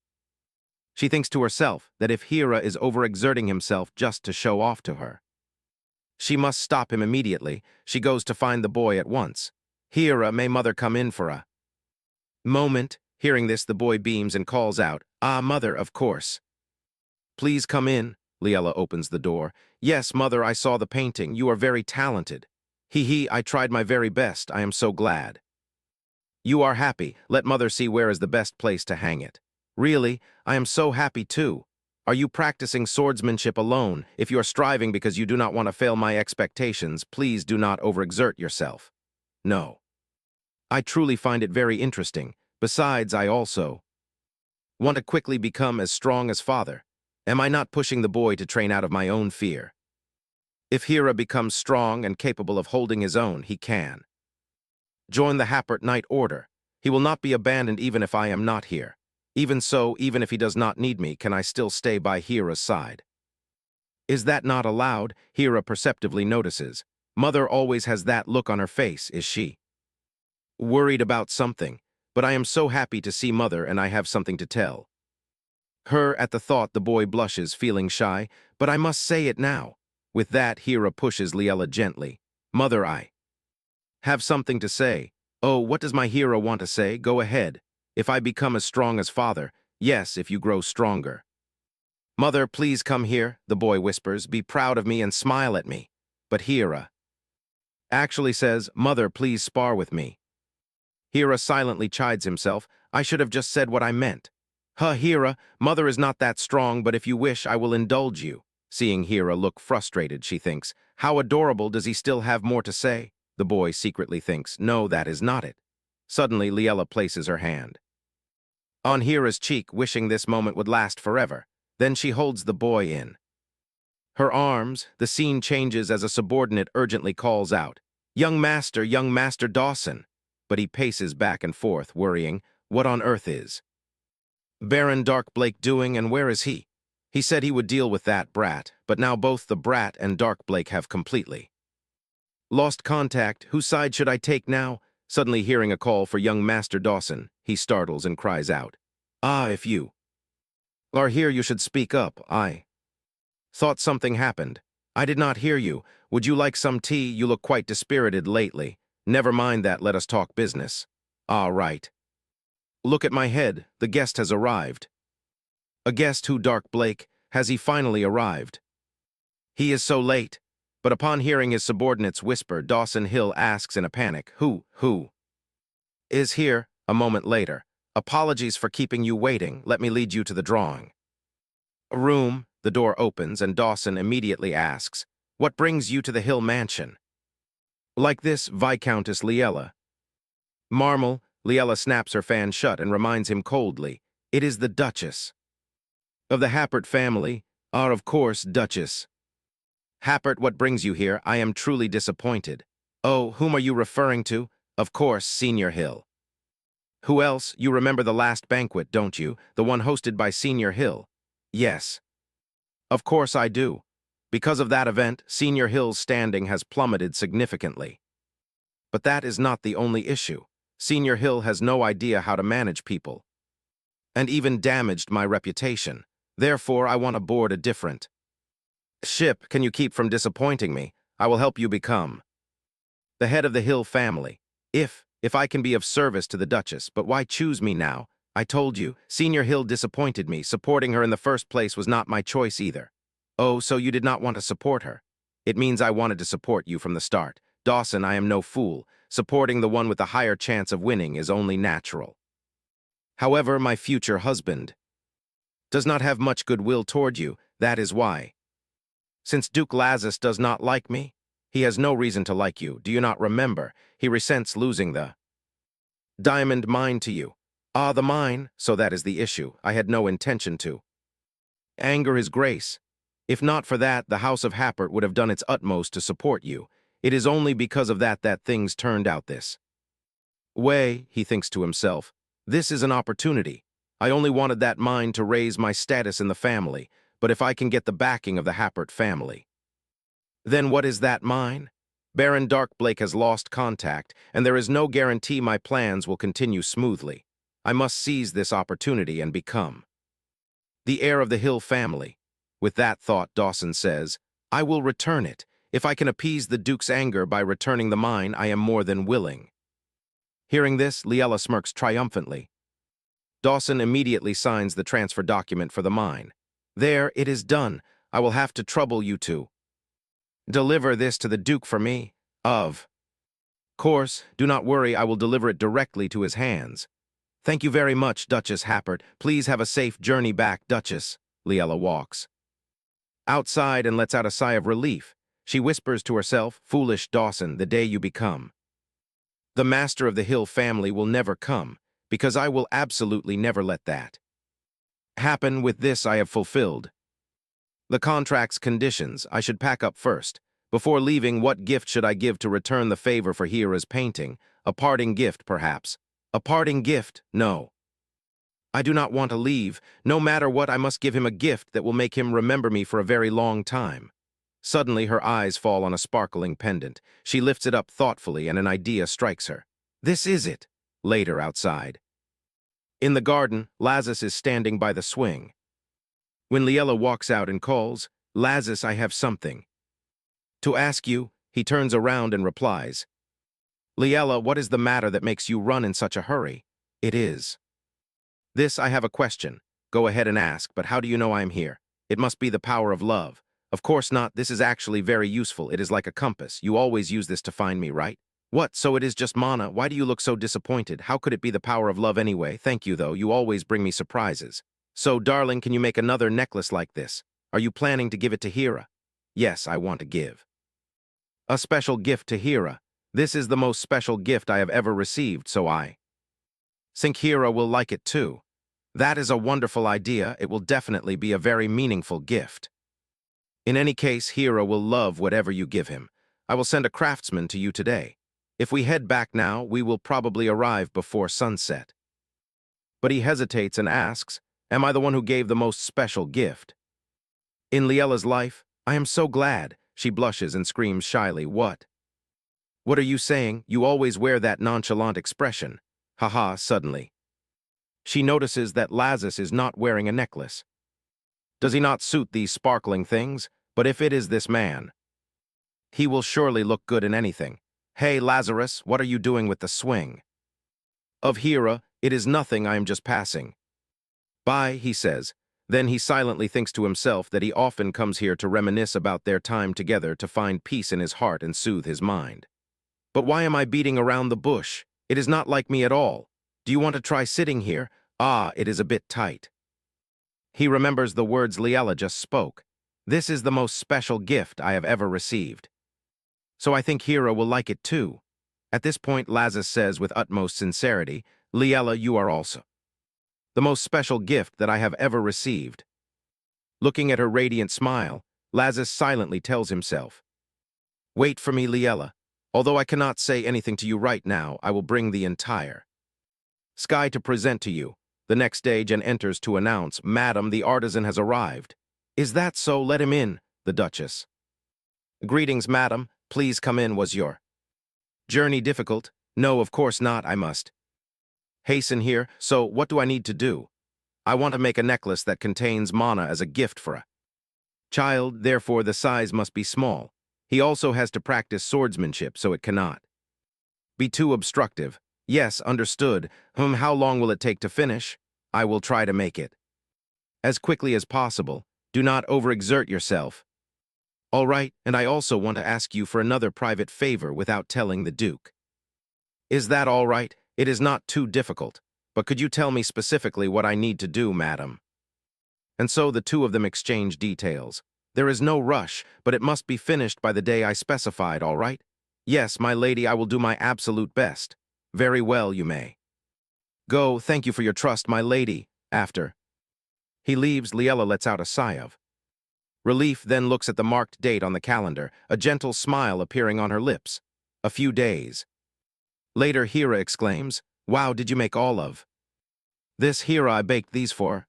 She thinks to herself that if Hira is overexerting himself just to show off to her, she must stop him immediately. She goes to find the boy at once. Hira, may mother come in for a moment? Hearing this, the boy beams and calls out, Ah, mother, of course. Please come in. Liella opens the door. Yes, mother, I saw the painting. You are very talented. Hee, I tried my very best. I am so glad you are happy. Let mother see where is the best place to hang it. Really, I am so happy too. Are you practicing swordsmanship alone? If you are striving because you do not want to fail my expectations, please do not overexert yourself. No. I truly find it very interesting. Besides, I also want to quickly become as strong as father. Am I not pushing the boy to train out of my own fear? If Hira becomes strong and capable of holding his own, he can join the Happert Knight Order. He will not be abandoned even if I am not here. Even so, even if he does not need me, can I still stay by Hira's side? Is that not allowed? Hira perceptively notices. Mother always has that look on her face, is she? Worried about something, but I am so happy to see Mother and I have something to tell. Her at the thought the boy blushes, feeling shy, but I must say it now. With that, Hira pushes Liella gently. Mother, I have something to say. Oh, what does my hero want to say? Go ahead. If I become as strong as father, yes, if you grow stronger. Mother, please come here, the boy whispers. Be proud of me and smile at me. But Hira actually says, Mother, please spar with me. Hira silently chides himself. I should have just said what I meant. Huh, Hira, Mother is not that strong, but if you wish, I will indulge you. Seeing Hira look frustrated, she thinks, how adorable, does he still have more to say? The boy secretly thinks, no, that is not it. Suddenly, Liella places her hand on Hira's cheek, wishing this moment would last forever. Then she holds the boy in her arms. The scene changes as a subordinate urgently calls out, Young Master Dawson. But he paces back and forth, worrying, what on earth is Baron Dark Blake doing, and where is he? He said he would deal with that brat, but now both the brat and Dark Blake have completely lost contact. Whose side should I take now? Suddenly hearing a call for young Master Dawson, he startles and cries out, Ah, if you are here, you should speak up. I thought something happened. I did not hear you. Would you like some tea? You look quite dispirited lately. Never mind that, let us talk business. Ah, right. Look at my head, the guest has arrived. A guest who, Dark Blake? Has he finally arrived? He is so late. But upon hearing his subordinates whisper, Dawson Hill asks in a panic, Who is here? A moment later. Apologies for keeping you waiting. Let me lead you to the drawing room. The door opens and Dawson immediately asks, What brings you to the Hill mansion? Like this, Viscountess Liella. Marmal, Liella snaps her fan shut and reminds him coldly, It is the Duchess. Of the Happert family. Ah, of course, Duchess. Happert, what brings you here? I am truly disappointed. Oh, whom are you referring to? Of course, Senior Hill. Who else? You remember the last banquet, don't you? The one hosted by Senior Hill. Yes. Of course I do. Because of that event, Senior Hill's standing has plummeted significantly. But that is not the only issue. Senior Hill has no idea how to manage people, and even damaged my reputation. Therefore, I want to board a different ship. Can you keep from disappointing me? I will help you become the head of the Hill family. If I can be of service to the Duchess, but why choose me now? I told you, Senior Hill disappointed me. Supporting her in the first place was not my choice either. Oh, so you did not want to support her? It means I wanted to support you from the start. Dawson, I am no fool. Supporting the one with the higher chance of winning is only natural. However, my future husband does not have much goodwill toward you. That is why. Since Duke Lazis does not like me, he has no reason to like you. Do you not remember? He resents losing the diamond mine to you. Ah, the mine, so that is the issue. I had no intention to anger his grace. If not for that, the House of Happert would have done its utmost to support you. It is only because of that things turned out this way, he thinks to himself. This is an opportunity. I only wanted that mine to raise my status in the family, but if I can get the backing of the Happert family. Then what is that mine? Baron Dark Blake has lost contact, and there is no guarantee my plans will continue smoothly. I must seize this opportunity and become the heir of the Hill family. With that thought, Dawson says, I will return it. If I can appease the Duke's anger by returning the mine, I am more than willing. Hearing this, Liella smirks triumphantly. Dawson immediately signs the transfer document for the mine. There, it is done. I will have to trouble you to deliver this to the Duke for me. Of course, do not worry, I will deliver it directly to his hands. Thank you very much, Duchess Happert. Please have a safe journey back, Duchess. Liella walks outside and lets out a sigh of relief. She whispers to herself, Foolish Dawson, the day you become the master of the Hill family will never come, because I will absolutely never let that happen. With this, I have fulfilled the contract's conditions. I should pack up first. Before leaving, what gift should I give to return the favor for Hira's painting? A parting gift, perhaps. A parting gift? No. I do not want to leave. No matter what, I must give him a gift that will make him remember me for a very long time. Suddenly, her eyes fall on a sparkling pendant. She lifts it up thoughtfully, and an idea strikes her. This is it. Later, outside. In the garden, Lazarus is standing by the swing. When Liella walks out and calls, "Lazarus, I have something to ask you," he turns around and replies, "Liella, what is the matter that makes you run in such a hurry?" "It is this, I have a question. Go ahead and ask, but how do you know I am here?" "It must be the power of love." "Of course not. This is actually very useful. It is like a compass. You always use this to find me, right?" "What, so it is just mana? Why do you look so disappointed? How could it be the power of love anyway? Thank you, though. You always bring me surprises." "So, darling, can you make another necklace like this? Are you planning to give it to Hera?" "Yes, I want to give a special gift to Hera. This is the most special gift I have ever received, so I think Hera will like it too." "That is a wonderful idea. It will definitely be a very meaningful gift. In any case, Hera will love whatever you give him. I will send a craftsman to you today. If we head back now, we will probably arrive before sunset." But he hesitates and asks, "Am I the one who gave the most special gift in Liella's life? I am so glad." She blushes and screams shyly, "What? What are you saying? You always wear that nonchalant expression." Haha, suddenly. She notices that Lazarus is not wearing a necklace. Does he not suit these sparkling things? But if it is this man, he will surely look good in anything. "Hey, Lazarus, what are you doing with the swing?" "Of Hera, it is nothing, I am just passing by," he says. Then he silently thinks to himself that he often comes here to reminisce about their time together, to find peace in his heart and soothe his mind. "But why am I beating around the bush? It is not like me at all. Do you want to try sitting here? Ah, it is a bit tight." He remembers the words Liella just spoke. "This is the most special gift I have ever received. So I think Hera will like it too." At this point, Lazarus says with utmost sincerity, "Liella, you are also the most special gift that I have ever received." Looking at her radiant smile, Lazarus silently tells himself, "Wait for me, Liella. Although I cannot say anything to you right now, I will bring the entire sky to present to you." The next day, Jen enters to announce, "Madam, the artisan has arrived." "Is that so? Let him in." The Duchess. "Greetings, madam. Please come in. Was your journey difficult?" "No, of course not. I must hasten here. So, what do I need to do?" "I want to make a necklace that contains mana as a gift for a child, therefore the size must be small. He also has to practice swordsmanship, so it cannot be too obstructive." "Yes, understood. How long will it take to finish?" "I will try to make it as quickly as possible. Do not overexert yourself." "All right, and I also want to ask you for another private favor without telling the Duke." "Is that all right? It is not too difficult. But could you tell me specifically what I need to do, madam?" And so the two of them exchange details. "There is no rush, but it must be finished by the day I specified, all right?" "Yes, my lady, I will do my absolute best." "Very well, you may go. Thank you for your trust, my lady." After he leaves, Liella lets out a sigh of relief, then looks at the marked date on the calendar, a gentle smile appearing on her lips. A few days later, Hera exclaims, "Wow, did you make all of this?" "Hera, I baked these for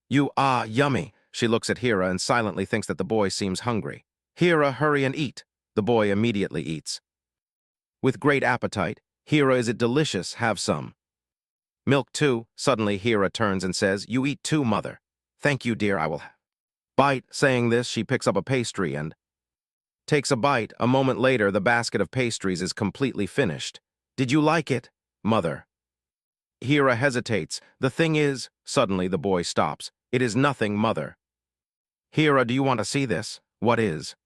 you." "Ah, yummy." She looks at Hera and silently thinks that the boy seems hungry. "Hera, hurry and eat." The boy immediately eats with great appetite. "Hera, is it delicious? Have some milk too." Suddenly, Hera turns and says, "You eat too, mother." "Thank you, dear, I will bite." Saying this, she picks up a pastry and takes a bite. A moment later, the basket of pastries is completely finished. "Did you like it, mother?" Hera hesitates. "The thing is—" Suddenly, the boy stops. "It is nothing, mother." "Hera, do you want to see this?" "What is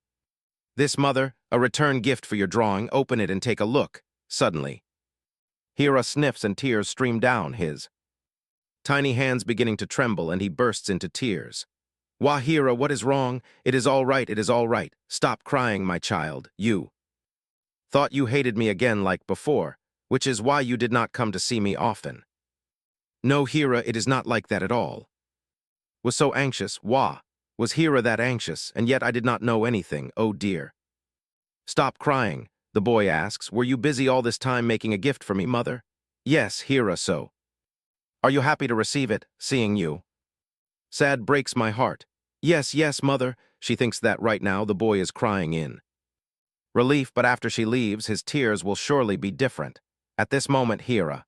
this, mother?" "A return gift for your drawing. Open it and take a look." Suddenly, Hera sniffs and tears stream down his tiny hands, beginning to tremble, and he bursts into tears. "Wah, Hera, what is wrong?" "It is all right, it is all right. Stop crying, my child. You thought you hated me again like before, which is why you did not come to see me often." "No, Hera, it is not like that at all." "Was so anxious, wah." "Was Hera that anxious, and yet I did not know anything, oh dear." "Stop crying," the boy asks. "Were you busy all this time making a gift for me, mother?" "Yes, Hera, so. Are you happy to receive it, seeing you sad breaks my heart?" "Yes, yes, mother." She thinks that right now the boy is crying in relief, but after she leaves, his tears will surely be different. At this moment, Hira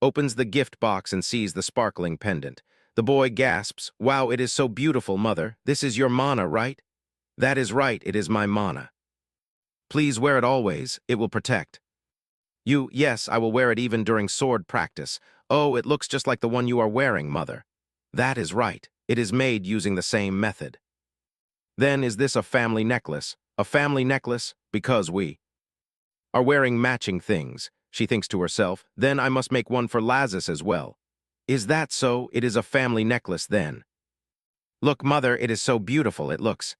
opens the gift box and sees the sparkling pendant. The boy gasps, "Wow, it is so beautiful, mother. This is your mana, right?" "That is right, it is my mana. Please wear it always, it will protect you." "Yes, I will wear it even during sword practice." "Oh, it looks just like the one you are wearing, mother." "That is right, it is made using the same method." "Then is this a family necklace?" "A family necklace? Because we are wearing matching things," she thinks to herself. "Then I must make one for Lazarus as well." "Is that so? It is a family necklace then." "Look, mother, it is so beautiful, it looks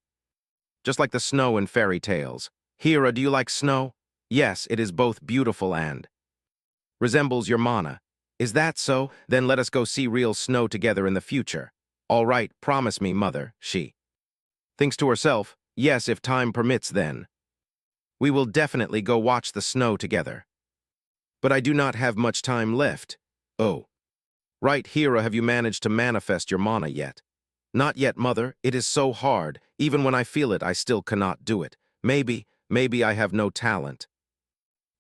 just like the snow in fairy tales." "Hira, do you like snow?" "Yes, it is both beautiful and resembles your mana." "Is that so? Then let us go see real snow together in the future." "All right, promise me, mother," she thinks to herself. "Yes, if time permits then. We will definitely go watch the snow together. But I do not have much time left." "Oh. Right, Hira, have you managed to manifest your mana yet?" "Not yet, mother. It is so hard. Even when I feel it, I still cannot do it. Maybe I have no talent."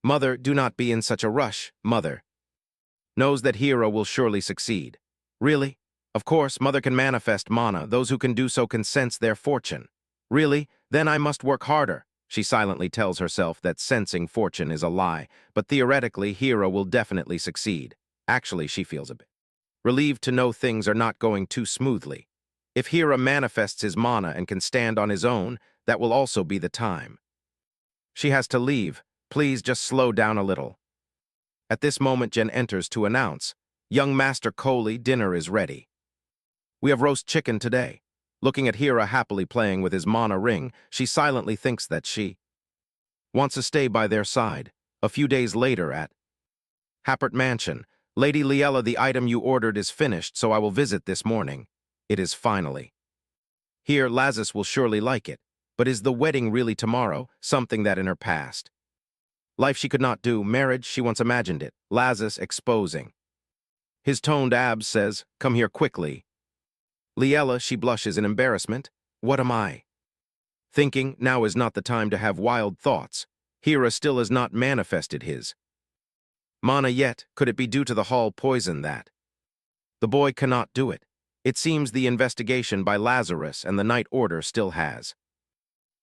"Mother, do not be in such a rush." Mother knows that Hira will surely succeed. "Really? Of course, mother can manifest mana. Those who can do so can sense their fortune." "Really? Then I must work harder." She silently tells herself that sensing fortune is a lie, but theoretically, Hira will definitely succeed. Actually, she feels a bit relieved to know things are not going too smoothly. If Hira manifests his mana and can stand on his own, that will also be the time she has to leave. "Please just slow down a little." At this moment, Jen enters to announce, "Young Master Coley, dinner is ready. We have roast chicken today." Looking at Hira happily playing with his mana ring, she silently thinks that she wants to stay by their side. A few days later at Happert Mansion, "Lady Liella, the item you ordered is finished, so I will visit this morning." It is finally here. Lazarus will surely like it. But is the wedding really tomorrow? Something that in her past life she could not do. Marriage, she once imagined it. Lazarus exposing his toned abs says, "Come here quickly." Liella, she blushes in embarrassment. "What am I thinking? Now is not the time to have wild thoughts." Hira still has not manifested his mana yet. Could it be due to the hall poison that the boy cannot do it? It seems the investigation by Lazarus and the night order still has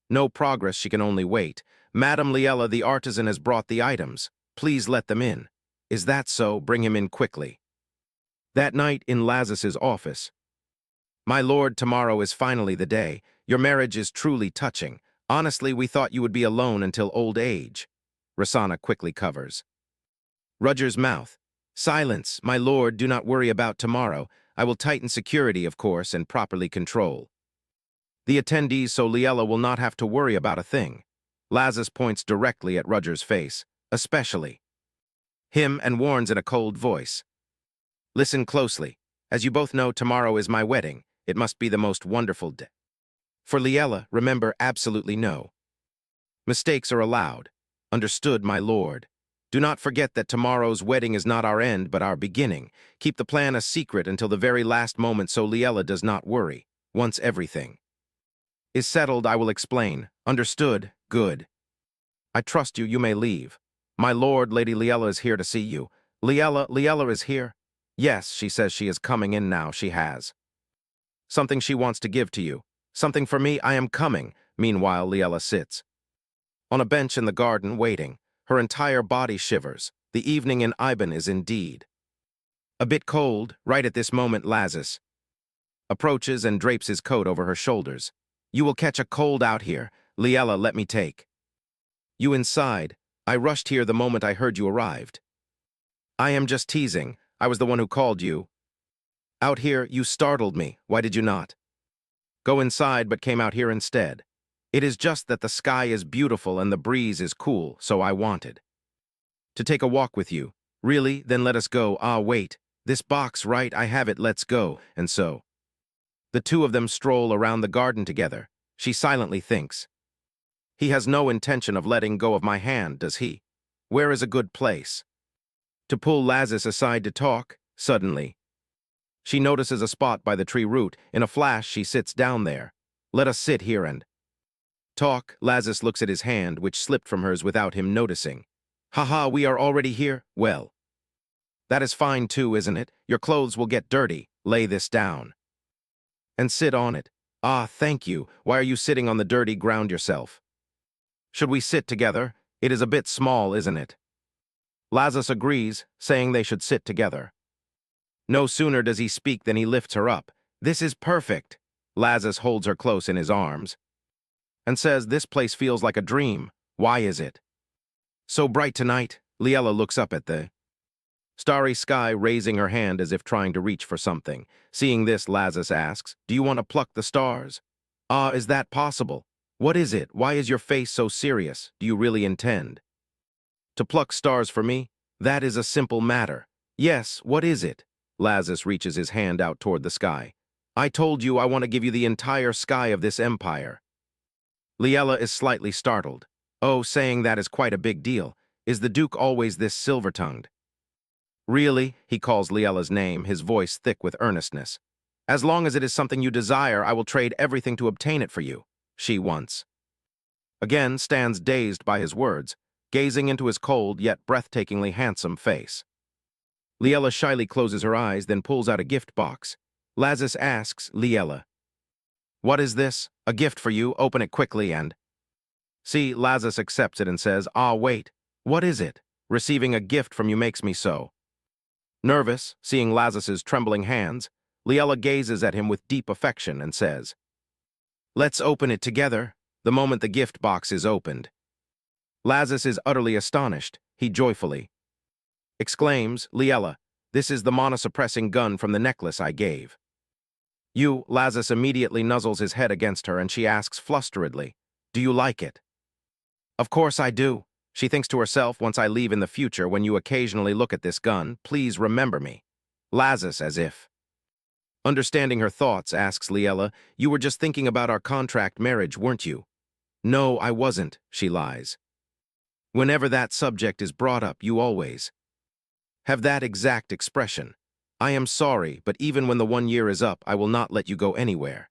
no progress. She can only wait. "Madam Liella, the artisan has brought the items. Please let them in." "Is that so? Bring him in quickly." That night in Lazarus's office, "My lord, tomorrow is finally the day. Your marriage is truly touching. Honestly, we thought you would be alone until old age." Rasana quickly covers Rudger's mouth. "Silence, my lord, do not worry about tomorrow. I will tighten security, of course, and properly control the attendees so Liella will not have to worry about a thing." Lazarus points directly at Rudger's face, especially him, and warns in a cold voice, "Listen closely. As you both know, tomorrow is my wedding. It must be the most wonderful day. For Liella, remember, absolutely no mistakes are allowed." "Understood, my lord. Do not forget that tomorrow's wedding is not our end, but our beginning. Keep the plan a secret until the very last moment so Liella does not worry. Once everything is settled, I will explain." "Understood. Good. I trust you. You may leave." "My lord, Lady Liella is here to see you." Liella is here?" "Yes, she says she is coming in now. She has something she wants to give to you." "Something for me? I am coming." Meanwhile, Liella sits on a bench in the garden waiting. Her entire body shivers. The evening in Iban is indeed a bit cold. Right at this moment, Lazarus approaches and drapes his coat over her shoulders. "You will catch a cold out here. Liella, let me take you inside. I rushed here the moment I heard you arrived." "I am just teasing. I was the one who called you out here. You startled me. Why did you not go inside but came out here instead?" "It is just that the sky is beautiful and the breeze is cool, so I wanted to take a walk with you." "Really? Then let us go." "Ah, wait. This box, right? I have it. Let's go." And so the two of them stroll around the garden together. She silently thinks, "He has no intention of letting go of my hand, does he? Where is a good place to pull Lazarus aside to talk?" Suddenly, she notices a spot by the tree root. In a flash, she sits down there. Let us sit here and talk. Lazarus looks at his hand, which slipped from hers without him noticing. Haha, we are already here? Well, that is fine too, isn't it? Your clothes will get dirty. Lay this down. And sit on it. Ah, thank you. Why are you sitting on the dirty ground yourself? Should we sit together? It is a bit small, isn't it? Lazarus agrees, saying they should sit together. No sooner does he speak than he lifts her up. This is perfect. Lazarus holds her close in his arms and says, this place feels like a dream. Why is it so bright tonight? Liella looks up at the starry sky, raising her hand as if trying to reach for something. Seeing this, Lazarus asks, do you want to pluck the stars? Ah, is that possible? What is it? Why is your face so serious? Do you really intend to pluck stars for me? That is a simple matter. Yes, what is it? Lazarus reaches his hand out toward the sky. I told you I want to give you the entire sky of this empire. Liella is slightly startled. Oh, saying that is quite a big deal. Is the Duke always this silver-tongued? Really? He calls Liella's name, his voice thick with earnestness. As long as it is something you desire, I will trade everything to obtain it for you. She once again stands dazed by his words, gazing into his cold yet breathtakingly handsome face. Liella shyly closes her eyes, then pulls out a gift box. Lazarus asks Liella, what is this? A gift for you. Open it quickly and see. Lazarus accepts it and says, ah, wait. What is it? Receiving a gift from you makes me so nervous. Seeing Lazarus's trembling hands, Liella gazes at him with deep affection and says, let's open it together. The moment the gift box is opened, Lazarus is utterly astonished. He joyfully exclaims, Liella, this is the monosuppressing gun from the necklace I gave you. Lazarus immediately nuzzles his head against her and she asks flusteredly, do you like it? Of course I do. She thinks to herself, once I leave in the future, when you occasionally look at this gun, please remember me. Lazarus, as if understanding her thoughts, asks Liella, you were just thinking about our contract marriage, weren't you? No, I wasn't, she lies. Whenever that subject is brought up, you always have that exact expression. I am sorry, but even when the 1 year is up, I will not let you go anywhere.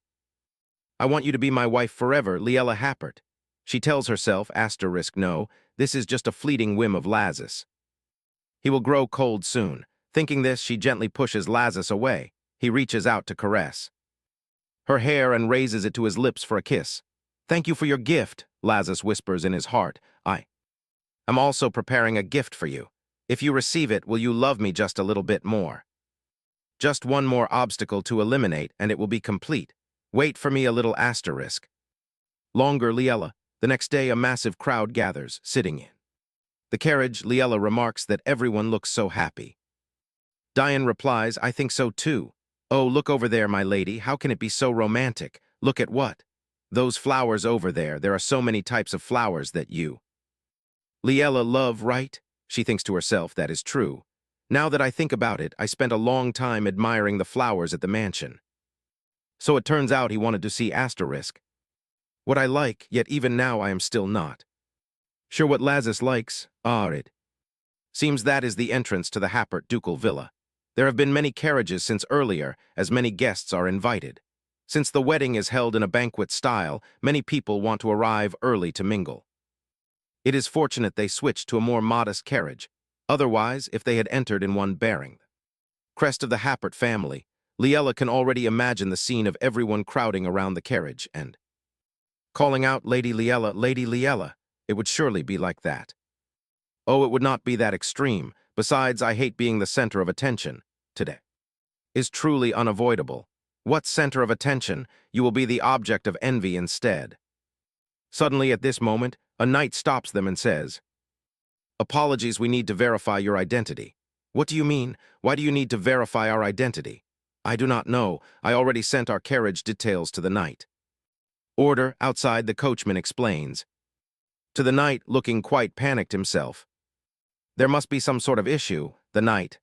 I want you to be my wife forever, Liella Happert. She tells herself, no, this is just a fleeting whim of Lazarus. He will grow cold soon. Thinking this, she gently pushes Lazarus away. He reaches out to caress her hair and raises it to his lips for a kiss. Thank you for your gift, Lazarus whispers in his heart. I am also preparing a gift for you. If you receive it, will you love me just a little bit more? Just one more obstacle to eliminate, and it will be complete. Wait for me a little asterisk. Longer, Liella. The next day, a massive crowd gathers, sitting in the carriage. Liella remarks that everyone looks so happy. Diane replies, I think so too. Oh, look over there, my lady. How can it be so romantic? Look at what? Those flowers over there. There are so many types of flowers that you, Liella, love, right? She thinks to herself, that is true. Now that I think about it, I spent a long time admiring the flowers at the mansion. So it turns out he wanted to see asterisk what I like, yet even now I am still not sure what Lazarus likes. It seems that is the entrance to the Happert ducal villa. There have been many carriages since earlier, as many guests are invited. Since the wedding is held in a banquet style, many people want to arrive early to mingle. It is fortunate they switched to a more modest carriage. Otherwise, if they had entered in one bearing the crest of the Happert family, Liella can already imagine the scene of everyone crowding around the carriage and calling out, Lady Liella, Lady Liella. It would surely be like that. Oh, it would not be that extreme. Besides, I hate being the center of attention. Today is truly unavoidable. What center of attention? You will be the object of envy instead. Suddenly, at this moment, a knight stops them and says, apologies, we need to verify your identity. What do you mean? Why do you need to verify our identity? I do not know. I already sent our carriage details to the knight. Order, outside, the coachman explains. To the knight, looking quite panicked himself. There must be some sort of issue. The knight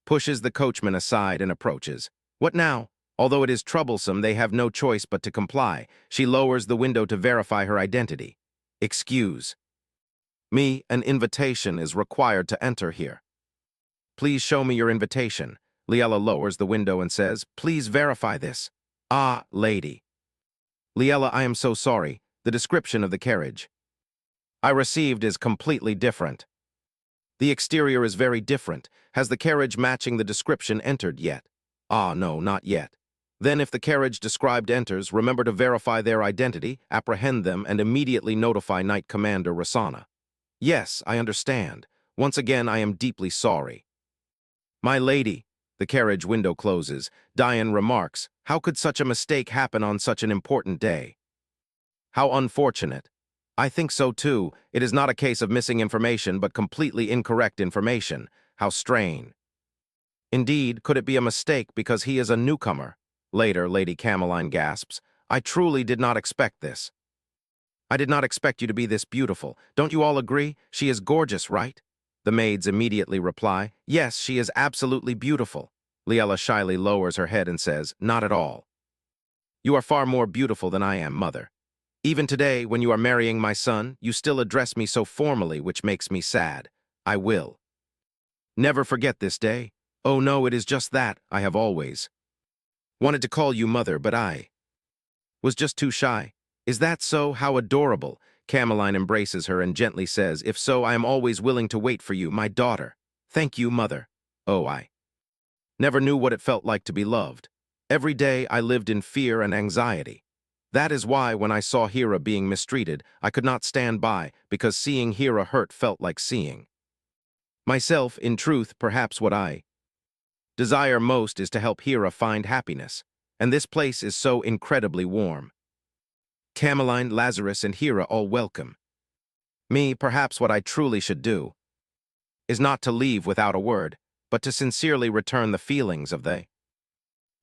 pushes the coachman aside and approaches. What now? Although it is troublesome, they have no choice but to comply. She lowers the window to verify her identity. Excuse me, an invitation is required to enter here. Please show me your invitation. Liella lowers the window and says, please verify this. Ah, lady. Liella, I am so sorry. The description of the carriage I received is completely different. The exterior is very different. Has the carriage matching the description entered yet? Ah, no, not yet. Then if the carriage described enters, remember to verify their identity, apprehend them, and immediately notify Knight Commander Rasana. Yes, I understand. Once again, I am deeply sorry. My lady, the carriage window closes. Diane remarks, how could such a mistake happen on such an important day? How unfortunate. I think so too. It is not a case of missing information, but completely incorrect information. How strange. Indeed, could it be a mistake because he is a newcomer? Later, Lady Cameline gasps, I truly did not expect this. I did not expect you to be this beautiful. Don't you all agree? She is gorgeous, right? The maids immediately reply, yes, she is absolutely beautiful. Liella shyly lowers her head and says, not at all. You are far more beautiful than I am, mother. Even today, when you are marrying my son, you still address me so formally, which makes me sad. I will never forget this day. Oh no, it is just that I have always wanted to call you mother, but I was just too shy. Is that so? How adorable. Cameline embraces her and gently says, if so, I am always willing to wait for you, my daughter. Thank you, mother. Oh, I never knew what it felt like to be loved. Every day I lived in fear and anxiety. That is why when I saw Hira being mistreated, I could not stand by, because seeing Hira hurt felt like seeing myself. In truth, perhaps what I desire most is to help Hira find happiness, and this place is so incredibly warm. Cameline, Lazarus, and Hira all welcome me. Perhaps what I truly should do is not to leave without a word, but to sincerely return the feelings of the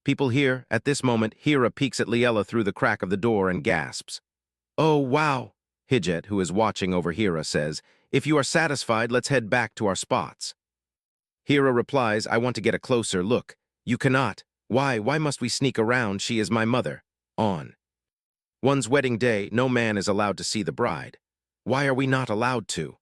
people here. At this moment, Hira peeks at Liella through the crack of the door and gasps. Oh, wow. Hijjet, who is watching over Hira, says, if you are satisfied, let's head back to our spots. Hira replies, I want to get a closer look. You cannot. Why must we sneak around? She is my mother. On one's wedding day, no man is allowed to see the bride. Why are we not allowed to?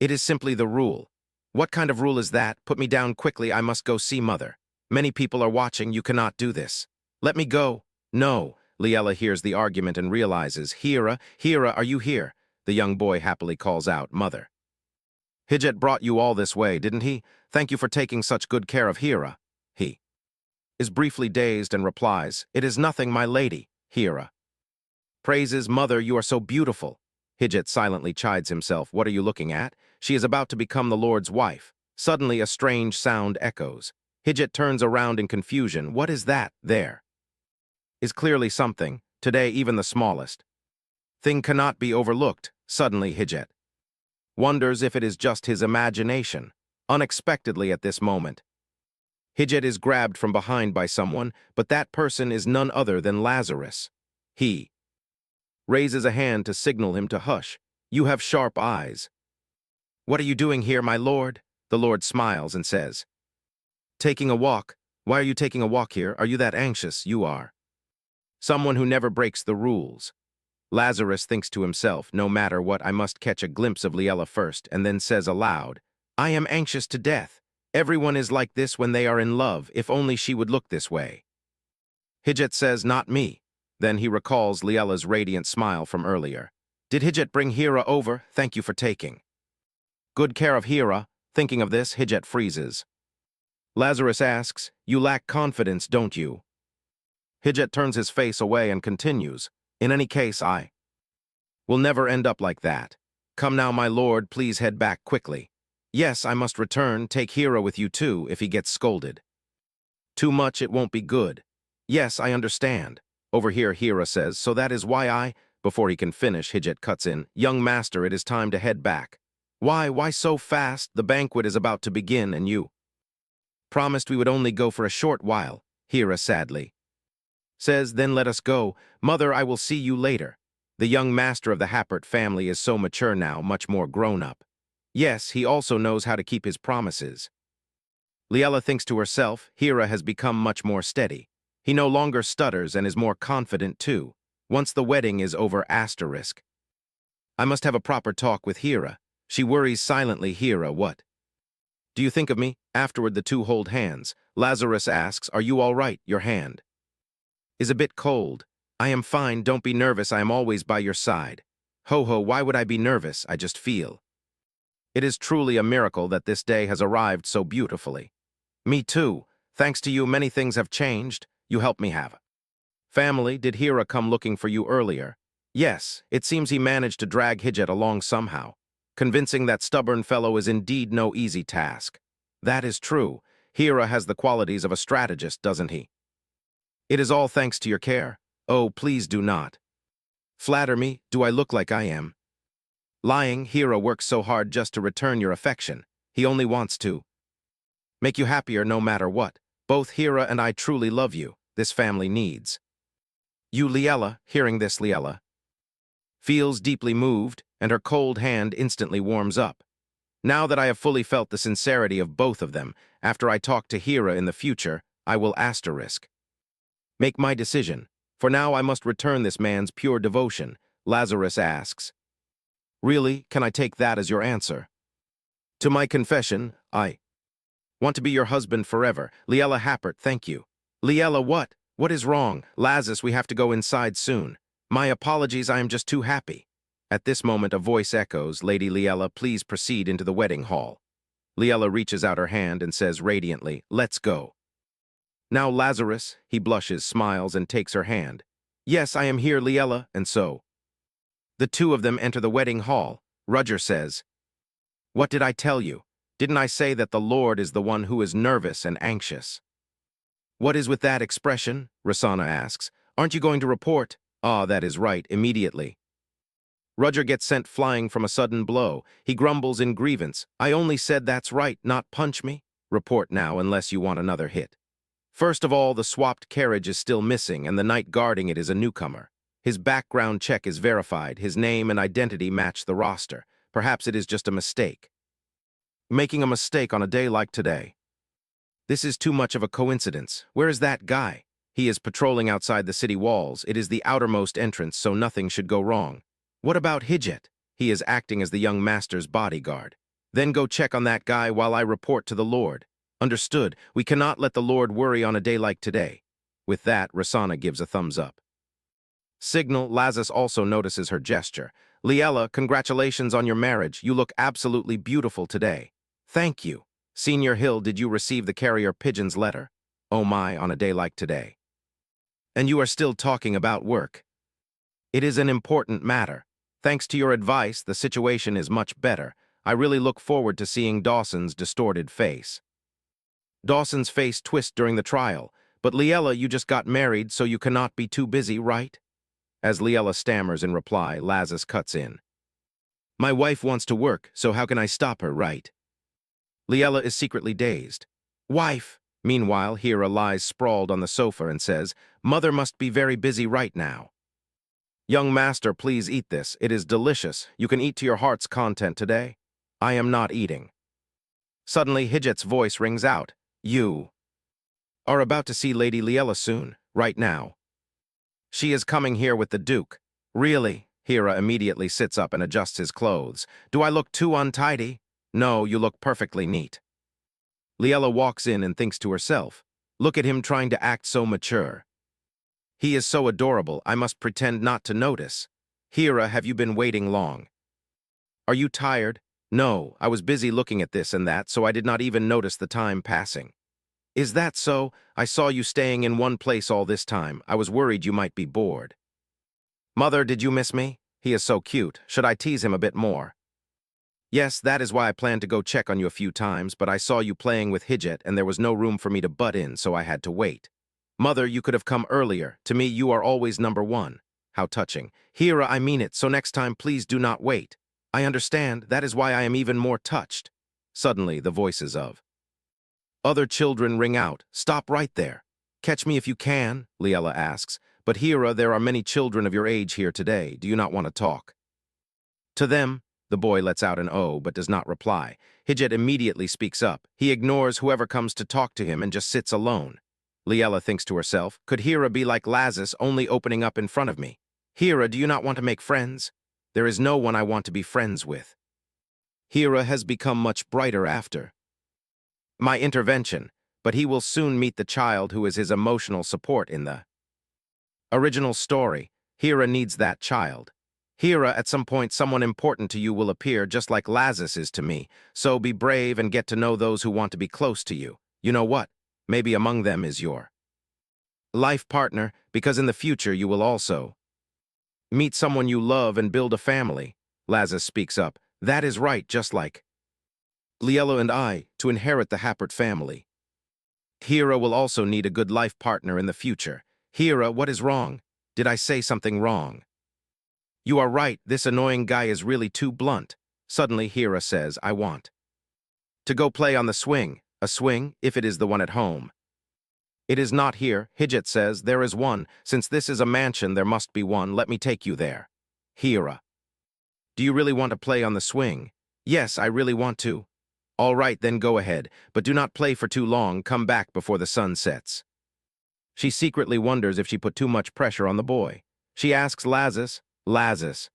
It is simply the rule. What kind of rule is that? Put me down quickly, I must go see mother. Many people are watching, you cannot do this. Let me go. No. Liella hears the argument and realizes, Hira, are you here? The young boy happily calls out, mother. Hijjet brought you all this way, didn't he? Thank you for taking such good care of Hira. He is briefly dazed and replies, it is nothing, my lady. Hira praises, mother, you are so beautiful. Hijjet silently chides himself, what are you looking at? She is about to become the Lord's wife. Suddenly a strange sound echoes. Hijjet turns around in confusion. What is that? There is clearly something. Today, even the smallest thing cannot be overlooked. Suddenly, Hijjet wonders if it is just his imagination. Unexpectedly at this moment, Hijjet is grabbed from behind by someone, but that person is none other than Lazarus. He raises a hand to signal him to hush. You have sharp eyes. What are you doing here, my lord? The Lord smiles and says, taking a walk. Why are you taking a walk here? Are you that anxious? You are someone who never breaks the rules. Lazarus thinks to himself, no matter what, I must catch a glimpse of Liella first, and then says aloud, I am anxious to death. Everyone is like this when they are in love, if only she would look this way. Hijjet says, not me. Then he recalls Liella's radiant smile from earlier. Did Hijjet bring Hira over? Thank you for taking good care of Hira. Thinking of this, Hijjet freezes. Lazarus asks, you lack confidence, don't you? Hijjet turns his face away and continues, in any case, I will never end up like that. Come now, my lord, please head back quickly. Yes, I must return. Take Hira with you too, if he gets scolded too much, it won't be good. Yes, I understand. Over here, Hira says, so that is why Before he can finish, Hijjet cuts in, young master, it is time to head back. Why so fast? The banquet is about to begin, and you promised we would only go for a short while. Hira sadly says, then let us go. Mother, I will see you later. The young master of the Happert family is so mature now, much more grown up. Yes, he also knows how to keep his promises. Liella thinks to herself, Hira has become much more steady. He no longer stutters and is more confident too. Once the wedding is over, asterisk. I must have a proper talk with Hira. She worries silently. Hira, what do you think of me? Afterward, the two hold hands. Lazarus asks, are you all right? Your hand is a bit cold. I am fine, don't be nervous, I am always by your side. Ho ho, why would I be nervous? I just feel. It is truly a miracle that this day has arrived so beautifully. Me too. Thanks to you, many things have changed. You helped me have. Family, did Hira come looking for you earlier? Yes, it seems he managed to drag Hijat along somehow. Convincing that stubborn fellow is indeed no easy task. That is true. Hira has the qualities of a strategist, doesn't he? It is all thanks to your care. Oh, please do not. Flatter me, do I look like I am? Lying, Hira works so hard just to return your affection. He only wants to make you happier no matter what. Both Hira and I truly love you. This family needs you. Liella, hearing this, Liella feels deeply moved, and her cold hand instantly warms up. Now that I have fully felt the sincerity of both of them, after I talk to Hira in the future, I will make my decision. For now I must return this man's pure devotion. Lazarus asks, really, can I take that as your answer? To my confession, I want to be your husband forever. Liella Happert, thank you. Liella, what? What is wrong? Lazarus, we have to go inside soon. My apologies, I am just too happy. At this moment a voice echoes, Lady Liella, please proceed into the wedding hall. Liella reaches out her hand and says radiantly, let's go. Now Lazarus, he blushes, smiles, and takes her hand. Yes, I am here, Liella, and so. The two of them enter the wedding hall. Roger says, what did I tell you? Didn't I say that the Lord is the one who is nervous and anxious? What is with that expression? Rosanna asks. Aren't you going to report? Ah, that is right, immediately. Roger gets sent flying from a sudden blow. He grumbles in grievance. I only said that's right, not punch me. Report now, unless you want another hit. First of all, the swapped carriage is still missing, and the knight guarding it is a newcomer. His background check is verified. His name and identity match the roster. Perhaps it is just a mistake. Making a mistake on a day like today. This is too much of a coincidence. Where is that guy? He is patrolling outside the city walls. It is the outermost entrance, so nothing should go wrong. What about Hijat? He is acting as the young master's bodyguard. Then go check on that guy while I report to the Lord. Understood. We cannot let the Lord worry on a day like today. With that, Rosanna gives a thumbs up. Signal, Lazarus also notices her gesture. Liella, congratulations on your marriage. You look absolutely beautiful today. Thank you. Senior Hill, did you receive the carrier pigeon's letter? Oh my, on a day like today. And you are still talking about work. It is an important matter. Thanks to your advice, the situation is much better. I really look forward to seeing Dawson's distorted face. Dawson's face twists during the trial. But Liella, you just got married, so you cannot be too busy, right? As Liella stammers in reply, Lazarus cuts in. My wife wants to work, so how can I stop her, right? Liella is secretly dazed. Wife! Meanwhile, Hira lies sprawled on the sofa and says, Mother must be very busy right now. Young master, please eat this. It is delicious. You can eat to your heart's content today. I am not eating. Suddenly, Hijat's voice rings out. You are about to see Lady Liella soon, right now. She is coming here with the Duke. Really? Hira immediately sits up and adjusts his clothes. Do I look too untidy? No, you look perfectly neat. Liella walks in and thinks to herself, look at him trying to act so mature. He is so adorable, I must pretend not to notice. Hira, have you been waiting long? Are you tired? No, I was busy looking at this and that, so I did not even notice the time passing. Is that so? I saw you staying in one place all this time. I was worried you might be bored. Mother, did you miss me? He is so cute. Should I tease him a bit more? Yes, that is why I planned to go check on you a few times, but I saw you playing with Hijat and there was no room for me to butt in, so I had to wait. Mother, you could have come earlier. To me, you are always number one. How touching. Hira, I mean it, so next time please do not wait. I understand, that is why I am even more touched. Suddenly, the voices of other children ring out. Stop right there. Catch me if you can, Liella asks. But Hira, there are many children of your age here today. Do you not want to talk? To them, the boy lets out an "oh" but does not reply. Hijat immediately speaks up. He ignores whoever comes to talk to him and just sits alone. Liella thinks to herself, could Hira be like Lazarus, only opening up in front of me? Hira, do you not want to make friends? There is no one I want to be friends with. Hira has become much brighter after my intervention, but he will soon meet the child who is his emotional support in the Original story. Hera needs that child. Hera, at some point, someone important to you will appear just like Lazarus is to me, so be brave and get to know those who want to be close to you. You know what? Maybe among them is your life partner, because in the future you will also meet someone you love and build a family. Lazarus speaks up. That is right, just like Liella and I, to inherit the Happert family. Hera will also need a good life partner in the future. Hera, what is wrong? Did I say something wrong? You are right, this annoying guy is really too blunt. Suddenly Hera says, I want to go play on the swing. A swing, if it is the one at home. It is not here, Hijit says, there is one. Since this is a mansion, there must be one. Let me take you there. Hera. Do you really want to play on the swing? Yes, I really want to. All right, then go ahead, but do not play for too long. Come back before the sun sets. She secretly wonders if she put too much pressure on the boy. She asks Lazarus.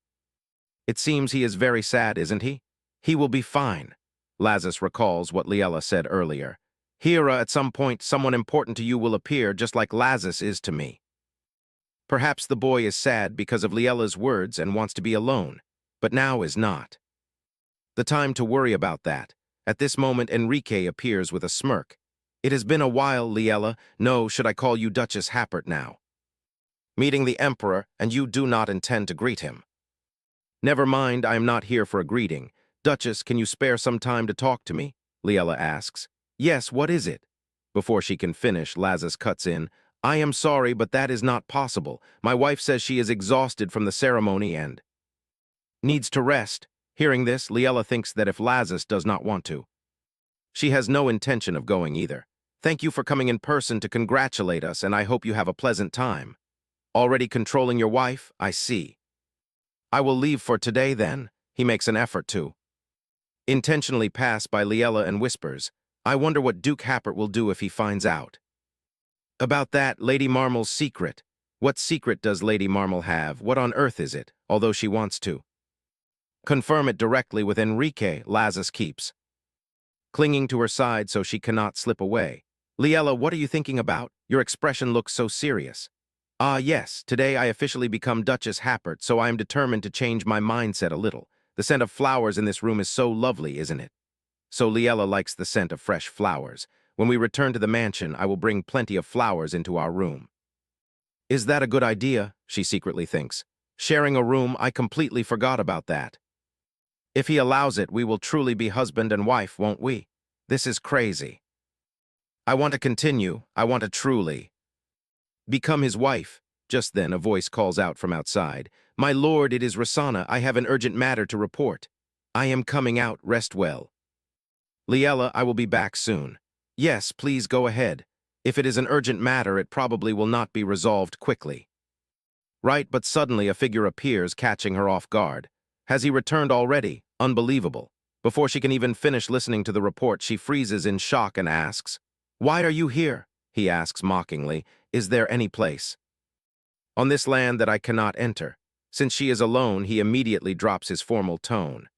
It seems he is very sad, isn't he? He will be fine. Lazarus recalls what Liella said earlier. Hera, at some point, someone important to you will appear just like Lazarus is to me. Perhaps the boy is sad because of Liella's words and wants to be alone, but now is not the time to worry about that. At this moment, Enrique appears with a smirk. It has been a while, Liella. No, should I call you Duchess Happert now? Meeting the Emperor, and you do not intend to greet him. Never mind, I am not here for a greeting. Duchess, can you spare some time to talk to me? Liella asks. Yes, what is it? Before she can finish, Lazarus cuts in. I am sorry, but that is not possible. My wife says she is exhausted from the ceremony and needs to rest. Hearing this, Liella thinks that if Lazarus does not want to, she has no intention of going either. Thank you for coming in person to congratulate us, and I hope you have a pleasant time. Already controlling your wife? I see. I will leave for today then. He makes an effort to intentionally pass by Liella and whispers, I wonder what Duke Happert will do if he finds out about that, Lady Marmal's secret. What secret does Lady Marmal have? What on earth is it? Although she wants to confirm it directly with Enrique, Lazarus keeps clinging to her side so she cannot slip away. Liella, what are you thinking about? Your expression looks so serious. Ah, yes, today I officially become Duchess Happert, so I am determined to change my mindset a little. The scent of flowers in this room is so lovely, isn't it? So Liella likes the scent of fresh flowers. When we return to the mansion, I will bring plenty of flowers into our room. Is that a good idea? She secretly thinks. Sharing a room, I completely forgot about that. If he allows it, we will truly be husband and wife, won't we? This is crazy. I want to continue. I want to truly become his wife. Just then, a voice calls out from outside. My lord, it is Rosanna. I have an urgent matter to report. I am coming out. Rest well. Liella, I will be back soon. Yes, please go ahead. If it is an urgent matter, it probably will not be resolved quickly. Right, but suddenly a figure appears, catching her off guard. Has he returned already? Unbelievable. Before she can even finish listening to the report, she freezes in shock and asks, Why are you here? He asks mockingly, Is there any place on this land that I cannot enter? Since she is alone, he immediately drops his formal tone.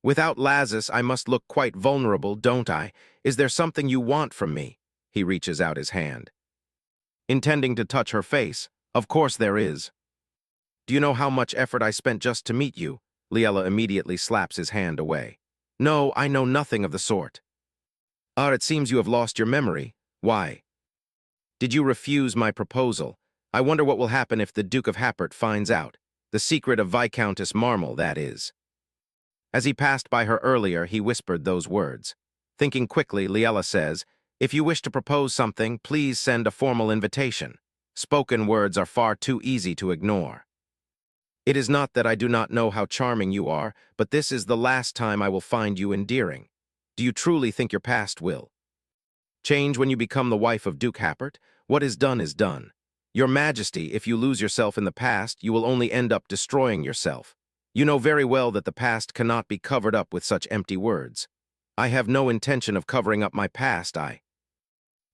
Without Lazarus, I must look quite vulnerable, don't I? Is there something you want from me? He reaches out his hand, intending to touch her face. Of course there is. Do you know how much effort I spent just to meet you? Liella immediately slaps his hand away. No, I know nothing of the sort. Ah, it seems you have lost your memory. Why did you refuse my proposal? I wonder what will happen if the Duke of Happert finds out. The secret of Viscountess Marmal, that is. As he passed by her earlier, he whispered those words. Thinking quickly, Liella says, If you wish to propose something, please send a formal invitation. Spoken words are far too easy to ignore. It is not that I do not know how charming you are, but this is the last time I will find you endearing. Do you truly think your past will change when you become the wife of Duke Happert? What is done is done. Your Majesty, if you lose yourself in the past, you will only end up destroying yourself. You know very well that the past cannot be covered up with such empty words. I have no intention of covering up my past. I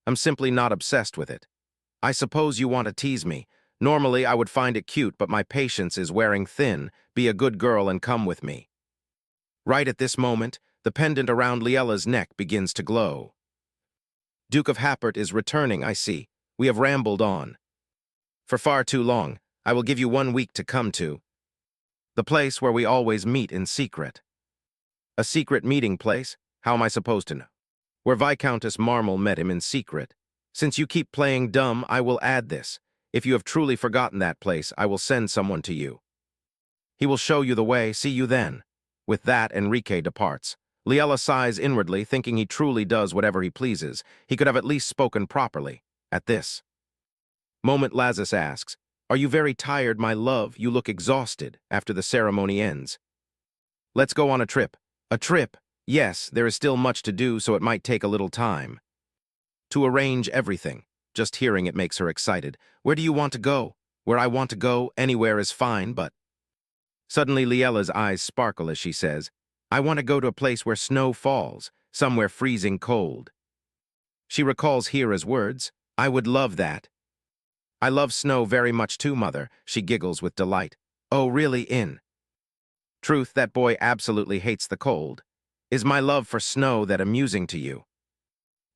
am simply not obsessed with it. I suppose you want to tease me. Normally, I would find it cute, but my patience is wearing thin. Be a good girl and come with me. Right at this moment, the pendant around Liella's neck begins to glow. Duke of Happert is returning, I see. We have rambled on. For far too long. I will give you 1 week to come to the place where we always meet in secret. A secret meeting place? How am I supposed to know? Where Viscountess Marmel met him in secret. Since you keep playing dumb, I will add this. If you have truly forgotten that place, I will send someone to you. He will show you the way. See you then. With that, Enrique departs. Liella sighs inwardly, thinking he truly does whatever he pleases. He could have at least spoken properly. At this moment, Lazarus asks, "Are you very tired, my love? You look exhausted," after the ceremony ends. "Let's go on a trip." "A trip?" "Yes, there is still much to do, so it might take a little time to arrange everything." Just hearing it makes her excited. "Where do you want to go?" "Where I want to go, anywhere is fine, but—" Suddenly, Liella's eyes sparkle as she says, "I want to go to a place where snow falls, somewhere freezing cold." She recalls Hira's words, "I would love that." "I love snow very much too, mother," she giggles with delight. "Oh, really, in truth, that boy absolutely hates the cold. Is my love for snow that amusing to you?"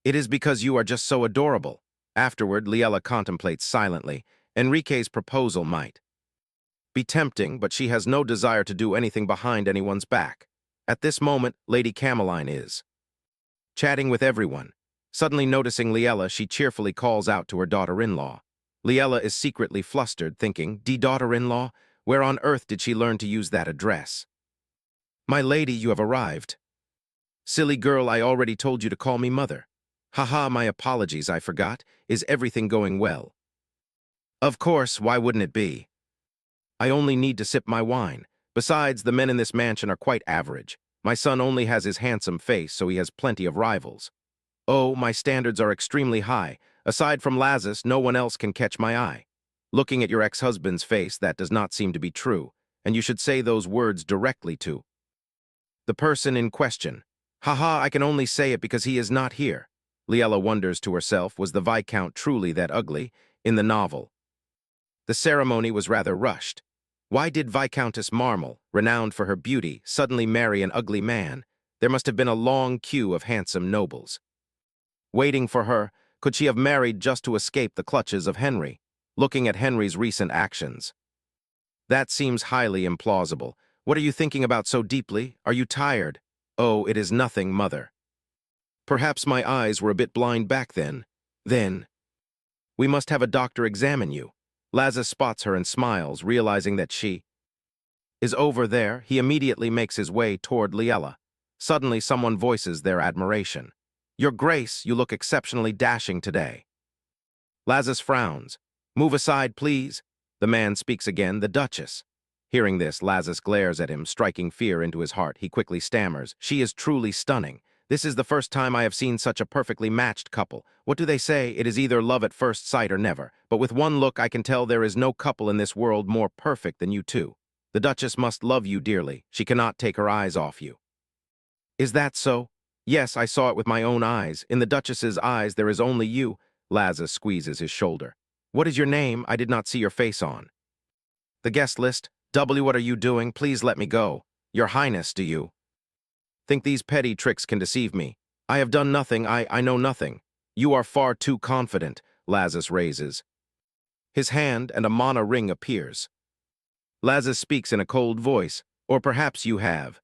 "It is because you are just so adorable." Afterward, Liella contemplates silently. Enrique's proposal might be tempting, but she has no desire to do anything behind anyone's back. At this moment, Lady Cameline is chatting with everyone. Suddenly noticing Liella, she cheerfully calls out to her daughter-in-law. Liella is secretly flustered, thinking, daughter-in-law? Where on earth did she learn to use that address? "My lady, you have arrived." "Silly girl, I already told you to call me mother." "Haha, my apologies, I forgot. Is everything going well?" "Of course, why wouldn't it be? I only need to sip my wine. Besides, the men in this mansion are quite average. My son only has his handsome face, so he has plenty of rivals. Oh, my standards are extremely high. Aside from Lazarus, no one else can catch my eye. Looking at your ex-husband's face, that does not seem to be true, and you should say those words directly to the person in question." "Haha, I can only say it because he is not here." Liella wonders to herself, was the Viscount truly that ugly in the novel? The ceremony was rather rushed. Why did Viscountess Marmel, renowned for her beauty, suddenly marry an ugly man? There must have been a long queue of handsome nobles waiting for her. Could she have married just to escape the clutches of Henry? Looking at Henry's recent actions, that seems highly implausible. What are you thinking about so deeply? Are you tired? "Oh, it is nothing, mother. Perhaps my eyes were a bit blind back then." "Then we must have a doctor examine you." Lazarus spots her and smiles, realizing that she is over there. He immediately makes his way toward Liella. Suddenly, someone voices their admiration. "Your Grace, you look exceptionally dashing today." Lazarus frowns. "Move aside, please." The man speaks again, "The Duchess." Hearing this, Lazarus glares at him, striking fear into his heart. He quickly stammers, "She is truly stunning. This is the first time I have seen such a perfectly matched couple. What do they say? It is either love at first sight or never. But with one look, I can tell there is no couple in this world more perfect than you two. The Duchess must love you dearly. She cannot take her eyes off you." "Is that so?" "Yes, I saw it with my own eyes. In the Duchess's eyes, there is only you." Lazarus squeezes his shoulder. "What is your name? I did not see your face on the guest list." "W, what are you doing? Please let me go." "Your Highness, do you think these petty tricks can deceive me?" "I have done nothing. I know nothing." "You are far too confident." Lazarus raises his hand and a mana ring appears. Lazarus speaks in a cold voice. "Or perhaps you have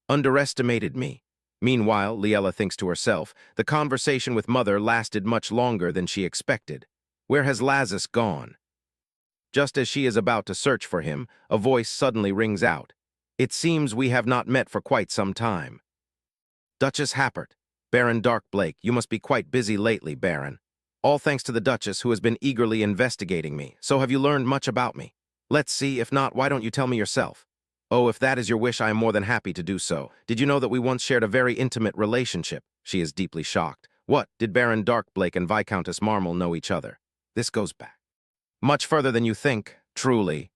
underestimated me." Meanwhile, Liella thinks to herself, the conversation with Mother lasted much longer than she expected. Where has Lazarus gone? Just as she is about to search for him, a voice suddenly rings out. "It seems we have not met for quite some time." "Duchess Happert." "Baron Dark-Blake, you must be quite busy lately, Baron." "All thanks to the Duchess, who has been eagerly investigating me. So have you learned much about me?" "Let's see. If not, why don't you tell me yourself?" "Oh, if that is your wish, I am more than happy to do so. Did you know that we once shared a very intimate relationship?" She is deeply shocked. "What? Did Baron Dark-Blake and Viscountess Marmel know each other?" "This goes back much further than you think, truly.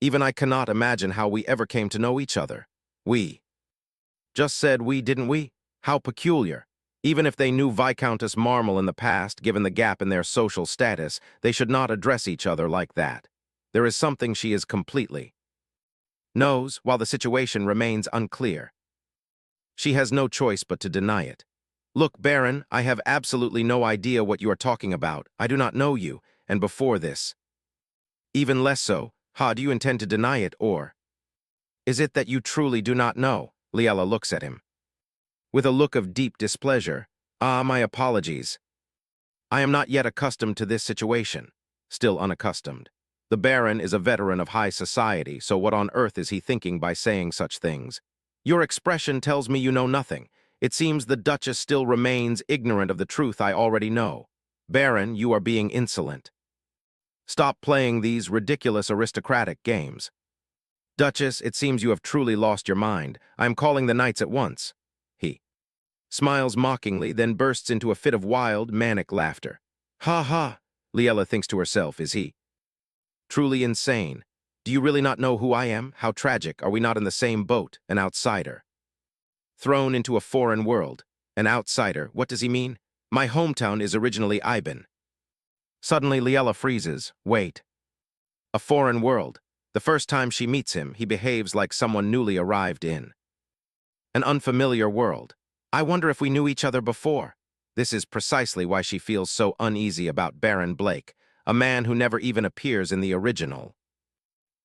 Even I cannot imagine how we ever came to know each other." "We just said we, didn't we? How peculiar. Even if they knew Viscountess Marmel in the past, given the gap in their social status, they should not address each other like that. There is something she is completely knows, while the situation remains unclear. She has no choice but to deny it." "Look, Baron, I have absolutely no idea what you are talking about. I do not know you, and before this. Even less so. Ha, do you intend to deny it, or is it that you truly do not know? Liella looks at him with a look of deep displeasure. Ah, my apologies. I am not yet accustomed to this situation. Still unaccustomed. The Baron is a veteran of high society, so what on earth is he thinking by saying such things? Your expression tells me you know nothing. It seems the Duchess still remains ignorant of the truth I already know. Baron, you are being insolent. Stop playing these ridiculous aristocratic games. Duchess, it seems you have truly lost your mind. I am calling the knights at once. He smiles mockingly, then bursts into a fit of wild, manic laughter. Ha ha, Liella thinks to herself, is he truly insane? Do you really not know who I am? How tragic, are we not in the same boat, an outsider? Thrown into a foreign world. An outsider, what does he mean? My hometown is originally Iban. Suddenly, Liella freezes. Wait. A foreign world. The first time she meets him, he behaves like someone newly arrived in an unfamiliar world. I wonder if we knew each other before. This is precisely why she feels so uneasy about Baron Blake, a man who never even appears in the original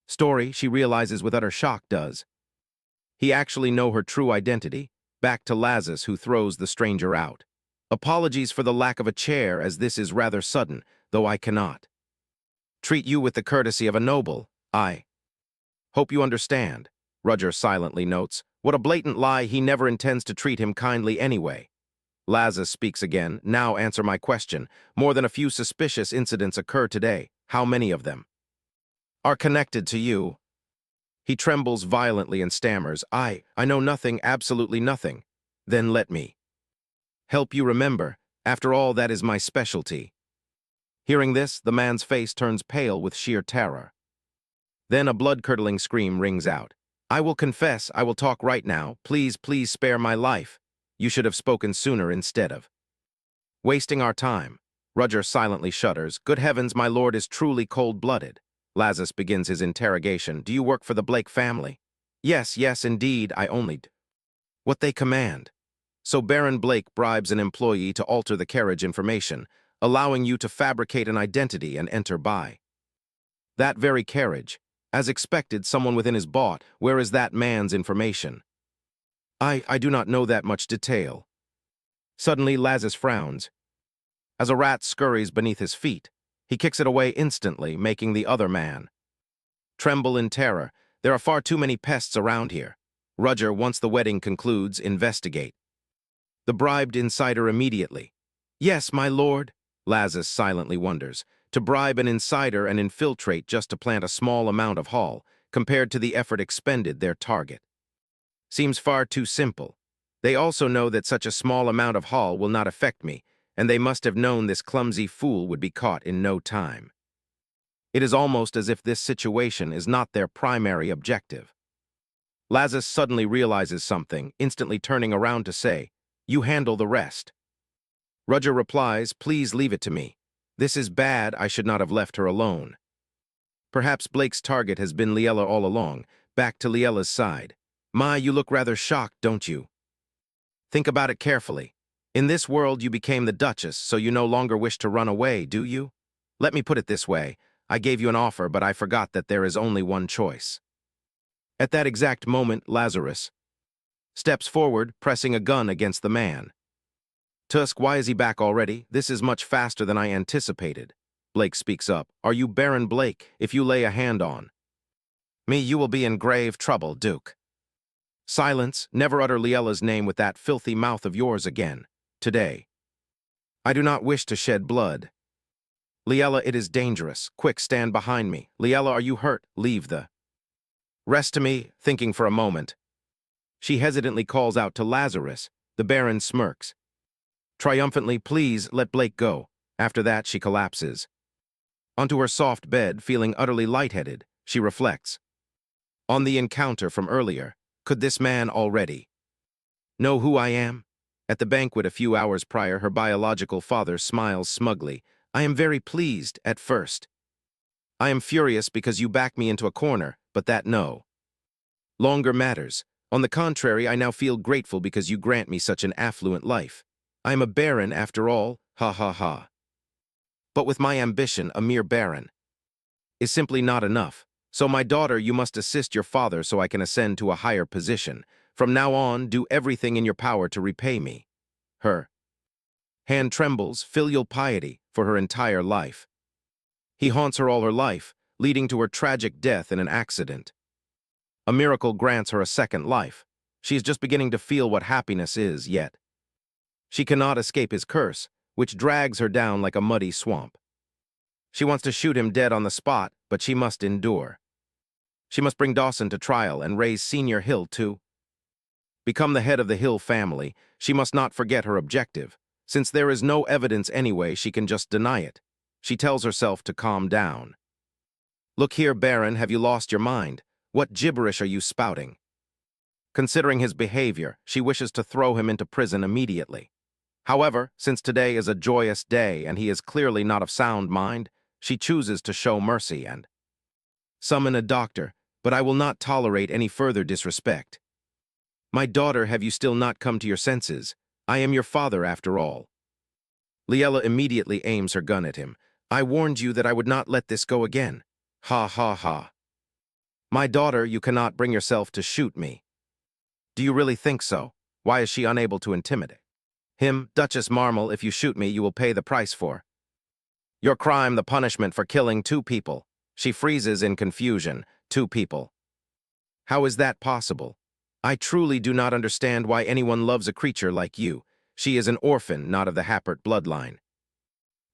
story. She realizes with utter shock does he actually know her true identity? Back to Lazarus, who throws the stranger out. Apologies for the lack of a chair, as this is rather sudden, though I cannot treat you with the courtesy of a noble. I hope you understand. Roger silently notes. What a blatant lie, he never intends to treat him kindly anyway. Lazarus speaks again. Now answer my question. More than a few suspicious incidents occur today. How many of them are connected to you? He trembles violently and stammers. I know nothing, absolutely nothing. Then let me help you remember. After all, that is my specialty. Hearing this, the man's face turns pale with sheer terror. Then a blood-curdling scream rings out. I will confess, I will talk right now. Please, please spare my life. You should have spoken sooner instead of wasting our time. Roger silently shudders. Good heavens, my lord is truly cold-blooded. Lazarus begins his interrogation. Do you work for the Blake family? Yes, yes, indeed, I only do what they command. So Baron Blake bribes an employee to alter the carriage information, allowing you to fabricate an identity and enter by that very carriage. As expected, someone within is bought. Where is that man's information? I do not know that much detail. Suddenly, Lazarus frowns. As a rat scurries beneath his feet, he kicks it away instantly, making the other man tremble in terror. There are far too many pests around here. Roger, once the wedding concludes, investigate the bribed insider immediately. Yes, my lord. Lazarus silently wonders. To bribe an insider and infiltrate just to plant a small amount of Hall, compared to the effort expended, their target seems far too simple. They also know that such a small amount of Hall will not affect me, and they must have known this clumsy fool would be caught in no time. It is almost as if this situation is not their primary objective. Lazarus suddenly realizes something, instantly turning around to say, You handle the rest. Roger replies, Please leave it to me. This is bad, I should not have left her alone. Perhaps Blake's target has been Liella all along. Back to Liella's side. Ma, you look rather shocked, don't you? Think about it carefully. In this world you became the Duchess, so you no longer wish to run away, do you? Let me put it this way. I gave you an offer, but I forgot that there is only one choice. At that exact moment, Lazarus steps forward, pressing a gun against the man. Tusk, why is he back already? This is much faster than I anticipated. Blake speaks up. Are you Baron Blake? If you lay a hand on me, you will be in grave trouble, Duke. Silence. Never utter Liella's name with that filthy mouth of yours again. Today. I do not wish to shed blood. Liella, it is dangerous. Quick, stand behind me. Liella, are you hurt? Leave the rest to me. Thinking for a moment, she hesitantly calls out to Lazarus. The Baron smirks triumphantly. Please, let Blake go. After that, she collapses onto her soft bed, feeling utterly lightheaded. She reflects on the encounter from earlier. Could this man already know who I am? At the banquet a few hours prior, her biological father smiles smugly. I am very pleased at first. I am furious because you back me into a corner, but that no longer matters. On the contrary, I now feel grateful because you grant me such an affluent life. I am a baron after all, ha ha ha. but with my ambition, a mere baron, is simply not enough. So my daughter, you must assist your father so I can ascend to a higher position. From now on, do everything in your power to repay me. Her hand trembles, filial piety, for her entire life. He haunts her all her life, leading to her tragic death in an accident. A miracle grants her a second life. She is just beginning to feel what happiness is yet. She cannot escape his curse, which drags her down like a muddy swamp. She wants to shoot him dead on the spot, but she must endure. She must bring Dawson to trial and raise Senior Hill to become the head of the Hill family. She must not forget her objective. Since there is no evidence anyway, she can just deny it. She tells herself to calm down. Look here, Baron, have you lost your mind? What gibberish are you spouting? Considering his behavior, she wishes to throw him into prison immediately. However, since today is a joyous day and he is clearly not of sound mind, she chooses to show mercy and summon a doctor, but I will not tolerate any further disrespect. My daughter, have you still not come to your senses? I am your father after all. Liella immediately aims her gun at him. I warned you that I would not let this go again. Ha ha ha. My daughter, you cannot bring yourself to shoot me. Do you really think so? Why is she unable to intimidate him? Duchess Marmal, if you shoot me, you will pay the price for your crime, the punishment for killing 2 people. She freezes in confusion. 2 people. How is that possible? I truly do not understand why anyone loves a creature like you. She is an orphan, not of the Happert bloodline.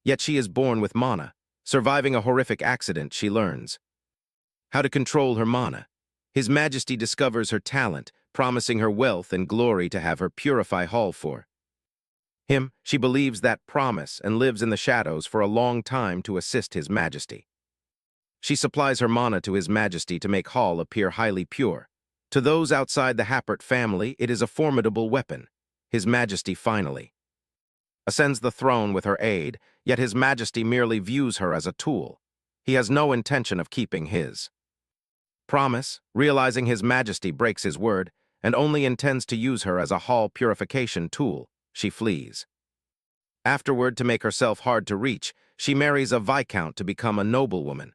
Yet she is born with mana. Surviving a horrific accident, she learns how to control her mana. His Majesty discovers her talent, promising her wealth and glory to have her purify Hall for him. She believes that promise and lives in the shadows for a long time to assist His Majesty. She supplies her mana to His Majesty to make Hall appear highly pure. To those outside the Happert family, it is a formidable weapon. His Majesty finally ascends the throne with her aid, yet His Majesty merely views her as a tool. He has no intention of keeping his promise. Realizing His Majesty breaks his word and only intends to use her as a Hall purification tool, she flees. Afterward, to make herself hard to reach, she marries a viscount to become a noblewoman,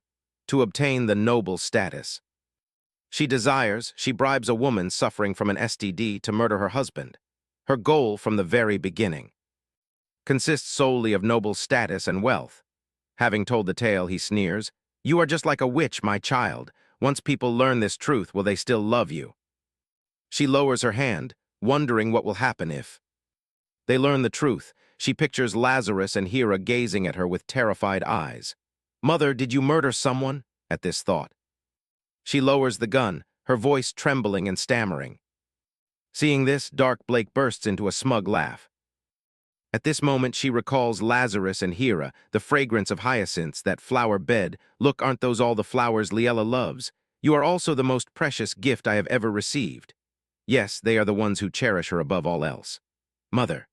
to obtain the noble status she bribes a woman suffering from an STD to murder her husband. Her goal from the very beginning consists solely of noble status and wealth. Having told the tale, he sneers, "You are just like a witch, my child. Once people learn this truth, will they still love you?" She lowers her hand, wondering what will happen if they learn the truth. She pictures Lazarus and Hera gazing at her with terrified eyes. "Mother, did you murder someone?" At this thought, she lowers the gun, her voice trembling and stammering. Seeing this, Dark Blake bursts into a smug laugh. At this moment, she recalls Lazarus and Hera, the fragrance of hyacinths, that flower bed. Look, aren't those all the flowers Liella loves? You are also the most precious gift I have ever received. Yes, they are the ones who cherish her above all else. Mother,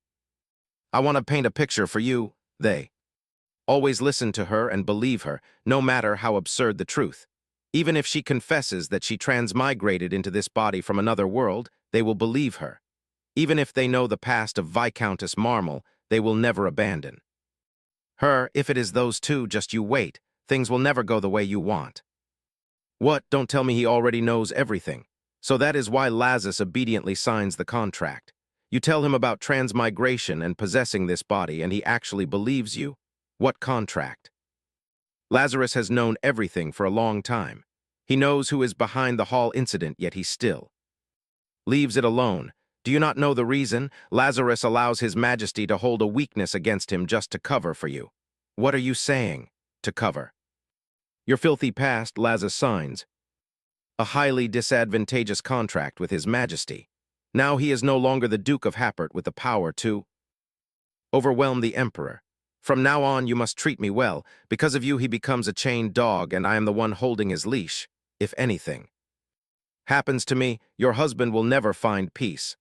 I want to paint a picture for you. They always listen to her and believe her, no matter how absurd the truth. Even if she confesses that she transmigrated into this body from another world, they will believe her. Even if they know the past of Viscountess Marmal, they will never abandon her. If it is those 2, just you wait. Things will never go the way you want. What? Don't tell me he already knows everything. So that is why Lazarus obediently signs the contract. You tell him about transmigration and possessing this body, and he actually believes you? What contract? Lazarus has known everything for a long time. He knows who is behind the Hall incident, yet he still leaves it alone. Do you not know the reason? Lazarus allows His Majesty to hold a weakness against him just to cover for you. What are you saying? To cover your filthy past, Lazarus signs a highly disadvantageous contract with His Majesty. Now he is no longer the Duke of Happert with the power to overwhelm the Emperor. From now on, you must treat me well. Because of you, he becomes a chained dog, and I am the one holding his leash. If anything happens to me, your husband will never find peace.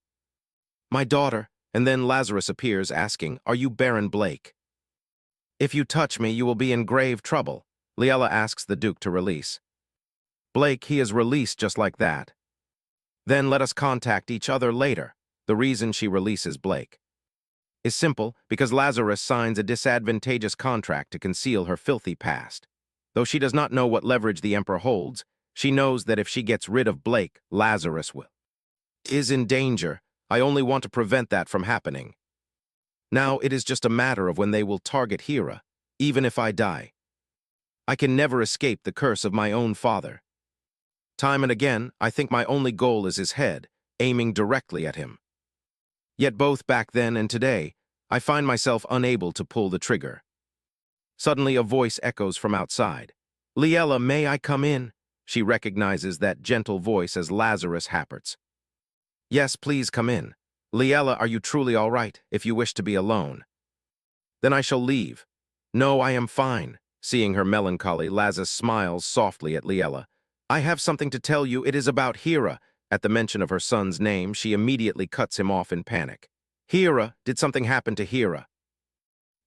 My daughter. And then Lazarus appears, asking, "Are you Baron Blake? If you touch me, you will be in grave trouble." Liella asks the Duke to release Blake. He is released just like that. Then let us contact each other later. The reason she releases Blake is simple because Lazarus signs a disadvantageous contract to conceal her filthy past. Though she does not know what leverage the Emperor holds, she knows that if she gets rid of Blake, Lazarus is in danger. I only want to prevent that from happening. Now it is just a matter of when they will target Hera, even if I die. I can never escape the curse of my own father. Time and again, I think my only goal is his head, aiming directly at him. Yet both back then and today, I find myself unable to pull the trigger. Suddenly a voice echoes from outside. "Liella, may I come in?" She recognizes that gentle voice as Lazarus Happert's. "Yes, please come in. Liella, are you truly all right, if you wish to be alone?" "Then I shall leave." "No, I am fine." Seeing her melancholy, Lazarus smiles softly at Liella. "I have something to tell you. It is about Hera." At the mention of her son's name, she immediately cuts him off in panic. "Hera, did something happen to Hera?"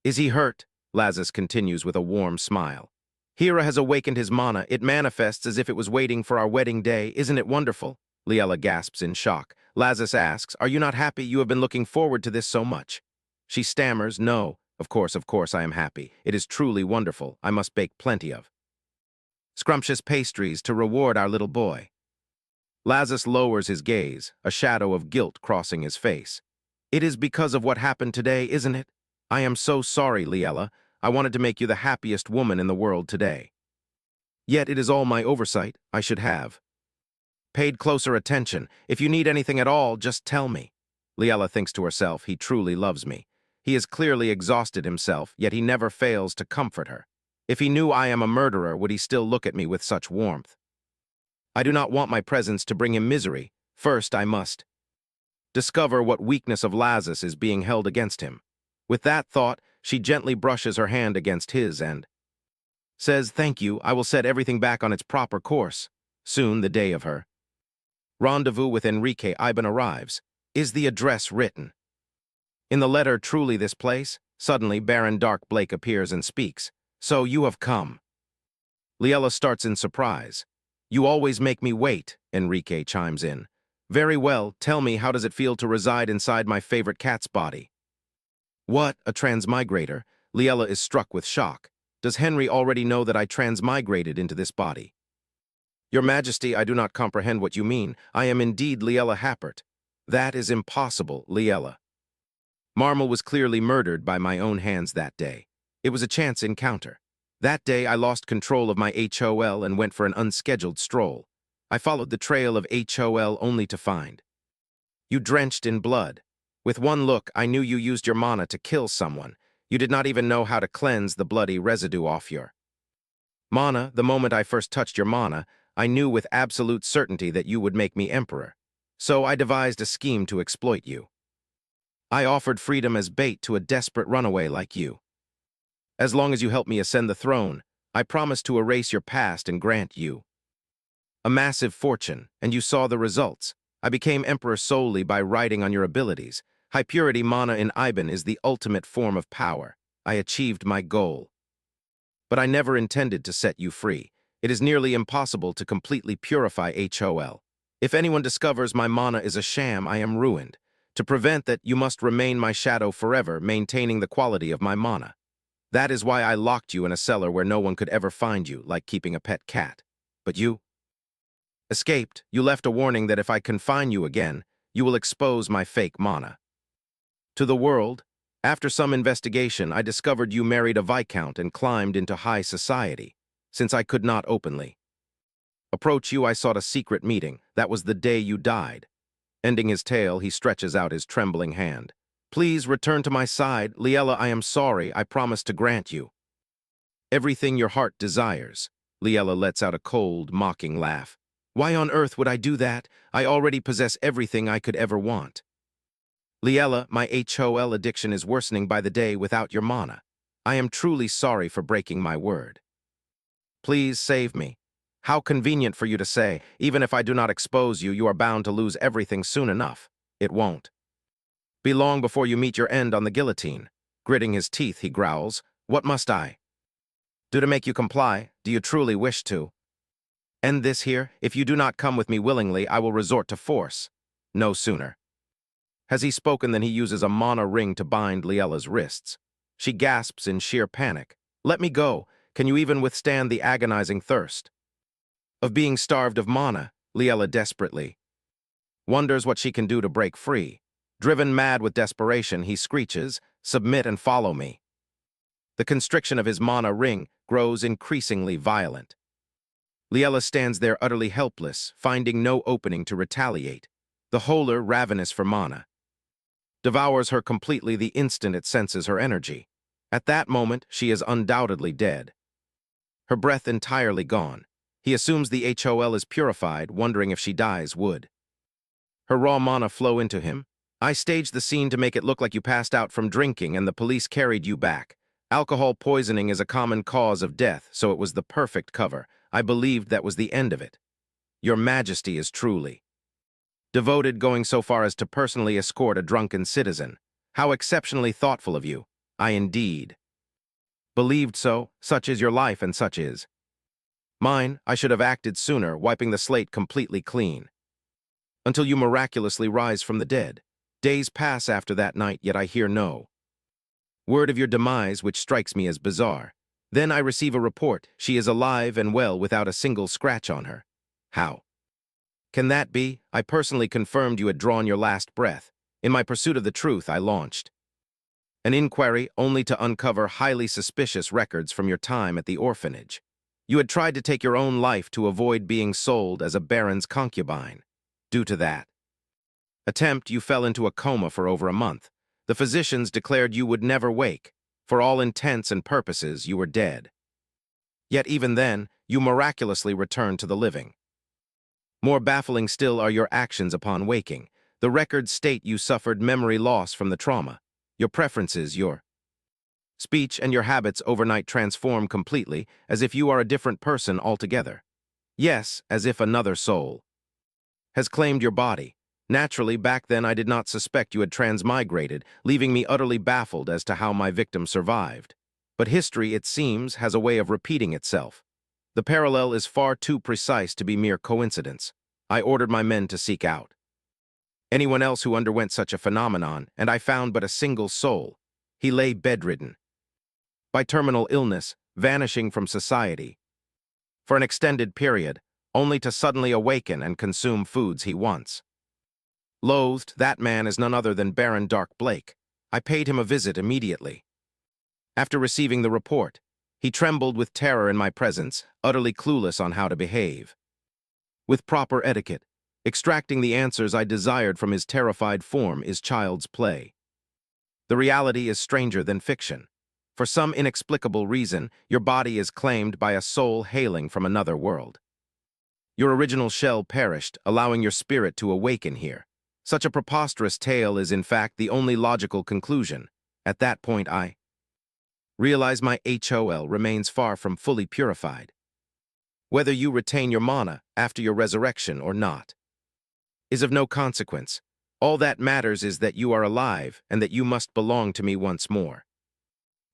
"Is he hurt?" Lazarus continues with a warm smile. "Hera has awakened his mana. It manifests as if it was waiting for our wedding day. Isn't it wonderful?" Liella gasps in shock. Lazarus asks, "Are you not happy? You have been looking forward to this so much." She stammers, "No, of course I am happy. It is truly wonderful. I must bake plenty of scrumptious pastries to reward our little boy." Lazarus lowers his gaze, a shadow of guilt crossing his face. "It is because of what happened today, isn't it? I am so sorry, Liella. I wanted to make you the happiest woman in the world today. Yet it is all my oversight. I should have paid closer attention. If you need anything at all, just tell me." Liella thinks to herself, he truly loves me. He has clearly exhausted himself, yet he never fails to comfort her. If he knew I am a murderer, would he still look at me with such warmth? I do not want my presence to bring him misery. First, I must discover what weakness of Lazarus is being held against him. With that thought, she gently brushes her hand against his and says, "Thank you, I will set everything back on its proper course." Soon, the day of her rendezvous with Enrique Iben arrives. Is the address written? In the letter, truly this place? Suddenly, Baron Dark Blake appears and speaks. "So you have come." Liella starts in surprise. "You always make me wait," Enrique chimes in. "Very well, tell me, how does it feel to reside inside my favorite cat's body?" "What, a transmigrator?" Liella is struck with shock. "Does Henry already know that I transmigrated into this body?" "Your Majesty, I do not comprehend what you mean. I am indeed Liella Happert." "That is impossible, Liella. Marmal was clearly murdered by my own hands that day. It was a chance encounter. That day I lost control of my HOL and went for an unscheduled stroll. I followed the trail of HOL only to find you drenched in blood. With one look, I knew you used your mana to kill someone. You did not even know how to cleanse the bloody residue off your mana. The moment I first touched your mana, I knew with absolute certainty that you would make me emperor. So I devised a scheme to exploit you. I offered freedom as bait to a desperate runaway like you. As long as you help me ascend the throne, I promise to erase your past and grant you a massive fortune, and you saw the results. I became emperor solely by riding on your abilities. High purity mana in Iben is the ultimate form of power. I achieved my goal. But I never intended to set you free. It is nearly impossible to completely purify HOL. If anyone discovers my mana is a sham, I am ruined. To prevent that, you must remain my shadow forever, maintaining the quality of my mana. That is why I locked you in a cellar where no one could ever find you, like keeping a pet cat. But you escaped. You left a warning that if I confine you again, you will expose my fake mana to the world. After some investigation, I discovered you married a viscount and climbed into high society. Since I could not openly approach you, I sought a secret meeting. That was the day you died. Ending his tale, he stretches out his trembling hand. "Please return to my side. Liella, I am sorry. I promise to grant you everything your heart desires." Liella lets out a cold, mocking laugh. "Why on earth would I do that? I already possess everything I could ever want." "Liella, my HOL addiction is worsening by the day without your mana. I am truly sorry for breaking my word. Please save me." "How convenient for you to say. Even if I do not expose you, you are bound to lose everything soon enough." "It won't be long before you meet your end on the guillotine." Gritting his teeth, he growls, "What must I do to make you comply? Do you truly wish to end this here? If you do not come with me willingly, I will resort to force." "No sooner Has he spoken, then he uses a mana ring to bind Liella's wrists. She gasps in sheer panic. Let me go. Can you even withstand the agonizing thirst of being starved of mana? Liella desperately wonders what she can do to break free. Driven mad with desperation, he screeches, "Submit and follow me." The constriction of his mana ring grows increasingly violent. Liella stands there utterly helpless, finding no opening to retaliate. The Holer, ravenous for mana, devours her completely the instant it senses her energy. At that moment, she is undoubtedly dead. Her breath entirely gone. He assumes the HOL is purified, wondering if she dies would her raw mana flow into him. I staged the scene to make it look like you passed out from drinking and the police carried you back. Alcohol poisoning is a common cause of death, so it was the perfect cover. I believed that was the end of it. Your Majesty is truly devoted, going so far as to personally escort a drunken citizen. How exceptionally thoughtful of you. I indeed believed so. Such is your life and such is mine. I should have acted sooner, wiping the slate completely clean. Until you miraculously rise from the dead. Days pass after that night, yet I hear no word of your demise, which strikes me as bizarre. Then I receive a report. She is alive and well without a single scratch on her. How can that be? I personally confirmed you had drawn your last breath. In my pursuit of the truth, I launched an inquiry only to uncover highly suspicious records from your time at the orphanage. You had tried to take your own life to avoid being sold as a baron's concubine. Due to that attempt, you fell into a coma for over a month. The physicians declared you would never wake. For all intents and purposes, you were dead. Yet even then, you miraculously returned to the living. More baffling still are your actions upon waking. The records state you suffered memory loss from the trauma. Your preferences, your speech, and your habits overnight transform completely, as if you are a different person altogether. Yes, as if another soul has claimed your body. Naturally, back then I did not suspect you had transmigrated, leaving me utterly baffled as to how my victim survived. But history, it seems, has a way of repeating itself. The parallel is far too precise to be mere coincidence. I ordered my men to seek out anyone else who underwent such a phenomenon, and I found but a single soul. He lay bedridden by terminal illness, vanishing from society for an extended period, only to suddenly awaken and consume foods he once loathed. That man is none other than Baron Dark Blake. I paid him a visit immediately after receiving the report. He trembled with terror in my presence, utterly clueless on how to behave with proper etiquette. Extracting the answers I desired from his terrified form is child's play. The reality is stranger than fiction. For some inexplicable reason, your body is claimed by a soul hailing from another world. Your original shell perished, allowing your spirit to awaken here. Such a preposterous tale is, in fact, the only logical conclusion. At that point, I realize my HOL remains far from fully purified. Whether you retain your mana after your resurrection or not is of no consequence. All that matters is that you are alive and that you must belong to me once more.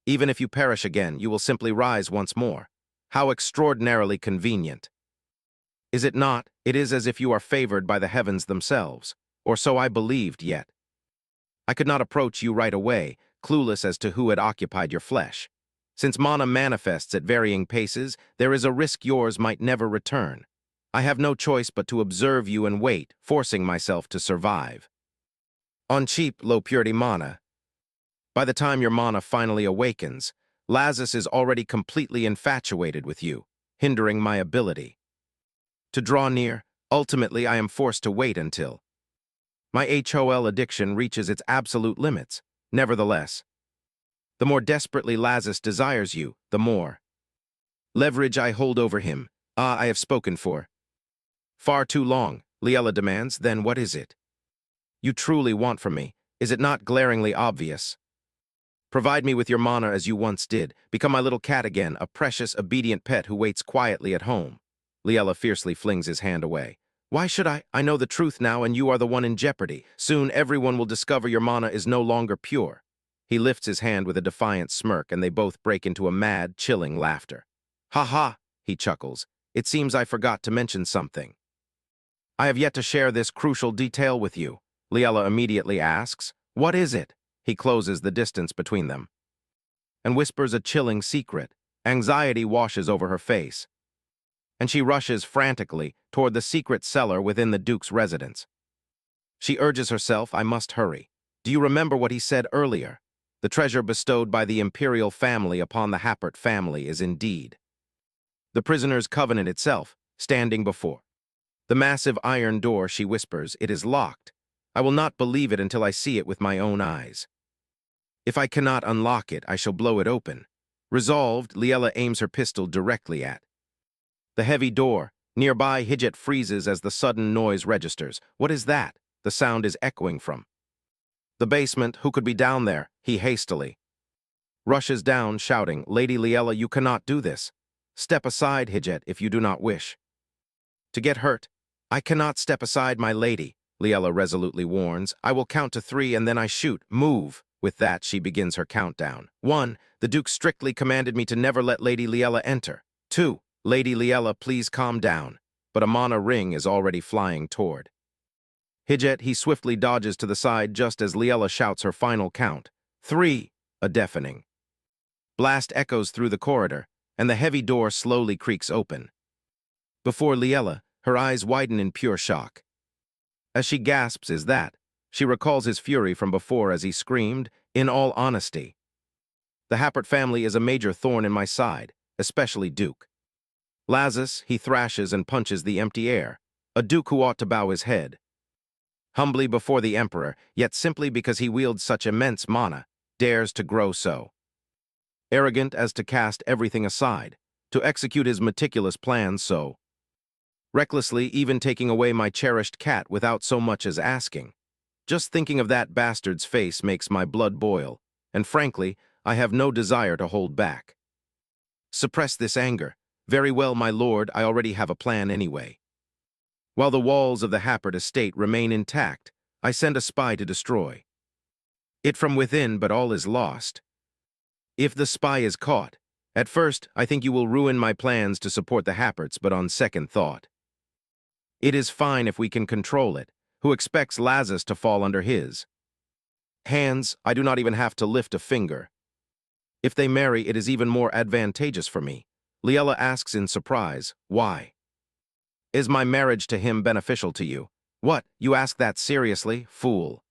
Even if you perish again, you will simply rise once more. How extraordinarily convenient. Is it not? It is as if you are favored by the heavens themselves, or so I believed, yet I could not approach you right away, clueless as to who had occupied your flesh. Since mana manifests at varying paces, there is a risk yours might never return. I have no choice but to observe you and wait, forcing myself to survive on cheap, low-purity mana. By the time your mana finally awakens, Lazarus is already completely infatuated with you, hindering my ability to draw near. Ultimately, I am forced to wait until my HOL addiction reaches its absolute limits. Nevertheless, the more desperately Lazarus desires you, the more leverage I hold over him. I have spoken for far too long, Liella demands. Then what is it you truly want from me? Is it not glaringly obvious? Provide me with your mana as you once did. Become my little cat again, a precious, obedient pet who waits quietly at home. Liella fiercely flings his hand away. Why should I? I know the truth now, and you are the one in jeopardy. Soon everyone will discover your mana is no longer pure. He lifts his hand with a defiant smirk, and they both break into a mad, chilling laughter. Ha ha, he chuckles. It seems I forgot to mention something. I have yet to share this crucial detail with you. Liella immediately asks. What is it? He closes the distance between them and whispers a chilling secret. Anxiety washes over her face, and she rushes frantically toward the secret cellar within the Duke's residence. She urges herself, I must hurry. Do you remember what he said earlier? The treasure bestowed by the imperial family upon the Happert family is indeed the prisoner's covenant itself, standing before the massive iron door. She whispers, it is locked. I will not believe it until I see it with my own eyes. If I cannot unlock it, I shall blow it open. Resolved, Liella aims her pistol directly at the heavy door. Nearby, Hijit freezes as the sudden noise registers. What is that? The sound is echoing from the basement. Who could be down there? He hastily rushes down, shouting, Lady Liella, you cannot do this. Step aside, Hijit, if you do not wish to get hurt. I cannot step aside, my lady, Liella resolutely warns. I will count to 3 and then I shoot. Move. With that, she begins her countdown. 1. The Duke strictly commanded me to never let Lady Liella enter. 2. Lady Liella, please calm down. But a mana ring is already flying toward Hijit. He swiftly dodges to the side just as Liella shouts her final count. 3. A deafening blast echoes through the corridor, and the heavy door slowly creaks open. Before Liella, her eyes widen in pure shock. As she gasps, is that? She recalls his fury from before as he screamed, in all honesty, the Happert family is a major thorn in my side, especially Duke Lazarus. He thrashes and punches the empty air, a Duke who ought to bow his head humbly before the Emperor, yet simply because he wields such immense mana, dares to grow so arrogant as to cast everything aside, to execute his meticulous plans so recklessly, even taking away my cherished cat without so much as asking. Just thinking of that bastard's face makes my blood boil, and frankly, I have no desire to hold back. Suppress this anger. Very well, my lord, I already have a plan anyway. While the walls of the Happert estate remain intact, I send a spy to destroy it from within, but all is lost if the spy is caught. At first, I think you will ruin my plans to support the Happerts, but on second thought, it is fine if we can control it. Who expects Lazarus to fall under his hands? I do not even have to lift a finger. If they marry, it is even more advantageous for me. Liella asks in surprise, why? Is my marriage to him beneficial to you? What, you ask that seriously, fool?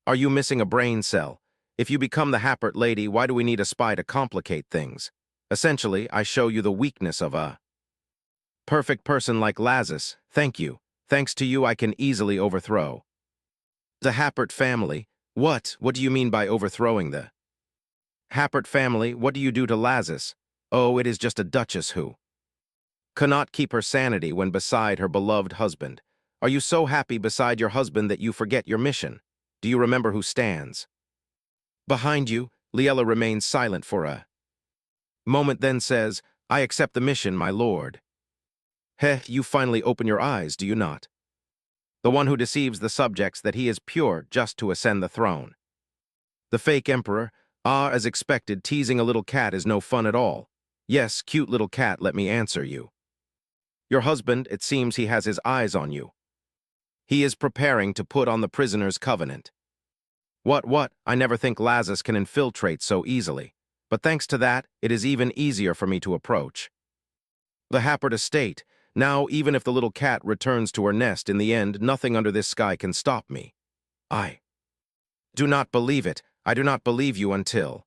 Are you missing a brain cell? If you become the Happert lady, why do we need a spy to complicate things? Essentially, I show you the weakness of a perfect person like Lazarus. Thank you. Thanks to you, I can easily overthrow the Happert family. What do you mean by overthrowing the Happert family? What do you do to Lazarus? Oh, it is just a duchess who cannot keep her sanity when beside her beloved husband. Are you so happy beside your husband that you forget your mission? Do you remember who stands behind you? Liella remains silent for a moment, then says, I accept the mission, my lord. Heh, you finally open your eyes, do you not? The one who deceives the subjects that he is pure just to ascend the throne. The fake emperor, as expected, teasing a little cat is no fun at all. Yes, cute little cat, let me answer you. Your husband, it seems he has his eyes on you. He is preparing to put on the prisoner's covenant. What? I never think Lazarus can infiltrate so easily. But thanks to that, it is even easier for me to approach the Happert estate. Now, even if the little cat returns to her nest in the end, nothing under this sky can stop me. I do not believe it. I do not believe you until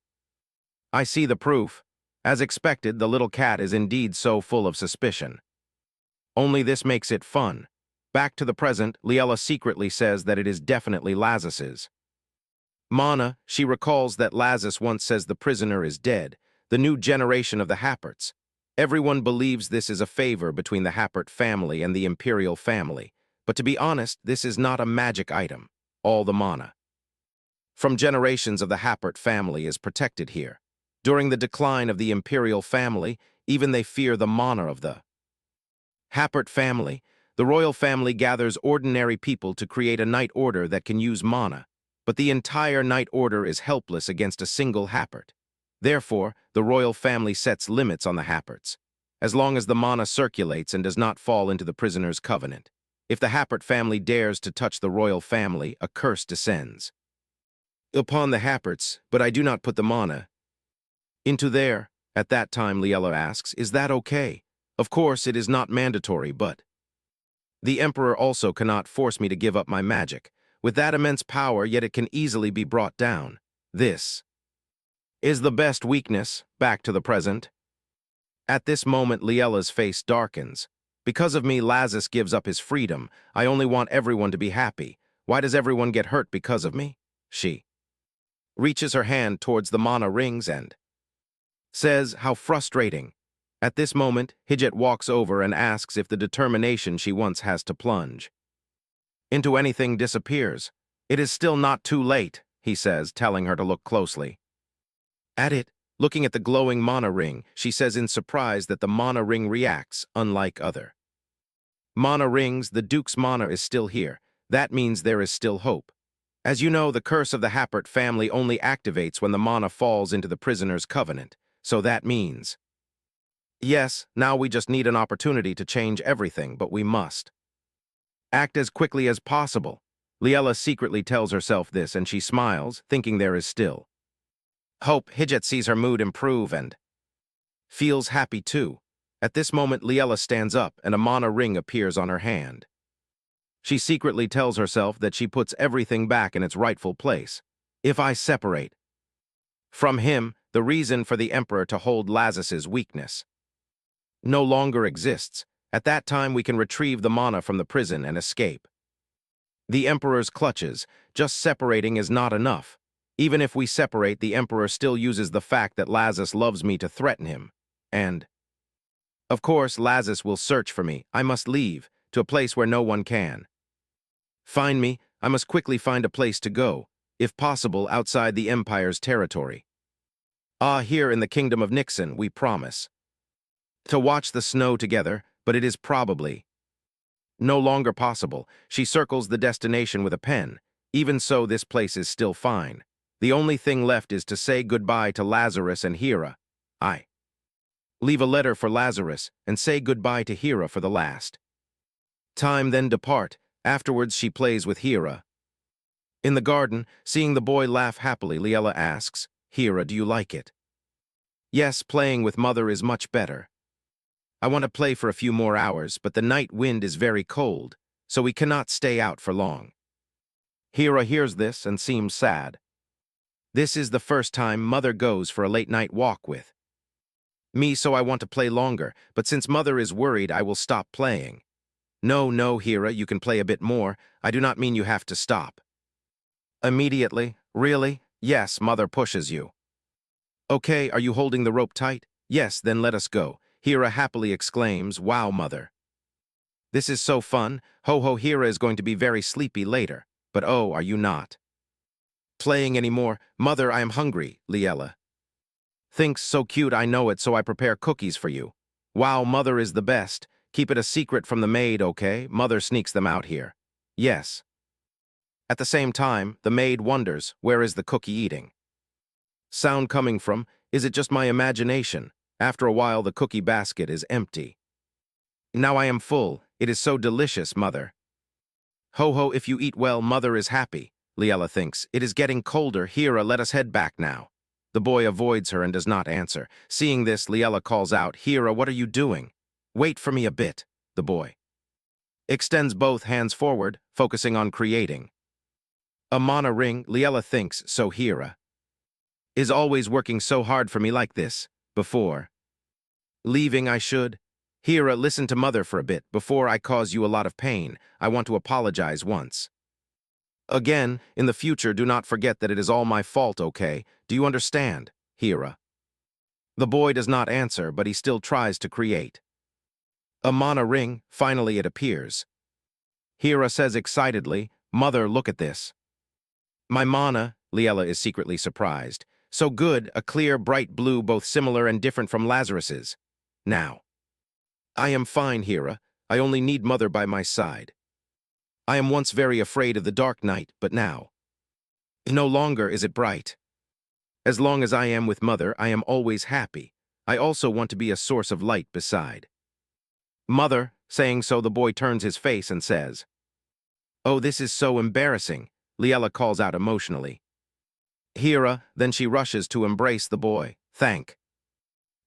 I see the proof. As expected, the little cat is indeed so full of suspicion. Only this makes it fun. Back to the present, Liella secretly says that it is definitely Lazarus's mana. She recalls that Lazarus once says the prisoner is dead, the new generation of the Happerts. Everyone believes this is a favor between the Happert family and the imperial family, but to be honest, this is not a magic item. All the mana from generations of the Happert family is protected here. During the decline of the imperial family, even they fear the mana of the Happert family. The royal family gathers ordinary people to create a Knight Order that can use mana, but the entire Knight Order is helpless against a single Happert. Therefore, the royal family sets limits on the Happerts, as long as the mana circulates and does not fall into the prisoner's covenant. If the Happert family dares to touch the royal family, a curse descends upon the Happerts, but I do not put the mana into there. At that time, Liella asks, is that okay? Of course, it is not mandatory, but the Emperor also cannot force me to give up my magic. With that immense power, yet it can easily be brought down. This is the best weakness, back to the present. At this moment, Liella's face darkens. Because of me, Lazarus gives up his freedom. I only want everyone to be happy. Why does everyone get hurt because of me? She reaches her hand towards the mana rings and says, how frustrating. At this moment, Hijit walks over and asks if the determination she once has to plunge into anything disappears. It is still not too late, he says, telling her to look closely at it. Looking at the glowing mana ring, she says in surprise that the mana ring reacts, unlike other mana rings. The Duke's mana is still here. That means there is still hope. As you know, the curse of the Happert family only activates when the mana falls into the prisoner's covenant. So that means, yes, now we just need an opportunity to change everything, but we must act as quickly as possible. Liella secretly tells herself this, and she smiles, thinking there is still hope. Hijit sees her mood improve and feels happy too. At this moment, Liella stands up, and a mana ring appears on her hand. She secretly tells herself that she puts everything back in its rightful place. If I separate from him, the reason for the Emperor to hold Lazarus's weakness no longer exists. At that time, we can retrieve the mana from the prison and escape the Emperor's clutches. Just separating is not enough. Even if we separate, the Emperor still uses the fact that Lazarus loves me to threaten him. And, of course, Lazarus will search for me. I must leave to a place where no one can find me. I must quickly find a place to go, if possible, outside the Empire's territory. Here in the Kingdom of Nixon, we promise to watch the snow together, but it is probably no longer possible. She circles the destination with a pen. Even so, this place is still fine. The only thing left is to say goodbye to Lazarus and Hera. I leave a letter for Lazarus and say goodbye to Hera for the last time, then depart. Afterwards, she plays with Hera. In the garden, seeing the boy laugh happily, Liella asks, Hera, do you like it? Yes, playing with mother is much better. I want to play for a few more hours, but the night wind is very cold, so we cannot stay out for long. Hera hears this and seems sad. This is the first time mother goes for a late-night walk with me, so I want to play longer, but since mother is worried, I will stop playing. No, Hera, you can play a bit more. I do not mean you have to stop immediately. Really? Yes, mother pushes you. Okay, are you holding the rope tight? Yes, then let us go. Hera happily exclaims, wow, mother. This is so fun. Ho, Hera is going to be very sleepy later. But oh, are you not playing anymore? Mother, I am hungry, Liella thinks. So cute, I know it, so I prepare cookies for you. Wow, mother is the best. Keep it a secret from the maid, okay? Mother sneaks them out here. Yes. At the same time, the maid wonders, where is the cookie eating sound coming from? Is it just my imagination? After a while, the cookie basket is empty. Now I am full. It is so delicious, mother. Ho, if you eat well, mother is happy, Liella thinks. It is getting colder. Hera, let us head back now. The boy avoids her and does not answer. Seeing this, Liella calls out, Hera, what are you doing? Wait for me a bit. The boy extends both hands forward, focusing on creating a mana ring. Liella thinks, so Hera is always working so hard for me like this. Before leaving, I should. Hera, listen to mother for a bit. Before I cause you a lot of pain, I want to apologize once again. In the future, do not forget that it is all my fault, okay? Do you understand, Hera? The boy does not answer, but he still tries to create a mana ring. Finally, it appears. Hera says excitedly, Mother, look at this. My mana. Liella is secretly surprised. So good, a clear, bright blue, both similar and different from Lazarus's. Now I am fine, Hera. I only need mother by my side. I am once very afraid of the dark night, but now no longer is it bright. As long as I am with mother, I am always happy. I also want to be a source of light beside mother. Saying so, the boy turns his face and says, "Oh, this is so embarrassing," Liella calls out emotionally. Hira, then she rushes to embrace the boy. "Thank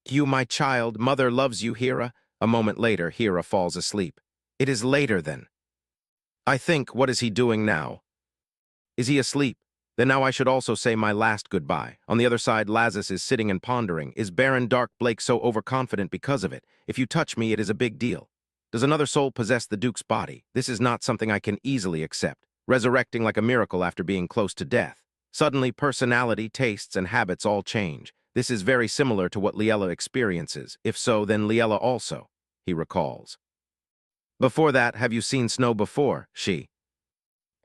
you, my child. Mother loves you, Hira." A moment later, Hira falls asleep. It is later then. I think, what is he doing now? Is he asleep? Then now I should also say my last goodbye. On the other side, Lazis is sitting and pondering. Is Baron Dark Blake so overconfident because of it? If you touch me, it is a big deal. Does another soul possess the Duke's body? This is not something I can easily accept. Resurrecting like a miracle after being close to death. Suddenly, personality, tastes, and habits all change. This is very similar to what Liella experiences. If so, then Liella also, he recalls. Before that, have you seen snow before? She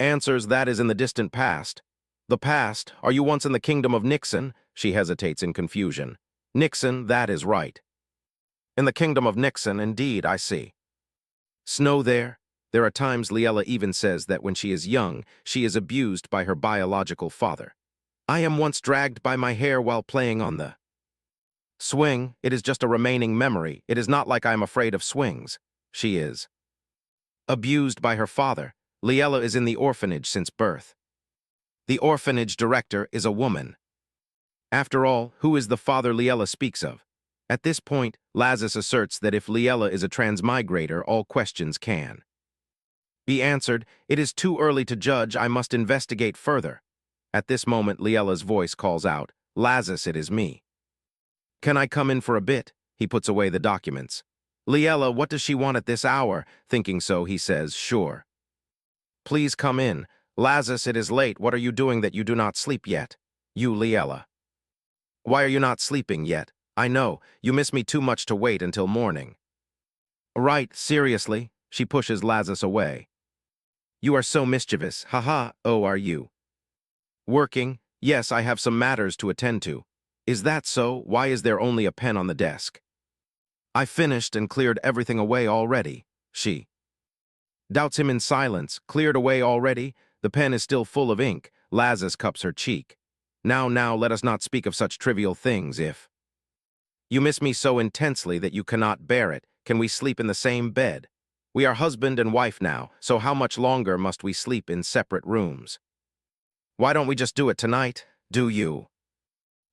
answers, that is in the distant past. The past? Are you once in the kingdom of Nixon? She hesitates in confusion. Nixon, that is right. In the kingdom of Nixon, indeed, I see. Snow there? There are times Liella even says that when she is young, she is abused by her biological father. I am once dragged by my hair while playing on the swing. It is just a remaining memory. It is not like I am afraid of swings. She is abused by her father. Liella is in the orphanage since birth. The orphanage director is a woman. After all, who is the father Liella speaks of? At this point, Lazis asserts that if Liella is a transmigrator, all questions can be answered. It is too early to judge. I must investigate further. At this moment, Liella's voice calls out, "Lazis, it is me. Can I come in for a bit?" He puts away the documents. "Liella, what does she want at this hour?" Thinking so, he says, "Sure. Please come in. Lazis, it is late. What are you doing that you do not sleep yet?" "You, Liella. Why are you not sleeping yet? I know, you miss me too much to wait until morning." "Right, seriously." She pushes Lazis away. "You are so mischievous. Haha. Oh, are you working?" "Yes, I have some matters to attend to." "Is that so? Why is there only a pen on the desk?" "I finished and cleared everything away already." She doubts him in silence. "Cleared away already?" The pen is still full of ink. Lazis cups her cheek. Now, let us not speak of such trivial things. If you miss me so intensely that you cannot bear it, can we sleep in the same bed? We are husband and wife now, so how much longer must we sleep in separate rooms? Why don't we just do it tonight? Do you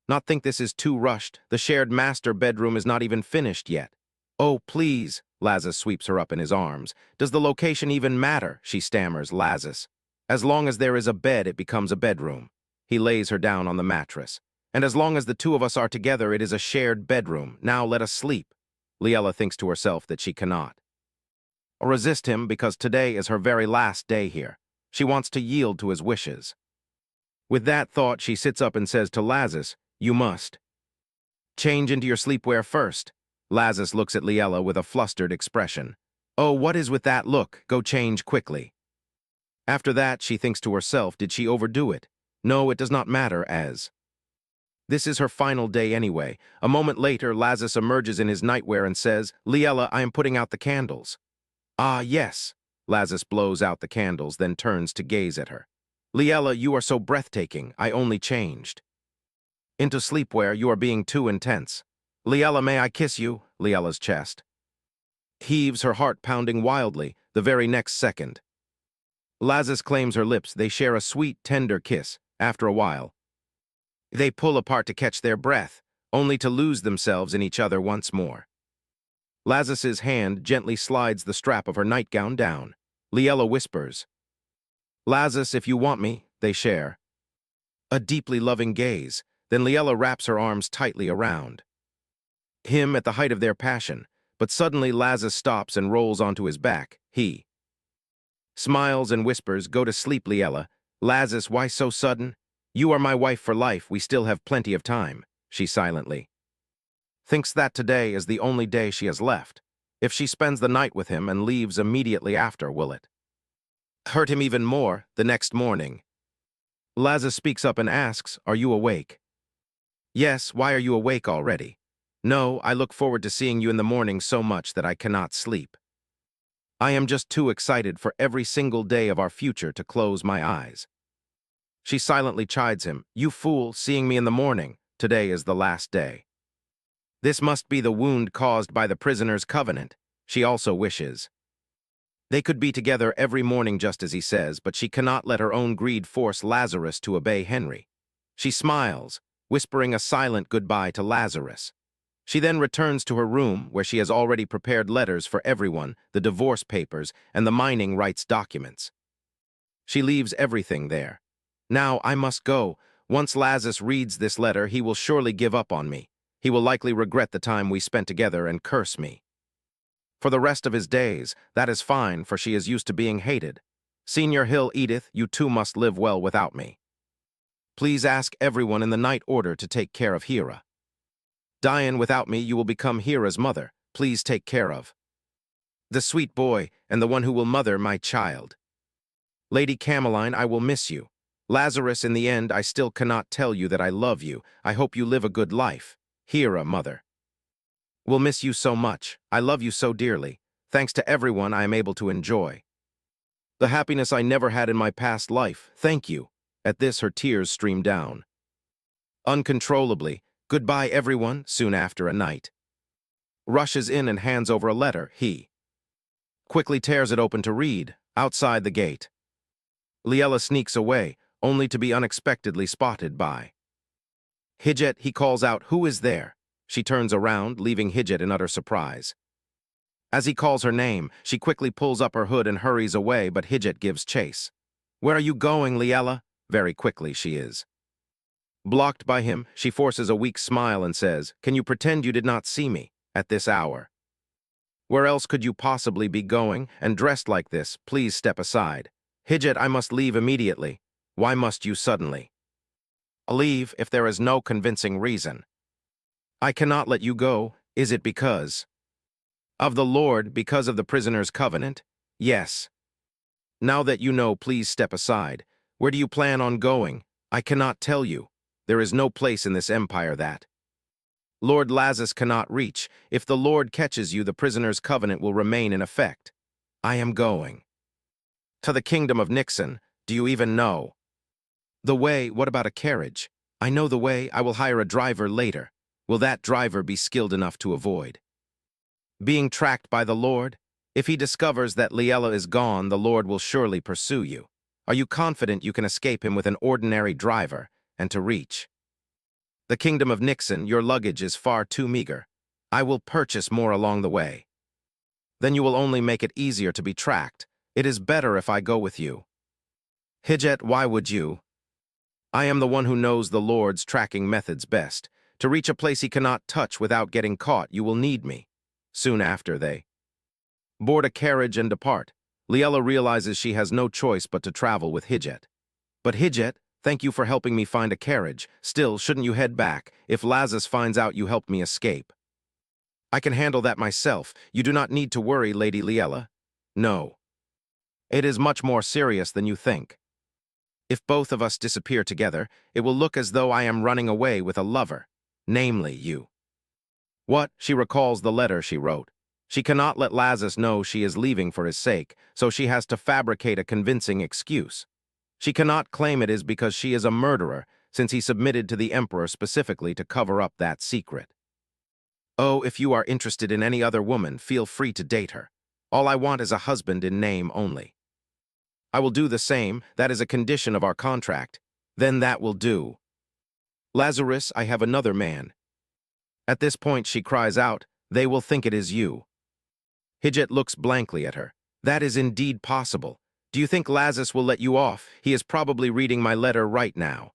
not think this is too rushed? The shared master bedroom is not even finished yet. "Oh, please." Lazis sweeps her up in his arms. "Does the location even matter?" She stammers, "Lazis. As long as there is a bed, it becomes a bedroom." He lays her down on the mattress. "And as long as the two of us are together, it is a shared bedroom. Now let us sleep." Liella thinks to herself that she cannot resist him because today is her very last day here. She wants to yield to his wishes. With that thought, she sits up and says to Lazis, "You must change into your sleepwear first." Lazis looks at Liella with a flustered expression. "Oh, what is with that look? Go change quickly." After that, she thinks to herself, did she overdo it? No, it does not matter, as this is her final day anyway. A moment later, Lazis emerges in his nightwear and says, "Liella, I am putting out the candles." "Ah, yes." Lazis blows out the candles, then turns to gaze at her. "Liella, you are so breathtaking. I only changed into sleepwear. You are being too intense." "Liella, may I kiss you?" Liella's chest heaves, her heart pounding wildly. The very next second, Lazis claims her lips. They share a sweet, tender kiss. After a while, they pull apart to catch their breath, only to lose themselves in each other once more. Lazis's hand gently slides the strap of her nightgown down. Liella whispers, "Lazis, if you want me." They share a deeply loving gaze. Then Liella wraps her arms tightly around him at the height of their passion. But suddenly Lazis stops and rolls onto his back. He smiles and whispers, "Go to sleep, Liella." "Lazis, why so sudden?" "You are my wife for life. We still have plenty of time." She silently thinks that today is the only day she has left. If she spends the night with him and leaves immediately after, will it hurt him even more? The next morning, Lazis speaks up and asks, "Are you awake?" "Yes, why are you awake already?" "No, I look forward to seeing you in the morning so much that I cannot sleep. I am just too excited for every single day of our future to close my eyes." She silently chides him, "You fool, seeing me in the morning. Today is the last day. This must be the wound caused by the prisoner's covenant." She also wishes they could be together every morning just as he says, but she cannot let her own greed force Lazarus to obey Henry. She smiles, whispering a silent goodbye to Lazarus. She then returns to her room, where she has already prepared letters for everyone, the divorce papers, and the mining rights documents. She leaves everything there. Now I must go. Once Lazarus reads this letter, he will surely give up on me. He will likely regret the time we spent together and curse me. For the rest of his days, that is fine, for she is used to being hated. Senior Hill Edith, you too must live well without me. Please ask everyone in the night order to take care of Hera. Diane, without me, you will become Hera's mother. Please take care of the sweet boy and the one who will mother my child. Lady Cameline, I will miss you. Lazarus, in the end, I still cannot tell you that I love you. I hope you live a good life. Hera, mother. Will miss you so much. I love you so dearly. Thanks to everyone, I am able to enjoy the happiness I never had in my past life. Thank you. At this, her tears stream down uncontrollably. Goodbye, everyone. Soon after, a knight rushes in and hands over a letter. He quickly tears it open to read. Outside the gate, Liella sneaks away, only to be unexpectedly spotted by Hijette. He calls out, "Who is there?" She turns around, leaving Hijette in utter surprise. As he calls her name, she quickly pulls up her hood and hurries away, but Hijette gives chase. "Where are you going, Liella?" Very quickly she is blocked by him. She forces a weak smile and says, "Can you pretend you did not see me at this hour? Where else could you possibly be going, and dressed like this? Please step aside." "Hijette, I must leave immediately." "Why must you suddenly leave if there is no convincing reason?" "I cannot let you go. Is it because of the Lord, because of the prisoner's covenant?" "Yes." "Now that you know, please step aside. Where do you plan on going?" "I cannot tell you. There is no place in this empire that Lord Lazarus cannot reach. If the Lord catches you, the prisoner's covenant will remain in effect." "I am going to the kingdom of Nixon. Do you even know the way?" "What about a carriage?" "I know the way. I will hire a driver later." "Will that driver be skilled enough to avoid being tracked by the Lord? If he discovers that Liella is gone, the Lord will surely pursue you. Are you confident you can escape him with an ordinary driver and to reach the kingdom of Nixon? Your luggage is far too meager. I will purchase more along the way. Then you will only make it easier to be tracked. It is better if I go with you." "Hijette, why would you?" "I am the one who knows the Lord's tracking methods best. To reach a place he cannot touch without getting caught, you will need me." Soon after, they board a carriage and depart. Liella realizes she has no choice but to travel with Hijette. "But Hijette, thank you for helping me find a carriage. Still, shouldn't you head back if Lazarus finds out you helped me escape?" "I can handle that myself. You do not need to worry, Lady Liella." "No. It is much more serious than you think. If both of us disappear together, it will look as though I am running away with a lover, namely you." "What?" She recalls the letter she wrote. She cannot let Lazarus know she is leaving for his sake, so she has to fabricate a convincing excuse. She cannot claim it is because she is a murderer, since he submitted to the Emperor specifically to cover up that secret. "Oh, if you are interested in any other woman, feel free to date her. All I want is a husband in name only." "I will do the same. That is a condition of our contract." "Then that will do." "Lazarus, I have another man." At this point she cries out, "They will think it is you." Hijette looks blankly at her. "That is indeed possible. Do you think Lazarus will let you off? He is probably reading my letter right now."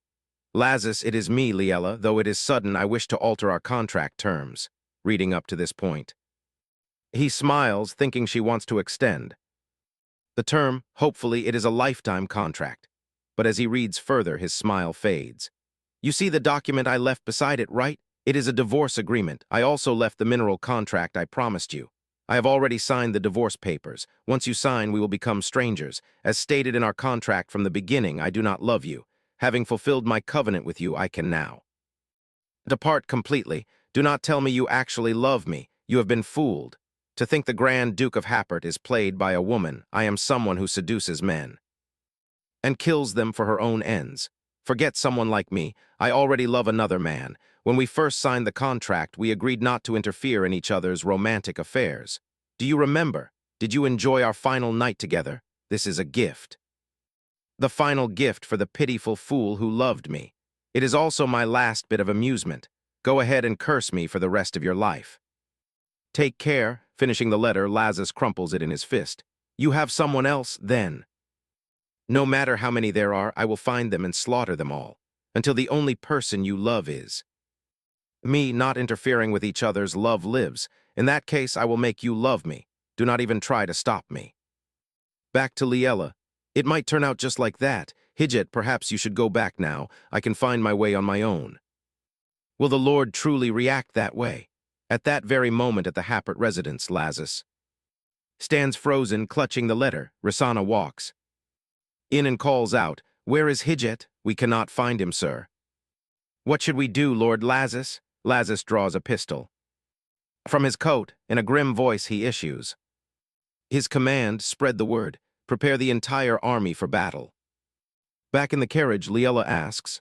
"Lazarus, it is me, Liella. Though it is sudden, I wish to alter our contract terms." Reading up to this point, he smiles, thinking she wants to extend the term. Hopefully, it is a lifetime contract. But as he reads further, his smile fades. "You see the document I left beside it, right? It is a divorce agreement. I also left the mineral contract I promised you. I have already signed the divorce papers. Once you sign, we will become strangers. As stated in our contract from the beginning, I do not love you. Having fulfilled my covenant with you, I can now depart completely. Do not tell me you actually love me. You have been fooled. To think the Grand Duke of Happert is played by a woman. I am someone who seduces men and kills them for her own ends. Forget someone like me. I already love another man. When we first signed the contract, we agreed not to interfere in each other's romantic affairs. Do you remember? Did you enjoy our final night together? This is a gift. The final gift for the pitiful fool who loved me. It is also my last bit of amusement. Go ahead and curse me for the rest of your life. Take care. Finishing the letter, Lazarus crumples it in his fist. You have someone else, then. No matter how many there are, I will find them and slaughter them all, until the only person you love is. Me not interfering with each other's love lives. In that case, I will make you love me. Do not even try to stop me. Back to Liella. It might turn out just like that. Hijit, perhaps you should go back now. I can find my way on my own. Will the Lord truly react that way? At that very moment at the Happert residence, Lazarus stands frozen, clutching the letter. Rasana walks in and calls out, "Where is Hijit? We cannot find him, sir." "What should we do, Lord Lazarus?" Lazarus draws a pistol. From his coat, in a grim voice he issues his command, "Spread the word. Prepare the entire army for battle." Back in the carriage, Liella asks,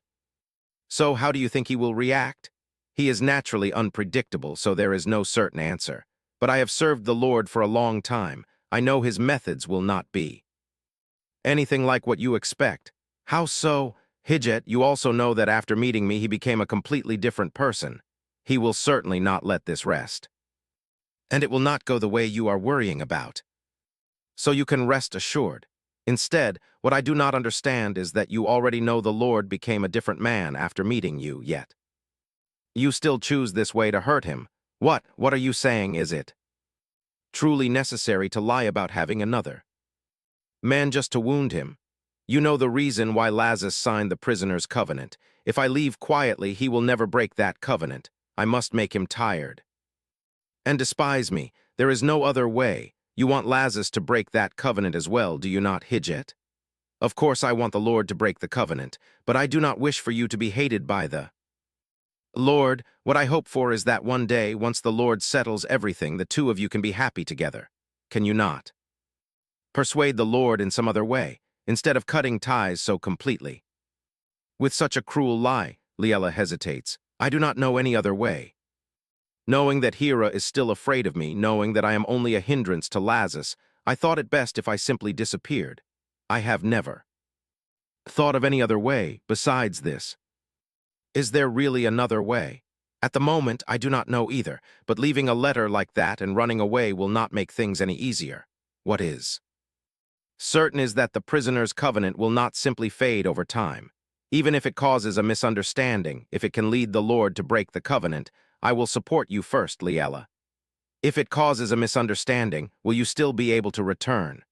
"So how do you think he will react?" He is naturally unpredictable, so there is no certain answer. But I have served the Lord for a long time. I know his methods will not be anything like what you expect. How so? Hijit, you also know that after meeting me, he became a completely different person. He will certainly not let this rest. And it will not go the way you are worrying about. So you can rest assured. Instead, what I do not understand is that you already know the Lord became a different man after meeting you, yet you still choose this way to hurt him. What are you saying? Is it truly necessary to lie about having another man just to wound him? You know the reason why Lazarus signed the prisoner's covenant. If I leave quietly, he will never break that covenant. I must make him tired and despise me. There is no other way. You want Lazarus to break that covenant as well, do you not, Hijit? Of course I want the Lord to break the covenant, but I do not wish for you to be hated by the Lord. What I hope for is that one day, once the Lord settles everything, the two of you can be happy together. Can you not persuade the Lord in some other way, instead of cutting ties so completely with such a cruel lie? Liella hesitates. I do not know any other way. Knowing that Hera is still afraid of me, knowing that I am only a hindrance to Lazarus, I thought it best if I simply disappeared. I have never thought of any other way besides this. Is there really another way? At the moment, I do not know either, but leaving a letter like that and running away will not make things any easier. What is certain is that the prisoner's covenant will not simply fade over time. Even if it causes a misunderstanding, if it can lead the Lord to break the covenant, I will support you first, Liella. If it causes a misunderstanding, will you still be able to return?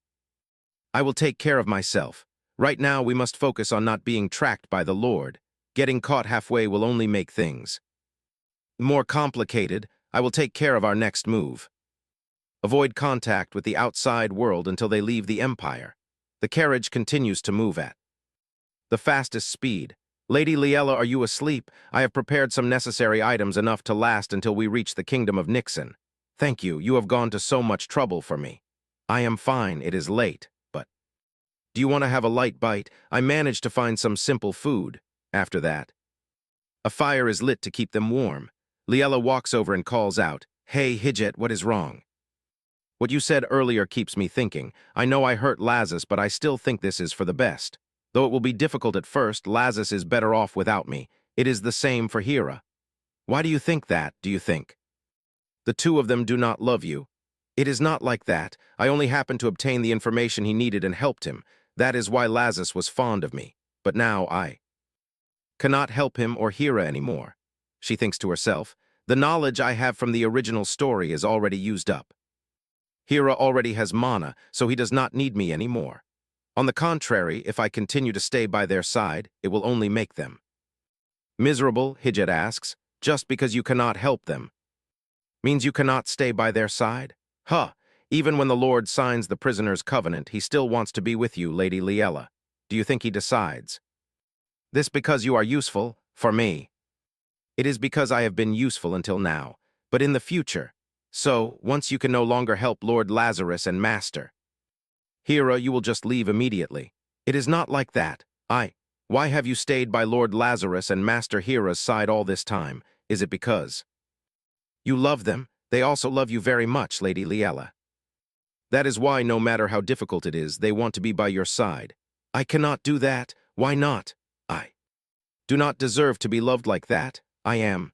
I will take care of myself. Right now we must focus on not being tracked by the Lord. Getting caught halfway will only make things more complicated. I will take care of our next move. Avoid contact with the outside world until they leave the Empire. The carriage continues to move at the fastest speed. Lady Liella, are you asleep? I have prepared some necessary items enough to last until we reach the kingdom of Nixon. Thank you. You have gone to so much trouble for me. I am fine. It is late, but do you want to have a light bite? I managed to find some simple food. After that, a fire is lit to keep them warm. Liella walks over and calls out, "Hey, Hijit, what is wrong?" What you said earlier keeps me thinking. I know I hurt Lazarus, but I still think this is for the best. Though it will be difficult at first, Lazarus is better off without me. It is the same for Hera. Why do you think that, do you think? The two of them do not love you. It is not like that. I only happened to obtain the information he needed and helped him. That is why Lazarus was fond of me. But now I cannot help him or Hera anymore. She thinks to herself, the knowledge I have from the original story is already used up. Hera already has mana, so he does not need me anymore. On the contrary, if I continue to stay by their side, it will only make them miserable. Hijit asks, just because you cannot help them means you cannot stay by their side? Even when the Lord signs the prisoner's covenant, he still wants to be with you, Lady Liella. Do you think he decides this because you are useful? For me, it is because I have been useful until now, but in the future. So, once you can no longer help Lord Lazarus and Master Hera, you will just leave immediately. It is not like that. Why have you stayed by Lord Lazarus and Master Hera's side all this time? Is it because you love them? They also love you very much, Lady Liella. That is why, no matter how difficult it is, they want to be by your side. I cannot do that. Why not? I do not deserve to be loved like that. I am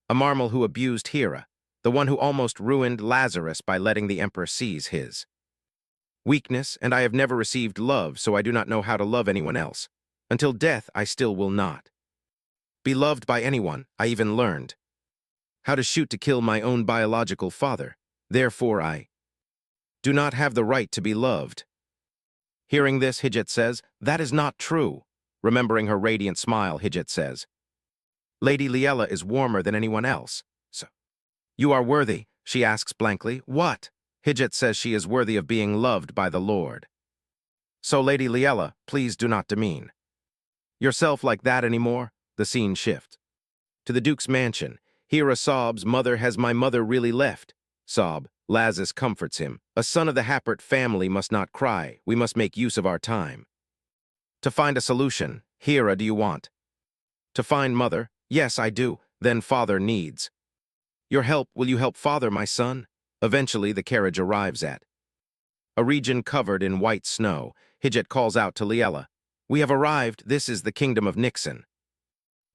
a Marmal who abused Hera, the one who almost ruined Lazarus by letting the Emperor seize his weakness, and I have never received love, so I do not know how to love anyone else. Until death, I still will not be loved by anyone. I even learned how to shoot to kill my own biological father. Therefore, I do not have the right to be loved. Hearing this, Hijit says, that is not true. Remembering her radiant smile, Hijit says, Lady Liella is warmer than anyone else. So, you are worthy, she asks blankly. What? Hijit says she is worthy of being loved by the Lord. So, Lady Liella, please do not demean yourself like that anymore. The scene shifts to the Duke's mansion. Hera sobs, Mother, has my mother really left? Sob. Lazarus comforts him. A son of the Happert family must not cry. We must make use of our time to find a solution. Hera, do you want to find Mother? Yes, I do. Then Father needs your help. Will you help Father, my son? Eventually, the carriage arrives at a region covered in white snow. Hijit calls out to Liella, we have arrived. This is the kingdom of Nixon.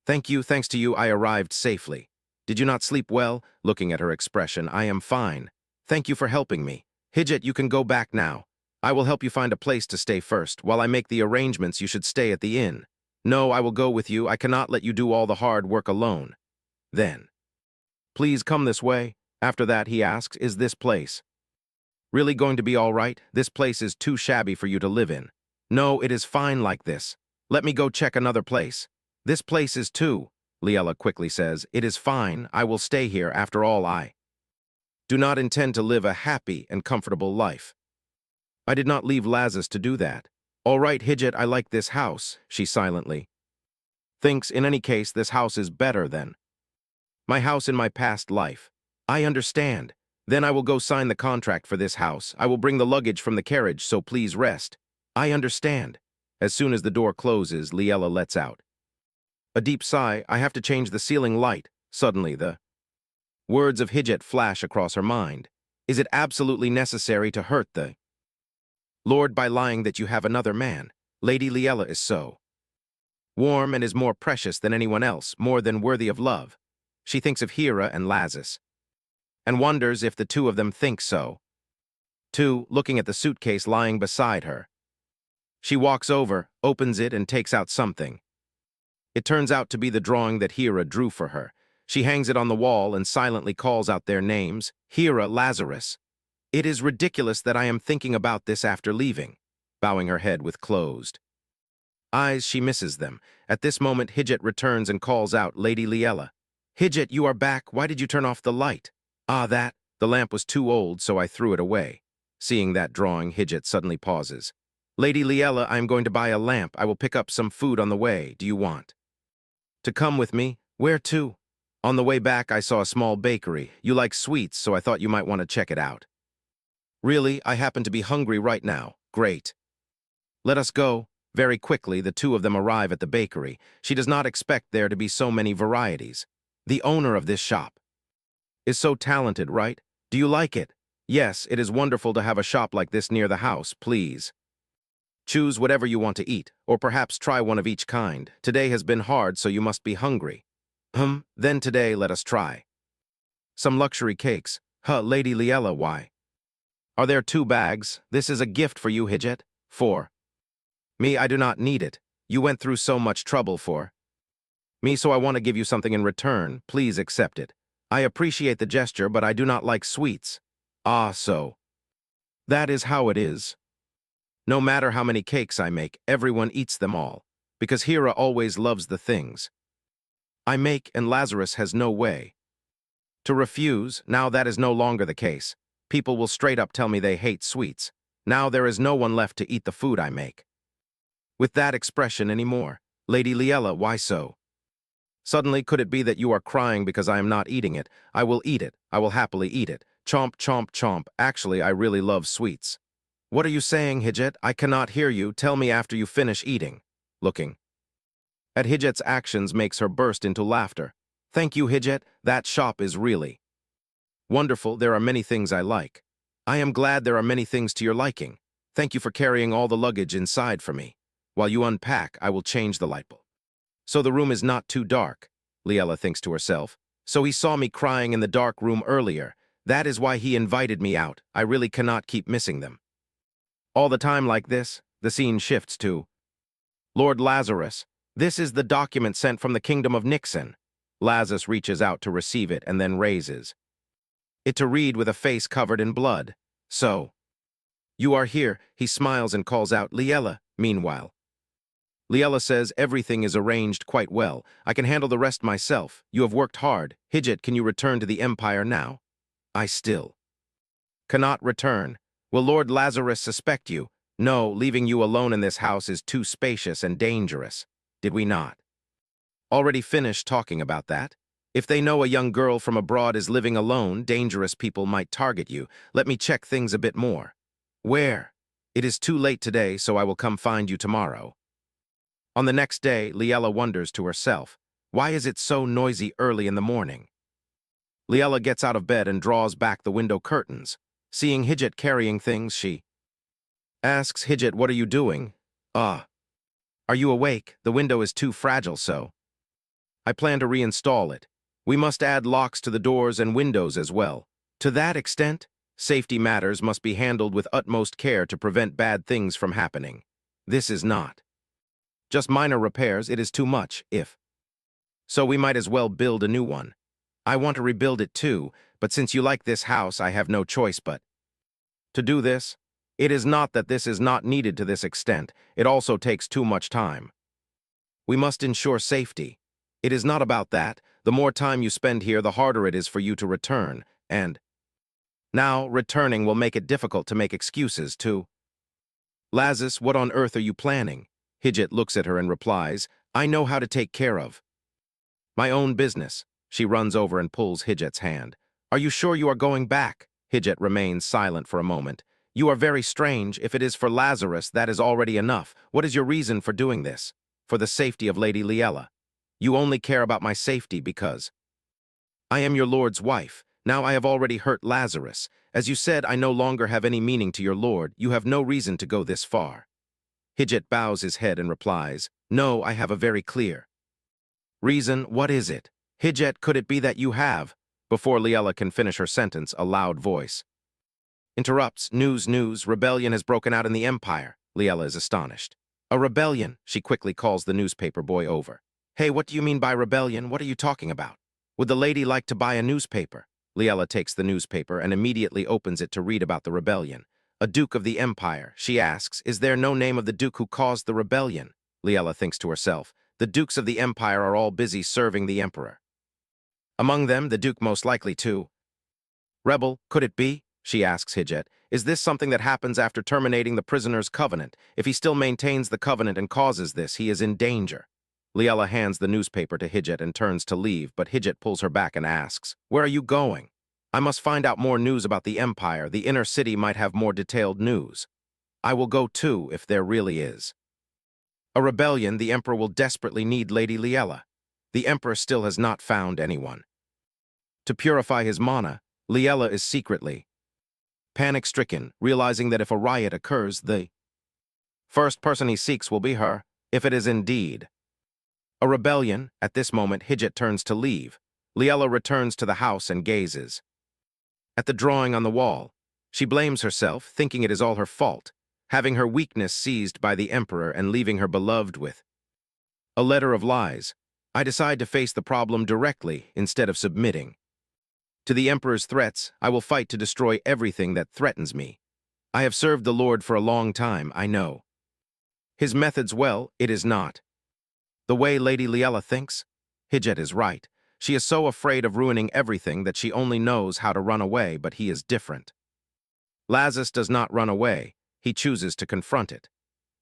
Thank you. Thanks to you, I arrived safely. Did you not sleep well? Looking at her expression, I am fine. Thank you for helping me. Hijit, you can go back now. I will help you find a place to stay first. While I make the arrangements, you should stay at the inn. No, I will go with you. I cannot let you do all the hard work alone. Then, please come this way. After that, he asks, is this place really going to be all right? This place is too shabby for you to live in. No, it is fine like this. Let me go check another place. This place is too. Liella quickly says, it is fine. I will stay here. After all, I do not intend to live a happy and comfortable life. I did not leave Lazarus to do that. All right, Hijit, I like this house, she silently thinks. In any case, this house is better than my house in my past life. I understand. Then I will go sign the contract for this house. I will bring the luggage from the carriage, so please rest. I understand. As soon as the door closes, Liella lets out a deep sigh. I have to change the ceiling light. Suddenly, the words of Hijit flash across her mind. Is it absolutely necessary to hurt the Lord by lying that you have another man? Lady Liella is so warm and is more precious than anyone else, more than worthy of love. She thinks of Hera and Lazarus, and wonders if the two of them think so, too. Looking at the suitcase lying beside her, she walks over, opens it, and takes out something. It turns out to be the drawing that Hera drew for her. She hangs it on the wall and silently calls out their names, Hera, Lazarus. It is ridiculous that I am thinking about this after leaving. Bowing her head with closed eyes, she misses them. At this moment, Hijit returns and calls out, Lady Liella. Hijit, you are back. Why did you turn off the light? Ah, that. The lamp was too old, so I threw it away. Seeing that drawing, Hijit suddenly pauses. Lady Liella, I am going to buy a lamp. I will pick up some food on the way. Do you want to come with me? Where to? On the way back, I saw a small bakery. You like sweets, so I thought you might want to check it out. Really, I happen to be hungry right now. Great. Let us go. Very quickly, the two of them arrive at the bakery. She does not expect there to be so many varieties. The owner of this shop is so talented, right? Do you like it? Yes, it is wonderful to have a shop like this near the house. Please choose whatever you want to eat, or perhaps try one of each kind. Today has been hard, so you must be hungry. Then today let us try some luxury cakes. Lady Liella, why are there 2 bags? This is a gift for you, Hijit. For me, I do not need it. You went through so much trouble for me, so I want to give you something in return. Please accept it. I appreciate the gesture, but I do not like sweets. Ah, so that is how it is. No matter how many cakes I make, everyone eats them all, because Hera always loves the things I make, and Lazarus has no way to refuse. Now that is no longer the case. People will straight up tell me they hate sweets. Now there is no one left to eat the food I make with that expression anymore. Lady Liella, why so? Suddenly, could it be that you are crying because I am not eating it? I will eat it. I will happily eat it. Chomp, chomp, chomp. Actually, I really love sweets. What are you saying, Hijit? I cannot hear you. Tell me after you finish eating. Looking at Hijit's actions makes her burst into laughter. Thank you, Hijit. That shop is really wonderful. There are many things I like. I am glad there are many things to your liking. Thank you for carrying all the luggage inside for me. While you unpack, I will change the light bulb. So the room is not too dark, Liella thinks to herself. So he saw me crying in the dark room earlier. That is why he invited me out. I really cannot keep missing them. All the time like this, the scene shifts to Lord Lazarus. This is the document sent from the kingdom of Nixon. Lazarus reaches out to receive it and then raises it to read with a face covered in blood. So, you are here, he smiles and calls out, Liella. Meanwhile, Liella says everything is arranged quite well. I can handle the rest myself. You have worked hard. Hijit, can you return to the Empire now? I still cannot return. Will Lord Lazarus suspect you? No, leaving you alone in this house is too spacious and dangerous. Did we not already finish talking about that? If they know a young girl from abroad is living alone, dangerous people might target you. Let me check things a bit more. Where? It is too late today, so I will come find you tomorrow. On the next day, Liella wonders to herself, why is it so noisy early in the morning? Liella gets out of bed and draws back the window curtains. Seeing Hijit carrying things, she asks, Hijit, what are you doing? Are you awake? The window is too fragile, so I plan to reinstall it. We must add locks to the doors and windows as well. To that extent, safety matters must be handled with utmost care to prevent bad things from happening. This is not just minor repairs, it is too much, so we might as well build a new one. I want to rebuild it too, but since you like this house, I have no choice but to do this. It is not that this is not needed to this extent, it also takes too much time. We must ensure safety. It is not about that. The more time you spend here, the harder it is for you to return, and now returning will make it difficult to make excuses to Lazarus, what on earth are you planning? Hijit looks at her and replies, I know how to take care of my own business. She runs over and pulls Hijit's hand. Are you sure you are going back? Hijit remains silent for a moment. You are very strange. If it is for Lazarus, that is already enough. What is your reason for doing this? For the safety of Lady Liella. You only care about my safety because I am your lord's wife. Now I have already hurt Lazarus. As you said, I no longer have any meaning to your lord. You have no reason to go this far. Hijit bows his head and replies, no, I have a very clear reason. What is it? Hijit, could it be that you have? Before Liella can finish her sentence, a loud voice interrupts. News, rebellion has broken out in the Empire. Liella is astonished. A rebellion? She quickly calls the newspaper boy over. Hey, what do you mean by rebellion? What are you talking about? Would the lady like to buy a newspaper? Liella takes the newspaper and immediately opens it to read about the rebellion. A duke of the Empire, she asks, is there no name of the duke who caused the rebellion? Liella thinks to herself, the dukes of the Empire are all busy serving the emperor. Among them, the duke most likely to rebel, could it be? She asks Hijit, is this something that happens after terminating the prisoner's covenant? If he still maintains the covenant and causes this, he is in danger. Liella hands the newspaper to Hijit and turns to leave, but Hijit pulls her back and asks, where are you going? I must find out more news about the Empire. The inner city might have more detailed news. I will go too, if there really is a rebellion. The Emperor will desperately need Lady Liella. The Emperor still has not found anyone to purify his mana. Liella is secretly panic-stricken, realizing that if a riot occurs, the first person he seeks will be her, if it is indeed a rebellion. At this moment, Hijit turns to leave. Liella returns to the house and gazes at the drawing on the wall. She blames herself, thinking it is all her fault, having her weakness seized by the Emperor and leaving her beloved with a letter of lies. I decide to face the problem directly instead of submitting to the Emperor's threats. I will fight to destroy everything that threatens me. I have served the Lord for a long time. I know his methods well. It is not the way Lady Liella thinks. Hijit is right. She is so afraid of ruining everything that she only knows how to run away, but he is different. Lazarus does not run away. He chooses to confront it.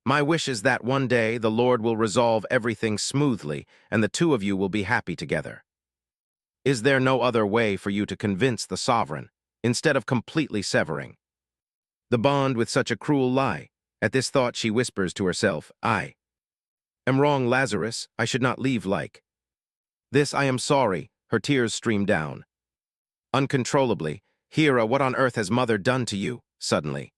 My wish is that one day the Lord will resolve everything smoothly and the two of you will be happy together. Is there no other way for you to convince the sovereign, instead of completely severing the bond with such a cruel lie? At this thought she whispers to herself, I am wrong, Lazarus. I should not leave like this. I am sorry. Her tears stream down uncontrollably. Hira, what on earth has Mother done to you? Suddenly,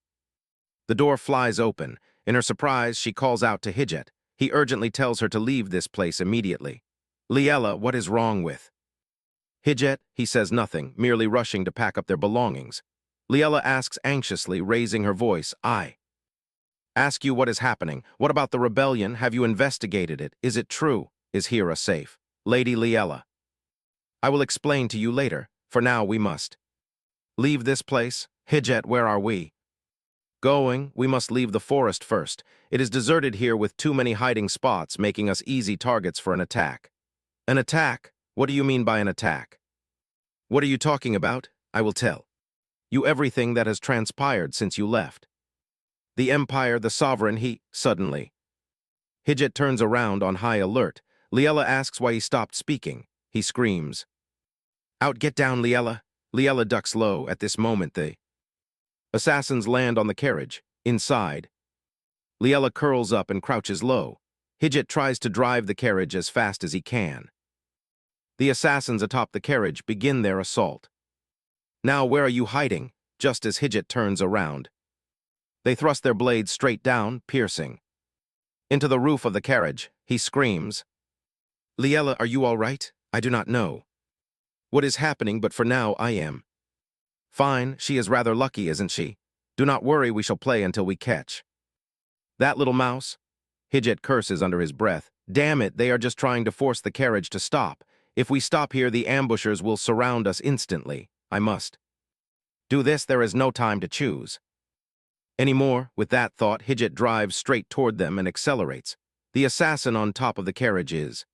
the door flies open. In her surprise, she calls out to Hijit. He urgently tells her to leave this place immediately. Liella, what is wrong with Hijit? He says nothing, merely rushing to pack up their belongings. Liella asks anxiously, raising her voice, I ask you what is happening. What about the rebellion? Have you investigated it? Is it true? Is Hira safe? Lady Liella, I will explain to you later. For now, we must leave this place. Hijit, where are we going? We must leave the forest first. It is deserted here with too many hiding spots, making us easy targets for an attack. An attack? What do you mean by an attack? What are you talking about? I will tell you everything that has transpired since you left. The Empire, the Sovereign, suddenly. Hijit turns around on high alert. Liella asks why he stopped speaking. He screams, out, get down, Liella. Liella ducks low. At this moment, the assassins land on the carriage. Inside, Liella curls up and crouches low. Hijit tries to drive the carriage as fast as he can. The assassins atop the carriage begin their assault. Now, where are you hiding? Just as Hijit turns around, they thrust their blades straight down, piercing into the roof of the carriage. He screams, Liella, are you all right? I do not know what is happening, but for now I am fine. She is rather lucky, isn't she? Do not worry, we shall play until we catch that little mouse. Hijit curses under his breath. Damn it, they are just trying to force the carriage to stop. If we stop here, the ambushers will surround us instantly. I must do this. There is no time to choose anymore. With that thought, Hijit drives straight toward them and accelerates. The assassin on top of the carriage is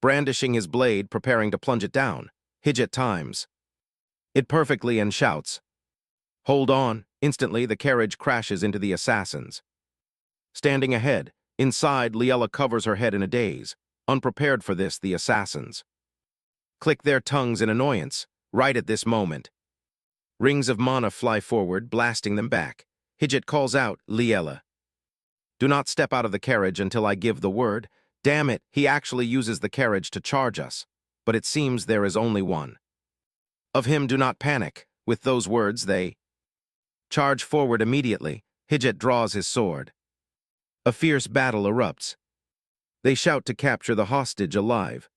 brandishing his blade, preparing to plunge it down. Hijit times it perfectly and shouts, hold on. Instantly, the carriage crashes into the assassins standing ahead. Inside, Liella covers her head in a daze. Unprepared for this, the assassins click their tongues in annoyance. Right at this moment, rings of mana fly forward, blasting them back. Hijit calls out, Liella, do not step out of the carriage until I give the word. Damn it, he actually uses the carriage to charge us. But it seems there is only one of him. Do not panic. With those words, they charge forward immediately. Hijit draws his sword. A fierce battle erupts. They shout to capture the hostage alive.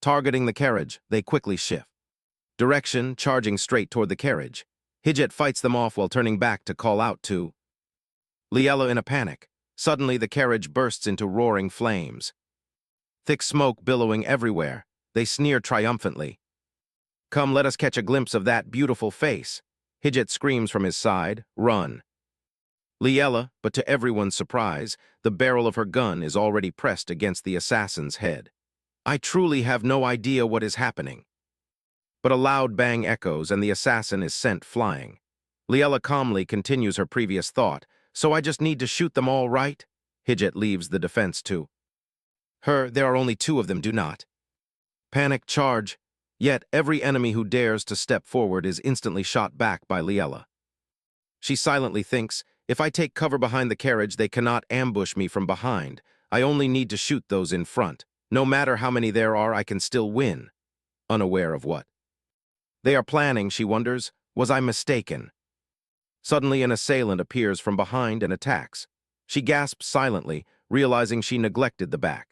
Targeting the carriage, they quickly shift direction, charging straight toward the carriage. Hijit fights them off while turning back to call out to Liella in a panic. Suddenly, the carriage bursts into roaring flames. Thick smoke billowing everywhere. They sneer triumphantly. Come, let us catch a glimpse of that beautiful face. Hijit screams from his side, run. Liella, but to everyone's surprise, the barrel of her gun is already pressed against the assassin's head. I truly have no idea what is happening. But a loud bang echoes and the assassin is sent flying. Liella calmly continues her previous thought. So I just need to shoot them all, right? Hijit leaves the defense to her. There are only two of them. Do not panic, charge. Yet every enemy who dares to step forward is instantly shot back by Liella. She silently thinks, if I take cover behind the carriage, they cannot ambush me from behind. I only need to shoot those in front. No matter how many there are, I can still win. Unaware of what they are planning, she wonders, was I mistaken? Suddenly, an assailant appears from behind and attacks. She gasps silently, realizing she neglected the back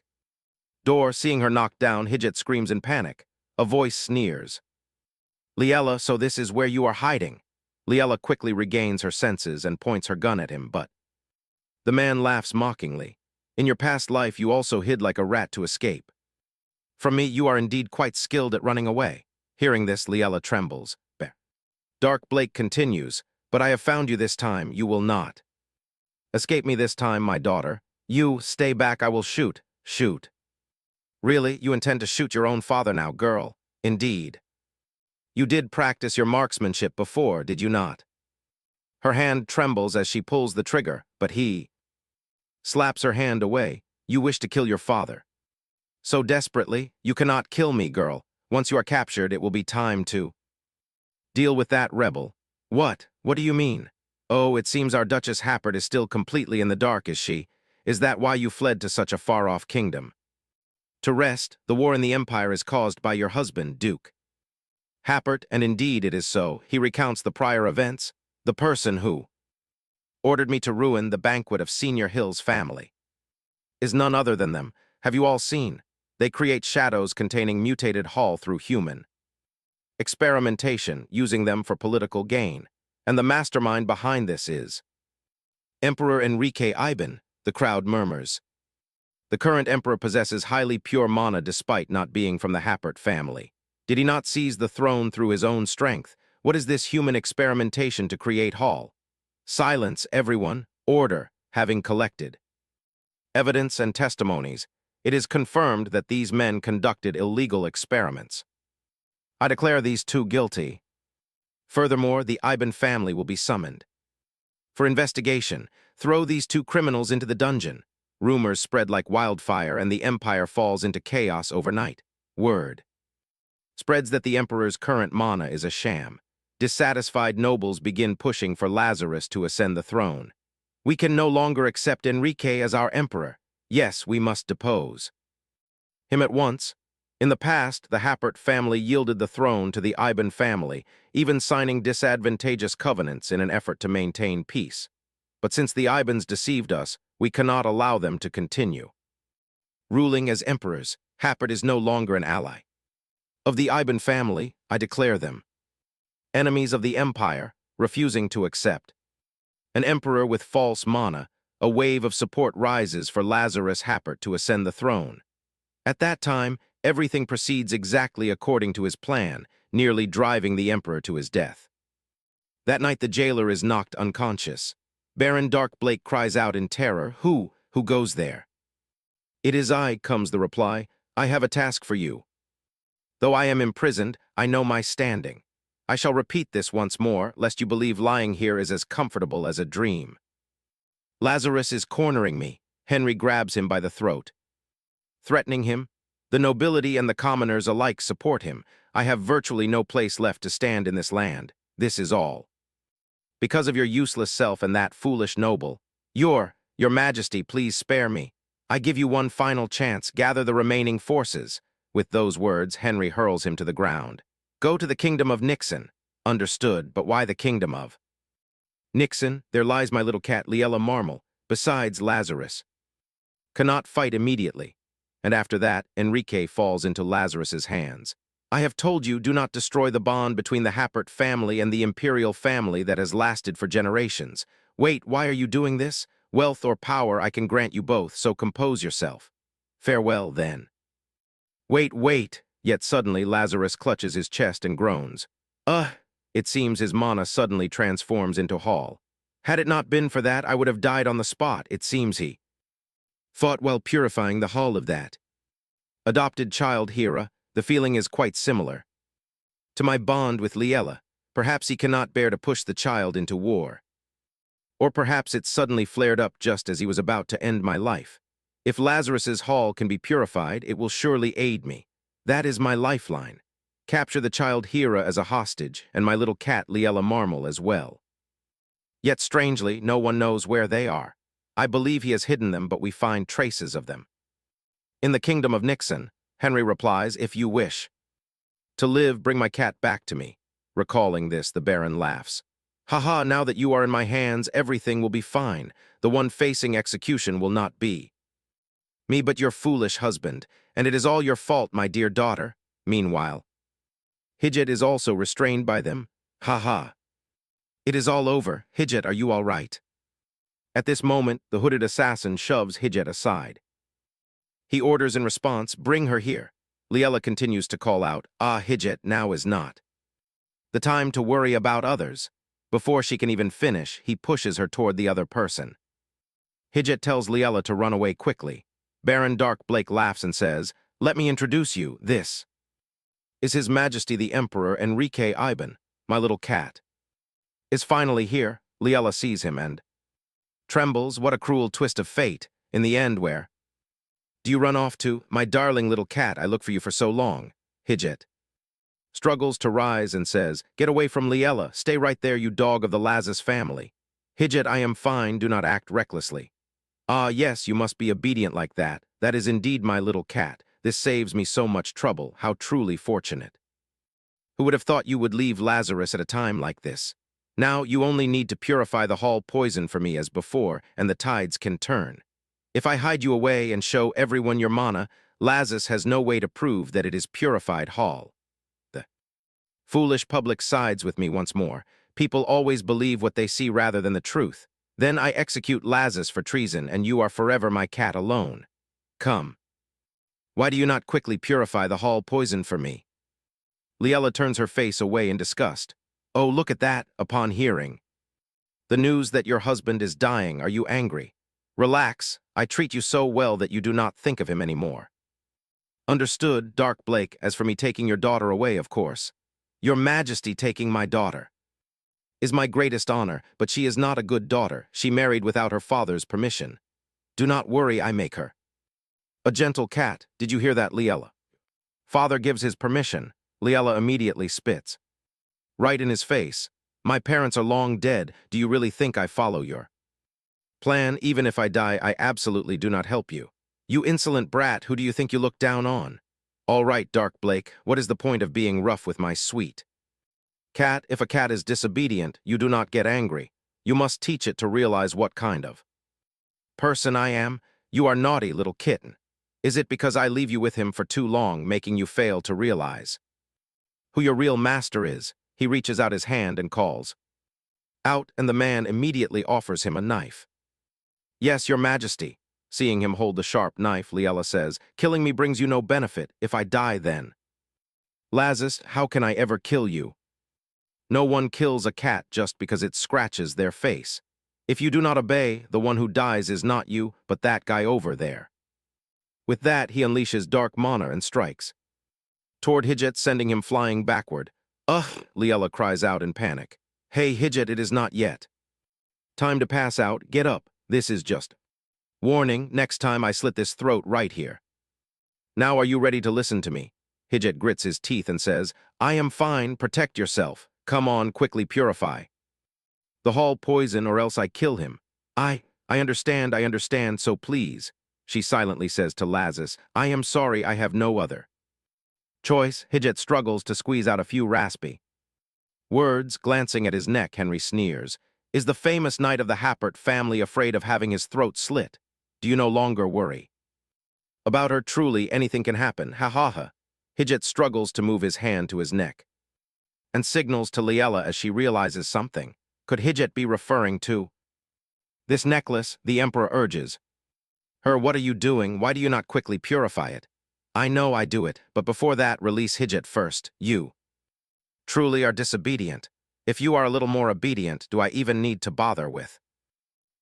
door. Seeing her knocked down, Hijit screams in panic. A voice sneers, Liella, so this is where you are hiding. Liella quickly regains her senses and points her gun at him, but the man laughs mockingly. In your past life, you also hid like a rat to escape. From me, you are indeed quite skilled at running away. Hearing this, Liella trembles. Dark Blake continues, but I have found you this time. You will not escape me this time, my daughter. You, stay back, I will shoot. Shoot. Really, you intend to shoot your own father now, girl? Indeed. You did practice your marksmanship before, did you not? Her hand trembles as she pulls the trigger, but he slaps her hand away. You wish to kill your father so desperately? You cannot kill me, girl. Once you are captured, it will be time to deal with that rebel. What? What do you mean? Oh, it seems our Duchess Happert is still completely in the dark, is she? Is that why you fled to such a far-off kingdom? To rest, the war in the Empire is caused by your husband, Duke Happert, and indeed it is so, he recounts the prior events, the person who ordered me to ruin the banquet of Senior Hill's family is none other than them. Have you all seen? They create shadows containing mutated Hall through human experimentation, using them for political gain. And the mastermind behind this is Emperor Enrique Iben, the crowd murmurs. The current emperor possesses highly pure mana despite not being from the Happert family. Did he not seize the throne through his own strength? What is this human experimentation to create Hall? Silence, everyone. Order, having collected evidence and testimonies, it is confirmed that these men conducted illegal experiments. I declare these two guilty. Furthermore, the Iben family will be summoned. For investigation, throw these two criminals into the dungeon. Rumors spread like wildfire and the empire falls into chaos overnight. Word spreads that the emperor's current mana is a sham. Dissatisfied nobles begin pushing for Lazarus to ascend the throne. We can no longer accept Enrique as our emperor. Yes, we must depose him at once. In the past, the Happert family yielded the throne to the Iben family, even signing disadvantageous covenants in an effort to maintain peace. But since the Ibens deceived us, we cannot allow them to continue ruling as emperors. Happert is no longer an ally of the Iben family. I declare them enemies of the empire, refusing to accept an emperor with false mana. A wave of support rises for Lazarus Happert to ascend the throne. At that time, everything proceeds exactly according to his plan, nearly driving the emperor to his death. That night the jailer is knocked unconscious. Baron Dark Blake cries out in terror, Who goes there? It is I, comes the reply. I have a task for you. Though I am imprisoned, I know my standing. I shall repeat this once more, lest you believe lying here is as comfortable as a dream. Lazarus is cornering me. Henry grabs him by the throat, threatening him. The nobility and the commoners alike support him. I have virtually no place left to stand in this land. This is all because of your useless self and that foolish noble. Your Majesty, please spare me. I give you one final chance. Gather the remaining forces. With those words, Henry hurls him to the ground. Go to the kingdom of Nixon. Understood, but why the kingdom of Nixon? There lies my little cat, Liella Marmal. Besides, Lazarus cannot fight immediately. And after that, Enrique falls into Lazarus's hands. I have told you, do not destroy the bond between the Happert family and the imperial family that has lasted for generations. Wait, why are you doing this? Wealth or power, I can grant you both, so compose yourself. Farewell, then. Wait. Yet suddenly Lazarus clutches his chest and groans. It seems his mana suddenly transforms into Hall. Had it not been for that, I would have died on the spot. It seems he fought while purifying the Hall of that adopted child Hera. The feeling is quite similar to my bond with Liella. Perhaps he cannot bear to push the child into war. Or perhaps it suddenly flared up just as he was about to end my life. If Lazarus's Hall can be purified, it will surely aid me. That is my lifeline. Capture the child Hera as a hostage, and my little cat Liella Marmal as well. Yet strangely, no one knows where they are. I believe he has hidden them, but we find traces of them in the kingdom of Nixon. Henry replies, if you wish to live, bring my cat back to me. Recalling this, the Baron laughs. Haha, now that you are in my hands, everything will be fine. The one facing execution will not be me, but your foolish husband, and it is all your fault, my dear daughter. Meanwhile, Hijit is also restrained by them. Haha. It is all over. Hijit, are you all right? At this moment, the hooded assassin shoves Hijit aside. He orders in response, bring her here. Liella continues to call out, Hijit, now is not the time to worry about others. Before she can even finish, he pushes her toward the other person. Hijit tells Liella to run away quickly. Baron Dark Blake laughs and says, let me introduce you. This is His Majesty the Emperor Enrique Iben. My little cat is finally here. Liella sees him and trembles. What a cruel twist of fate. In the end, where do you run off to? My darling little cat, I look for you for so long. Hijit struggles to rise and says, get away from Liella. Stay right there, you dog of the Lazarus family. Hijit, I am fine. Do not act recklessly. Yes, you must be obedient like that. That is indeed my little cat. This saves me so much trouble. How truly fortunate. Who would have thought you would leave Lazarus at a time like this? Now you only need to purify the hall poison for me as before, and the tides can turn. If I hide you away and show everyone your mana, Lazarus has no way to prove that it is purified hall. The foolish public sides with me once more. People always believe what they see rather than the truth. Then I execute Lazarus for treason, and you are forever my cat alone. Come. Why do you not quickly purify the hall poison for me? Liella turns her face away in disgust. Oh, look at that, upon hearing the news that your husband is dying, are you angry? Relax, I treat you so well that you do not think of him anymore. Understood, Dark Blake, as for me taking your daughter away, of course. Your Majesty taking my daughter is my greatest honor, but she is not a good daughter. She married without her father's permission. Do not worry, I make her a gentle cat. Did you hear that, Liella? Father gives his permission. Liella immediately spits right in his face. My parents are long dead. Do you really think I follow your plan? Even if I die, I absolutely do not help you. You insolent brat, who do you think you look down on? All right, Dark Blake, what is the point of being rough with my sweet cat? If a cat is disobedient, you do not get angry. You must teach it to realize what kind of person I am. You are naughty, little kitten. Is it because I leave you with him for too long, making you fail to realize who your real master is? He reaches out his hand and calls out, and the man immediately offers him a knife. Yes, your Majesty. Seeing him hold the sharp knife, Liella says, killing me brings you no benefit. If I die, then Lazarus, how can I ever kill you? No one kills a cat just because it scratches their face. If you do not obey, the one who dies is not you, but that guy over there. With that, he unleashes Dark Mana and strikes toward Hidget, sending him flying backward. Ugh, Liella cries out in panic. Hey, Hidget, it is not yet time to pass out. Get up. This is just warning. Next time I slit this throat right here. Now are you ready to listen to me? Hidget grits his teeth and says, I am fine. Protect yourself. Come on, quickly purify the hall poison or else I kill him. I understand, so please, she silently says to Lazarus, I am sorry, I have no other choice. Hidget struggles to squeeze out a few raspy words. Glancing at his neck, Henry sneers. Is the famous knight of the Happert family afraid of having his throat slit? Do you no longer worry about her? Truly, anything can happen. Ha ha ha. Hidget struggles to move his hand to his neck and signals to Liella as she realizes something. Could Hidget be referring to this necklace? The Emperor urges her. What are you doing? Why do you not quickly purify it? I know I do it, but before that, release Hidget first. You truly are disobedient. If you are a little more obedient, do I even need to bother with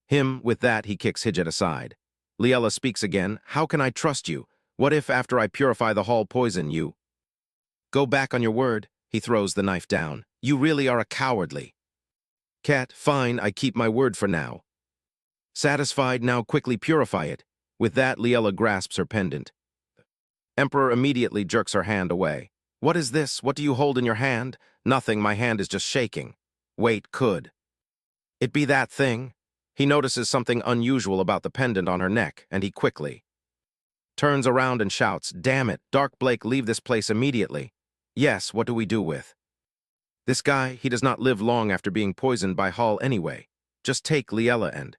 him? With that, he kicks Hidget aside. Liella speaks again. How can I trust you? What if, after I purify the hall poison, you go back on your word? He throws the knife down. You really are a cowardly cat. Fine, I keep my word for now. Satisfied, now quickly purify it. With that, Liella grasps her pendant. Emperor immediately jerks her hand away. What is this? What do you hold in your hand? Nothing, my hand is just shaking. Wait, could it be that thing? He notices something unusual about the pendant on her neck, and he quickly turns around and shouts, Damn it, Dark Blake, leave this place immediately. Yes, what do we do with this guy? He does not live long after being poisoned by Hall anyway. Just take Liella and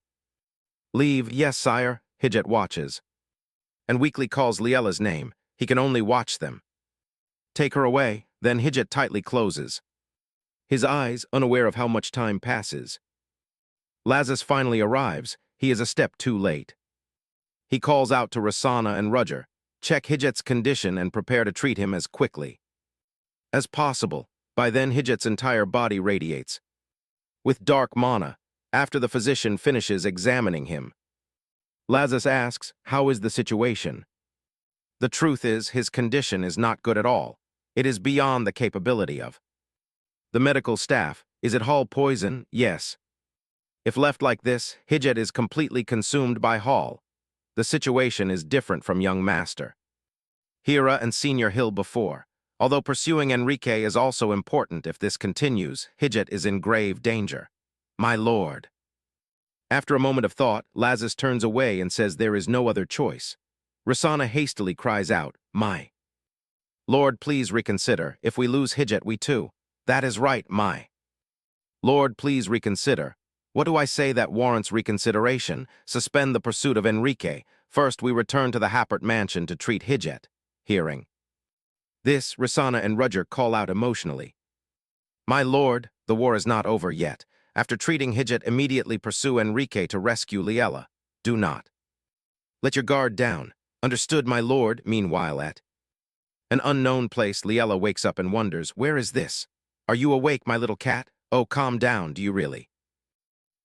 leave. Yes, sire. Hidget watches and weakly calls Liella's name. He can only watch them take her away. Then Hidget tightly closes his eyes, unaware of how much time passes. Lazarus finally arrives. He is a step too late. He calls out to Rosanna and Rudger. Check Hidget's condition and prepare to treat him as quickly as possible. By then, Hidget's entire body radiates with dark mana. After the physician finishes examining him, Lazarus asks, how is the situation? The truth is, his condition is not good at all. It is beyond the capability of the medical staff. Is it Hall poison? Yes. If left like this, Hidget is completely consumed by Hall. The situation is different from young Master Hira and Senior Hill before. Although pursuing Enrique is also important, if this continues, Hidget is in grave danger. My lord. After a moment of thought, Lazarus turns away and says there is no other choice. Rosanna hastily cries out, My Lord, please reconsider. If we lose Hijit, we too. That is right, my. Lord, please reconsider. What do I say that warrants reconsideration? Suspend the pursuit of Enrique. First, we return to the Happert mansion to treat Hijit. Hearing this, Risana and Rudger call out emotionally. My lord, the war is not over yet. After treating Hijit, immediately pursue Enrique to rescue Liela. Do not. Let your guard down. Understood, my lord. Meanwhile at an unknown place, Liela wakes up and wonders, where is this? Are you awake, my little cat? Oh, calm down, do you really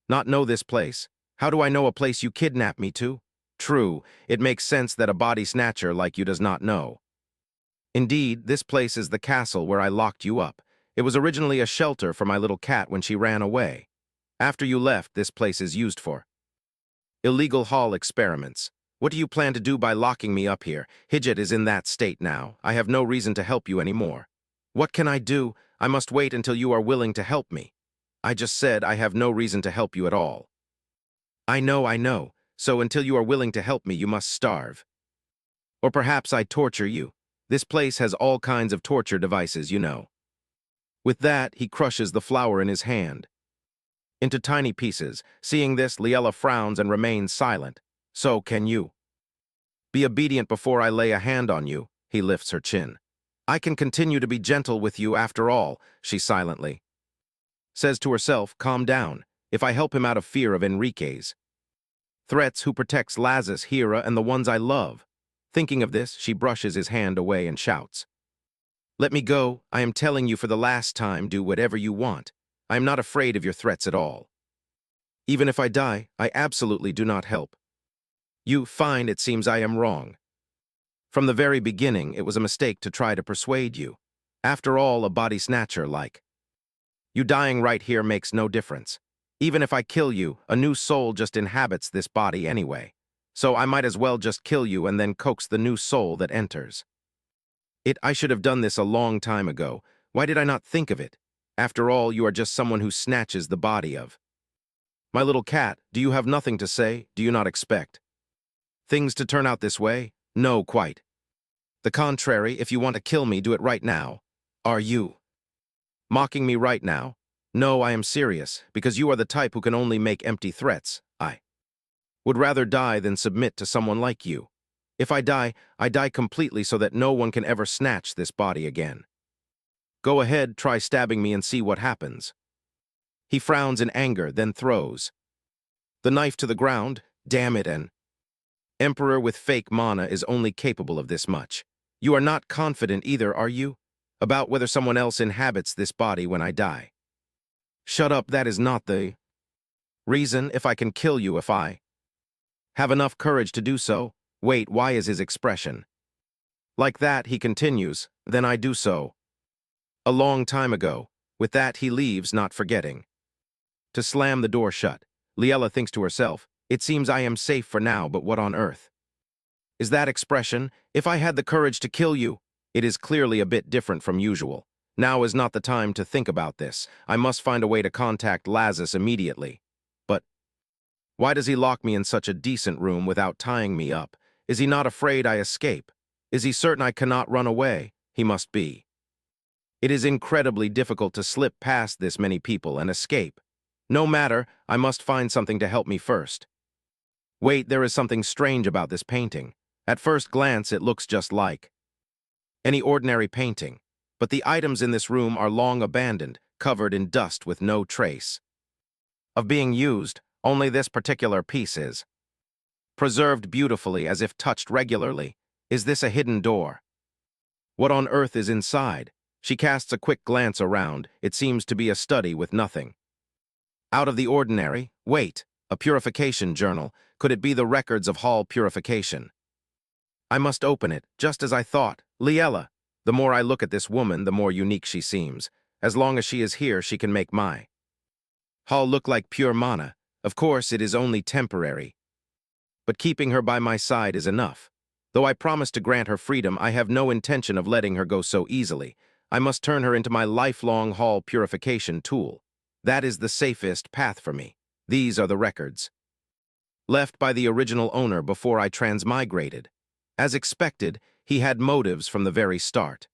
not know this place? How do I know a place you kidnapped me to? True, it makes sense that a body snatcher like you does not know. Indeed, this place is the castle where I locked you up. It was originally a shelter for my little cat when she ran away. After you left, this place is used for illegal hall experiments. What do you plan to do by locking me up here? Hijit is in that state now. I have no reason to help you anymore. What can I do? I must wait until you are willing to help me. I just said I have no reason to help you at all. I know. So until you are willing to help me, you must starve. Or perhaps I torture you. This place has all kinds of torture devices, you know. With that, he crushes the flower in his hand into tiny pieces. Seeing this, Liela frowns and remains silent. So, can you be obedient before I lay a hand on you? He lifts her chin. I can continue to be gentle with you after all, she silently says to herself. Calm down. If I help him out of fear of Enrique's threats, who protects Lazis, Hera, and the ones I love? Thinking of this, she brushes his hand away and shouts. Let me go. I am telling you for the last time, do whatever you want. I am not afraid of your threats at all. Even if I die, I absolutely do not help. You, fine, it seems I am wrong. From the very beginning, it was a mistake to try to persuade you. After all, a body snatcher like you dying right here makes no difference. Even if I kill you, a new soul just inhabits this body anyway. So I might as well just kill you and then coax the new soul that enters. I should have done this a long time ago. Why did I not think of it? After all, you are just someone who snatches the body of my little cat. Do you have nothing to say? Do you not expect things to turn out this way? No, quite. The contrary, if you want to kill me, do it right now. Are you mocking me right now? No, I am serious, because you are the type who can only make empty threats. I would rather die than submit to someone like you. If I die completely so that no one can ever snatch this body again. Go ahead, try stabbing me and see what happens. He frowns in anger, then throws the knife to the ground. Damn it, an emperor with fake mana is only capable of this much. You are not confident either, are you? About whether someone else inhabits this body when I die. Shut up, that is not the reason. If I can kill you, if I have enough courage to do so. Wait, why is his expression like that? He continues, then I do so. A long time ago. With that, he leaves, not forgetting to slam the door shut. Liela thinks to herself, it seems I am safe for now, but what on earth is that expression? If I had the courage to kill you, it is clearly a bit different from usual. Now is not the time to think about this. I must find a way to contact Lazis immediately. But why does he lock me in such a decent room without tying me up? Is he not afraid I escape? Is he certain I cannot run away? He must be. It is incredibly difficult to slip past this many people and escape. No matter, I must find something to help me first. Wait, there is something strange about this painting. At first glance, it looks just like any ordinary painting, but the items in this room are long abandoned, covered in dust with no trace of being used. Only this particular piece is preserved beautifully as if touched regularly. Is this a hidden door? What on earth is inside? She casts a quick glance around. It seems to be a study with nothing out of the ordinary. Wait, a purification journal. Could it be the records of hall purification? I must open it, just as I thought. Liela. The more I look at this woman, the more unique she seems. As long as she is here, she can make my hall look like pure mana. Of course, it is only temporary. But keeping her by my side is enough. Though I promise to grant her freedom, I have no intention of letting her go so easily. I must turn her into my lifelong hall purification tool. That is the safest path for me. These are the records left by the original owner before I transmigrated. As expected, he had motives from the very start.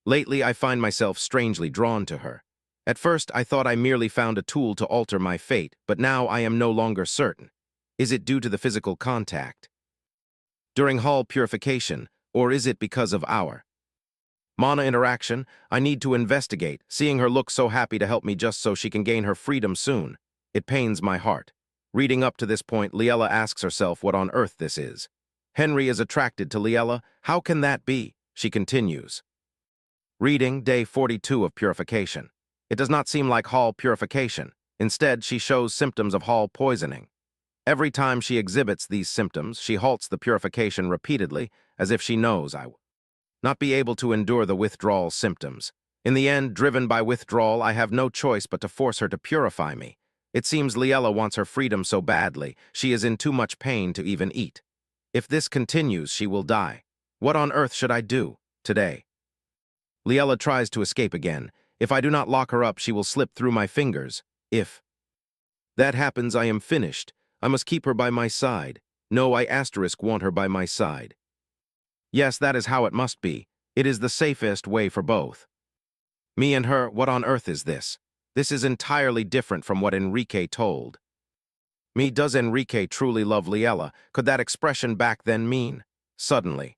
Lately, I find myself strangely drawn to her. At first, I thought I merely found a tool to alter my fate, but now I am no longer certain. Is it due to the physical contact during Hall purification, or is it because of our Mana interaction? I need to investigate, seeing her look so happy to help me just so she can gain her freedom soon. It pains my heart. Reading up to this point, Liella asks herself what on earth this is. Henry is attracted to Liella. How can that be? She continues. Reading day 42 of purification. It does not seem like Hall purification. Instead, she shows symptoms of Hall poisoning. Every time she exhibits these symptoms, she halts the purification repeatedly, as if she knows I will not be able to endure the withdrawal symptoms. In the end, driven by withdrawal, I have no choice but to force her to purify me. It seems Liella wants her freedom so badly, she is in too much pain to even eat. If this continues, she will die. What on earth should I do today? Liella tries to escape again. If I do not lock her up, she will slip through my fingers. If that happens, I am finished. I must keep her by my side. No, I want her by my side. Yes, that is how it must be. It is the safest way for both. Me and her, what on earth is this? This is entirely different from what Enrique told me. Does Enrique truly love Liella? Could that expression back then mean? Suddenly,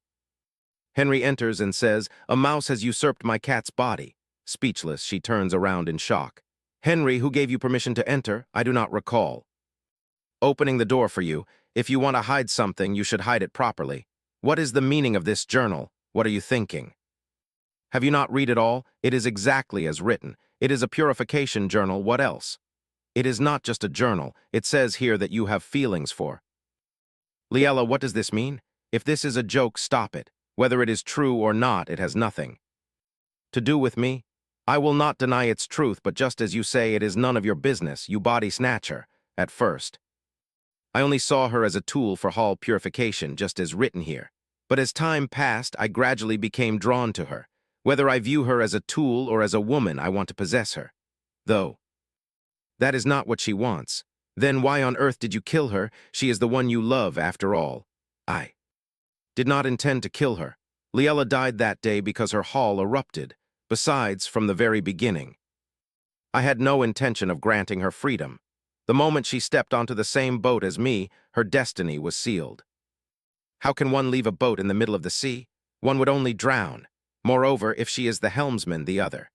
Henry enters and says, "A mouse has usurped my cat's body." Speechless, she turns around in shock. "Henry, who gave you permission to enter? I do not recall opening the door for you. If you want to hide something, you should hide it properly. What is the meaning of this journal? What are you thinking? Have you not read it all? It is exactly as written. It is a purification journal. What else? It is not just a journal. It says here that you have feelings for Liella. What does this mean? If this is a joke, stop it. Whether it is true or not, it has nothing to do with me. I will not deny its truth, but just as you say, it is none of your business, you body snatcher. At first, I only saw her as a tool for Hall purification, just as written here. But as time passed, I gradually became drawn to her. Whether I view her as a tool or as a woman, I want to possess her. Though that is not what she wants. Then why on earth did you kill her? She is the one you love, after all. I did not intend to kill her. Liella died that day because her Hall erupted. Besides, from the very beginning, I had no intention of granting her freedom. The moment she stepped onto the same boat as me, her destiny was sealed. How can one leave a boat in the middle of the sea? One would only drown. Moreover, if she is the helmsman, the other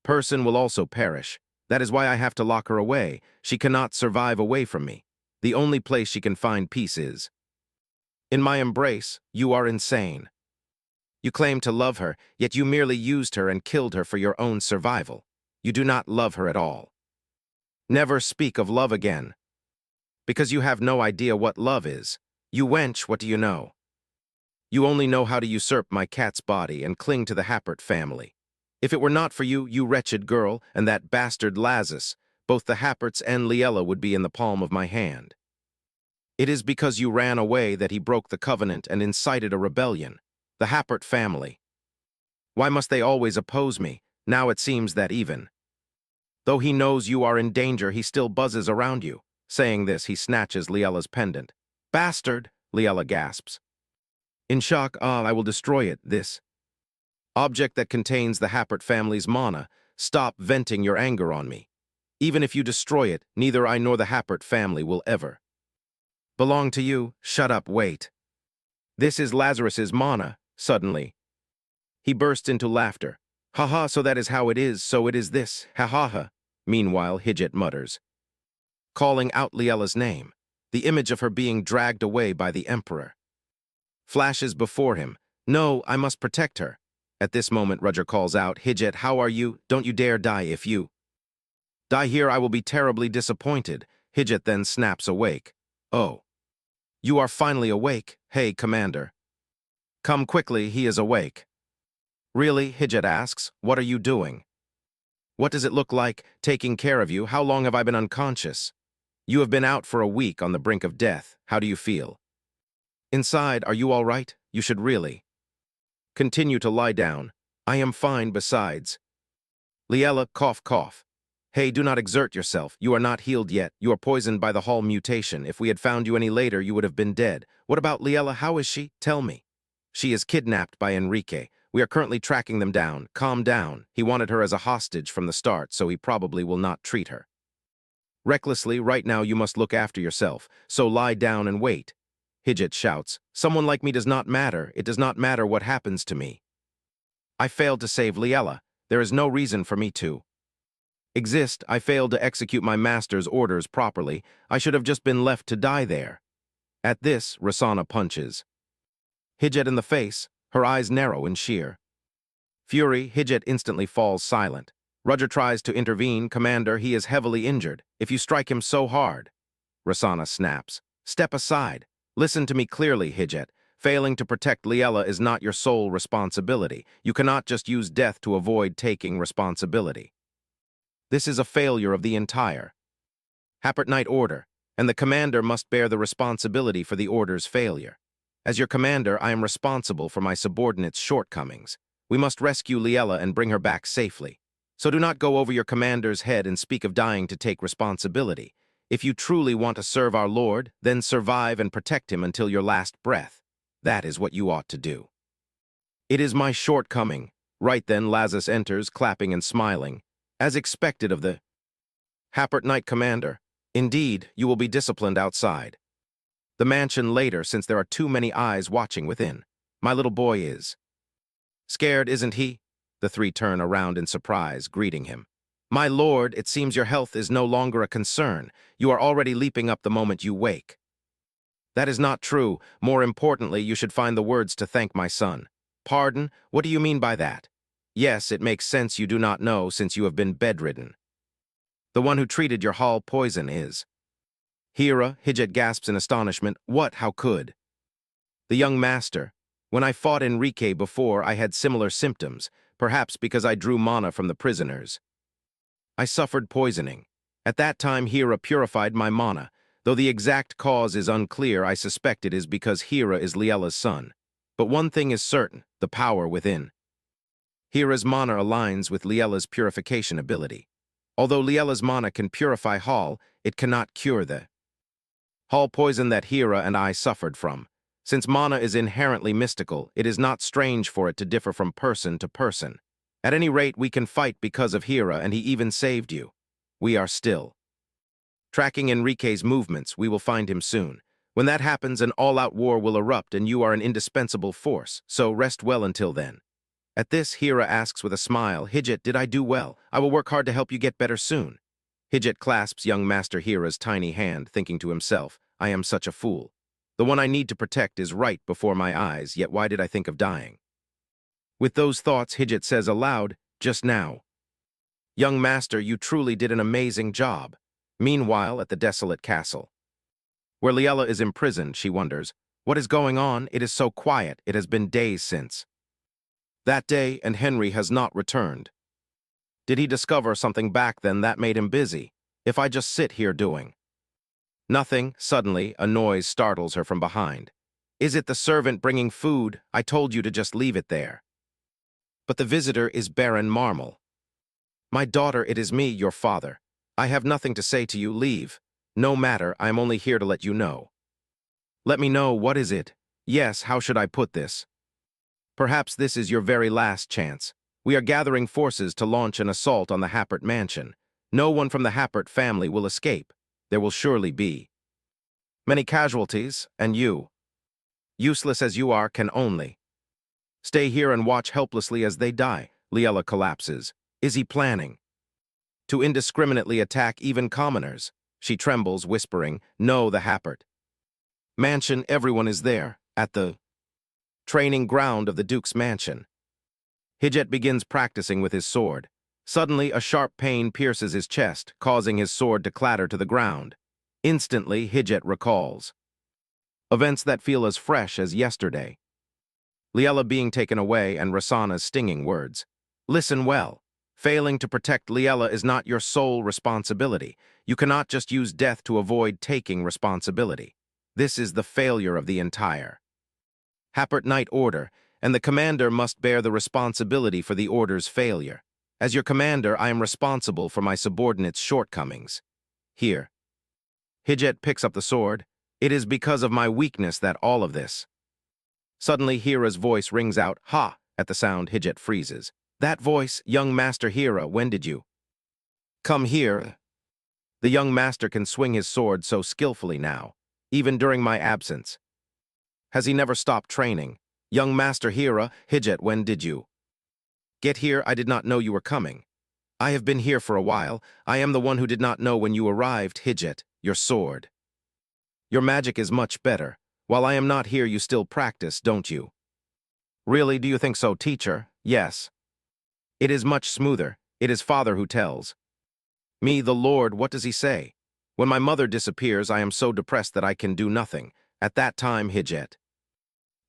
person will also perish. That is why I have to lock her away. She cannot survive away from me. The only place she can find peace is in my embrace. You are insane. You claim to love her, yet you merely used her and killed her for your own survival. You do not love her at all. Never speak of love again, because you have no idea what love is. You wench, what do you know? You only know how to usurp my cat's body and cling to the Happert family. If it were not for you, you wretched girl, and that bastard Lazarus, both the Happerts and Liella would be in the palm of my hand. It is because you ran away that he broke the covenant and incited a rebellion. The Happert family. Why must they always oppose me? Now it seems that even though he knows you are in danger, he still buzzes around you. Saying this, he snatches Liella's pendant. Bastard, Liella gasps. In shock, I will destroy it, this object that contains the Happert family's mana. Stop venting your anger on me. Even if you destroy it, neither I nor the Happert family will ever belong to you. Shut up, wait. This is Lazarus's mana. Suddenly, he bursts into laughter. Ha, so that is how it is, so it is this, ha. Meanwhile, Hidget mutters, calling out Liella's name. The image of her being dragged away by the Emperor flashes before him. No, I must protect her. At this moment, Roger calls out, Hidget, how are you? Don't you dare die. If you die here, I will be terribly disappointed. Hidget then snaps awake. Oh, you are finally awake. Hey, Commander. Come quickly, he is awake. Really? Hidget asks, what are you doing? What does it look like, taking care of you? How long have I been unconscious? You have been out for a week on the brink of death. How do you feel? Inside, are you all right? You should really continue to lie down. I am fine besides. Liella, cough. Hey, do not exert yourself. You are not healed yet. You are poisoned by the Hall mutation. If we had found you any later, you would have been dead. What about Liella? How is she? Tell me. She is kidnapped by Enrique. We are currently tracking them down. Calm down. He wanted her as a hostage from the start, so he probably will not treat her. Recklessly, right now you must look after yourself, so lie down and wait. Hijit shouts, someone like me does not matter. It does not matter what happens to me. I failed to save Liella. There is no reason for me to exist. I failed to execute my master's orders properly. I should have just been left to die there. At this, Rasana punches Hijit in the face, her eyes narrow in sheer fury. Hijit instantly falls silent. Roger tries to intervene. Commander, he is heavily injured. If you strike him so hard. Rasana snaps. Step aside. Listen to me clearly, Hijit. Failing to protect Liella is not your sole responsibility. You cannot just use death to avoid taking responsibility. This is a failure of the entire Hapert Knight order, and the commander must bear the responsibility for the order's failure. As your commander, I am responsible for my subordinates' shortcomings. We must rescue Liella and bring her back safely. So do not go over your commander's head and speak of dying to take responsibility. If you truly want to serve our Lord, then survive and protect him until your last breath. That is what you ought to do. It is my shortcoming. Right then, Lazarus enters, clapping and smiling, as expected of the Hapert Knight commander. Indeed, you will be disciplined outside the mansion later, since there are too many eyes watching within. My little boy is scared, isn't he? The three turn around in surprise, greeting him. My lord, it seems your health is no longer a concern. You are already leaping up the moment you wake. That is not true. More importantly, you should find the words to thank my son. Pardon? What do you mean by that? Yes, it makes sense you do not know, since you have been bedridden. The one who treated your hall poison is Hira. Hijit gasps in astonishment. What? How could? The young master. When I fought Enrique before, I had similar symptoms, perhaps because I drew mana from the prisoners. I suffered poisoning. At that time, Hira purified my mana. Though the exact cause is unclear, I suspect it is because Hira is Liella's son. But one thing is certain, the power within Hira's mana aligns with Liella's purification ability. Although Liella's mana can purify Hall, it cannot cure the Hall poison that Hira and I suffered from. Since mana is inherently mystical, it is not strange for it to differ from person to person. At any rate, we can fight because of Hira, and he even saved you. We are still tracking Enrique's movements. We will find him soon. When that happens, an all-out war will erupt, and you are an indispensable force, so rest well until then. At this, Hira asks with a smile, Hijit, did I do well? I will work hard to help you get better soon. Hijit clasps young Master Hira's tiny hand, thinking to himself, I am such a fool. The one I need to protect is right before my eyes, yet why did I think of dying? With those thoughts, Hijit says aloud, just now. Young Master, you truly did an amazing job. Meanwhile, at the desolate castle, where Liella is imprisoned, she wonders, what is going on? It is so quiet. It has been days since that day, and Henry has not returned. Did he discover something back then that made him busy? If I just sit here doing nothing, suddenly, a noise startles her from behind. Is it the servant bringing food? I told you to just leave it there. But the visitor is Baron Marmel. My daughter, it is me, your father. I have nothing to say to you. Leave. No matter, I am only here to let you know. Let me know, what is it? Yes, how should I put this? Perhaps this is your very last chance. We are gathering forces to launch an assault on the Hapert mansion. No one from the Hapert family will escape. There will surely be many casualties, and you, useless as you are, can only stay here and watch helplessly as they die. Liella collapses. Is he planning to indiscriminately attack even commoners? She trembles, whispering, no, the Hapert mansion, everyone is there, at the training ground of the Duke's mansion. Hijit begins practicing with his sword. Suddenly, a sharp pain pierces his chest, causing his sword to clatter to the ground. Instantly, Hijit recalls events that feel as fresh as yesterday. Liella being taken away and Rasana's stinging words. Listen well. Failing to protect Liella is not your sole responsibility. You cannot just use death to avoid taking responsibility. This is the failure of the entire Hapert Knight order, and the commander must bear the responsibility for the order's failure. As your commander, I am responsible for my subordinates' shortcomings. Here. Hijit picks up the sword. It is because of my weakness that all of this. Suddenly, Hira's voice rings out, Ha! At the sound, Hijit freezes. That voice, young Master Hira, when did you come here? The young master can swing his sword so skillfully now, even during my absence. Has he never stopped training? Young Master Hira, Hijit, when did you get here? I did not know you were coming. I have been here for a while. I am the one who did not know when you arrived, Hijit, your sword. Your magic is much better. While I am not here, you still practice, don't you? Really, do you think so, teacher? Yes. It is much smoother. It is father who tells. Me, the Lord, what does he say? When my mother disappears, I am so depressed that I can do nothing. At that time, Hijit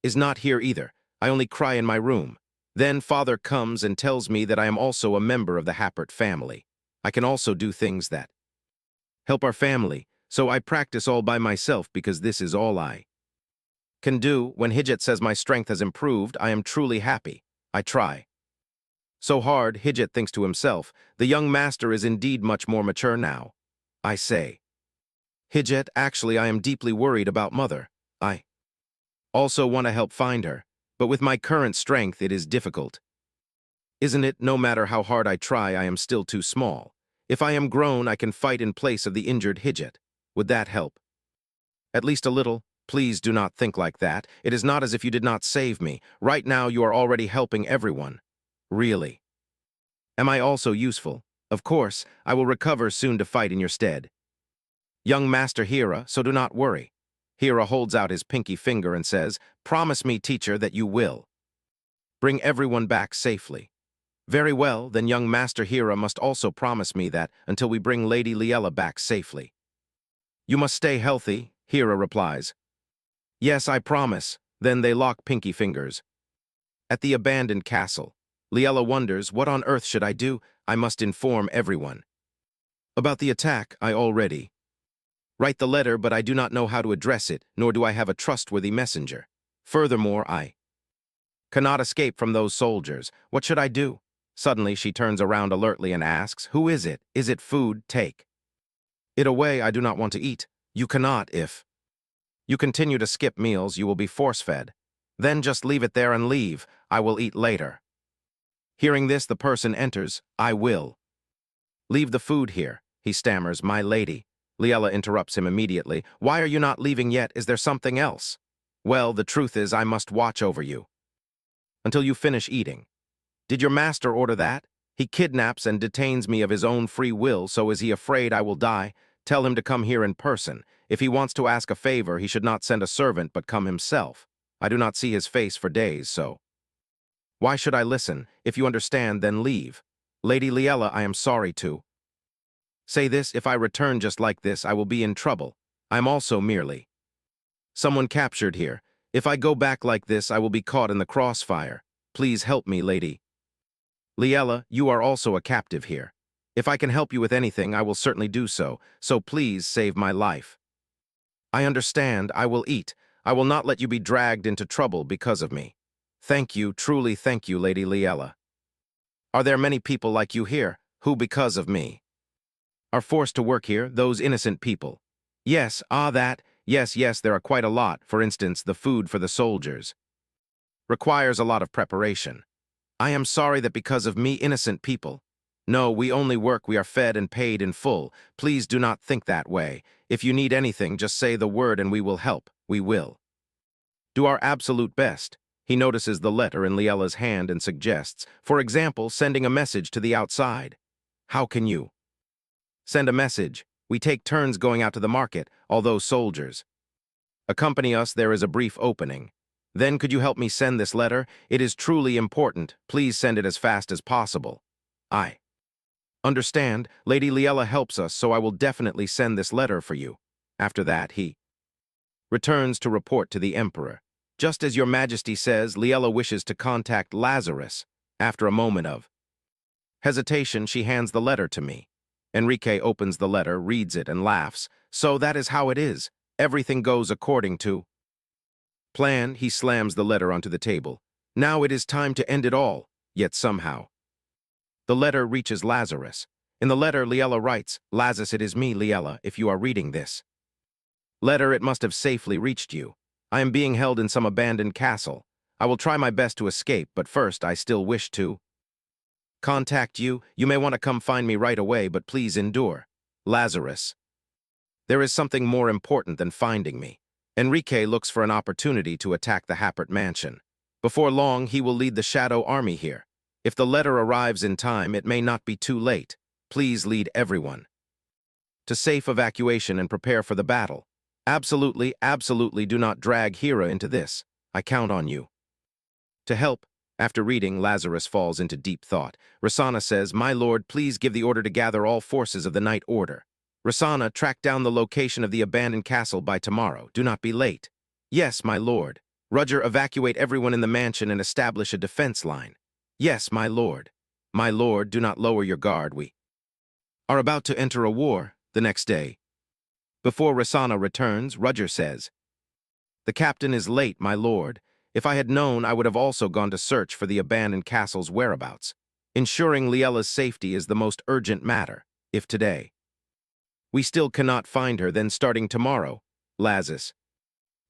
is not here either. I only cry in my room. Then father comes and tells me that I am also a member of the Happert family. I can also do things that help our family, so I practice all by myself because this is all I can do. When Hijit says my strength has improved, I am truly happy. I try so hard, Hijit thinks to himself. The young master is indeed much more mature now. I say, Hijit, actually I am deeply worried about mother. I also want to help find her, but with my current strength it is difficult. Isn't it? No matter how hard I try, I am still too small. If I am grown, I can fight in place of the injured Hijit. Would that help? At least a little. Please do not think like that. It is not as if you did not save me. Right now you are already helping everyone. Really. Am I also useful? Of course, I will recover soon to fight in your stead. Young Master Hira, so do not worry. Hira holds out his pinky finger and says, promise me, teacher, that you will bring everyone back safely. Very well, then young Master Hira must also promise me that until we bring Lady Liella back safely. You must stay healthy, Hira replies. Yes, I promise. Then they lock pinky fingers. At the abandoned castle, Liella wonders, what on earth should I do? I must inform everyone. About the attack, I already write the letter, but I do not know how to address it, nor do I have a trustworthy messenger. Furthermore, I cannot escape from those soldiers. What should I do? Suddenly, she turns around alertly and asks, who is it? Is it food? Take it away. I do not want to eat. You cannot. If you continue to skip meals, you will be force-fed. Then just leave it there and leave. I will eat later. Hearing this, the person enters. I will leave the food here, he stammers. My lady. Liella interrupts him immediately. Why are you not leaving yet? Is there something else? Well, the truth is I must watch over you until you finish eating. Did your master order that? He kidnaps and detains me of his own free will, so is he afraid I will die? Tell him to come here in person. If he wants to ask a favor, he should not send a servant but come himself. I do not see his face for days, so why should I listen? If you understand, then leave. Lady Liella, I am sorry to say this. If I return just like this, I will be in trouble. I'm also merely someone captured here. If I go back like this, I will be caught in the crossfire. Please help me, Lady Liella, you are also a captive here. If I can help you with anything, I will certainly do so, so please save my life. I understand. I will eat. I will not let you be dragged into trouble because of me. Thank you, truly thank you, Lady Liella. Are there many people like you here, who because of me are forced to work here, those innocent people? Yes, yes, there are quite a lot. For instance, the food for the soldiers requires a lot of preparation. I am sorry that because of me, innocent people. No, we only work, we are fed and paid in full. Please do not think that way. If you need anything, just say the word and we will help. We will do our absolute best. He notices the letter in Liella's hand and suggests, for example, sending a message to the outside. How can you send a message? We take turns going out to the market, although soldiers accompany us. There is a brief opening. Then could you help me send this letter? It is truly important. Please send it as fast as possible. I understand. Lady Liella helps us, so I will definitely send this letter for you. After that, he returns to report to the Emperor. Just as your Majesty says, Liella wishes to contact Lazarus. After a moment of hesitation, she hands the letter to me. Enrique opens the letter, reads it, and laughs. So that is how it is. Everything goes according to plan. He slams the letter onto the table. Now it is time to end it all. Yet somehow the letter reaches Lazarus. In the letter, Liella writes, Lazarus, it is me, Liella, if you are reading this letter, it must have safely reached you. I am being held in some abandoned castle. I will try my best to escape, but first I still wish to contact you. You may want to come find me right away, but please endure. Lazarus. There is something more important than finding me. Enrique looks for an opportunity to attack the Happert mansion. Before long, he will lead the Shadow Army here. If the letter arrives in time, it may not be too late. Please lead everyone to safe evacuation and prepare for the battle. Absolutely, absolutely do not drag Hera into this. I count on you. To help, after reading, Lazarus falls into deep thought. Rosanna says, "My lord, please give the order to gather all forces of the Night Order. Rosanna, track down the location of the abandoned castle by tomorrow. Do not be late." "Yes, my lord." "Roger, evacuate everyone in the mansion and establish a defense line." "Yes, my lord." "My lord, do not lower your guard. We are about to enter a war." The next day, before Rosanna returns, Roger says, "The captain is late, my lord. If I had known, I would have also gone to search for the abandoned castle's whereabouts. Ensuring Liella's safety is the most urgent matter. If today we still cannot find her, then starting tomorrow." Lazarus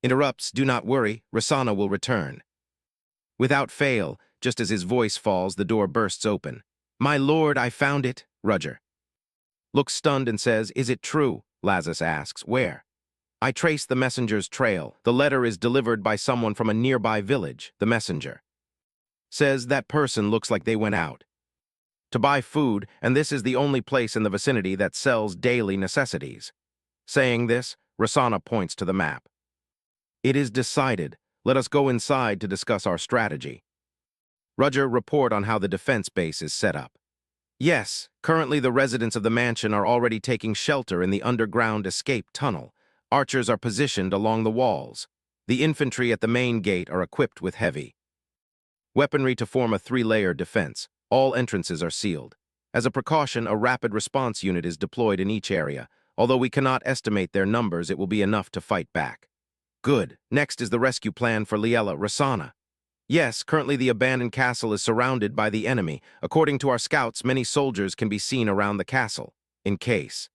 interrupts, "Do not worry, Rosanna will return." Without fail, just as his voice falls, the door bursts open. "My lord, I found it." Roger looks stunned and says, "Is it true?" Lazarus asks, "Where?" "I traced the messenger's trail. The letter is delivered by someone from a nearby village." The messenger says, "That person looks like they went out to buy food, and this is the only place in the vicinity that sells daily necessities." Saying this, Rosanna points to the map. "It is decided. Let us go inside to discuss our strategy." Roger, report on how the defense base is set up. "Yes, currently the residents of the mansion are already taking shelter in the underground escape tunnel. Archers are positioned along the walls. The infantry at the main gate are equipped with heavy weaponry to form a three-layer defense. All entrances are sealed. As a precaution, a rapid response unit is deployed in each area. Although we cannot estimate their numbers, it will be enough to fight back." "Good. Next is the rescue plan for Liella." Rosanna: "Yes, currently the abandoned castle is surrounded by the enemy. According to our scouts, many soldiers can be seen around the castle. In case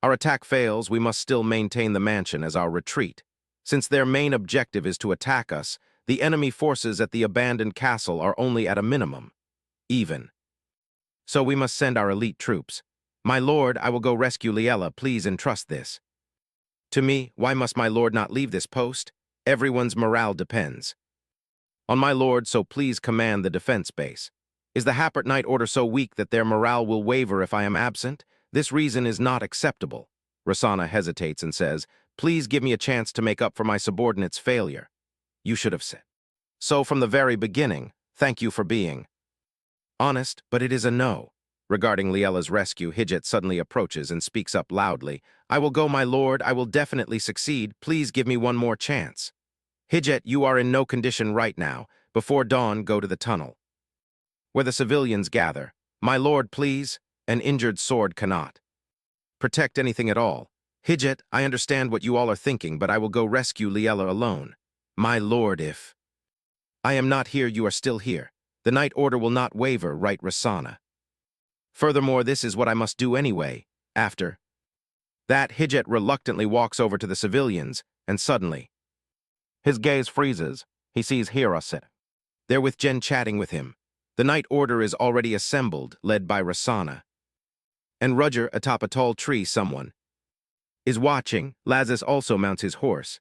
our attack fails, we must still maintain the mansion as our retreat. Since their main objective is to attack us, the enemy forces at the abandoned castle are only at a minimum. Even so, we must send our elite troops. My lord, I will go rescue Liella. Please entrust this to me." "Why must my lord not leave this post?" "Everyone's morale depends on my lord, so please command the defense base." "Is the Happert Night Order so weak that their morale will waver if I am absent? This reason is not acceptable." Rosanna hesitates and says, "Please give me a chance to make up for my subordinate's failure." "You should have said so from the very beginning. Thank you for being honest, but it is a no." Regarding Liella's rescue, Hijit suddenly approaches and speaks up loudly. "I will go, my lord. I will definitely succeed. Please give me one more chance." "Hijit, you are in no condition right now. Before dawn, go to the tunnel where the civilians gather. My lord, please." An injured sword cannot protect anything at all. "Hijit, I understand what you all are thinking, but I will go rescue Liella alone." "My lord, if I am not here, you are still here. The Night Order will not waver," right, Rosanna? "Furthermore, this is what I must do anyway." After that, Hijit reluctantly walks over to the civilians, and suddenly his gaze freezes. He sees Hera sitting there with Jen chatting with him. The Night Order is already assembled, led by Rosanna and Roger atop a tall tree. Someone is watching. Lazarus also mounts his horse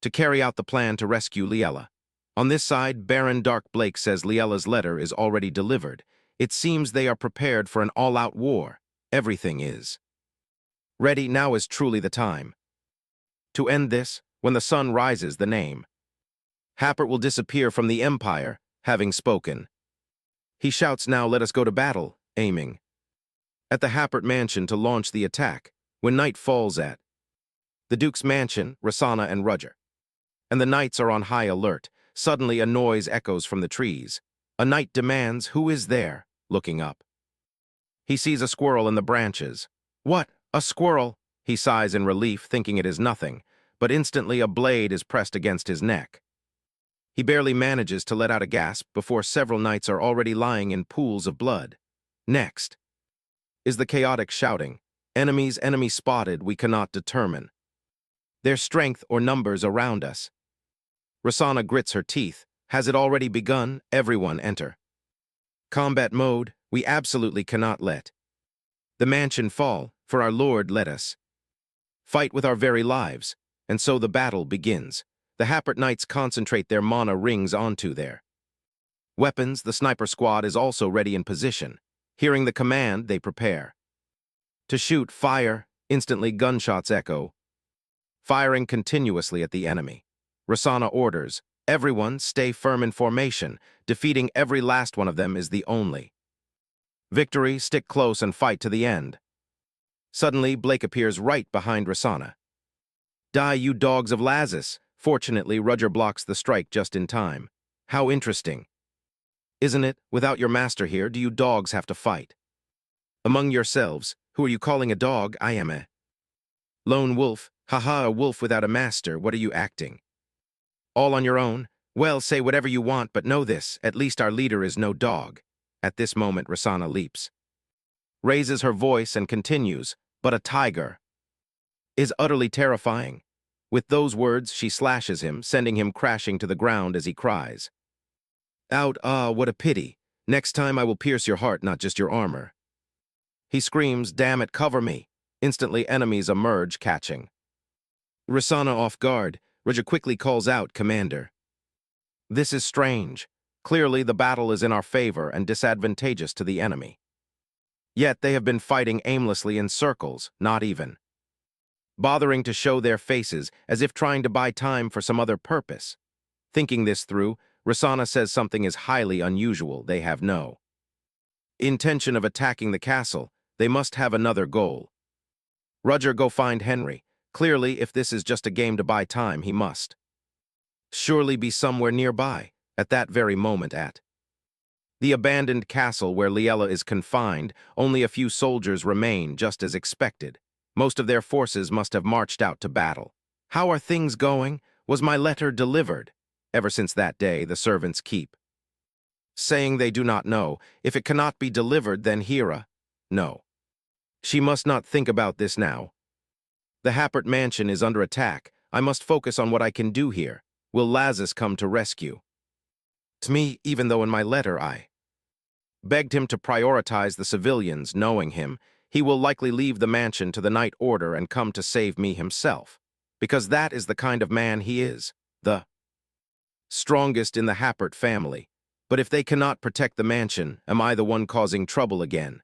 to carry out the plan to rescue Liella. On this side, Baron Dark Blake says Liella's letter is already delivered. It seems they are prepared for an all-out war. Everything is ready. Now is truly the time to end this. When the sun rises, the name Happert will disappear from the Empire. Having spoken, he shouts, "Now let us go to battle," aiming at the Happert mansion to launch the attack. When night falls at the Duke's mansion, Rosanna and Roger and the knights are on high alert. Suddenly, a noise echoes from the trees. A knight demands, "Who is there?" Looking up, he sees a squirrel in the branches. "What? A squirrel?" He sighs in relief, thinking it is nothing, but instantly a blade is pressed against his neck. He barely manages to let out a gasp before several knights are already lying in pools of blood. Next is the chaotic shouting. Enemy spotted, we cannot determine their strength or numbers around us." Rosanna grits her teeth. Has it already begun? Everyone enter. Combat mode, we absolutely cannot let the mansion fall, for our Lord let us fight with our very lives, and so the battle begins. The Happert Knights concentrate their mana rings onto their weapons. The sniper squad is also ready in position. Hearing the command, they prepare to shoot. Fire. Instantly gunshots echo, firing continuously at the enemy. Rosanna orders, everyone stay firm in formation. Defeating every last one of them is the only victory. Stick close and fight to the end. Suddenly, Blake appears right behind Rosanna. Die, you dogs of Lazis! Fortunately, Roger blocks the strike just in time. How interesting. Isn't it? Without your master here, do you dogs have to fight among yourselves? Who are you calling a dog? I am a lone wolf. Haha, a wolf without a master. What are you acting? All on your own? Well, say whatever you want, but know this, at least our leader is no dog. At this moment, Rosanna leaps, raises her voice and continues, but a tiger is utterly terrifying. With those words, she slashes him, sending him crashing to the ground as he cries out, "Ah, what a pity. Next time I will pierce your heart, not just your armor." He screams, "Damn it, cover me." Instantly, enemies emerge, catching Rosanna off guard. Roger quickly calls out, "Commander, this is strange. Clearly, the battle is in our favor and disadvantageous to the enemy. Yet they have been fighting aimlessly in circles, not even bothering to show their faces, as if trying to buy time for some other purpose." Thinking this through, Rosanna says something is highly unusual. They have no intention of attacking the castle. They must have another goal. Roger, go find Henry. Clearly, if this is just a game to buy time, he must surely be somewhere nearby. At that very moment, at the abandoned castle where Liella is confined, only a few soldiers remain, just as expected. Most of their forces must have marched out to battle. How are things going? Was my letter delivered? Ever since that day, the servants keep saying they do not know. If it cannot be delivered, then Hera. No. She must not think about this now. The Happert mansion is under attack. I must focus on what I can do here. Will Lazis come to rescue me, even though in my letter I begged him to prioritize the civilians? Knowing him, he will likely leave the mansion to the Night Order and come to save me himself, because that is the kind of man he is, the strongest in the Happert family. But if they cannot protect the mansion, am I the one causing trouble again?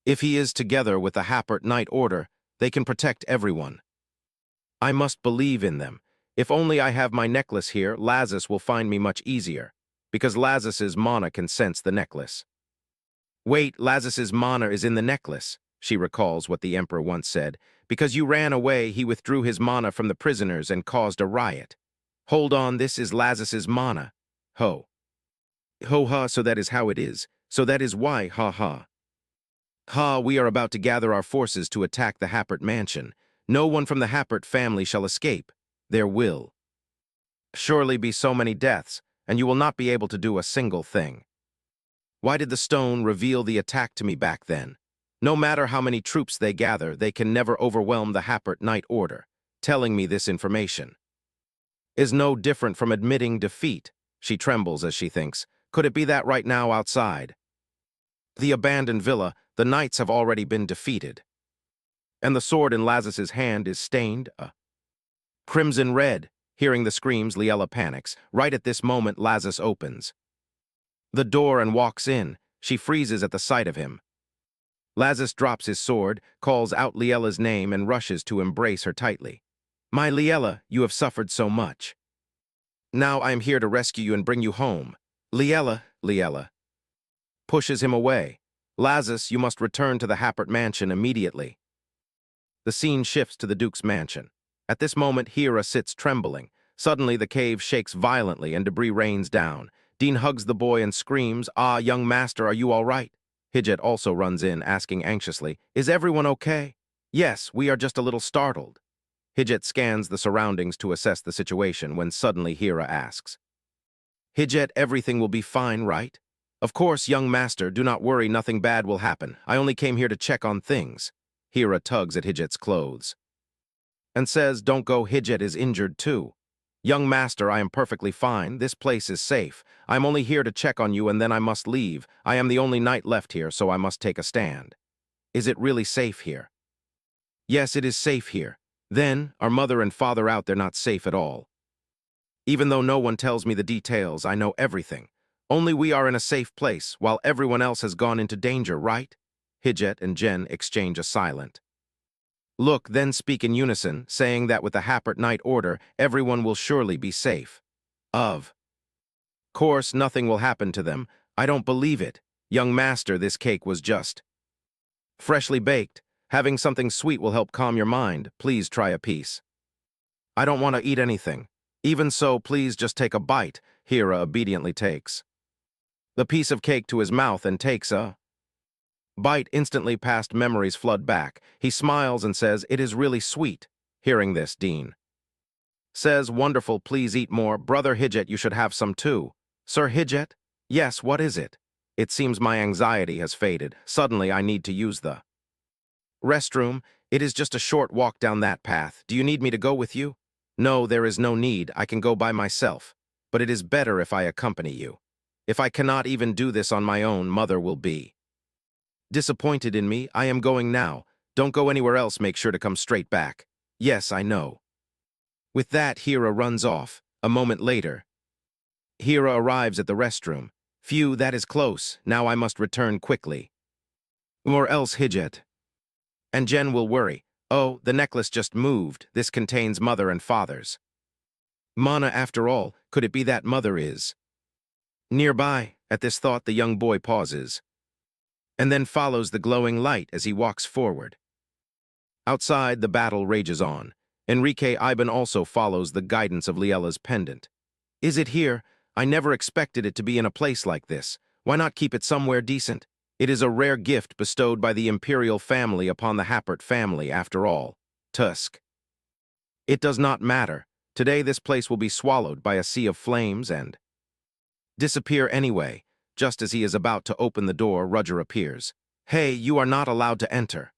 If he is together with the Happert Night Order, they can protect everyone. I must believe in them. If only I have my necklace here, Lazis will find me much easier, because Lazis's mana can sense the necklace. Wait, Lazis's mana is in the necklace. She recalls what the Emperor once said. Because you ran away, he withdrew his mana from the prisoners and caused a riot. Hold on, this is Lazis's mana. Ho. Ho ha, so that is how it is. So that is why, ha ha. Ha, we are about to gather our forces to attack the Happert mansion. No one from the Happert family shall escape. There will surely be so many deaths, and you will not be able to do a single thing. Why did the stone reveal the attack to me back then? No matter how many troops they gather, they can never overwhelm the Happert Night Order. Telling me this information is no different from admitting defeat. She trembles as she thinks, could it be that right now outside the abandoned villa, the knights have already been defeated, and the sword in Lazis's hand is stained a crimson red? Hearing the screams, Liella panics. Right at this moment, Lazis opens the door and walks in. She freezes at the sight of him. Lazis drops his sword, calls out Liella's name, and rushes to embrace her tightly. My Liella, you have suffered so much. Now I am here to rescue you and bring you home. Liella pushes him away. Lazis, you must return to the Happert mansion immediately. The scene shifts to the Duke's mansion. At this moment, Hera sits trembling. Suddenly, the cave shakes violently and debris rains down. Dean hugs the boy and screams, "Ah, young master, are you all right?" Hidget also runs in, asking anxiously, "Is everyone okay?" "Yes, we are just a little startled." Hidget scans the surroundings to assess the situation when suddenly Hera asks, "Hidget, everything will be fine, right?" "Of course, young master, do not worry, nothing bad will happen. I only came here to check on things." Hera tugs at Hidget's clothes and says, "Don't go, Hidget is injured too." Young master, I am perfectly fine. This place is safe. I am only here to check on you and then I must leave. I am the only knight left here, so I must take a stand. Is it really safe here? Yes, it is safe here. Then, our mother and father out there not safe at all. Even though no one tells me the details, I know everything. Only we are in a safe place, while everyone else has gone into danger, right? Hijette and Jen exchange a silent look, then speak in unison, saying that with the Happert Knight order, everyone will surely be safe. Of course, nothing will happen to them. I don't believe it. Young master, this cake was just freshly baked. Having something sweet will help calm your mind. Please try a piece. I don't want to eat anything. Even so, please just take a bite. Hira obediently takes the piece of cake to his mouth and takes a bite. Instantly past memories flood back. He smiles and says, "It is really sweet." Hearing this, Dean says, "Wonderful, please eat more. Brother Hijette, you should have some too." Sir Hijette? Yes, what is it? It seems my anxiety has faded. Suddenly I need to use the restroom. It is just a short walk down that path. Do you need me to go with you? No, there is no need. I can go by myself. But it is better if I accompany you. If I cannot even do this on my own, Mother will be disappointed in me. I am going now. Don't go anywhere else. Make sure to come straight back. Yes, I know. With that, Hira runs off. A moment later, Hira arrives at the restroom. Phew, that is close. Now I must return quickly. Or else Hijette and Jen will worry. Oh, the necklace just moved. This contains mother and father's mana after all. Could it be that mother is nearby? At this thought, the young boy pauses and then follows the glowing light as he walks forward. Outside, the battle rages on. Enrique Iben also follows the guidance of Liella's pendant. Is it here? I never expected it to be in a place like this. Why not keep it somewhere decent? It is a rare gift bestowed by the imperial family upon the Happert family, after all. Tusk. It does not matter. Today this place will be swallowed by a sea of flames and disappear anyway. Just as he is about to open the door, Rudger appears. Hey, you are not allowed to enter.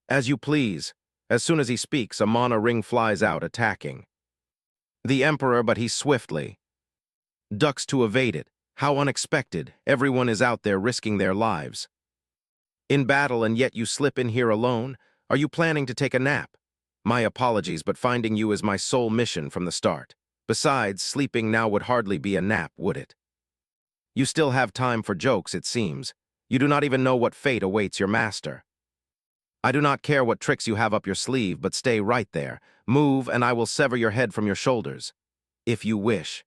As you please. As soon as he speaks, a mana ring flies out, attacking the Emperor, but he swiftly ducks to evade it. How unexpected. Everyone is out there risking their lives in battle, and yet you slip in here alone? Are you planning to take a nap? My apologies, but finding you is my sole mission from the start. Besides, sleeping now would hardly be a nap, would it? You still have time for jokes, it seems. You do not even know what fate awaits your master. I do not care what tricks you have up your sleeve, but stay right there. Move, and I will sever your head from your shoulders. If you wish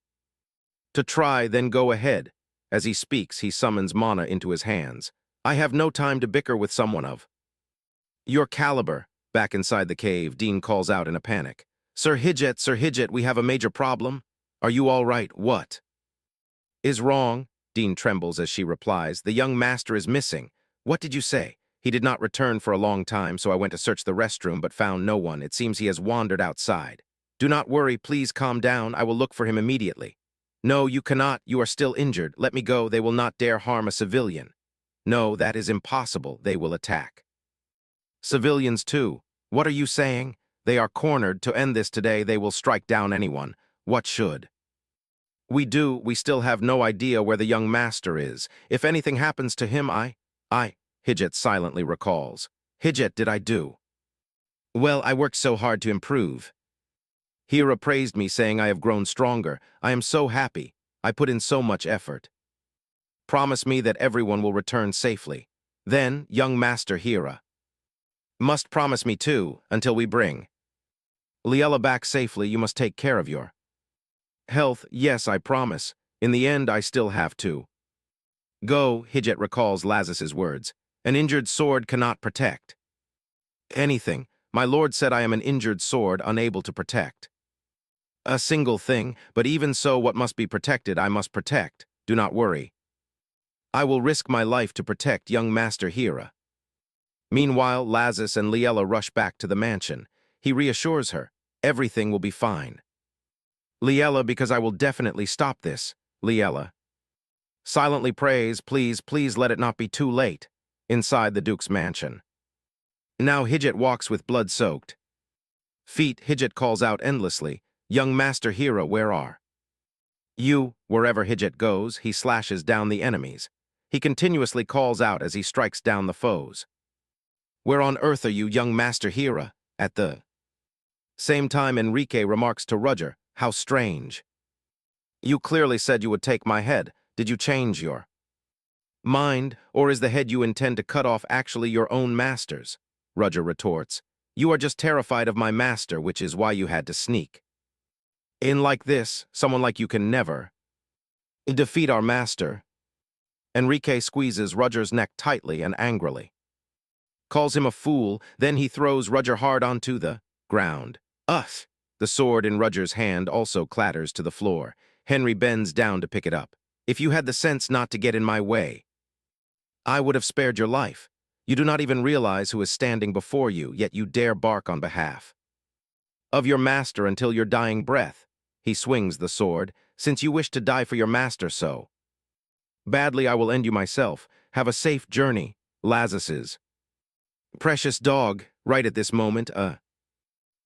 to try, then go ahead. As he speaks, he summons mana into his hands. I have no time to bicker with someone of your caliber. Back inside the cave, Dean calls out in a panic. Sir Hijette, we have a major problem. Are you all right? What is wrong? Dean trembles as she replies. The young master is missing. What did you say? He did not return for a long time, so I went to search the restroom but found no one. It seems he has wandered outside. Do not worry, please calm down. I will look for him immediately. No, you cannot. You are still injured. Let me go. They will not dare harm a civilian. No, that is impossible. They will attack civilians too. What are you saying? They are cornered. To end this today, they will strike down anyone. What should we do? We still have no idea where the young master is. If anything happens to him, Hijette silently recalls. Hijette, did I do? Well, I worked so hard to improve. Hira praised me, saying I have grown stronger. I am so happy. I put in so much effort. Promise me that everyone will return safely. Then, young master Hira must promise me too, until we bring Liella back safely. You must take care of your health. Yes, I promise. In the end, I still have to go. Hijette recalls Lazarus's words. An injured sword cannot protect anything. My lord said I am an injured sword, unable to protect a single thing, but even so, what must be protected, I must protect. Do not worry. I will risk my life to protect young Master Hira. Meanwhile, Lazarus and Liella rush back to the mansion. He reassures her, everything will be fine. Liella, because I will definitely stop this. Liella silently prays, please, please let it not be too late. Inside the Duke's mansion. Now Hijette walks with blood-soaked feet. Hijette calls out endlessly, Young Master Hero, where are you? Wherever Hijit goes, he slashes down the enemies. He continuously calls out as he strikes down the foes. Where on earth are you, young Master Hero? At the same time, Enrique remarks to Roger, how strange. You clearly said you would take my head. Did you change your mind, or is the head you intend to cut off actually your own master's? Roger retorts. You are just terrified of my master, which is why you had to sneak in like this. Someone like you can never defeat our master. Enrique squeezes Roger's neck tightly and angrily. Calls him a fool, then he throws Roger hard onto the ground. Us! The sword in Roger's hand also clatters to the floor. Henry bends down to pick it up. If you had the sense not to get in my way, I would have spared your life. You do not even realize who is standing before you, yet you dare bark on behalf of your master until your dying breath. He swings the sword. Since you wish to die for your master so badly, I will end you myself. Have a safe journey, Lazarus's precious dog. Right at this moment, a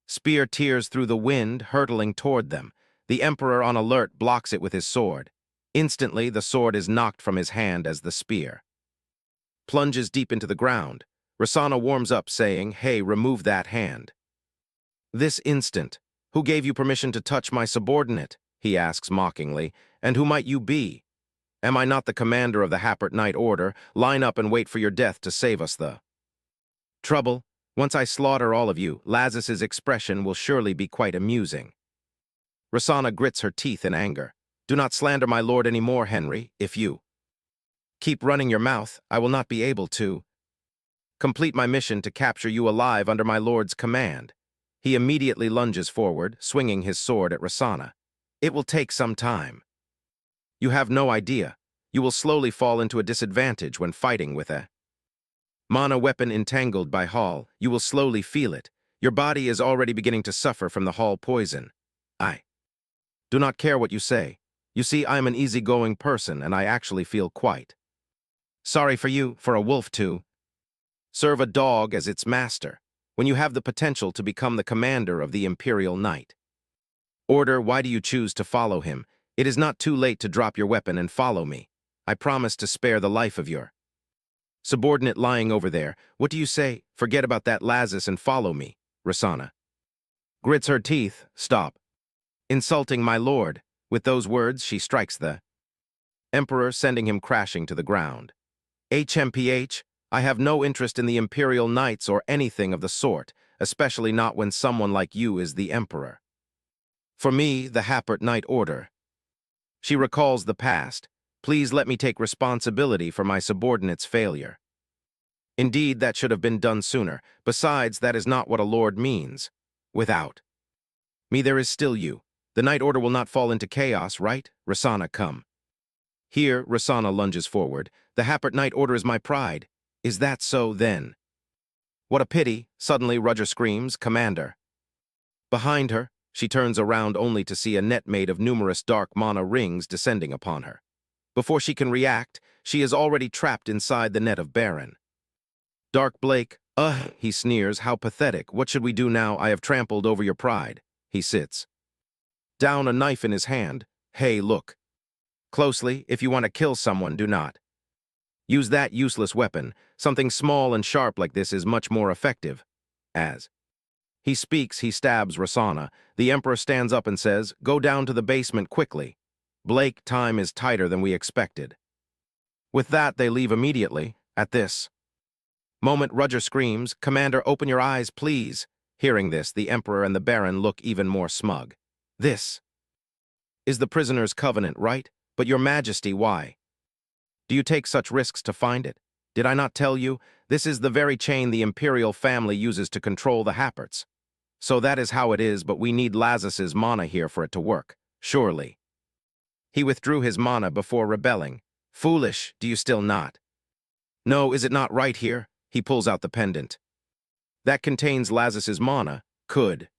spear tears through the wind, hurtling toward them. The Emperor, on alert, blocks it with his sword. Instantly, the sword is knocked from his hand as the spear plunges deep into the ground. Rosanna warms up, saying, Hey, remove that hand. This instant. Who gave you permission to touch my subordinate? He asks mockingly. And who might you be? Am I not the commander of the Happert Knight Order? Line up and wait for your death to save us the trouble. Once I slaughter all of you, Lazarus's expression will surely be quite amusing. Rosanna grits her teeth in anger. Do not slander my lord any more, Henry. If you keep running your mouth, I will not be able to complete my mission to capture you alive under my lord's command. He immediately lunges forward, swinging his sword at Rosanna. It will take some time. You have no idea. You will slowly fall into a disadvantage when fighting with a mana weapon entangled by Hall. You will slowly feel it. Your body is already beginning to suffer from the Hall poison. I do not care what you say. You see, I am an easygoing person, and I actually feel quite sorry for you, for a wolf to serve a dog as its master, when you have the potential to become the commander of the Imperial Knight Order. Why do you choose to follow him? It is not too late to drop your weapon and follow me. I promise to spare the life of your subordinate lying over there. What do you say? Forget about that, Lazarus, and follow me. Rosanna grits her teeth. Stop insulting my lord. With those words, she strikes the Emperor, sending him crashing to the ground. HMPH, I have no interest in the Imperial Knights or anything of the sort, especially not when someone like you is the Emperor. For me, the Happert Knight Order. She recalls the past. Please let me take responsibility for my subordinate's failure. Indeed, that should have been done sooner. Besides, that is not what a lord means. Without me, there is still you. The Knight Order will not fall into chaos, right? Rosanna, come here. Rosanna lunges forward. The Happert Knight Order is my pride. Is that so, then? What a pity. Suddenly, Roger screams, Commander. Behind her, she turns around only to see a net made of numerous dark mana rings descending upon her. Before she can react, she is already trapped inside the net of Baron. Dark Blake, he sneers, how pathetic. What should we do now? I have trampled over your pride. He sits down, a knife in his hand. Hey, look closely. If you want to kill someone, do not use that useless weapon. Something small and sharp like this is much more effective. As he speaks, he stabs Rosanna. The Emperor stands up and says, Go down to the basement quickly. Blake, time is tighter than we expected. With that, they leave immediately. At this moment, Roger screams, Commander, open your eyes, please. Hearing this, the Emperor and the Baron look even more smug. This is the prisoner's covenant, right? But your Majesty, why do you take such risks to find it? Did I not tell you? This is the very chain the Imperial family uses to control the Happerts. So that is how it is, but we need Lazarus's mana here for it to work. Surely. He withdrew his mana before rebelling. Foolish, do you still not? No, is it not right here? He pulls out the pendant. That contains Lazarus's mana. Could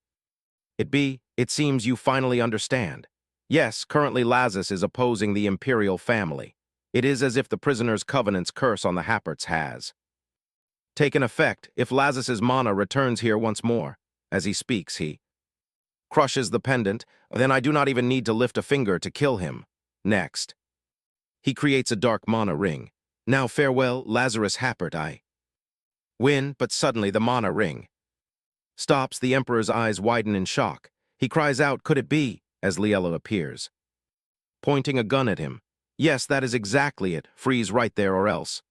it be? It seems you finally understand. Yes, currently Lazarus is opposing the Imperial family. It is as if the prisoner's covenant's curse on the Happerts has taken effect. If Lazarus's mana returns here once more. As he speaks, he crushes the pendant, then I do not even need to lift a finger to kill him. Next, he creates a dark mana ring. Now farewell, Lazarus Happert, I win, but suddenly the mana ring stops. The Emperor's eyes widen in shock. He cries out, "Could it be?" as Liella appears, pointing a gun at him. Yes, that is exactly it. Freeze right there or else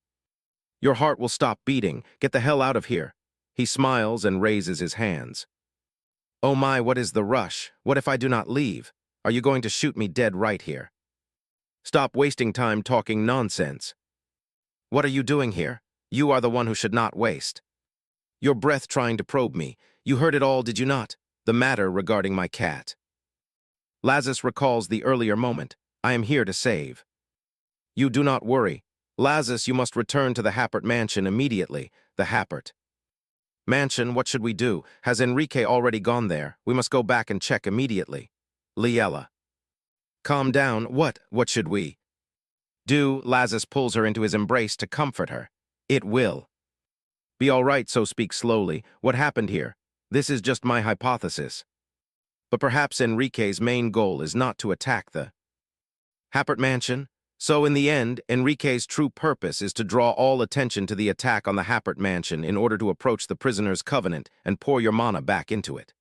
your heart will stop beating. Get the hell out of here. He smiles and raises his hands. Oh my, what is the rush? What if I do not leave? Are you going to shoot me dead right here? Stop wasting time talking nonsense. What are you doing here? You are the one who should not waste your breath trying to probe me. You heard it all, did you not? The matter regarding my cat. Lazarus recalls the earlier moment. I am here to save. You do not worry. Lazarus, you must return to the Happert mansion immediately. The Happert mansion, what should we do? Has Enrique already gone there? We must go back and check immediately. Liella. Calm down. What should we do? Lazarus pulls her into his embrace to comfort her. It will be all right, so speak slowly. What happened here? This is just my hypothesis. But perhaps Enrique's main goal is not to attack the Happert mansion. So in the end, Enrique's true purpose is to draw all attention to the attack on the Happert mansion in order to approach the prisoner's covenant and pour your mana back into it.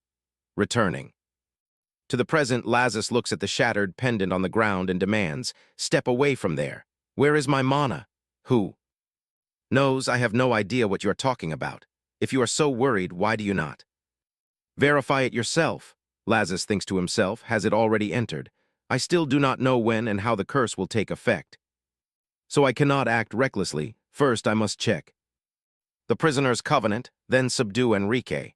Returning to the present, Lazarus looks at the shattered pendant on the ground and demands, "Step away from there. Where is my mana?" Who knows? I have no idea what you're talking about. If you are so worried, why do you not verify it yourself? Lazarus thinks to himself, has it already entered? I still do not know when and how the curse will take effect. So I cannot act recklessly. First, I must check the prisoner's covenant, then subdue Enrique.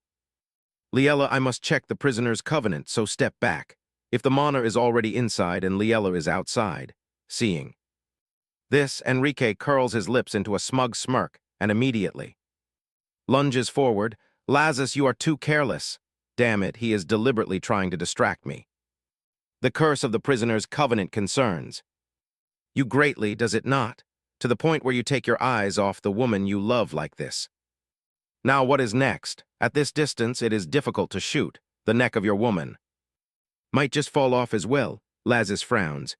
Liella, I must check the prisoner's covenant, so step back. If the mana is already inside and Liella is outside. Seeing this, Enrique curls his lips into a smug smirk and immediately lunges forward. Lazarus, you are too careless. Damn it, he is deliberately trying to distract me. The curse of the prisoner's covenant concerns you greatly, does it not? To the point where you take your eyes off the woman you love like this. Now what is next? At this distance, it is difficult to shoot. The neck of your woman might just fall off as well. Lazarus frowns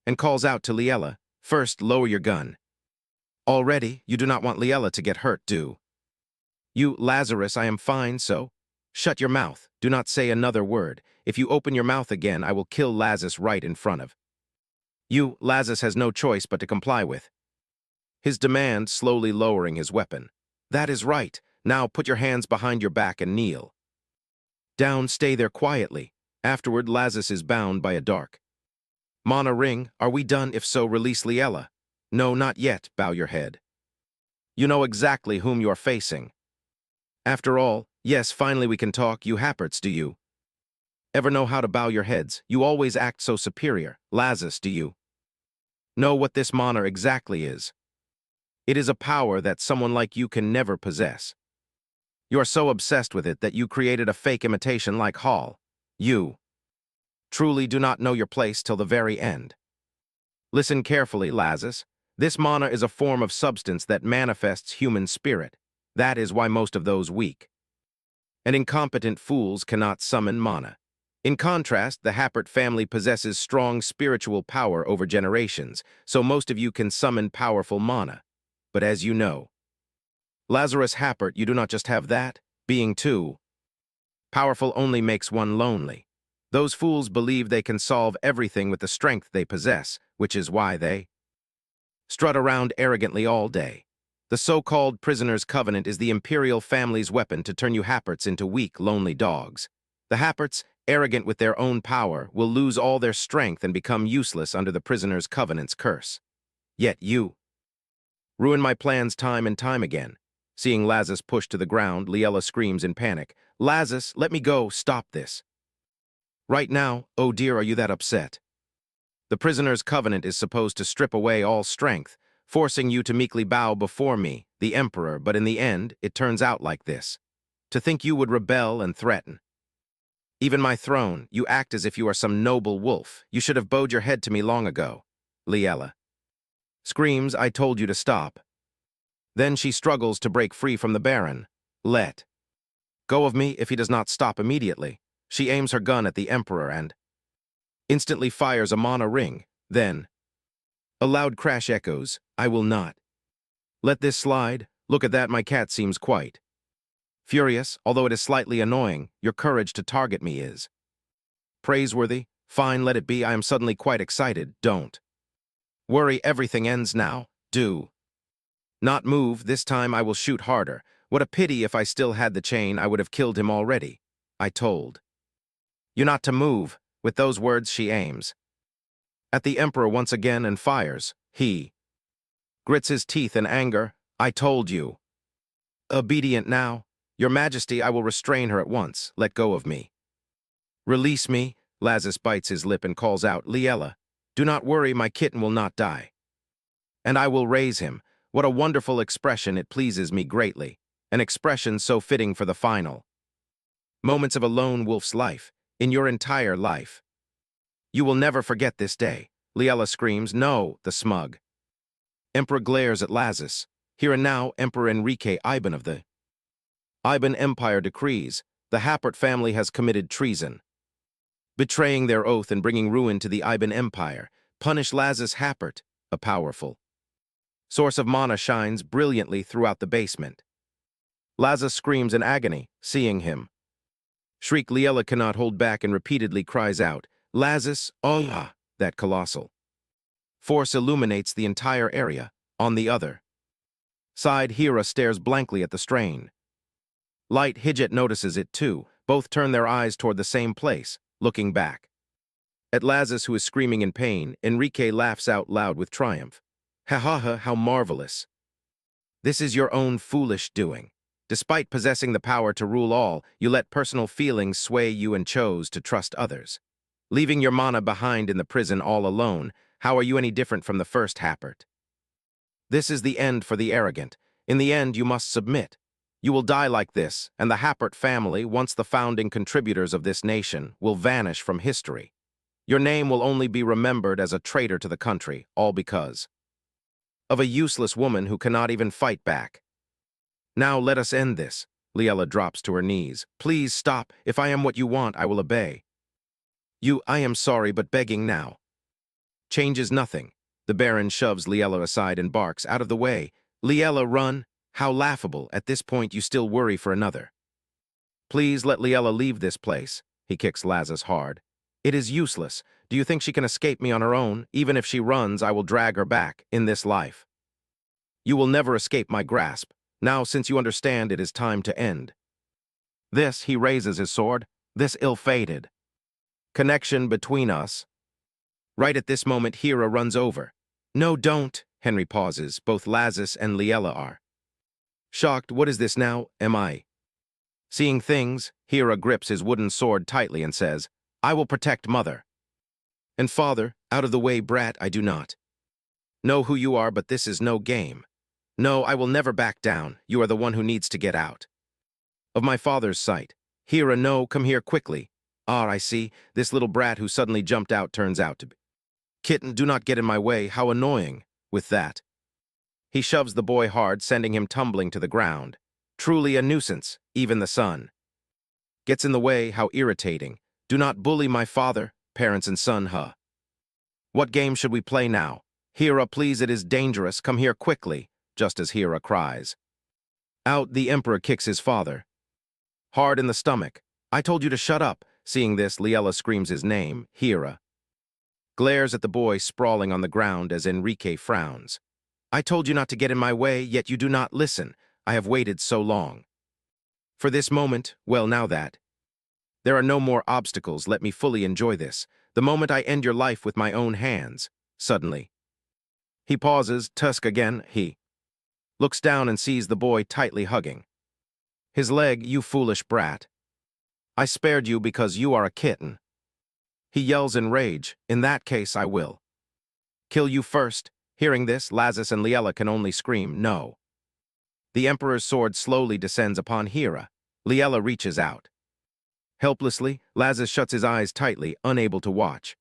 and calls out to Liella, first, lower your gun. Already, you do not want Liella to get hurt, do you? Lazarus, I am fine, so shut your mouth. Do not say another word. If you open your mouth again, I will kill Lazarus right in front of you. Lazarus has no choice but to comply with his demand, slowly lowering his weapon. That is right. Now put your hands behind your back and kneel down. Stay there quietly. Afterward, Lazarus is bound by a dark mana ring. Are we done? If so, release Liella. No, not yet. Bow your head. You know exactly whom you are facing. After all, yes, finally we can talk. You Happerts, do you ever know how to bow your heads? You always act so superior. Lazarus, do you know what this mana exactly is? It is a power that someone like you can never possess. You are so obsessed with it that you created a fake imitation like Hall. You truly do not know your place till the very end. Listen carefully, Lazarus. This mana is a form of substance that manifests human spirit. That is why most of those weak and incompetent fools cannot summon mana. In contrast, the Happert family possesses strong spiritual power over generations, so most of you can summon powerful mana. But as you know, Lazarus Happert, you do not just have that. Being too powerful only makes one lonely. Those fools believe they can solve everything with the strength they possess, which is why they strut around arrogantly all day. The so-called prisoner's covenant is the imperial family's weapon to turn you Happerts into weak, lonely dogs. The Happerts, arrogant with their own power, will lose all their strength and become useless under the prisoner's covenant's curse. Yet you ruin my plans time and time again. Seeing Lazarus pushed to the ground, Liella screams in panic. Lazarus, let me go. Stop this right now. Oh dear, are you that upset? The prisoner's covenant is supposed to strip away all strength, forcing you to meekly bow before me, the Emperor, but in the end, it turns out like this. To think you would rebel and threaten even my throne, you act as if you are some noble wolf. You should have bowed your head to me long ago. Liella screams, I told you to stop. Then she struggles to break free from the Baron. Let go of me if he does not stop immediately. She aims her gun at the Emperor and instantly fires a mana ring. Then, a loud crash echoes. I will not let this slide. Look at that, my cat seems quite furious, although it is slightly annoying. Your courage to target me is praiseworthy. Fine, let it be. I am suddenly quite excited. Don't worry, everything ends now. Do not move. This time I will shoot harder. What a pity. If I still had the chain, I would have killed him already. I told you not to move. With those words, she aims at the Emperor once again and fires. He grits his teeth in anger. I told you. Obedient now. Your Majesty, I will restrain her at once. Let go of me. Release me. Lazarus bites his lip and calls out, Liella, do not worry, my kitten will not die. And I will raise him. What a wonderful expression, it pleases me greatly. An expression so fitting for the final moments of a lone wolf's life, in your entire life. You will never forget this day. Liella screams, no, the smug Emperor glares at Lazarus. Here and now, Emperor Enrique Iban of the Iban Empire decrees, the Happert family has committed treason, betraying their oath and bringing ruin to the Iban Empire. Punish Lazarus Happert, a powerful source of mana shines brilliantly throughout the basement. Lazarus screams in agony, seeing him shriek. Liella cannot hold back and repeatedly cries out, Lazarus, oh, that colossal force illuminates the entire area. On the other side, Hera stares blankly at the strain. Light Hijit notices it too. Both turn their eyes toward the same place, looking back at Lazarus, who is screaming in pain. Enrique laughs out loud with triumph. Ha ha ha, how marvelous. This is your own foolish doing. Despite possessing the power to rule all, you let personal feelings sway you and chose to trust others. Leaving your mana behind in the prison all alone, how are you any different from the first Happert? This is the end for the arrogant. In the end, you must submit. You will die like this, and the Happert family, once the founding contributors of this nation, will vanish from history. Your name will only be remembered as a traitor to the country, all because of a useless woman who cannot even fight back. Now let us end this. Liella drops to her knees. Please stop. If I am what you want, I will obey. I am sorry, but begging now changes nothing. The Baron shoves Liella aside and barks, out of the way. Liella, run. How laughable. At this point, you still worry for another. Please let Liella leave this place. He kicks Lazarus hard. It is useless. Do you think she can escape me on her own? Even if she runs, I will drag her back, in this life. You will never escape my grasp. Now, since you understand, it is time to end this. He raises his sword. This ill-fated connection between us. Right at this moment, Hera runs over. No, don't. Henry pauses. Both Lazarus and Liella are shocked. What is this now? Am I seeing things? Hera grips his wooden sword tightly and says, I will protect Mother and Father. Out of the way, brat. I do not know who you are, but this is no game. No, I will never back down. You are the one who needs to get out of my father's sight. Hera, no, come here quickly. Ah, I see. This little brat who suddenly jumped out turns out to be Kitten. Do not get in my way. How annoying. With that, he shoves the boy hard, sending him tumbling to the ground. Truly a nuisance. Even the sun gets in the way. How irritating. Do not bully my father. Parents and son, huh? What game should we play now? Hera, please, it is dangerous. Come here quickly. Just as Hera cries out, the Emperor kicks his father hard in the stomach. I told you to shut up. Seeing this, Liella screams his name. Hera glares at the boy sprawling on the ground as Enrique frowns. I told you not to get in my way, yet you do not listen. I have waited so long for this moment. Well, now that there are no more obstacles, let me fully enjoy this. The moment I end your life with my own hands. Suddenly, he pauses. Tusk again. He looks down and sees the boy tightly hugging his leg. You foolish brat. I spared you because you are a kitten. He yells in rage. In that case, I will kill you first. Hearing this, Lazarus and Liella can only scream, no. The Emperor's sword slowly descends upon Hera. Liella reaches out helplessly. Lazarus shuts his eyes tightly, unable to watch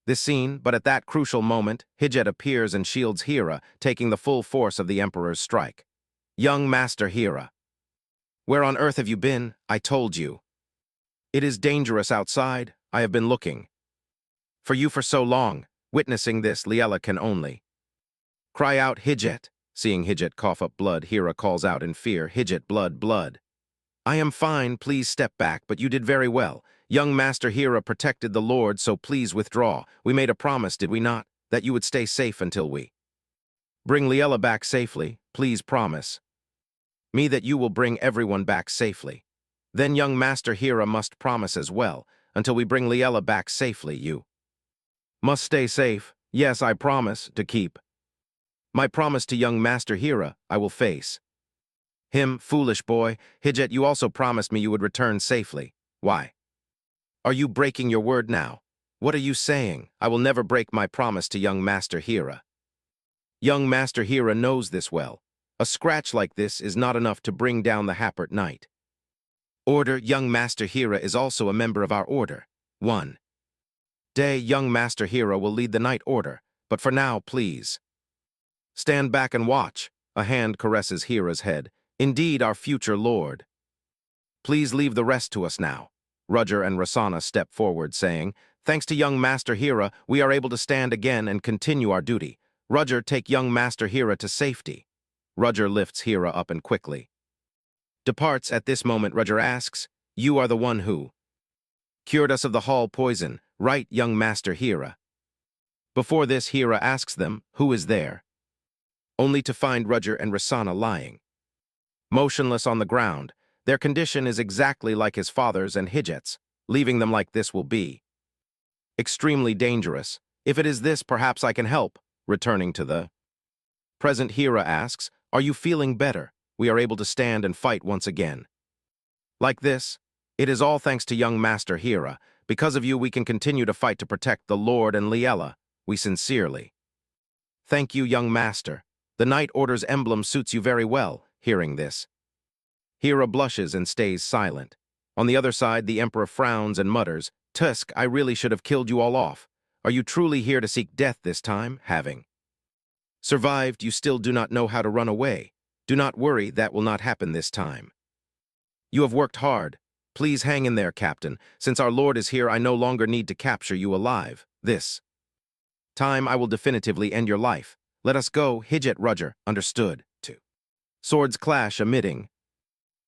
this scene, but at that crucial moment, Hijit appears and shields Hera, taking the full force of the Emperor's strike. Young Master Hera, where on earth have you been? I told you It is dangerous outside. I have been looking for you for so long. Witnessing this, Liella can only cry out, Hijit. Seeing Hijit cough up blood, Hira calls out in fear, Hijit, blood, blood. I am fine, please step back, but you did very well. Young Master Hira protected the Lord, so please withdraw. We made a promise, did we not, that you would stay safe until we bring Liella back safely. Please promise me that you will bring everyone back safely. Then young Master Hira must promise as well. Until we bring Liella back safely, you must stay safe. Yes, I promise to keep my promise to young Master Hira. I will face him, foolish boy. Hijit, you also promised me you would return safely. Why are you breaking your word now? What are you saying? I will never break my promise to young Master Hira. Young Master Hira knows this well. A scratch like this is not enough to bring down the Happert Knight. Order, young Master Hira is also a member of our order. One day, young Master Hira will lead the Knight Order, but for now, please stand back and watch. A hand caresses Hira's head. Indeed, our future lord. Please leave the rest to us now. Roger and Rosanna step forward, saying, thanks to young Master Hira, we are able to stand again and continue our duty. Roger, take young Master Hira to safety. Roger lifts Hira up and quickly departs. At this moment, Roger asks, you are the one who cured us of the hall poison, right, young Master Hira? Before this, Hira asks them, who is there? Only to find Roger and Rosanna lying motionless on the ground. Their condition is exactly like his father's and Hijit's. Leaving them like this will be extremely dangerous. If it is this, perhaps I can help. Returning to the present, Hira asks, are you feeling better? We are able to stand and fight once again. Like this, it is all thanks to young Master Hira. Because of you, we can continue to fight to protect the Lord and Liella. We sincerely thank you, young Master. The Knight Order's emblem suits you very well. Hearing this, Hira blushes and stays silent. On the other side, the Emperor frowns and mutters, Tusk, I really should have killed you all off. Are you truly here to seek death this time? Having survived, you still do not know how to run away. Do not worry, that will not happen this time. You have worked hard. Please hang in there, Captain. Since our Lord is here, I no longer need to capture you alive. This time I will definitively end your life. Let us go, Hijit. Roger, understood. 2. Swords clash, emitting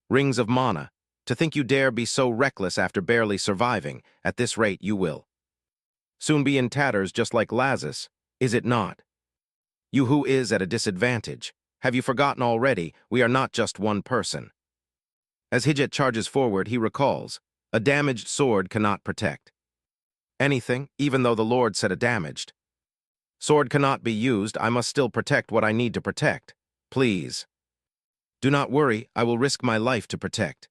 rings of mana. To think you dare be so reckless after barely surviving. At this rate, you will soon be in tatters just like Lazarus, is it not? You who is at a disadvantage. Have you forgotten already, we are not just one person? As Hijit charges forward, he recalls, a damaged sword cannot protect anything, even though the Lord said a damaged sword cannot be used. I must still protect what I need to protect. Please do not worry, I will risk my life to protect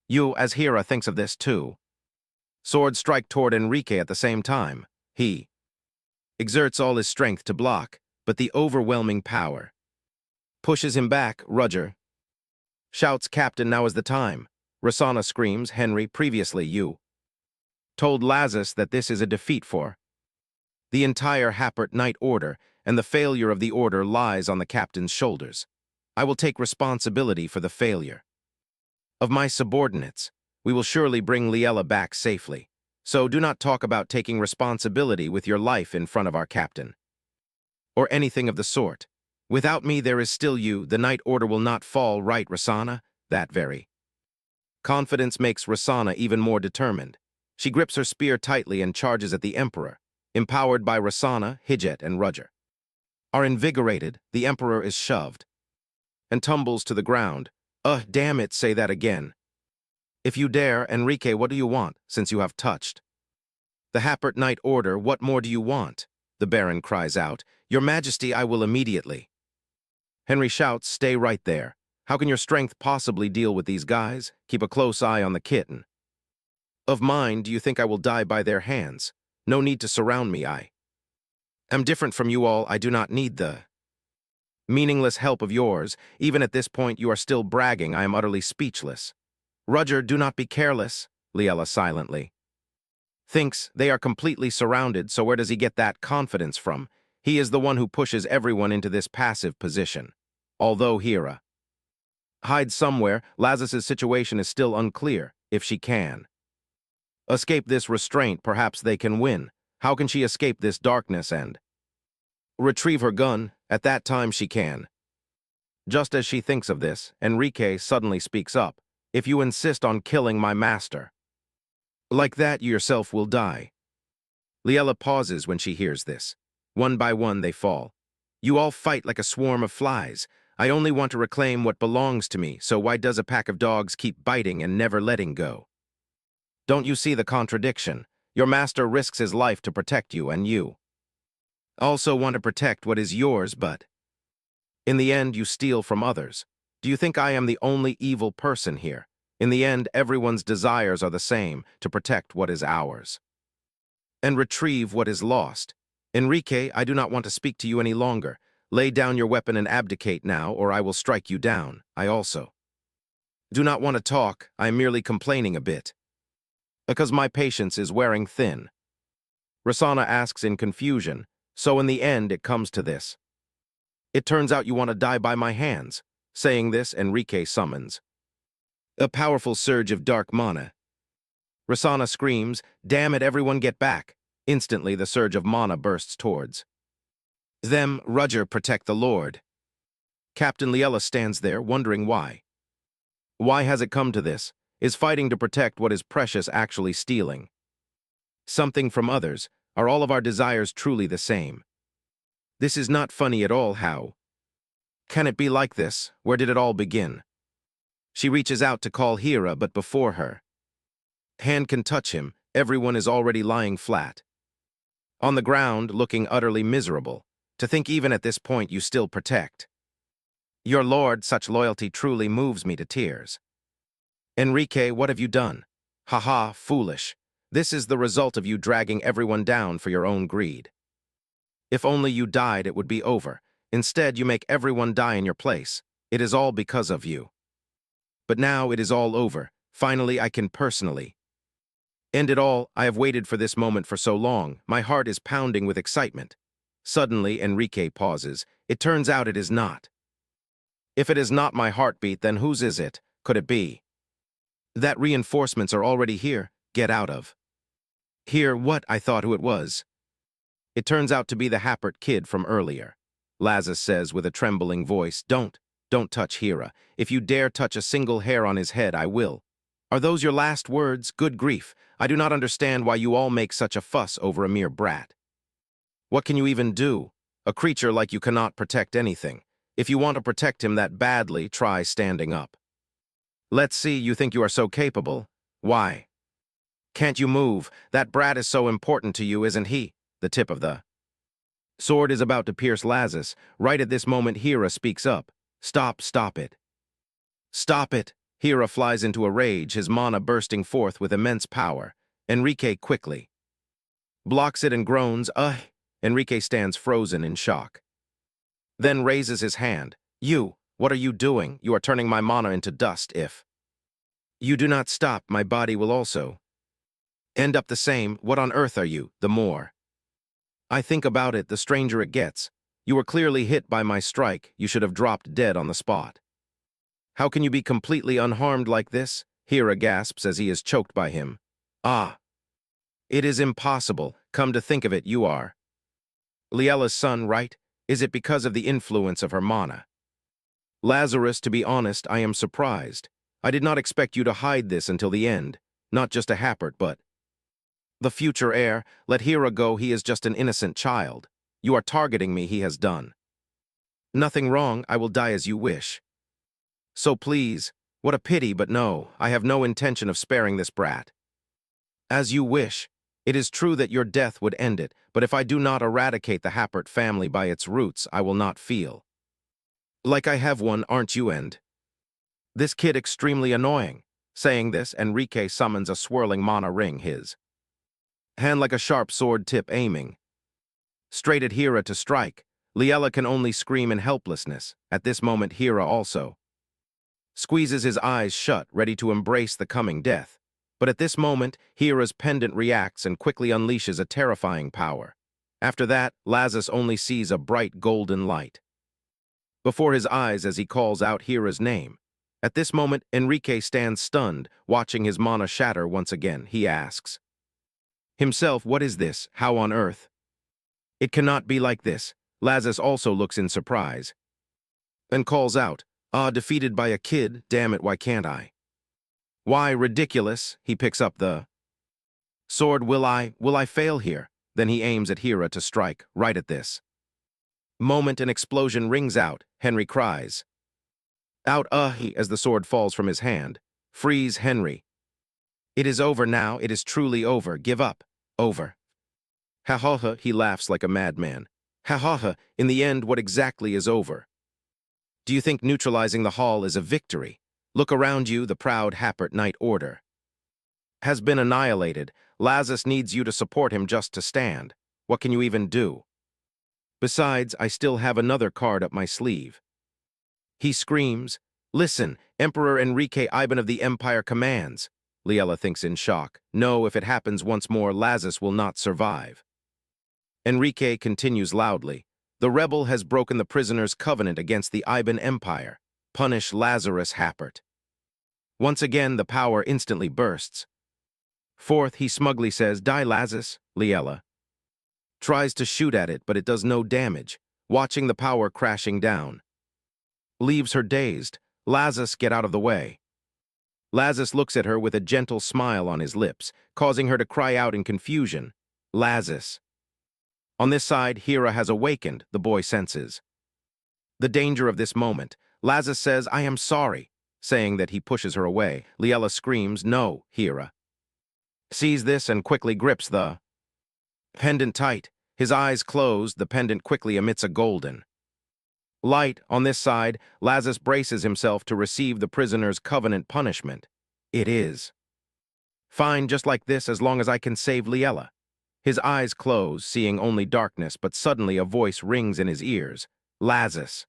you. As Hira thinks of this too, swords strike toward Enrique at the same time. He exerts all his strength to block, but the overwhelming power pushes him back. Roger shouts, Captain, now is the time. Rosanna screams, Henry, previously you told Lazarus that this is a defeat for the entire Happert Knight Order, and the failure of the order lies on the captain's shoulders. I will take responsibility for the failure of my subordinates. We will surely bring Liella back safely. So do not talk about taking responsibility with your life in front of our captain, or anything of the sort. Without me, there is still you. The Knight Order will not fall, right, Rosanna? That very confidence makes Rosanna even more determined. She grips her spear tightly and charges at the Emperor. Empowered by Rosanna, Hijit, and Roger are invigorated. The Emperor is shoved and tumbles to the ground. Damn it, say that again. If you dare, Enrique, what do you want, since you have touched the Happert Knight Order? What more do you want? The Baron cries out. Your Majesty, I will immediately. Henry shouts, stay right there. How can your strength possibly deal with these guys? Keep a close eye on the kitten of mine. Do you think I will die by their hands? No need to surround me. I am different from you all. I do not need the meaningless help of yours. Even at this point, you are still bragging. I am utterly speechless. Roger, do not be careless. Liella silently thinks they are completely surrounded, so where does he get that confidence from? He is the one who pushes everyone into this passive position. Although Hira hides somewhere, Lazarus's situation is still unclear, if she can Escape this restraint, perhaps they can win. How can she escape this darkness and retrieve her gun? At that time she can. Just as she thinks of this, Enrique suddenly speaks up. If you insist on killing my master, like that you yourself will die. Liella pauses when she hears this. One by one they fall. You all fight like a swarm of flies. I only want to reclaim what belongs to me, so why does a pack of dogs keep biting and never letting go? Don't you see the contradiction? Your master risks his life to protect you, and you also want to protect what is yours, but in the end you steal from others. Do you think I am the only evil person here? In the end, everyone's desires are the same, to protect what is ours and retrieve what is lost. Enrique, I do not want to speak to you any longer. Lay down your weapon and abdicate now, or I will strike you down. I also do not want to talk. I am merely complaining a bit, because my patience is wearing thin. Rosanna asks in confusion, so in the end it comes to this. It turns out you want to die by my hands. Saying this, Enrique summons a powerful surge of dark mana. Rosanna screams, damn it, everyone get back. Instantly the surge of mana bursts towards them. Roger, protect the Lord. Captain Liella stands there, wondering why. Why has it come to this? Is fighting to protect what is precious actually stealing something from others? Are all of our desires truly the same? This is not funny at all. How can it be like this? Where did it all begin? She reaches out to call Hira, but before her hand can touch him, everyone is already lying flat on the ground, looking utterly miserable. To think even at this point you still protect your lord, such loyalty truly moves me to tears. Enrique, what have you done? Haha, foolish. This is the result of you dragging everyone down for your own greed. If only you died, it would be over. Instead, you make everyone die in your place. It is all because of you. But now it is all over. Finally, I can personally end it all. I have waited for this moment for so long. My heart is pounding with excitement. Suddenly, Enrique pauses. It turns out it is not. If it is not my heartbeat, then whose is it? Could it be that reinforcements are already here? Get out of here. What? I thought who it was. It turns out to be the Happert kid from earlier. Lazarus says with a trembling voice, Don't touch Hira. If you dare touch a single hair on his head, I will. Are those your last words? Good grief. I do not understand why you all make such a fuss over a mere brat. What can you even do? A creature like you cannot protect anything. If you want to protect him that badly, try standing up. Let's see, you think you are so capable. Why can't you move? That brat is so important to you, isn't he? The tip of the sword is about to pierce Lazarus. Right at this moment, Hira speaks up. Stop it. Stop it. Hira flies into a rage, his mana bursting forth with immense power. Enrique quickly blocks it and groans, Ugh! Enrique stands frozen in shock. Then raises his hand. You, what are you doing? You are turning my mana into dust. If you do not stop, my body will also end up the same. What on earth are you? The more I think about it, the stranger it gets. You were clearly hit by my strike. You should have dropped dead on the spot. How can you be completely unharmed like this? Hira gasps as he is choked by him. Ah, it is impossible. Come to think of it, you are Liella's son, right? Is it because of the influence of her mana? Lazarus, to be honest, I am surprised. I did not expect you to hide this until the end. Not just a Happert, but the future heir. Let Hira go, he is just an innocent child. You are targeting me, he has done nothing wrong. I will die as you wish. So please, what a pity, but no, I have no intention of sparing this brat. As you wish. It is true that your death would end it, but if I do not eradicate the Happert family by its roots, I will not feel like I have one, aren't you? And this kid extremely annoying. Saying this, Enrique summons a swirling mana ring, his hand like a sharp sword tip aiming straight at Hira to strike. Liella can only scream in helplessness. At this moment, Hira also squeezes his eyes shut, ready to embrace the coming death. But at this moment, Hira's pendant reacts and quickly unleashes a terrifying power. After that, Lazarus only sees a bright golden light before his eyes as he calls out Hira's name. At this moment, Enrique stands stunned, watching his mana shatter once again. He asks himself, what is this? How on earth? It cannot be like this. Lazarus also looks in surprise and calls out, defeated by a kid, damn it, why can't I? Why, ridiculous. He picks up the sword. Will I fail here? Then he aims at Hera to strike. Right at this moment, an explosion rings out. Henry cries out, as the sword falls from his hand. Freeze, Henry. It is over now. It is truly over. Give up. Over. Ha ha ha, he laughs like a madman. Ha ha ha, in the end, what exactly is over? Do you think neutralizing the Hall is a victory? Look around you, the proud Happert Knight Order has been annihilated. Lazarus needs you to support him just to stand. What can you even do? Besides, I still have another card up my sleeve. He screams, listen, Emperor Enrique Ivan of the Empire commands. Liella thinks in shock. No, if it happens once more, Lazarus will not survive. Enrique continues loudly. The rebel has broken the prisoner's covenant against the Iban Empire. Punish Lazarus Happert. Once again, the power instantly bursts. Fourth, he smugly says, die, Lazarus. Liella tries to shoot at it, but it does no damage, watching the power crashing down. Leaves her dazed. Lazarus, get out of the way. Lazarus looks at her with a gentle smile on his lips, causing her to cry out in confusion. Lazarus. On this side, Hera has awakened, the boy senses the danger of this moment. Lazarus says, I am sorry, saying that he pushes her away. Liella screams, no, Hera sees this and quickly grips the pendant tight. His eyes closed, the pendant quickly emits a golden light. On this side, Lazarus braces himself to receive the prisoner's covenant punishment. It is fine just like this as long as I can save Liella. His eyes close, seeing only darkness, but suddenly a voice rings in his ears. Lazarus.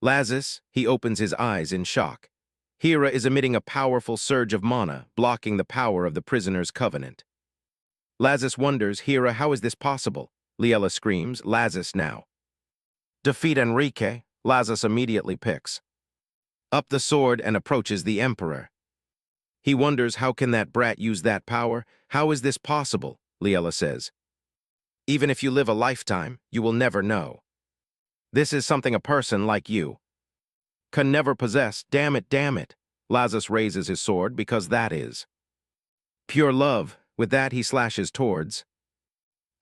Lazarus, he opens his eyes in shock. Hera is emitting a powerful surge of mana, blocking the power of the prisoner's covenant. Lazarus wonders, Hera, how is this possible? Liella screams, Lazarus now. Defeat Enrique. Lazarus immediately picks up the sword and approaches the Emperor. He wonders, how can that brat use that power? How is this possible? Liella says. Even if you live a lifetime, you will never know. This is something a person like you can never possess. Damn it, damn it. Lazarus raises his sword because that is pure love. With that, he slashes towards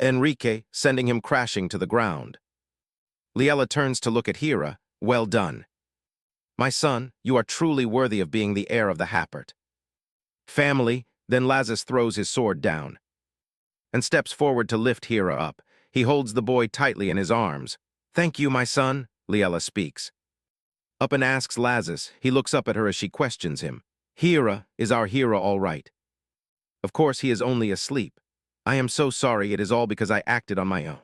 Enrique, sending him crashing to the ground. Liella turns to look at Hera. Well done. My son, you are truly worthy of being the heir of the Happert family. Then Lazarus throws his sword down and steps forward to lift Hera up. He holds the boy tightly in his arms. Thank you, my son, Liella speaks up and asks Lazarus. He looks up at her as she questions him. Hera, is our hero all right? Of course, he is only asleep. I am so sorry, it is all because I acted on my own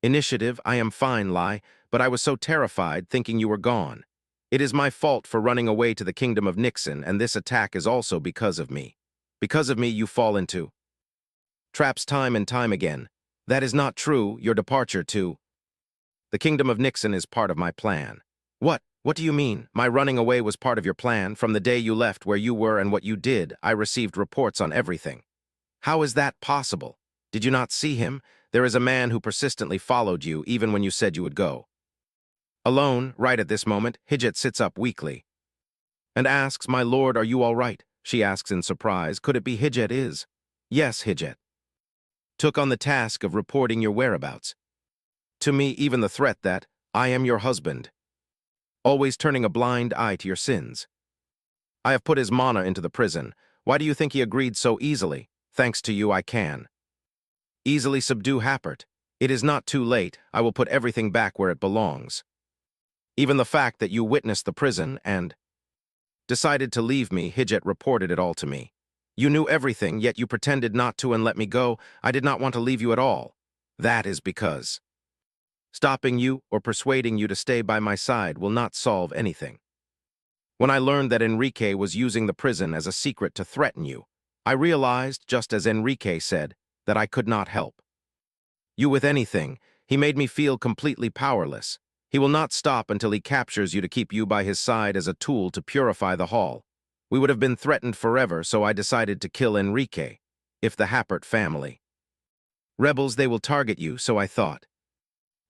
initiative. I am fine, Lai, but I was so terrified thinking you were gone. It is my fault for running away to the kingdom of Nixon, and this attack is also because of me. Because of me, you fall into traps time and time again. That is not true. Your departure to the kingdom of Nixon is part of my plan. What? What do you mean? My running away was part of your plan. From the day you left where you were and what you did, I received reports on everything. How is that possible? Did you not see him? There is a man who persistently followed you even when you said you would go. Alone, right at this moment, Hijit sits up weakly and asks, my lord, are you all right? She asks in surprise, could it be Hijit is? Yes, Hijit took on the task of reporting your whereabouts. To me, even the threat that I am your husband, always turning a blind eye to your sins. I have put his mana into the prison. Why do you think he agreed so easily? Thanks to you, I can easily subdue Happert. It is not too late. I will put everything back where it belongs. Even the fact that you witnessed the prison and decided to leave me, Hijit reported it all to me. You knew everything, yet you pretended not to and let me go. I did not want to leave you at all. That is because stopping you or persuading you to stay by my side will not solve anything. When I learned that Enrique was using the prison as a secret to threaten you, I realized, just as Enrique said, that I could not help you with anything. He made me feel completely powerless. He will not stop until he captures you to keep you by his side as a tool to purify the hall. We would have been threatened forever, so I decided to kill Enrique, if the Happert family. Rebels, they will target you, so I thought.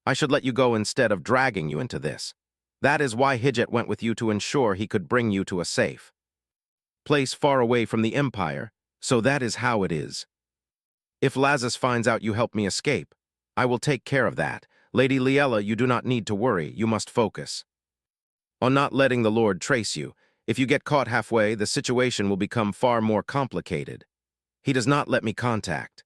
I should let you go instead of dragging you into this. That is why Hidget went with you to ensure he could bring you to a safe place far away from the Empire, so that is how it is. If Lazarus finds out you helped me escape, I will take care of that. Lady Liella, you do not need to worry, you must focus on not letting the Lord trace you. If you get caught halfway, the situation will become far more complicated. He does not let me contact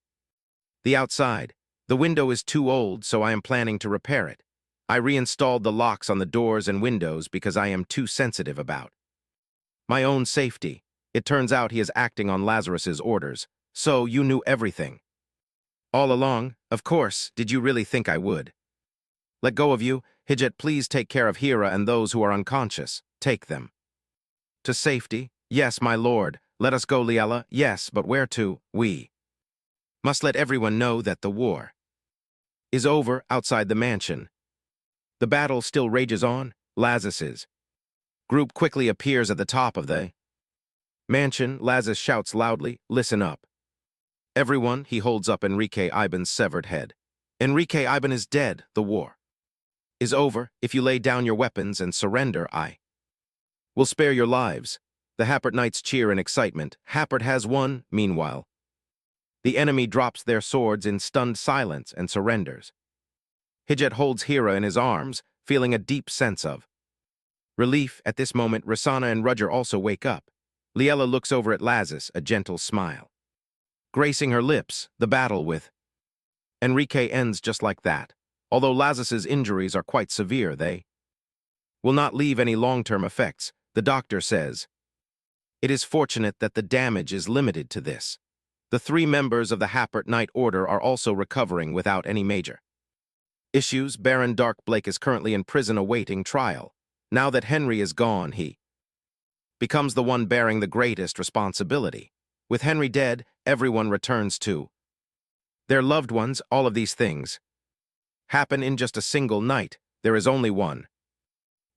the outside. The window is too old, so I am planning to repair it. I reinstalled the locks on the doors and windows because I am too sensitive about my own safety. It turns out he is acting on Lazarus's orders. So you knew everything all along? Of course, did you really think I would let go of you? Hidget, please take care of Hira and those who are unconscious. Take them to safety. Yes, my lord. Let us go, Liella. Yes, but where to? We must let everyone know that the war is over outside the mansion. The battle still rages on. Lazarus's group quickly appears at the top of the mansion. Lazarus shouts loudly, "Listen up. Everyone," he holds up Enrique Iban's severed head. "Enrique Iban is dead. The war is over. If you lay down your weapons and surrender, I will spare your lives." The Happert Knights cheer in excitement. Happert has won. Meanwhile, the enemy drops their swords in stunned silence and surrenders. Hidget holds Hira in his arms, feeling a deep sense of relief. At this moment, Rosanna and Rudger also wake up. Liella looks over at Lazarus, a gentle smile gracing her lips. The battle with Enrique ends just like that. Although Lazarus's injuries are quite severe, they will not leave any long-term effects. The doctor says it is fortunate that the damage is limited to this. The 3 members of the Happert Knight Order are also recovering without any major issues. Baron Dark Blake is currently in prison awaiting trial. Now that Henry is gone, he becomes the one bearing the greatest responsibility. With Henry dead, everyone returns to their loved ones. All of these things happen in just a single night. There is only one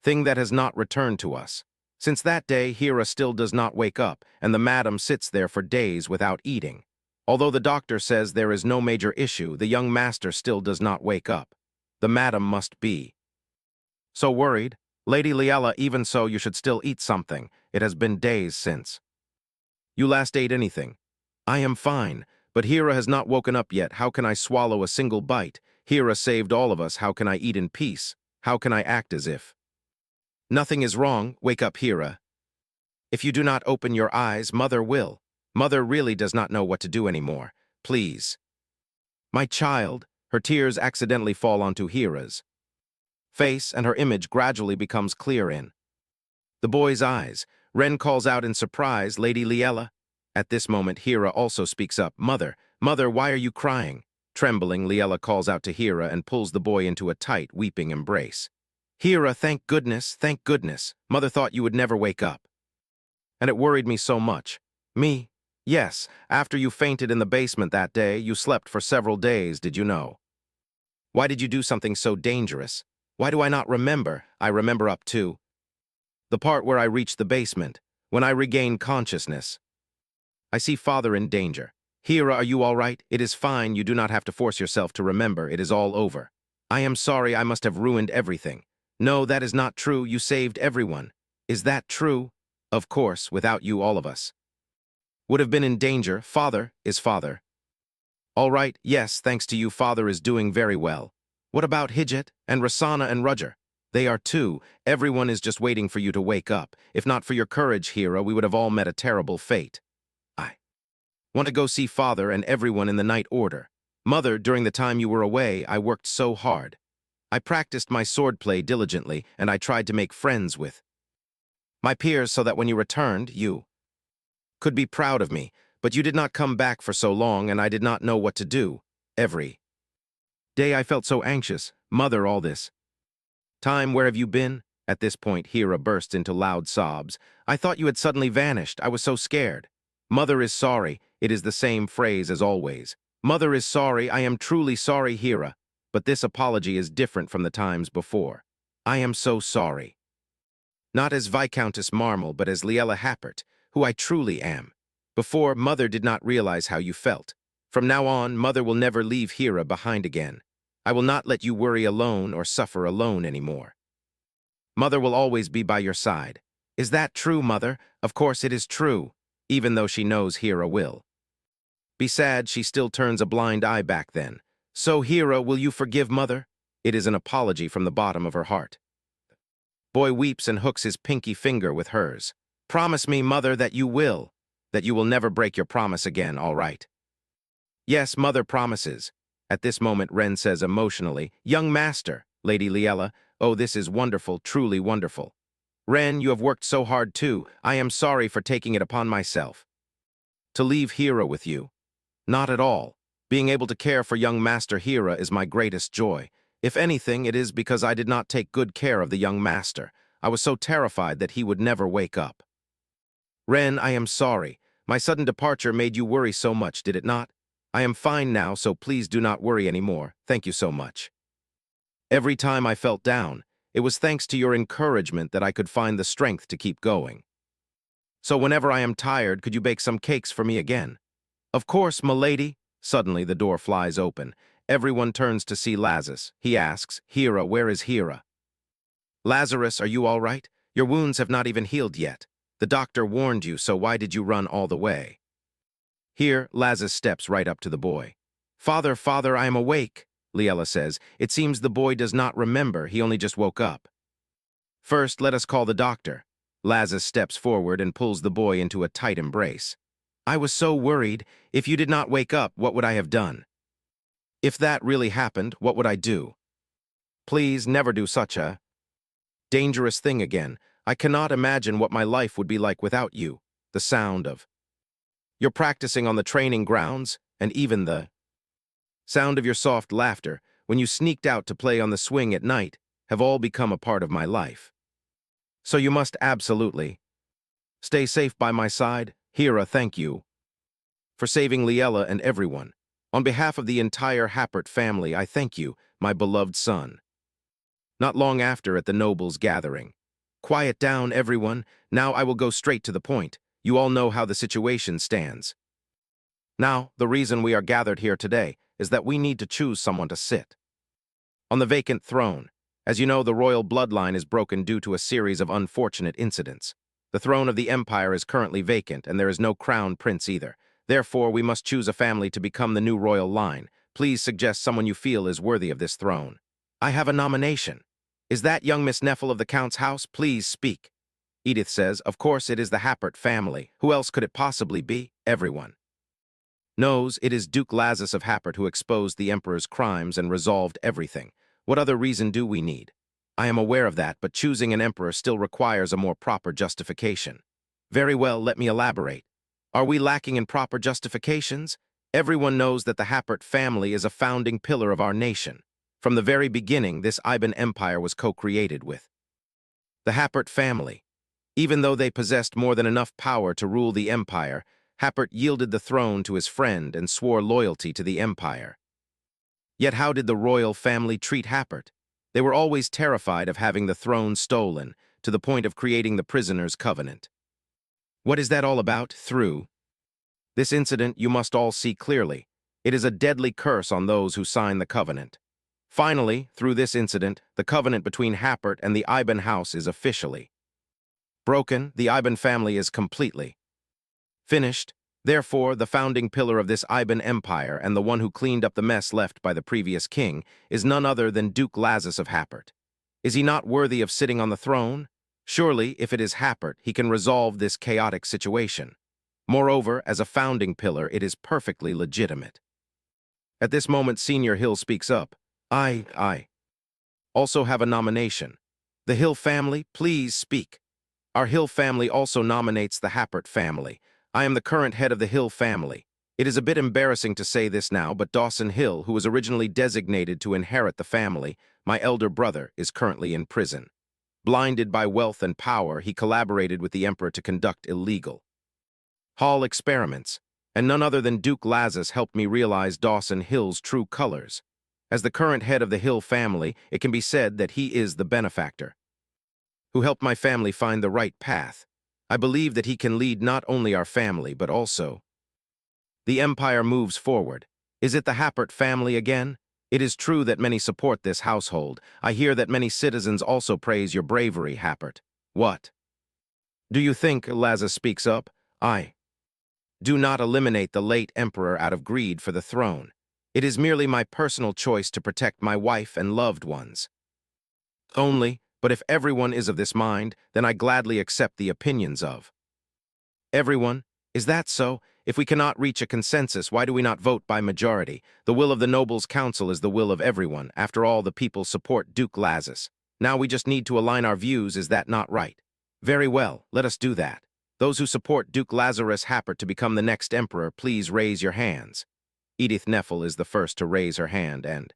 thing that has not returned to us. Since that day, Hira still does not wake up, and the madam sits there for days without eating. Although the doctor says there is no major issue, the young master still does not wake up. The madam must be so worried. Lady Liella, even so, you should still eat something. It has been days since you last ate anything. I am fine, but Hira has not woken up yet. How can I swallow a single bite? Hira saved all of us. How can I eat in peace? How can I act as if nothing is wrong? Wake up, Hira. If you do not open your eyes, Mother will. Mother really does not know what to do anymore. Please. My child. Her tears accidentally fall onto Hira's face, and her image gradually becomes clear in the boy's eyes. Ren calls out in surprise, "Lady Liella." At this moment, Hira also speaks up. "Mother, Mother, why are you crying?" Trembling, Liella calls out to Hira and pulls the boy into a tight, weeping embrace. "Hira, thank goodness, thank goodness. Mother thought you would never wake up. And it worried me so much." "Me? Yes, after you fainted in the basement that day, you slept for several days, did you know? Why did you do something so dangerous? Why do I not remember? I remember up to the part where I reached the basement, when I regained consciousness. I see Father in danger. Hira, are you all right? It is fine. You do not have to force yourself to remember. It is all over. I am sorry. I must have ruined everything. No, that is not true. You saved everyone. Is that true? Of course, without you, all of us would have been in danger. Father is Father. All right, yes, thanks to you, Father is doing very well. What about Hidget and Rosanna and Rudger? They are too. Everyone is just waiting for you to wake up. If not for your courage, Hira, we would have all met a terrible fate. I want to go see Father and everyone in the Night Order. Mother, during the time you were away, I worked so hard. I practiced my swordplay diligently, and I tried to make friends with my peers so that when you returned, you could be proud of me. But you did not come back for so long, and I did not know what to do. Every day I felt so anxious. Mother, all this time, where have you been? At this point, Hira bursts into loud sobs. I thought you had suddenly vanished. I was so scared. Mother is sorry. It is the same phrase as always. Mother is sorry. I am truly sorry, Hira. But this apology is different from the times before. I am so sorry. Not as Viscountess Marmel, but as Liella Happert, who I truly am. Before, Mother did not realize how you felt. From now on, Mother will never leave Hera behind again. I will not let you worry alone or suffer alone anymore. Mother will always be by your side. Is that true, Mother? Of course it is true, even though she knows Hera will. Be sad she still turns a blind eye back then. So, Hera, will you forgive Mother? It is an apology from the bottom of her heart. Boy weeps and hooks his pinky finger with hers. Promise me, Mother, that you will never break your promise again, all right? Yes, Mother promises. At this moment, Ren says emotionally, Young Master, Lady Liella, oh, this is wonderful, truly wonderful. Ren, you have worked so hard too. I am sorry for taking it upon myself. To leave Hera with you? Not at all. Being able to care for young Master Hera is my greatest joy. If anything, it is because I did not take good care of the young master. I was so terrified that he would never wake up. Ren, I am sorry. My sudden departure made you worry so much, did it not? I am fine now, so please do not worry anymore. Thank you so much. Every time I felt down, it was thanks to your encouragement that I could find the strength to keep going. So whenever I am tired, could you bake some cakes for me again? Of course, m'lady. Suddenly the door flies open. Everyone turns to see Lazarus. He asks, Hera, where is Hera? Lazarus, are you all right? Your wounds have not even healed yet. The doctor warned you, so why did you run all the way? Here, Lazarus steps right up to the boy. Father, father, I am awake, Liella says. It seems the boy does not remember, he only just woke up. First, let us call the doctor. Lazarus steps forward and pulls the boy into a tight embrace. I was so worried. If you did not wake up, what would I have done? If that really happened, what would I do? Please never do such a dangerous thing again. I cannot imagine what my life would be like without you. The sound of your practicing on the training grounds, and even the sound of your soft laughter when you sneaked out to play on the swing at night have all become a part of my life. So you must absolutely stay safe by my side. Hera, thank you for saving Liella and everyone. On behalf of the entire Happert family, I thank you, my beloved son. Not long after, at the nobles' gathering. Quiet down, everyone. Now I will go straight to the point. You all know how the situation stands. Now, the reason we are gathered here today is that we need to choose someone to sit on the vacant throne. As you know, the royal bloodline is broken due to a series of unfortunate incidents. The throne of the empire is currently vacant, and there is no crown prince either. Therefore, we must choose a family to become the new royal line. Please suggest someone you feel is worthy of this throne. I have a nomination. Is that young Miss Neffel of the Count's house? Please speak. Edith says, of course it is the Happert family. Who else could it possibly be? Everyone knows it is Duke Lazarus of Happert who exposed the Emperor's crimes and resolved everything. What other reason do we need? I am aware of that, but choosing an emperor still requires a more proper justification. Very well, let me elaborate. Are we lacking in proper justifications? Everyone knows that the Happert family is a founding pillar of our nation. From the very beginning, this Iban Empire was co-created with the Happert family. Even though they possessed more than enough power to rule the empire, Happert yielded the throne to his friend and swore loyalty to the empire. Yet how did the royal family treat Happert? They were always terrified of having the throne stolen, to the point of creating the prisoner's covenant. What is that all about? Through this incident, you must all see clearly. It is a deadly curse on those who sign the covenant. Finally, through this incident, the covenant between Happert and the Iban house is officially broken. The Iban family is completely finished. Therefore, the founding pillar of this Iban Empire and the one who cleaned up the mess left by the previous king is none other than Duke Lazarus of Happert. Is he not worthy of sitting on the throne? Surely, if it is Happert, he can resolve this chaotic situation. Moreover, as a founding pillar, it is perfectly legitimate. At this moment, Senior Hill speaks up. I also have a nomination. The Hill family, please speak. Our Hill family also nominates the Happert family. I am the current head of the Hill family. It is a bit embarrassing to say this now, but Dawson Hill, who was originally designated to inherit the family, my elder brother, is currently in prison. Blinded by wealth and power, he collaborated with the Emperor to conduct illegal Hall experiments, and none other than Duke Lazarus helped me realize Dawson Hill's true colors. As the current head of the Hill family, it can be said that he is the benefactor, who helped my family find the right path. I believe that he can lead not only our family, but also the empire moves forward. Is it the Happert family again? It is true that many support this household. I hear that many citizens also praise your bravery, Happert. What do you think? Laza speaks up. I do not eliminate the late emperor out of greed for the throne. It is merely my personal choice to protect my wife and loved ones. Only, but if everyone is of this mind, then I gladly accept the opinions of everyone. Is that so? If we cannot reach a consensus, why do we not vote by majority? The will of the Nobles' Council is the will of everyone. After all, the people support Duke Lazis. Now we just need to align our views. Is that not right? Very well, let us do that. Those who support Duke Lazarus Happert to become the next emperor, please raise your hands. Edith Neffel is the first to raise her hand, and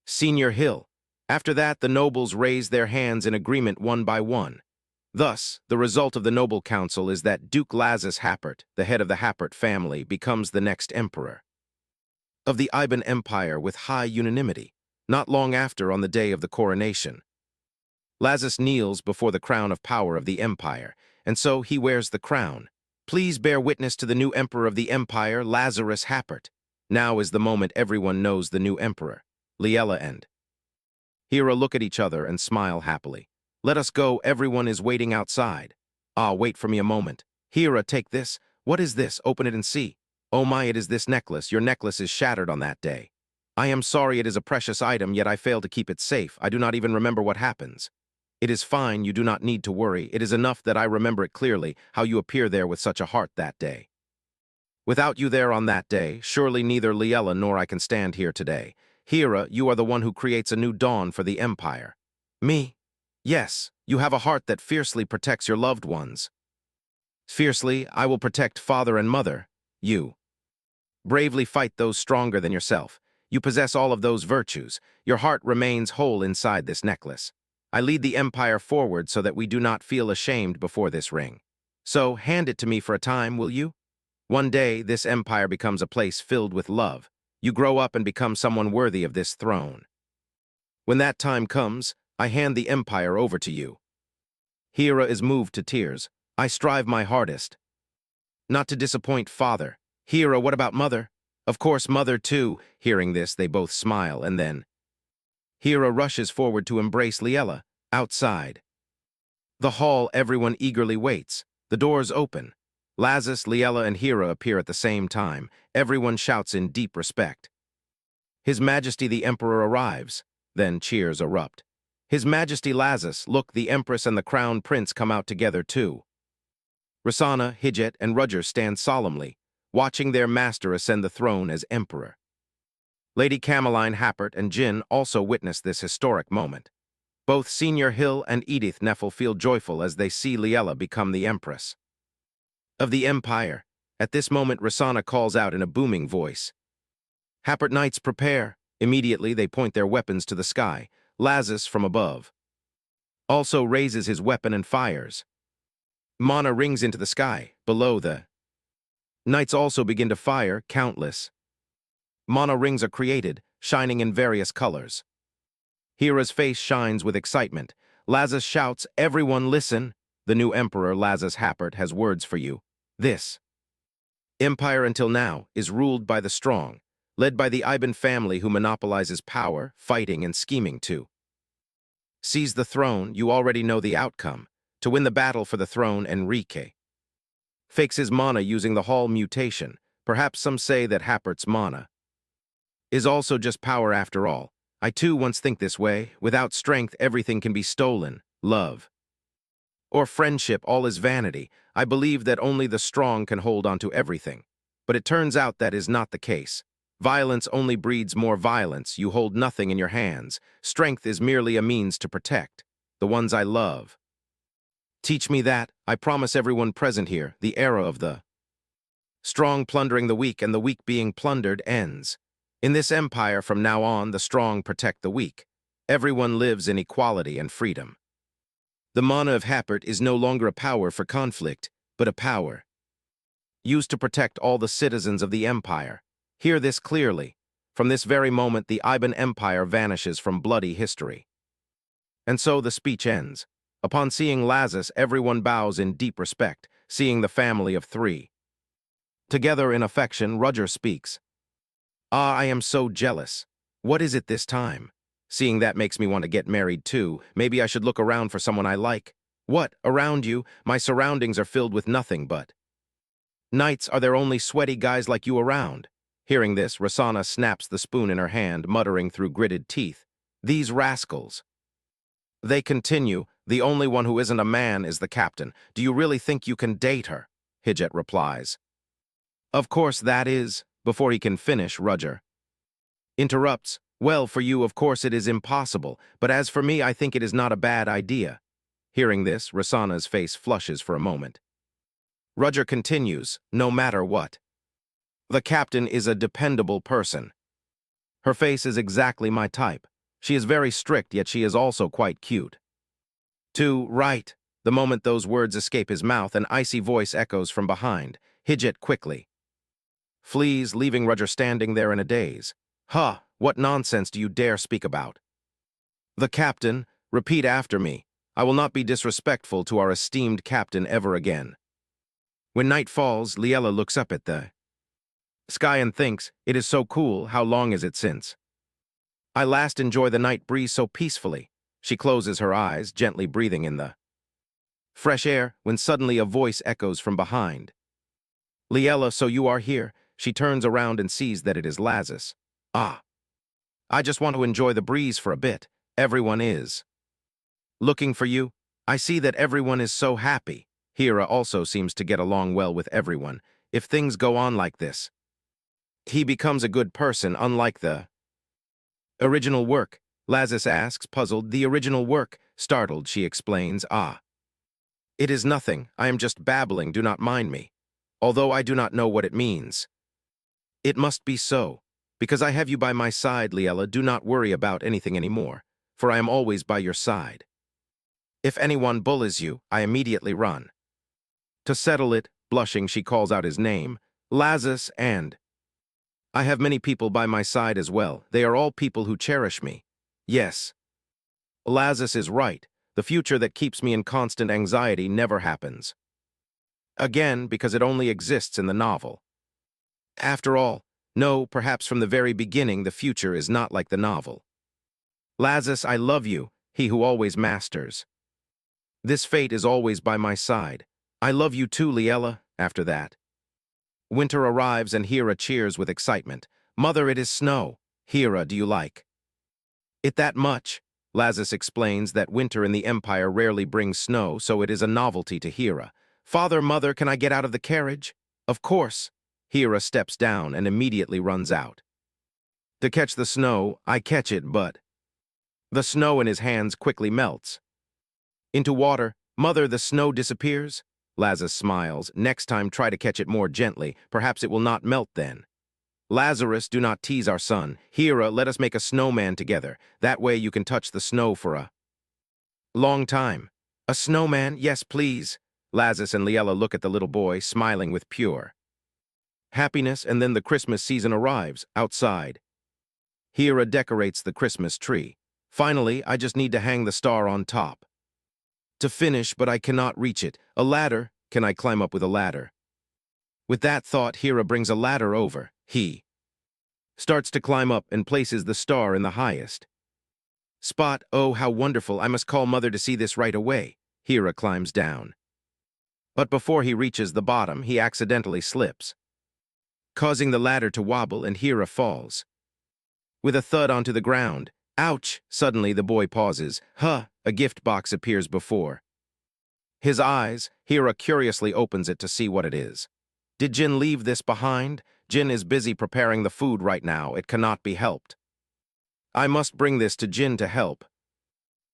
Senior Hill. After that, the nobles raise their hands in agreement one by one. Thus, the result of the Noble Council is that Duke Lazis Happert, the head of the Happert family, becomes the next emperor of the Iban Empire with high unanimity. Not long after, on the day of the coronation, Lazis kneels before the crown of power of the empire, and so he wears the crown. Please bear witness to the new emperor of the empire, Lazarus Happert. Now is the moment everyone knows the new emperor. Liella and Hera look at each other and smile happily. Let us go, everyone is waiting outside. Ah, wait for me a moment. Hera, take this. What is this? Open it and see. Oh my, it is this necklace. Your necklace is shattered on that day. I am sorry, it is a precious item, yet I fail to keep it safe. I do not even remember what happens. It is fine, you do not need to worry. It is enough that I remember it clearly, how you appear there with such a heart that day. Without you there on that day, surely neither Liella nor I can stand here today. Hera, you are the one who creates a new dawn for the empire. Me? Yes, you have a heart that fiercely protects your loved ones. Fiercely, I will protect father and mother. You bravely fight those stronger than yourself. You possess all of those virtues. Your heart remains whole inside this necklace. I lead the empire forward so that we do not feel ashamed before this ring. So, hand it to me for a time, will you? One day, this empire becomes a place filled with love. You grow up and become someone worthy of this throne. When that time comes, I hand the empire over to you. Hera is moved to tears. I strive my hardest not to disappoint father. Hera, what about mother? Of course, mother too. Hearing this, they both smile, and then Hera rushes forward to embrace Liella. Outside the hall, everyone eagerly waits. The doors open. Lazis, Liella, and Hera appear at the same time. Everyone shouts in deep respect. His Majesty the Emperor arrives. Then cheers erupt. His Majesty Lazis, look, the Empress and the Crown Prince come out together too. Rosanna, Hijjet, and Rudger stand solemnly, watching their master ascend the throne as Emperor. Lady Cameline Happert and Jin also witness this historic moment. Both Senior Hill and Edith Neffel feel joyful as they see Liella become the Empress of the Empire. At this moment, Rosanna calls out in a booming voice, Happert Knights, prepare. Immediately, they point their weapons to the sky. Lazis, from above, also raises his weapon and fires. Mana rings into the sky. Below, the knights also begin to fire, countless mana rings are created, shining in various colors. Hera's face shines with excitement. Lazis shouts, everyone listen. The new emperor, Lazis Happert, has words for you. This empire until now is ruled by the strong, led by the Iban family who monopolizes power, fighting, and scheming to seize the throne. You already know the outcome. To win the battle for the throne, Enrique fakes his mana using the Hall mutation. Perhaps some say that Happert's mana is also just power after all. I too once think this way. Without strength, everything can be stolen. Love or friendship, all is vanity. I believe that only the strong can hold on to everything. But it turns out that is not the case. Violence only breeds more violence. You hold nothing in your hands. Strength is merely a means to protect the ones I love. Teach me that. I promise everyone present here, the era of the strong plundering the weak and the weak being plundered ends. In this empire, from now on, the strong protect the weak. Everyone lives in equality and freedom. The mana of Happert is no longer a power for conflict, but a power used to protect all the citizens of the empire. Hear this clearly. From this very moment, the Iban Empire vanishes from bloody history. And so the speech ends. Upon seeing Lazarus, everyone bows in deep respect, seeing the family of three. Together in affection, Roger speaks. Ah, I am so jealous. What is it this time? Seeing that makes me want to get married too. Maybe I should look around for someone I like. What, around you? My surroundings are filled with nothing but nights. Are there only sweaty guys like you around? Hearing this, Rosanna snaps the spoon in her hand, muttering through gritted teeth. These rascals. They continue, the only one who isn't a man is the captain. Do you really think you can date her? Hijat replies. Of course that is. Before he can finish, Roger interrupts. Well, for you, of course it is impossible, but as for me, I think it is not a bad idea. Hearing this, Rosanna's face flushes for a moment. Roger continues, no matter what. The captain is a dependable person. Her face is exactly my type. She is very strict, yet she is also quite cute. Right. The moment those words escape his mouth, an icy voice echoes from behind. Hijat quickly flees, leaving Roger standing there in a daze. Huh, what nonsense do you dare speak about? The captain, repeat after me. I will not be disrespectful to our esteemed captain ever again. When night falls, Liella looks up at the sky and thinks, it is so cool, how long is it since I last enjoy the night breeze so peacefully? She closes her eyes, gently breathing in the fresh air, when suddenly a voice echoes from behind. Liella, so you are here. She turns around and sees that it is Lazarus. Ah. I just want to enjoy the breeze for a bit. Everyone is looking for you. I see that everyone is so happy. Hira also seems to get along well with everyone. If things go on like this, he becomes a good person, unlike the original work. Lazarus asks, puzzled. The original work? Startled, she explains. Ah. It is nothing. I am just babbling. Do not mind me. Although I do not know what it means. It must be so. Because I have you by my side, Liella, do not worry about anything anymore, for I am always by your side. If anyone bullies you, I immediately run. To settle it, blushing, she calls out his name, Lazarus, and I have many people by my side as well. They are all people who cherish me. Yes. Lazarus is right. The future that keeps me in constant anxiety never happens. Again, because it only exists in the novel. After all, no, perhaps from the very beginning, the future is not like the novel. Lazarus, I love you, he who always masters. This fate is always by my side. I love you too, Liella. After that, winter arrives and Hira cheers with excitement. Mother, it is snow. Hira, do you like it that much? Lazarus explains that winter in the Empire rarely brings snow, so it is a novelty to Hira. Father, mother, can I get out of the carriage? Of course. Hira steps down and immediately runs out. To catch the snow, I catch it, but the snow in his hands quickly melts into water. Mother, the snow disappears? Lazarus smiles. Next time, try to catch it more gently. Perhaps it will not melt then. Lazarus, do not tease our son. Hira, let us make a snowman together. That way you can touch the snow for a long time. A snowman? Yes, please. Lazarus and Liella look at the little boy, smiling with pure happiness, and then the Christmas season arrives, outside. Hira decorates the Christmas tree. Finally, I just need to hang the star on top to finish, but I cannot reach it. A ladder? Can I climb up with a ladder? With that thought, Hira brings a ladder over. He starts to climb up and places the star in the highest spot. Oh, how wonderful. I must call Mother to see this right away. Hira climbs down. But before he reaches the bottom, he accidentally slips, causing the ladder to wobble, and Hira falls with a thud onto the ground. Ouch! Suddenly the boy pauses. Huh! A gift box appears before his eyes. Hira curiously opens it to see what it is. Did Jin leave this behind? Jin is busy preparing the food right now. It cannot be helped. I must bring this to Jin to help.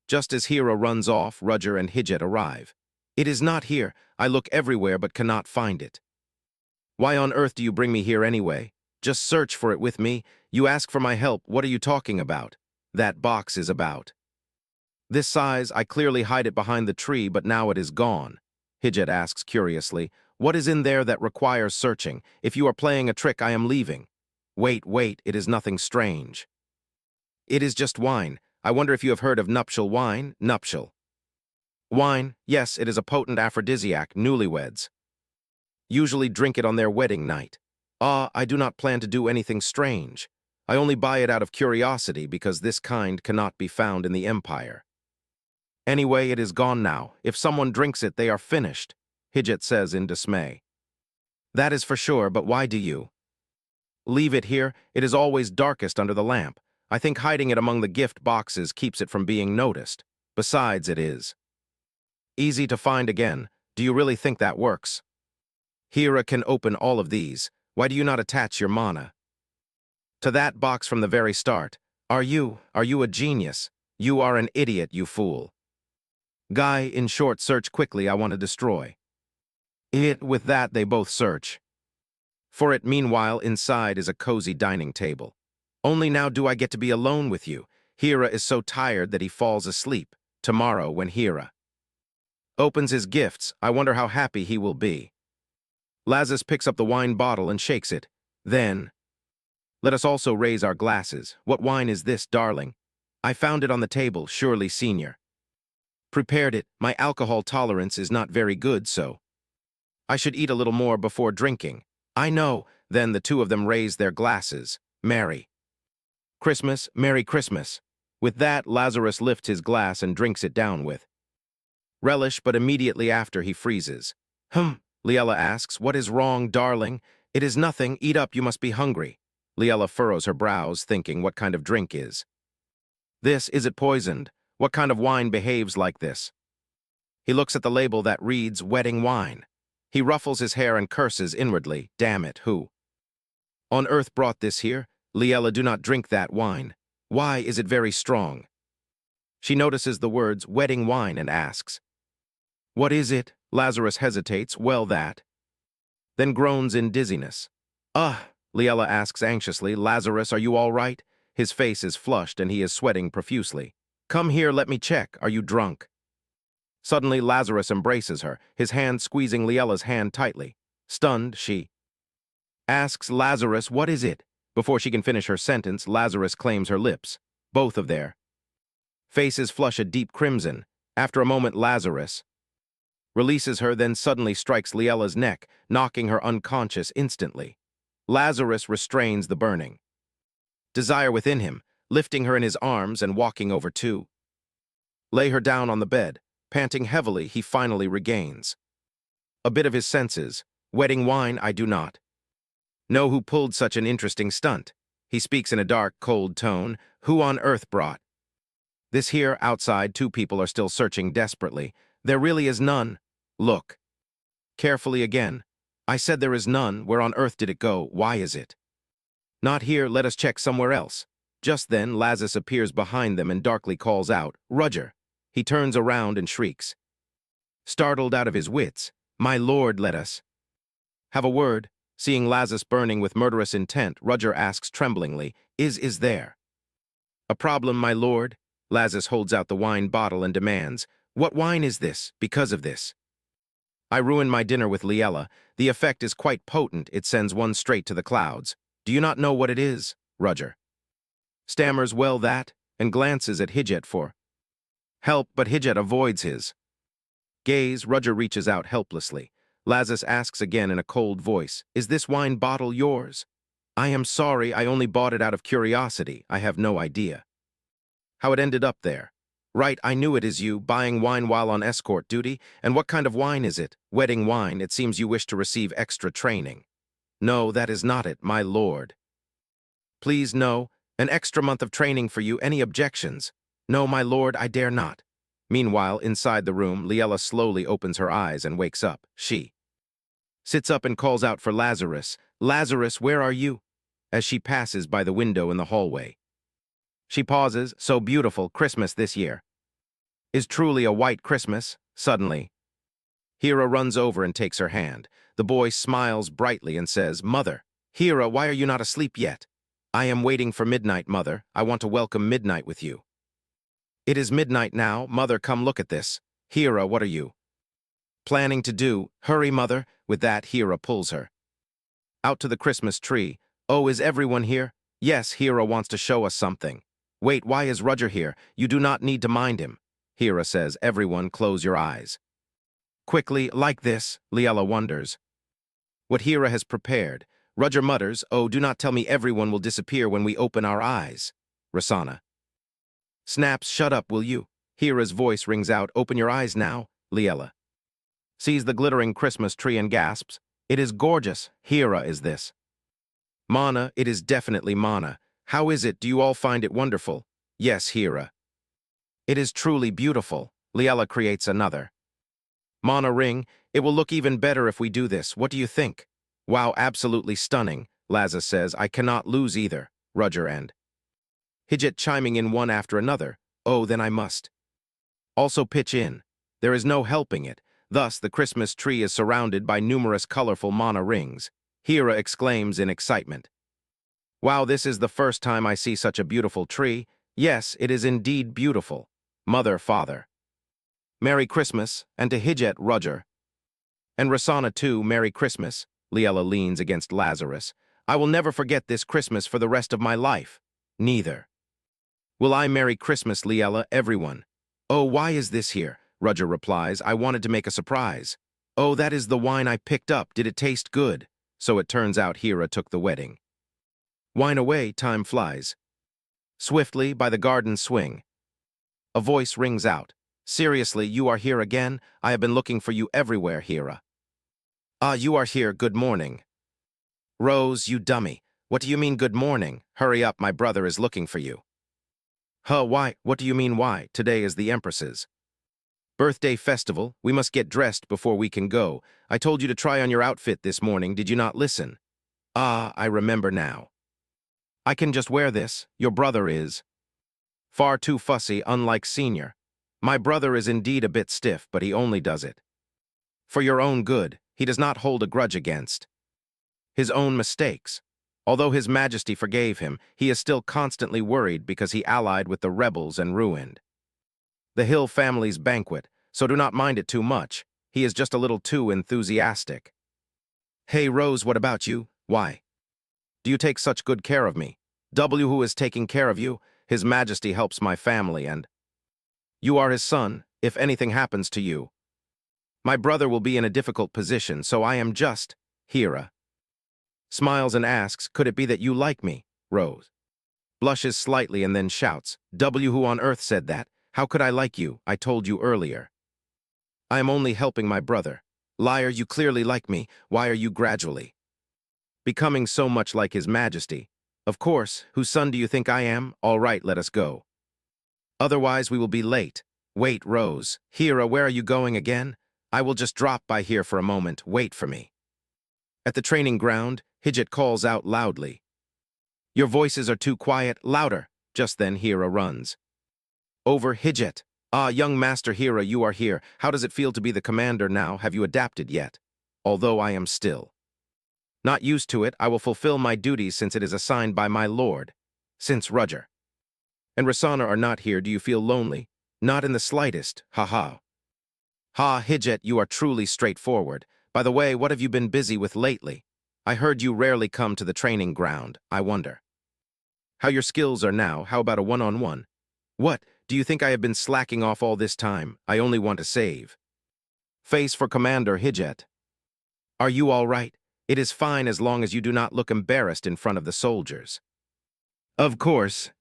Just as Hira runs off, Roger and Hijat arrive. It is not here. I look everywhere but cannot find it. Why on earth do you bring me here anyway? Just search for it with me. You ask for my help. What are you talking about? That box is about this size. I clearly hide it behind the tree, but now it is gone. Hijat asks curiously, what is in there that requires searching? If you are playing a trick, I am leaving. Wait, it is nothing strange. It is just wine. I wonder if you have heard of nuptial wine? Nuptial wine, yes, it is a potent aphrodisiac, newlyweds usually drink it on their wedding night. Ah, I do not plan to do anything strange. I only buy it out of curiosity because this kind cannot be found in the Empire. Anyway, it is gone now. If someone drinks it, they are finished, Hijit says in dismay. That is for sure, but why do you? Leave it here. It is always darkest under the lamp. I think hiding it among the gift boxes keeps it from being noticed. Besides, it is easy to find again. Do you really think that works? Hira can open all of these. Why do you not attach your mana to that box from the very start? Are you a genius? You are an idiot, you fool. Guy, in short, search quickly, I want to destroy it. With that, they both search for it. Meanwhile, inside is a cozy dining table. Only now do I get to be alone with you. Hira is so tired that he falls asleep. Tomorrow, when Hira opens his gifts, I wonder how happy he will be. Lazarus picks up the wine bottle and shakes it. Then, let us also raise our glasses. What wine is this, darling? I found it on the table, surely, Senior prepared it. My alcohol tolerance is not very good, so I should eat a little more before drinking. I know. Then the two of them raise their glasses. Merry Christmas, Merry Christmas. With that, Lazarus lifts his glass and drinks it down with relish, but immediately after he freezes. Liella asks, what is wrong, darling? It is nothing. Eat up, you must be hungry. Liella furrows her brows, thinking, what kind of drink is this? Is it poisoned? What kind of wine behaves like this? He looks at the label that reads, wedding wine. He ruffles his hair and curses inwardly. Damn it, who on earth brought this here? Liella, do not drink that wine. Why is it very strong? She notices the words wedding wine and asks, what is it? Lazarus hesitates. Well, that. Then groans in dizziness. Liella asks anxiously, Lazarus, are you all right? His face is flushed and he is sweating profusely. Come here, let me check. Are you drunk? Suddenly, Lazarus embraces her, his hand squeezing Liella's hand tightly. Stunned, she asks Lazarus, what is it? Before she can finish her sentence, Lazarus claims her lips. Both of their faces flush a deep crimson. After a moment, Lazarus releases her, then suddenly strikes Liella's neck, knocking her unconscious instantly. Lazarus restrains the burning desire within him, lifting her in his arms and walking over to lay her down on the bed. Panting heavily, he finally regains a bit of his senses. Wedding wine, I do not know who pulled such an interesting stunt. He speaks in a dark, cold tone. Who on earth brought this here? Outside, two people are still searching desperately. There really is none. Look carefully again. I said there is none. Where on earth did it go? Why is it not here? Let us check somewhere else. Just then, Lazarus appears behind them and darkly calls out, Roger. He turns around and shrieks, startled out of his wits, my lord, let us have a word. Seeing Lazarus burning with murderous intent, Roger asks tremblingly, is there a problem, my lord? Lazarus holds out the wine bottle and demands, what wine is this? Because of this I ruined my dinner with Liella. The effect is quite potent. It sends one straight to the clouds. Do you not know what it is? Roger stammers, well, that, and glances at Hijit for help, but Hijit avoids his gaze. Roger reaches out helplessly. Lazarus asks again in a cold voice, is this wine bottle yours? I am sorry, I only bought it out of curiosity. I have no idea how it ended up there. Right, I knew it is you, buying wine while on escort duty. And what kind of wine is it? Wedding wine. It seems you wish to receive extra training. No, that is not it, my lord. Please, no. An extra month of training for you. Any objections? No, my lord, I dare not. Meanwhile, inside the room, Liella slowly opens her eyes and wakes up. She sits up and calls out for Lazarus. Lazarus, where are you? As she passes by the window in the hallway. She pauses. So beautiful. Christmas this year is truly a white Christmas. Suddenly, Hira runs over and takes her hand. The boy smiles brightly and says, Mother, Hira, why are you not asleep yet? I am waiting for midnight, Mother. I want to welcome midnight with you. It is midnight now. Mother, come look at this. Hira, what are you planning to do? Hurry, Mother. With that, Hira pulls her out to the Christmas tree. Oh, is everyone here? Yes, Hira wants to show us something. Wait, why is Roger here? You do not need to mind him. Hira says, everyone close your eyes. Quickly, like this, Liella wonders. What Hira has prepared. Roger mutters, oh, do not tell me everyone will disappear when we open our eyes. Rasana snaps, shut up, will you? Hira's voice rings out, open your eyes now, Liella sees the glittering Christmas tree and gasps, it is gorgeous. Hira is this. Mana, it is definitely Mana. How is it? Do you all find it wonderful? Yes, Hira. It is truly beautiful. Liella creates another. Mana ring, it will look even better if we do this. What do you think? Wow, absolutely stunning. Laza says, I cannot lose either. Roger and Hijit chiming in one after another. Oh, then I must also pitch in. There is no helping it. Thus, the Christmas tree is surrounded by numerous colorful Mana rings. Hira exclaims in excitement. Wow, this is the first time I see such a beautiful tree. Yes, it is indeed beautiful. Mother, father. Merry Christmas, and to Hijit, Roger. And Rasana too, Merry Christmas. Liella leans against Lazarus. I will never forget this Christmas for the rest of my life. Neither. Will I Merry Christmas, Liella, everyone. Oh, why is this here? Roger replies, I wanted to make a surprise. Oh, that is the wine I picked up. Did it taste good? So it turns out Hira took the wedding. Wine away, time flies. Swiftly, by the garden swing. A voice rings out. Seriously, you are here again? I have been looking for you everywhere, Hira. Ah, you are here, good morning. Rose, you dummy. What do you mean good morning? Hurry up, my brother is looking for you. Huh, why? What do you mean why? Today is the Empress's birthday festival. We must get dressed before we can go. I told you to try on your outfit this morning. Did you not listen? Ah, I remember now. I can just wear this. Your brother is far too fussy, unlike Senior. My brother is indeed a bit stiff, but he only does it for your own good. He does not hold a grudge against his own mistakes. Although His Majesty forgave him, he is still constantly worried because he allied with the rebels and ruined the Hill family's banquet, so do not mind it too much. He is just a little too enthusiastic. Hey, Rose, what about you? Why do you take such good care of me? Who is taking care of you? His Majesty helps my family and you are his son. If anything happens to you, my brother will be in a difficult position, so I am just Hira. Smiles and asks, could it be that you like me? Rose blushes slightly and then shouts, who on earth said that? How could I like you? I told you earlier. I am only helping my brother. Liar, you clearly like me. Why are you gradually becoming so much like His Majesty? Of course, whose son do you think I am? All right, let us go. Otherwise we will be late. Wait, Rose. Hira, where are you going again? I will just drop by here for a moment. Wait for me. At the training ground, Hijit calls out loudly. Your voices are too quiet. Louder. Just then Hira runs over. Hijit. Ah, young Master Hira, you are here. How does it feel to be the commander now? Have you adapted yet? Although I am still not used to it, I will fulfill my duties since it is assigned by my lord. Since Roger and Rasana are not here, do you feel lonely? Not in the slightest. Ha ha. Ha, Hijit, you are truly straightforward. By the way, what have you been busy with lately? I heard you rarely come to the training ground. I wonder how your skills are now. How about a one-on-one? What? Do you think I have been slacking off all this time? I only want to save face for Commander Hijit. Are you all right? It is fine as long as you do not look embarrassed in front of the soldiers. Of course.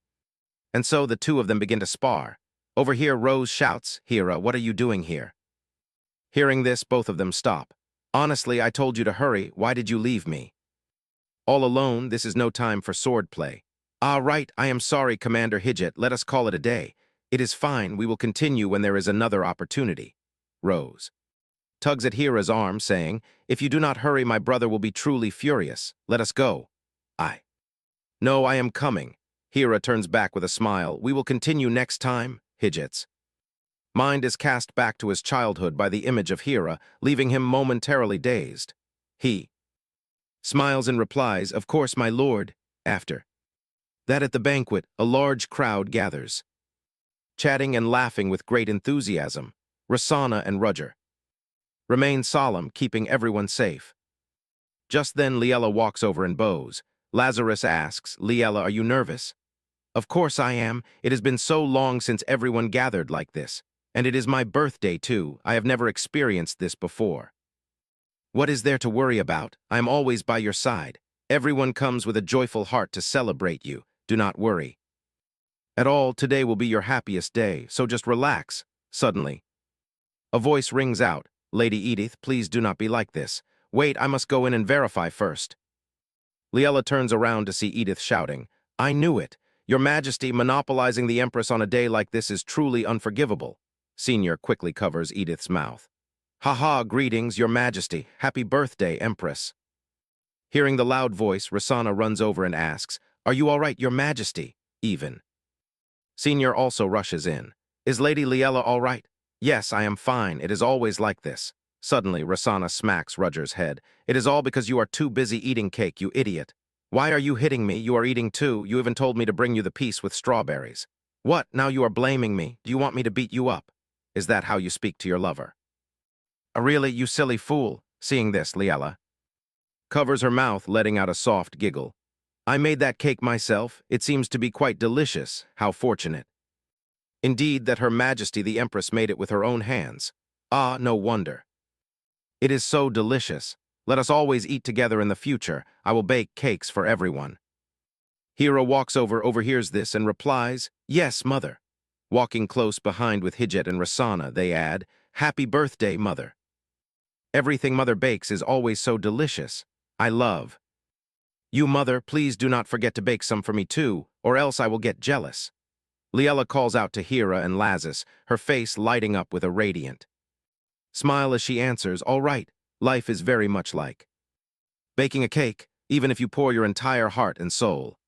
And so the two of them begin to spar. Over here, Rose shouts, Hira, what are you doing here? Hearing this, both of them stop. Honestly, I told you to hurry. Why did you leave me all alone? This is no time for swordplay. Ah, right, I am sorry, Commander Hijit. Let us call it a day. It is fine. We will continue when there is another opportunity. Rose tugs at Hira's arm, saying, if you do not hurry, my brother will be truly furious. Let us go. No, I am coming. Hira turns back with a smile. We will continue next time, Hijit's mind is cast back to his childhood by the image of Hira, leaving him momentarily dazed. He smiles and replies, of course, my lord. After that, at the banquet, a large crowd gathers, chatting and laughing with great enthusiasm. Rasana and Roger remain solemn, keeping everyone safe. Just then, Liella walks over and bows. Lazarus asks, Liella, are you nervous? Of course I am. It has been so long since everyone gathered like this. And it is my birthday, too. I have never experienced this before. What is there to worry about? I am always by your side. Everyone comes with a joyful heart to celebrate you. Do not worry. At all, today will be your happiest day, so just relax. Suddenly, a voice rings out. Lady Edith, please do not be like this. Wait, I must go in and verify first. Liella turns around to see Edith shouting, I knew it. Your Majesty, monopolizing the Empress on a day like this is truly unforgivable. Senior quickly covers Edith's mouth. Ha, greetings, Your Majesty. Happy birthday, Empress. Hearing the loud voice, Rosanna runs over and asks, Are you all right, Your Majesty? Even. Senior also rushes in. Is Lady Liella all right? Yes, I am fine. It is always like this. Suddenly, Rosanna smacks Roger's head. It is all because you are too busy eating cake, you idiot. Why are you hitting me? You are eating too. You even told me to bring you the piece with strawberries. What? Now you are blaming me. Do you want me to beat you up? Is that how you speak to your lover? Really, you silly fool. Seeing this, Liella covers her mouth, letting out a soft giggle. I made that cake myself. It seems to be quite delicious. How fortunate. Indeed that Her Majesty the Empress made it with her own hands. Ah, no wonder. It is so delicious. Let us always eat together in the future. I will bake cakes for everyone. Hera walks over, overhears this, and replies, Yes, Mother. Walking close behind with Hijjet and Rosanna, they add, Happy birthday, Mother. Everything Mother bakes is always so delicious. I love. You, Mother, please do not forget to bake some for me too, or else I will get jealous. Liella calls out to Hera and Lazarus, her face lighting up with a radiant smile as she answers, All right, life is very much like baking a cake, even if you pour your entire heart and soul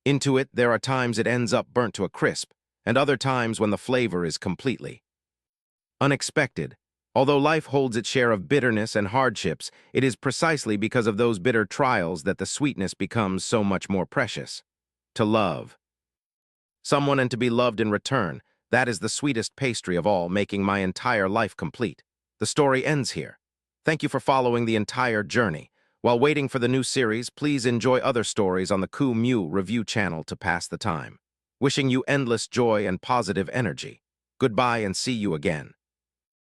into it. There are times it ends up burnt to a crisp, and other times when the flavor is completely unexpected. Although life holds its share of bitterness and hardships, it is precisely because of those bitter trials that the sweetness becomes so much more precious. To love someone and to be loved in return, that is the sweetest pastry of all, making my entire life complete. The story ends here. Thank you for following the entire journey. While waiting for the new series, please enjoy other stories on the Ku Mew review channel to pass the time. Wishing you endless joy and positive energy. Goodbye and see you again.